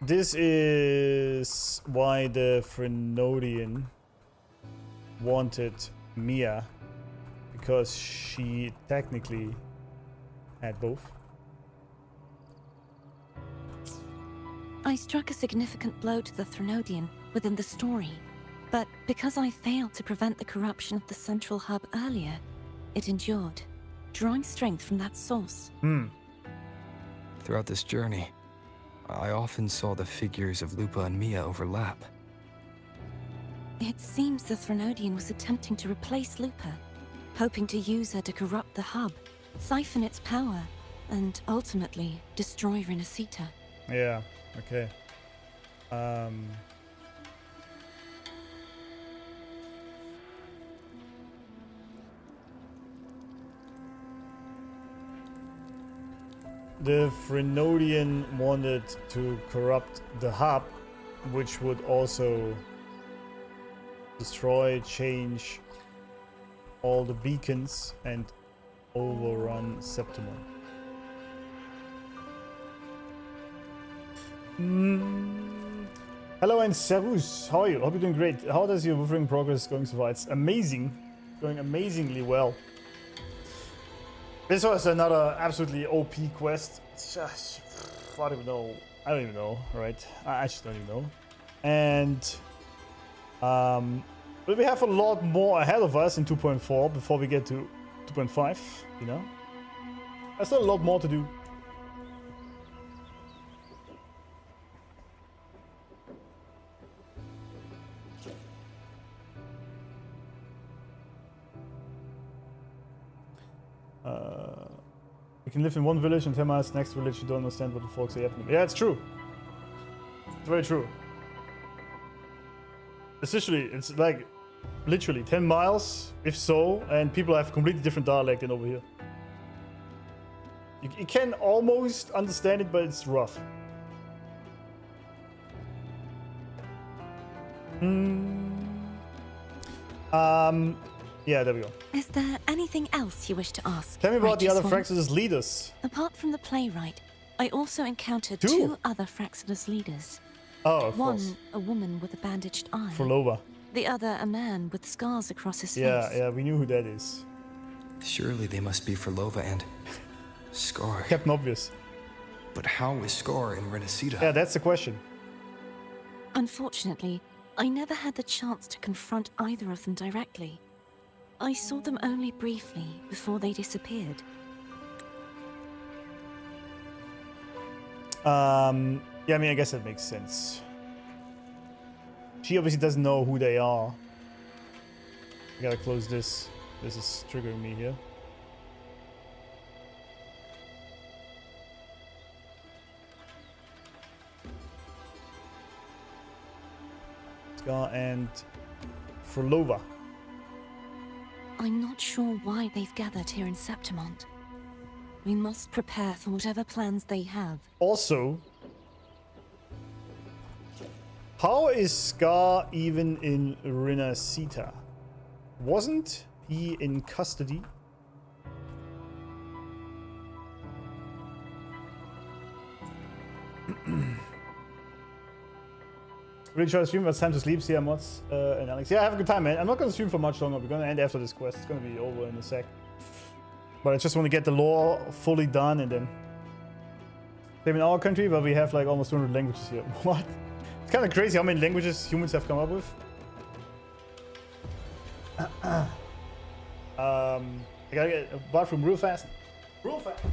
S2: This is why the Frenodian wanted Mya, because she technically had both.
S8: I struck a significant blow to the Frenodian within the story, but because I failed to prevent the corruption of the central hub earlier, it endured, drawing strength from that source.
S7: Throughout this journey, I often saw the figures of Lupa and Mya overlap.
S8: It seems the Frenodian was attempting to replace Lupa, hoping to use her to corrupt the hub, siphon its power, and ultimately destroy Renacita.
S2: Yeah, okay. The Frenodian wanted to corrupt the hub, which would also destroy, change all the beacons, and overrun Septimon. Hello and servus, how are you? Hope you're doing great. How does your Wuthering progress going so far? It's amazing, going amazingly well. This was another absolutely OP quest. It's just, I don't even know, right? I just don't even know. And but we have a lot more ahead of us in 2.4 before we get to 2.5, you know? There's still a lot more to do. You can live in one village and 10 miles next village you don't understand what the folks say happening. Yeah, it's true. It's very true. Essentially, it's like literally 10 miles, if so, and people have completely different dialect than over here. You can almost understand it, but it's rough. Yeah, there we go.
S8: Is there anything else you wish to ask?
S2: Tell me about the other
S8: Righteous One?
S2: Fraxidus leaders.
S8: Apart from the playwright, I also encountered
S2: Two?
S8: two other Fraxidus leaders.
S2: Oh, of
S8: One,
S2: course.
S8: a woman with a bandaged eye.
S2: Phrolova.
S8: The other, a man with scars across his face.
S2: Yeah, we knew who that is.
S7: Surely they must be Phrolova and Scar.
S2: Captain Obvious.
S7: But how is Scar in Renacita?
S2: Yeah, that's the question.
S8: Unfortunately, I never had the chance to confront either of them directly. I saw them only briefly before they disappeared.
S2: Yeah, I mean, I guess that makes sense. She obviously doesn't know who they are. I gotta close this. This is triggering me here. Scar and Phrolova.
S8: I'm not sure why they've gathered here in Septimont. We must prepare for whatever plans they have.
S2: Also, how is Scar even in Renacita? Wasn't he in custody? Really try to stream, but it's time to sleep. See ya, mods and Alex. Yeah, have a good time, man. I'm not gonna stream for much longer. We're gonna end after this quest. It's gonna be over in a sec. But I just want to get the lore fully done and then. Same in our country, but we have like almost 200 languages here. What? It's kind of crazy how many languages humans have come up with. I gotta get a bathroom real fast. Real fast.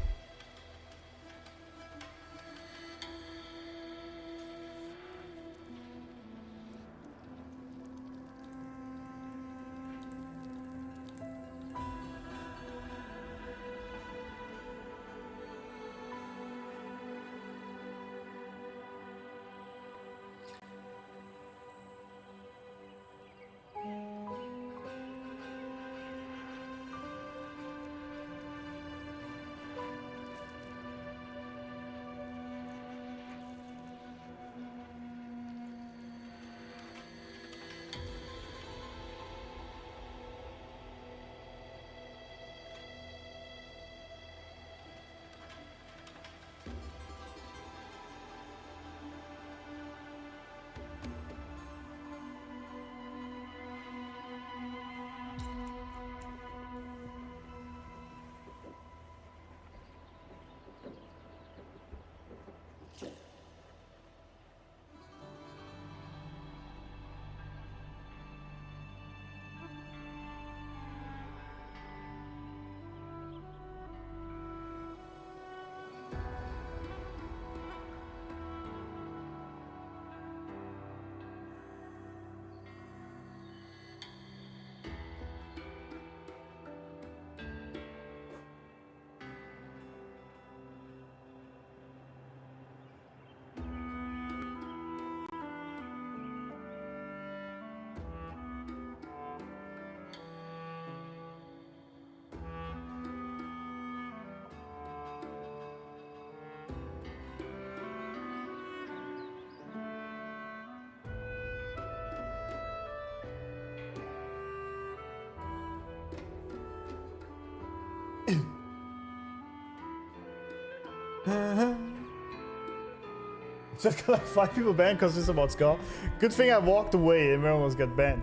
S2: Just got like 5 people banned because it's about Scar. Good thing I walked away and everyone got banned.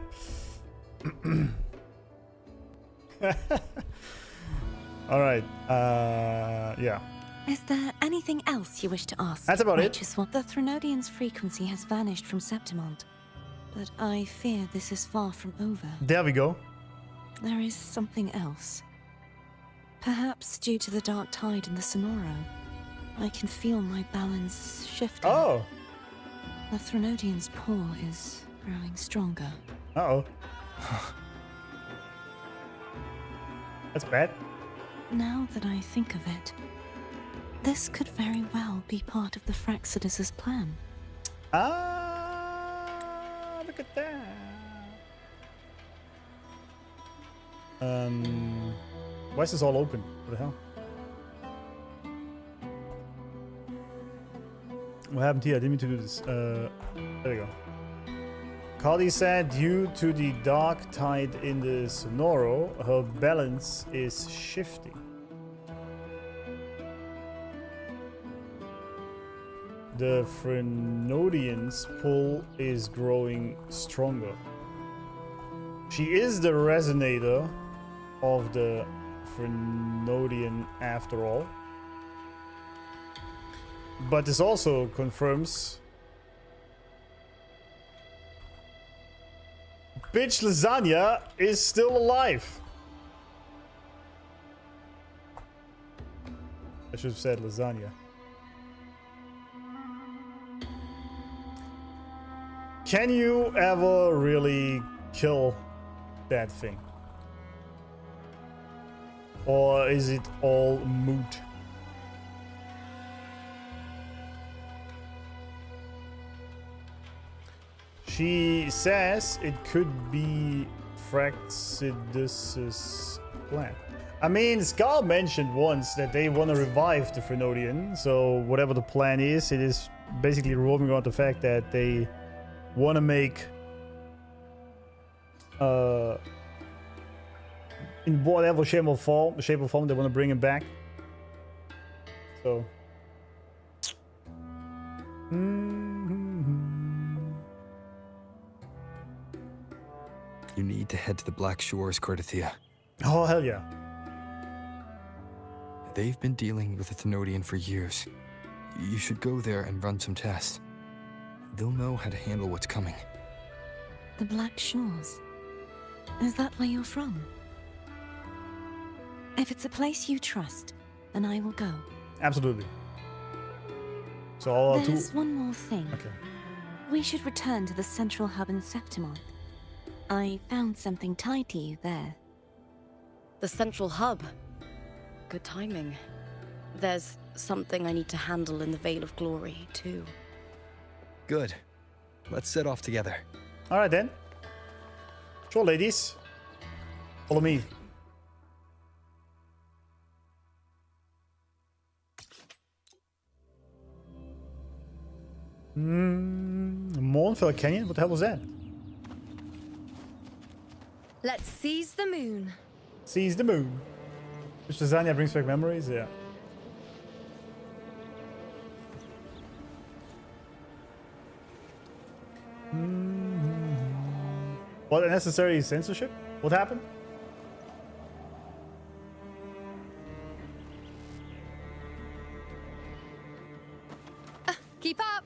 S2: Alright, yeah.
S8: Is there anything else you wish to ask?
S2: That's about it.
S8: Righteous one. The Threnodian's frequency has vanished from Septimont, but I fear this is far from over.
S2: There we go.
S8: There is something else. Perhaps due to the dark tide in the Sonoro, I can feel my balance shifting.
S2: Oh!
S8: The Threnodian's paw is growing stronger.
S2: Uh-oh. That's bad.
S8: Now that I think of it, this could very well be part of the Fraxidus's plan.
S2: Ah, look at that. Why is this all open? What the hell? What happened here? I didn't mean to do this. There we go. Carty said due to the dark tide in the Sonoro, her balance is shifting. The Threnodian's pull is growing stronger. She is the resonator of the Threnodian after all. But this also confirms Bitch Lasagna is still alive. I should have said lasagna. Can you ever really kill that thing? Or is it all moot? She says it could be Fraxidus's plan. I mean, Scar mentioned once that they want to revive the Threnodian, so whatever the plan is, it is basically revolving around the fact that they want to make in whatever shape or form they want to bring him back. So
S7: You need to head to the Black Shores, Carty.
S2: Oh, hell yeah.
S7: They've been dealing with the Thenodian for years. You should go there and run some tests. They'll know how to handle what's coming.
S8: The Black Shores? Is that where you're from? If it's a place you trust, then I will go.
S2: Absolutely. So all
S8: There's one more thing.
S2: Okay.
S8: We should return to the central hub in Septimon. I found something tied to you there.
S6: The central hub. Good timing. There's something I need to handle in the Vale of Glory, too.
S7: Good. Let's set off together.
S2: All right then. Sure, ladies. Follow me. Mournfell Canyon? What the hell was that?
S1: Let's seize the moon.
S2: Seize the moon. Which lasagna brings back memories? Yeah. What unnecessary censorship? What happened?
S1: Keep up.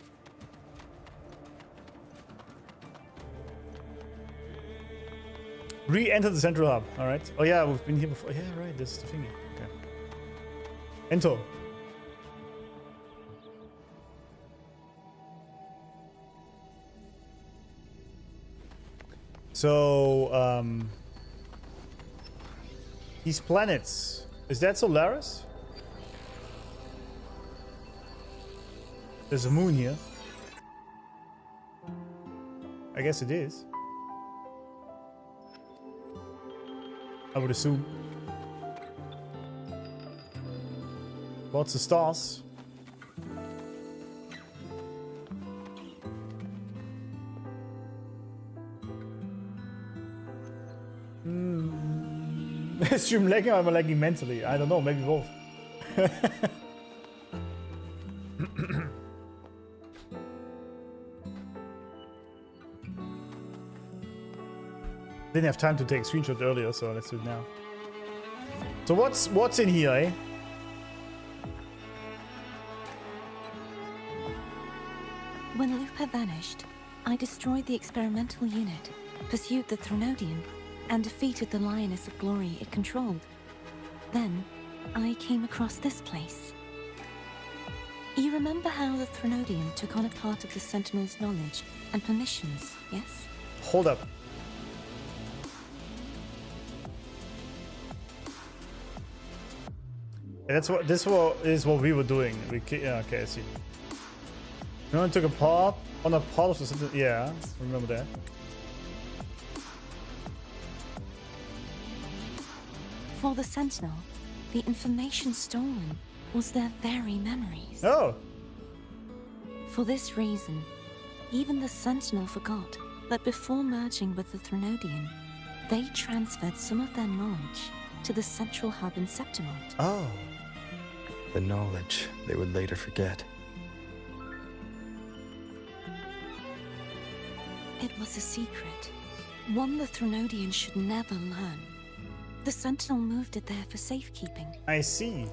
S2: Re-enter the central hub. All right. Oh yeah, we've been here before. Yeah, right. This is the thingy. Okay. Enter. So, these planets, is that Solaris? There's a moon here. I guess it is. I would assume. Lots of stars. Is stream lagging or am I lagging mentally? I don't know, maybe both. Didn't have time to take a screenshot earlier, so let's do it now. So what's in here, eh?
S8: When Lupa vanished, I destroyed the experimental unit, pursued the Thenodian, and defeated the Lioness of Glory it controlled. Then, I came across this place. You remember how the Thenodian took on a part of the Sentinel's knowledge and permissions, yes?
S2: Hold up. That's what this is what we were doing. Yeah, okay, I see. No one took a part on a part of the Sentinel. Yeah, remember that.
S8: For the Sentinel, the information stolen was their very memories.
S2: Oh!
S8: For this reason, even the Sentinel forgot that before merging with the Thenodian, they transferred some of their knowledge to the central hub in Septimon.
S2: Oh.
S7: The knowledge they would later forget.
S8: It was a secret, one the Thenodian should never learn. The Sentinel moved it there for safekeeping.
S2: I see.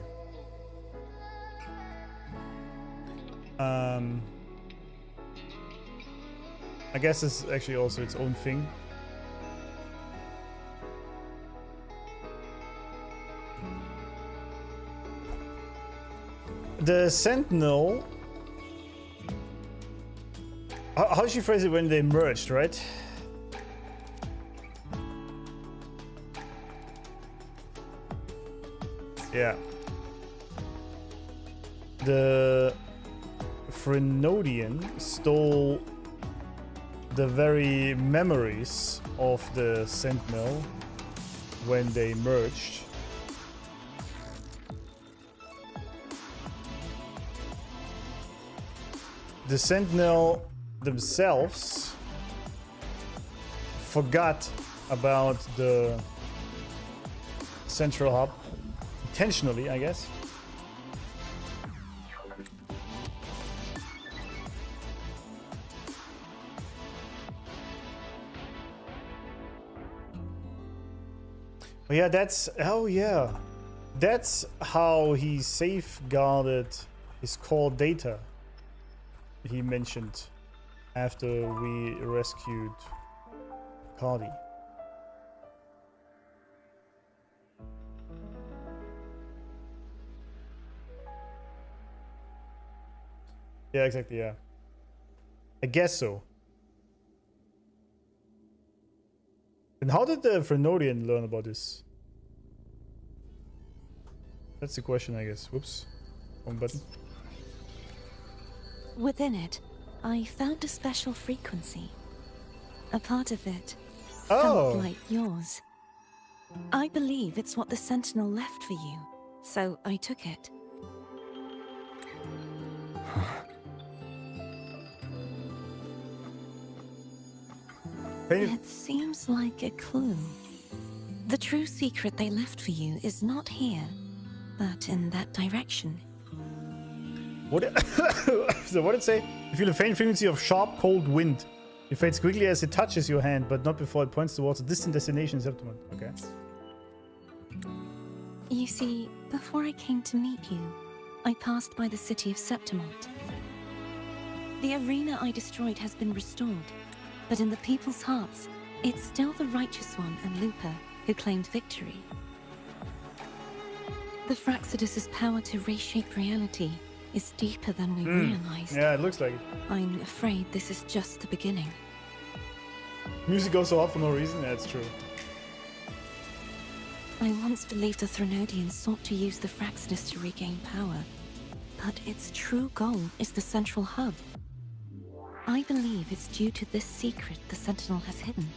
S2: I guess it's actually also its own thing. The Sentinel... How does she phrase it when they merged, right? Yeah. The Thenodian stole the very memories of the Sentinel when they merged. The Sentinel themselves forgot about the central hub. Intentionally, I guess. Oh yeah, that's... Oh yeah. That's how he safeguarded his core data. He mentioned after we rescued Carty. Yeah, exactly, yeah. I guess so. And how did the Frenodian learn about this? That's the question, I guess. Whoops. Wrong button.
S8: Within it, I found a special frequency. A part of it
S2: Oh.
S8: felt like yours. I believe it's what the Sentinel left for you, so I took it. It seems like a clue. The true secret they left for you is not here, but in that direction.
S2: What? So what did it say? You feel a faint frequency of sharp, cold wind. It fades quickly as it touches your hand, but not before it points towards a distant destination, Septimont. Okay.
S8: You see, before I came to meet you, I passed by the city of Septimont. The arena I destroyed has been restored, but in the people's hearts, it's still the Righteous One and Lupa who claimed victory. The Fraxidus' power to reshape reality is deeper than we realized.
S2: Yeah, it looks like it.
S8: I'm afraid this is just the beginning.
S2: Music goes so hot for no reason. That's true.
S8: I once believed the Threnodians sought to use the Fraxidus to regain power, but its true goal is the central hub. I believe it's due to this secret the Sentinel has hidden.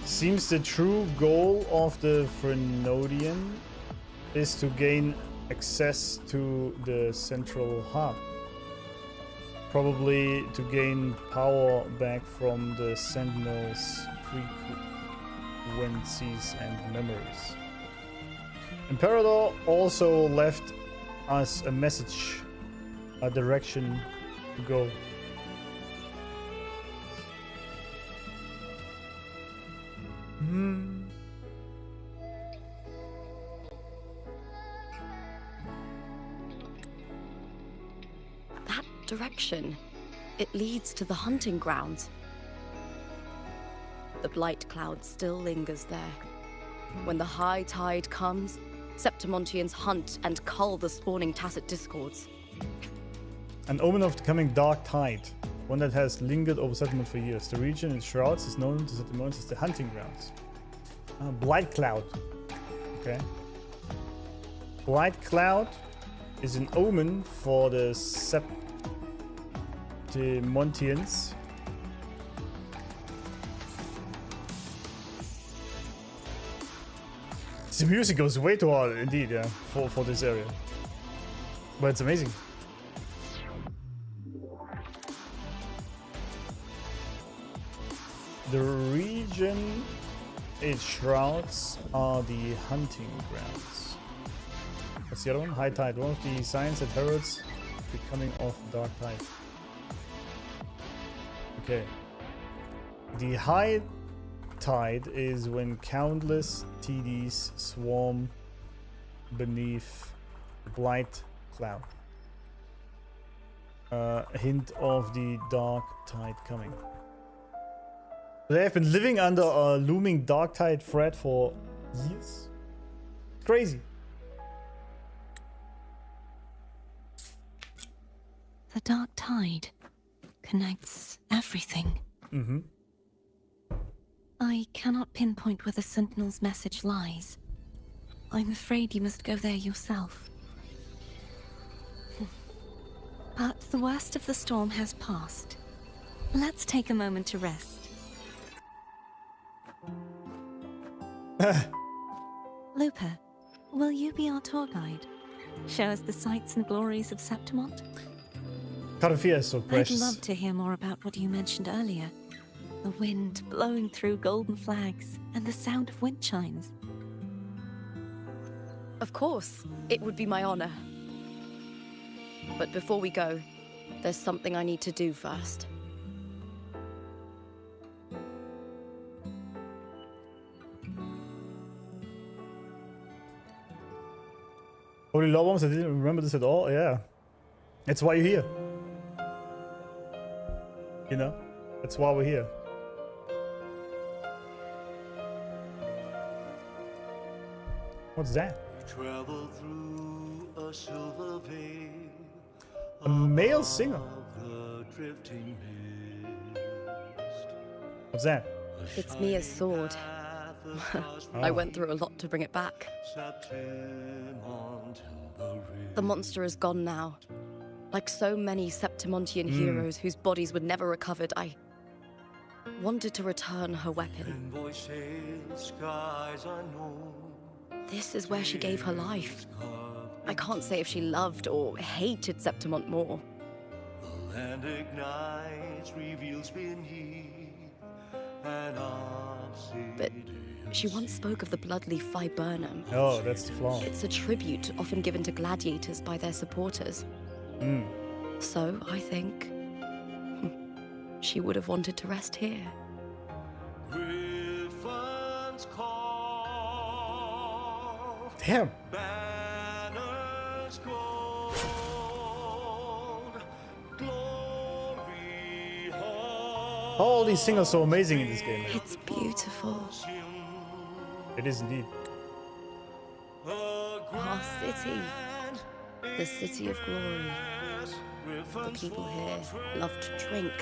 S2: Seems the true goal of the Frenodian is to gain access to the central hub. Probably to gain power back from the Sentinel's frequencies and memories. Imperator also left us a message, a direction to go.
S6: That direction, it leads to the hunting grounds. The blight cloud still lingers there. When the high tide comes, Septimontians hunt and cull the spawning tacit discords.
S2: An omen of the coming dark tide, one that has lingered over Septimont for years. The region it shrouds is known to Septimont as the hunting grounds. Blight cloud. Okay. Blight cloud is an omen for the Septimontians. The music goes way too hard indeed, yeah, for this area. But it's amazing. The region it shrouds are the hunting grounds. What's the other one? High tide. One of the signs that heralds the coming of dark tide. Okay. The high tide is when countless TDs swarm beneath the blight cloud. A hint of the dark tide coming. They have been living under a looming dark tide threat for years. Crazy.
S8: The dark tide connects everything.
S2: Mm-hmm.
S8: I cannot pinpoint where the Sentinel's message lies. I'm afraid you must go there yourself. But the worst of the storm has passed. Let's take a moment to rest. Lupa, will you be our tour guide? Show us the sights and glories of Septimont?
S2: Carty is so precious.
S8: I'd love to hear more about what you mentioned earlier. The wind blowing through golden flags and the sound of wind chimes.
S6: Of course, it would be my honor. But before we go, there's something I need to do first.
S2: Holy lawworms, I didn't remember this at all. Yeah. That's why you're here. You know? That's why we're here. What's that? A male singer. What's that?
S6: It's Mia's sword. I went through a lot to bring it back. The monster is gone now. Like so many Septimontian heroes whose bodies were never recovered, I wanted to return her weapon. This is where she gave her life. I can't say if she loved or hated Septimont more.
S14: The land ignites, reveals beneath an
S6: But she once spoke of the bloodleaf viburnum.
S2: Oh, that's the flaw.
S6: It's a tribute often given to gladiators by their supporters. So, I think she would have wanted to rest here.
S14: Griffin's call.
S2: Damn.
S14: Banners gold. Glory hall.
S2: All these singers are so amazing in this game.
S6: It's beautiful.
S2: It is indeed.
S6: Our city. The city of glory. The people here love to drink,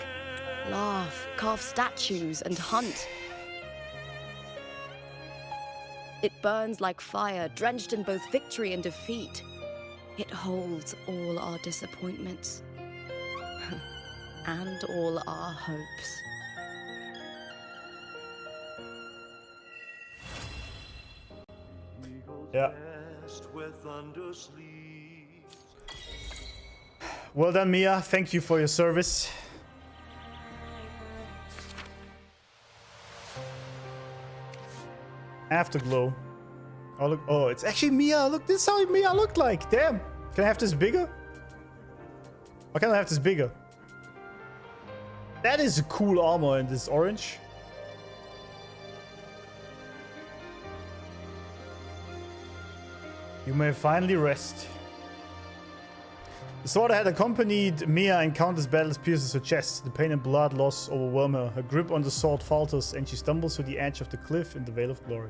S6: laugh, carve statues, and hunt. It burns like fire, drenched in both victory and defeat. It holds all our disappointments and all our hopes.
S2: Yeah. Well done, Mia. Thank you for your service. Afterglow. Oh, look. Oh, it's actually Mia. Look, this is how Mia looked like. Damn. Can I have this bigger? Why can't I have this bigger? That is a cool armor in this orange. You may finally rest. The sword that had accompanied Mia in countless battles pierces her chest. The pain and blood loss overwhelm her. Her grip on the sword falters, and she stumbles to the edge of the cliff in the Vale of Glory.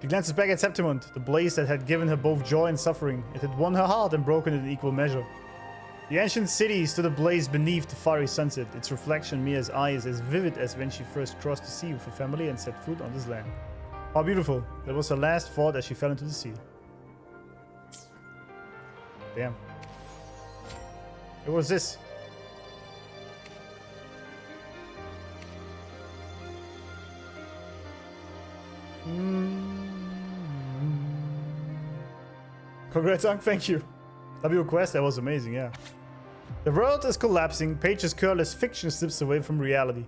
S2: She glances back at Septimont, the blaze that had given her both joy and suffering. It had won her heart and broken it in equal measure. The ancient city stood ablaze beneath the fiery sunset, its reflection in Mia's eyes as vivid as when she first crossed the sea with her family and set foot on this land. How beautiful. That was her last thought as she fell into the sea. Damn. What was this? Congrats, Unc. Thank you. W quest, that was amazing, yeah. The world is collapsing. Page's curl as fiction slips away from reality.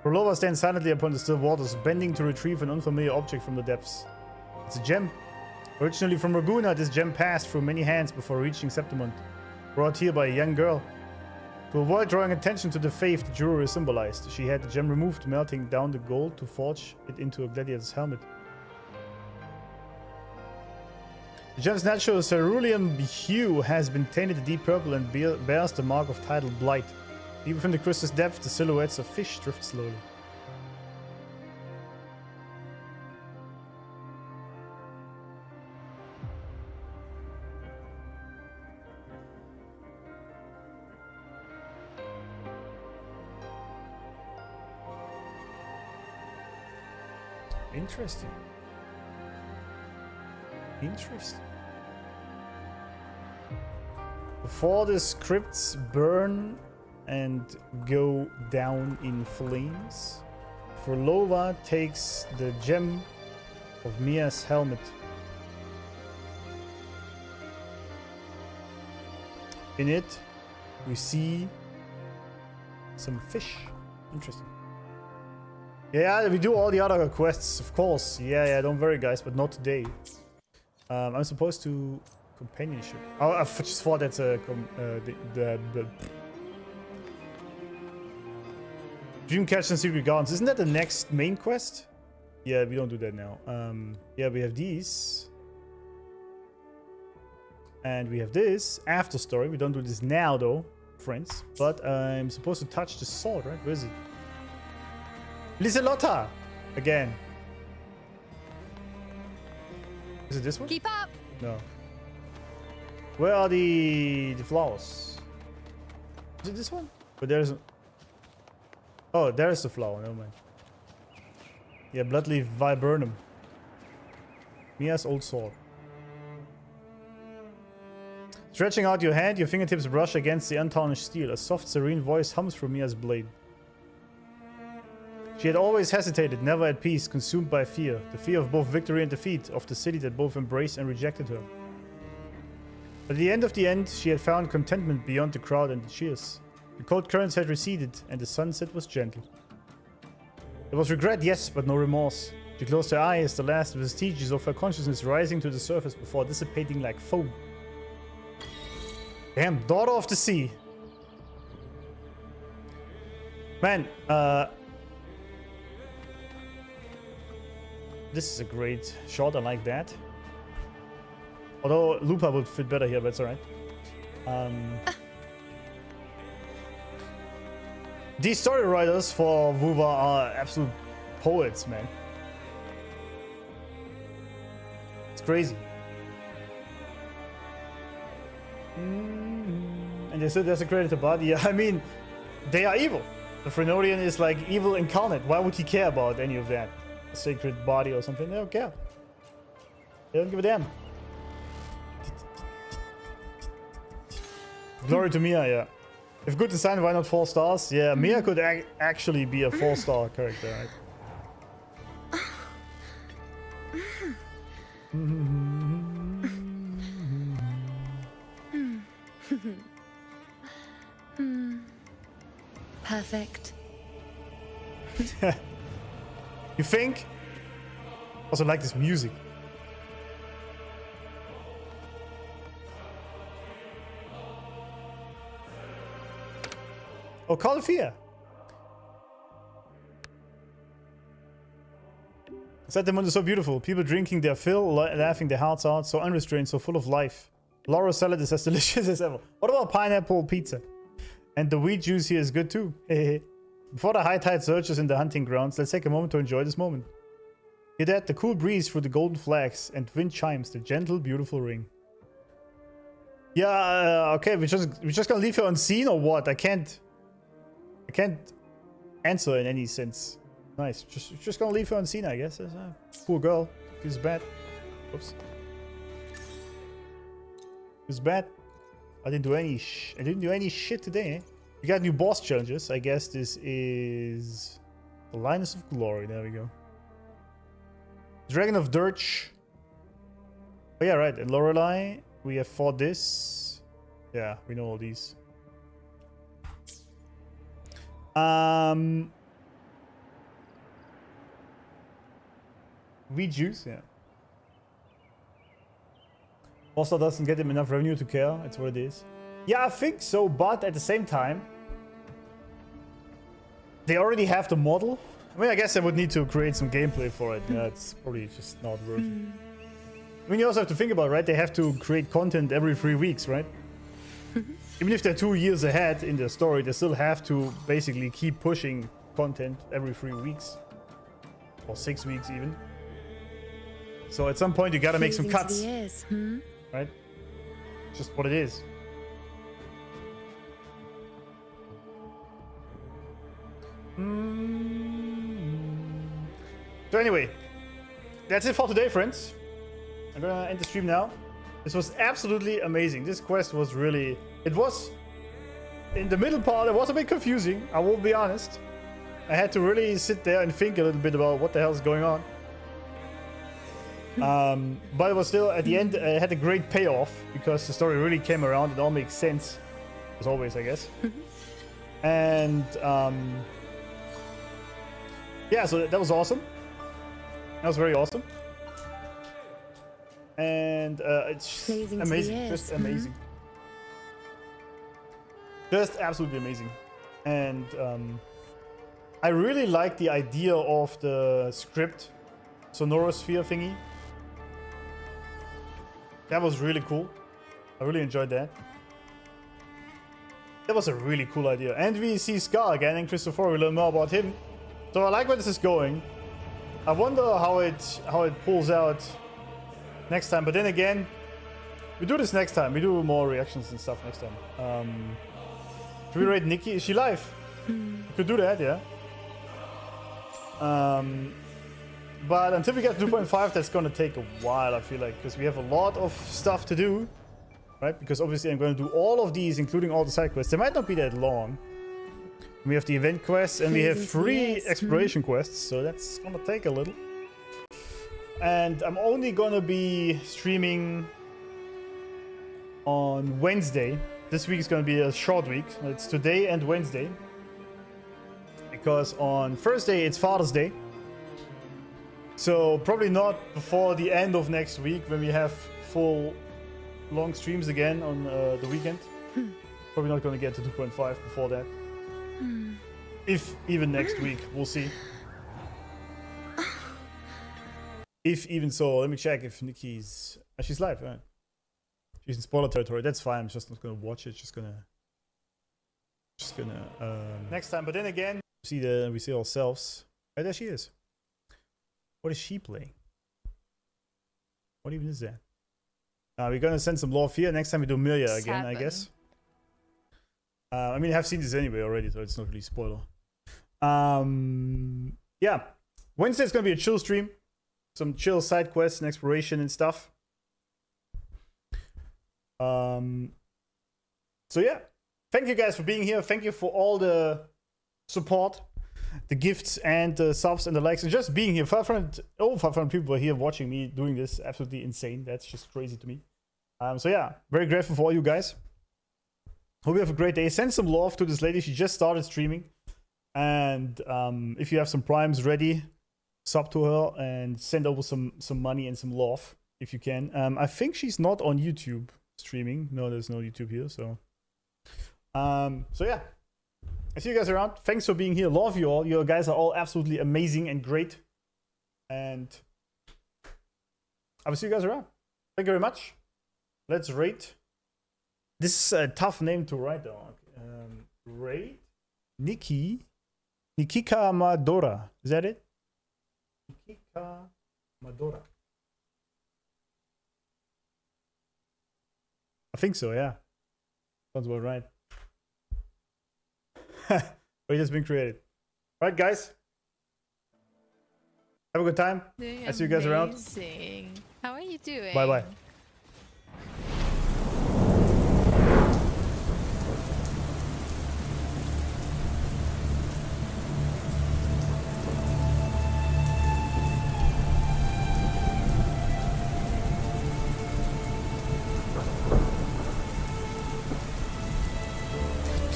S2: Phrolova stands silently upon the still waters, bending to retrieve an unfamiliar object from the depths. It's a gem. Originally from Raguna, this gem passed through many hands before reaching Septimont, brought here by a young girl. To avoid drawing attention to the faith the jewelry symbolized, she had the gem removed, melting down the gold to forge it into a gladiator's helmet. The gem's natural cerulean hue has been tainted a deep purple and bears the mark of tidal blight. Even from the crystal's depth, the silhouettes of fish drift slowly. Interesting. Interesting. Before the scripts burn and go down in flames, Phrolova takes the gem of Mia's helmet. In it, we see some fish. Interesting. Yeah, we do all the other quests, of course. Yeah, don't worry, guys, but not today. I'm supposed to companionship. Oh, I just thought that's a Dreamcatcher and Secret Gardens. Isn't that the next main quest? Yeah, we don't do that now. Yeah, we have these. And we have this after story. We don't do this now though, friends. But I'm supposed to touch the sword, right? Where is it? Liselotta! Again. Is it this one?
S6: Keep up!
S2: No. Where are the flowers? Is it this one? But there's... Oh, there's the flower. Never mind. Yeah, Bloodleaf Viburnum. Mia's old sword. Stretching out your hand, your fingertips brush against the untarnished steel. A soft, serene voice hums from Mia's blade. She had always hesitated, never at peace, consumed by fear. The fear of both victory and defeat, of the city that both embraced and rejected her. But at the end, she had found contentment beyond the crowd and the cheers. The cold currents had receded, and the sunset was gentle. There was regret, yes, but no remorse. She closed her eyes, the last vestiges of her consciousness rising to the surface before dissipating like foam. Damn, daughter of the sea. Man, this is a great shot, I like that. Although Lupa would fit better here, but it's alright. These story writers for Wuva are absolute poets, man. It's crazy. And they said there's a creditor body. Yeah, I mean, they are evil. The Frenodian is like evil incarnate. Why would he care about any of that? A sacred body or something? They don't care. They don't give a damn. Glory to Mya, yeah. If good design, why not 4 stars? Yeah, Mya could actually be a 4-star character, right?
S9: Perfect.
S2: You think? Also like this music. Oh, Call of Fear. Septimund is so beautiful. People drinking their fill, laughing their hearts out, so unrestrained, so full of life. Laurel salad is as delicious as ever. What about pineapple pizza? And the wheat juice here is good too. Before the high tide surges in the hunting grounds, let's take a moment to enjoy this moment. Hear that? The cool breeze through the golden flags and wind chimes, the gentle, beautiful ring. Yeah, okay, we're just gonna leave her unseen or what? I can't answer in any sense. Nice. Just gonna leave her unseen, I guess. Poor girl. Feels bad. Oops. Feels bad. I didn't do any shit today, eh? We got new boss challenges. I guess this is the Linus of Glory. There we go. Dragon of Dirge. Oh yeah, right. And Lorelei. We have fought this. Yeah, we know all these. Wheat juice, yeah. Also doesn't get him enough revenue to care. It's what it is. Yeah, I think so, but at the same time, they already have the model. I mean, I guess I would need to create some gameplay for it. Yeah, it's probably just not worth it. I mean, you also have to think about it, right? They have to create content every 3 weeks, right? Even if they're 2 years ahead in their story, they still have to basically keep pushing content every 3 weeks. Or 6 weeks even. So at some point you gotta make some cuts. Right? Just what it is. So anyway, that's it for today, friends. I'm gonna end the stream now. This was absolutely amazing. This quest was really... It was... In the middle part, it was a bit confusing. I will be honest. I had to really sit there and think a little bit about what the hell is going on. But it was still, at the end, it had a great payoff. Because the story really came around. It all makes sense. As always, I guess. And... yeah, so that was awesome. That was very awesome. And it's amazing. Just amazing. Just absolutely amazing. And I really like the idea of the script sonorosphere thingy. That was really cool. I really enjoyed that. That was a really cool idea. And we see Scar again and CRISTOFORO. We learn more about him. So I like where this is going. I wonder how it pulls out next time. But then again, we do this next time. We do more reactions and stuff next time. Should we rate Nikki? Is she live? We could do that, yeah. But until we get to 2.5, that's gonna take a while, I feel like, because we have a lot of stuff to do, right? Because obviously I'm gonna do all of these, including all the side quests. They might not be that long. We have the event quests and we have 3 exploration quests, so that's gonna take a little. And I'm only gonna be streaming on Wednesday. This week is gonna be a short week. It's today and Wednesday. Because on Thursday it's Father's Day. So probably not before the end of next week when we have full long streams again on the weekend. Probably not gonna get to 2.5 before that. If even next week, we'll see. If even so, let me check if Nikki's... she's live, right? She's in spoiler territory. That's fine. I'm just not gonna watch it. Just gonna next time. But then again, we see ourselves. Right, there she is. What is she playing? What even is that? We're gonna send some love here. Next time we do Mya again, I guess. I mean, I've seen this anyway already, so it's not really spoiler. Yeah, Wednesday's gonna be a chill stream, some chill side quests and exploration and stuff. So yeah, thank you guys for being here. Thank you for all the support, the gifts and the subs and the likes, and just being here. 500 people are here watching me doing this. Absolutely insane. That's just crazy to me. So yeah, very grateful for all you guys. Hope you have a great day. Send some love to this lady. She just started streaming. And if you have some primes ready, sub to her and send over some money and some love if you can. I think she's not on YouTube streaming. No, there's no YouTube here. So yeah, I see you guys around. Thanks for being here. Love you all. You guys are all absolutely amazing and great. And I will see you guys around. Thank you very much. Let's rate. This is a tough name to write down. Rate Nikika Madora. Is that it? Nikika Madora. I think so, yeah. Sounds about right. It has been created. All right, guys. Have a good time. I see you guys around.
S15: How are you doing?
S2: Bye-bye.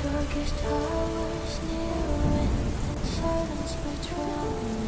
S1: Darkest hours near when silence betrayed.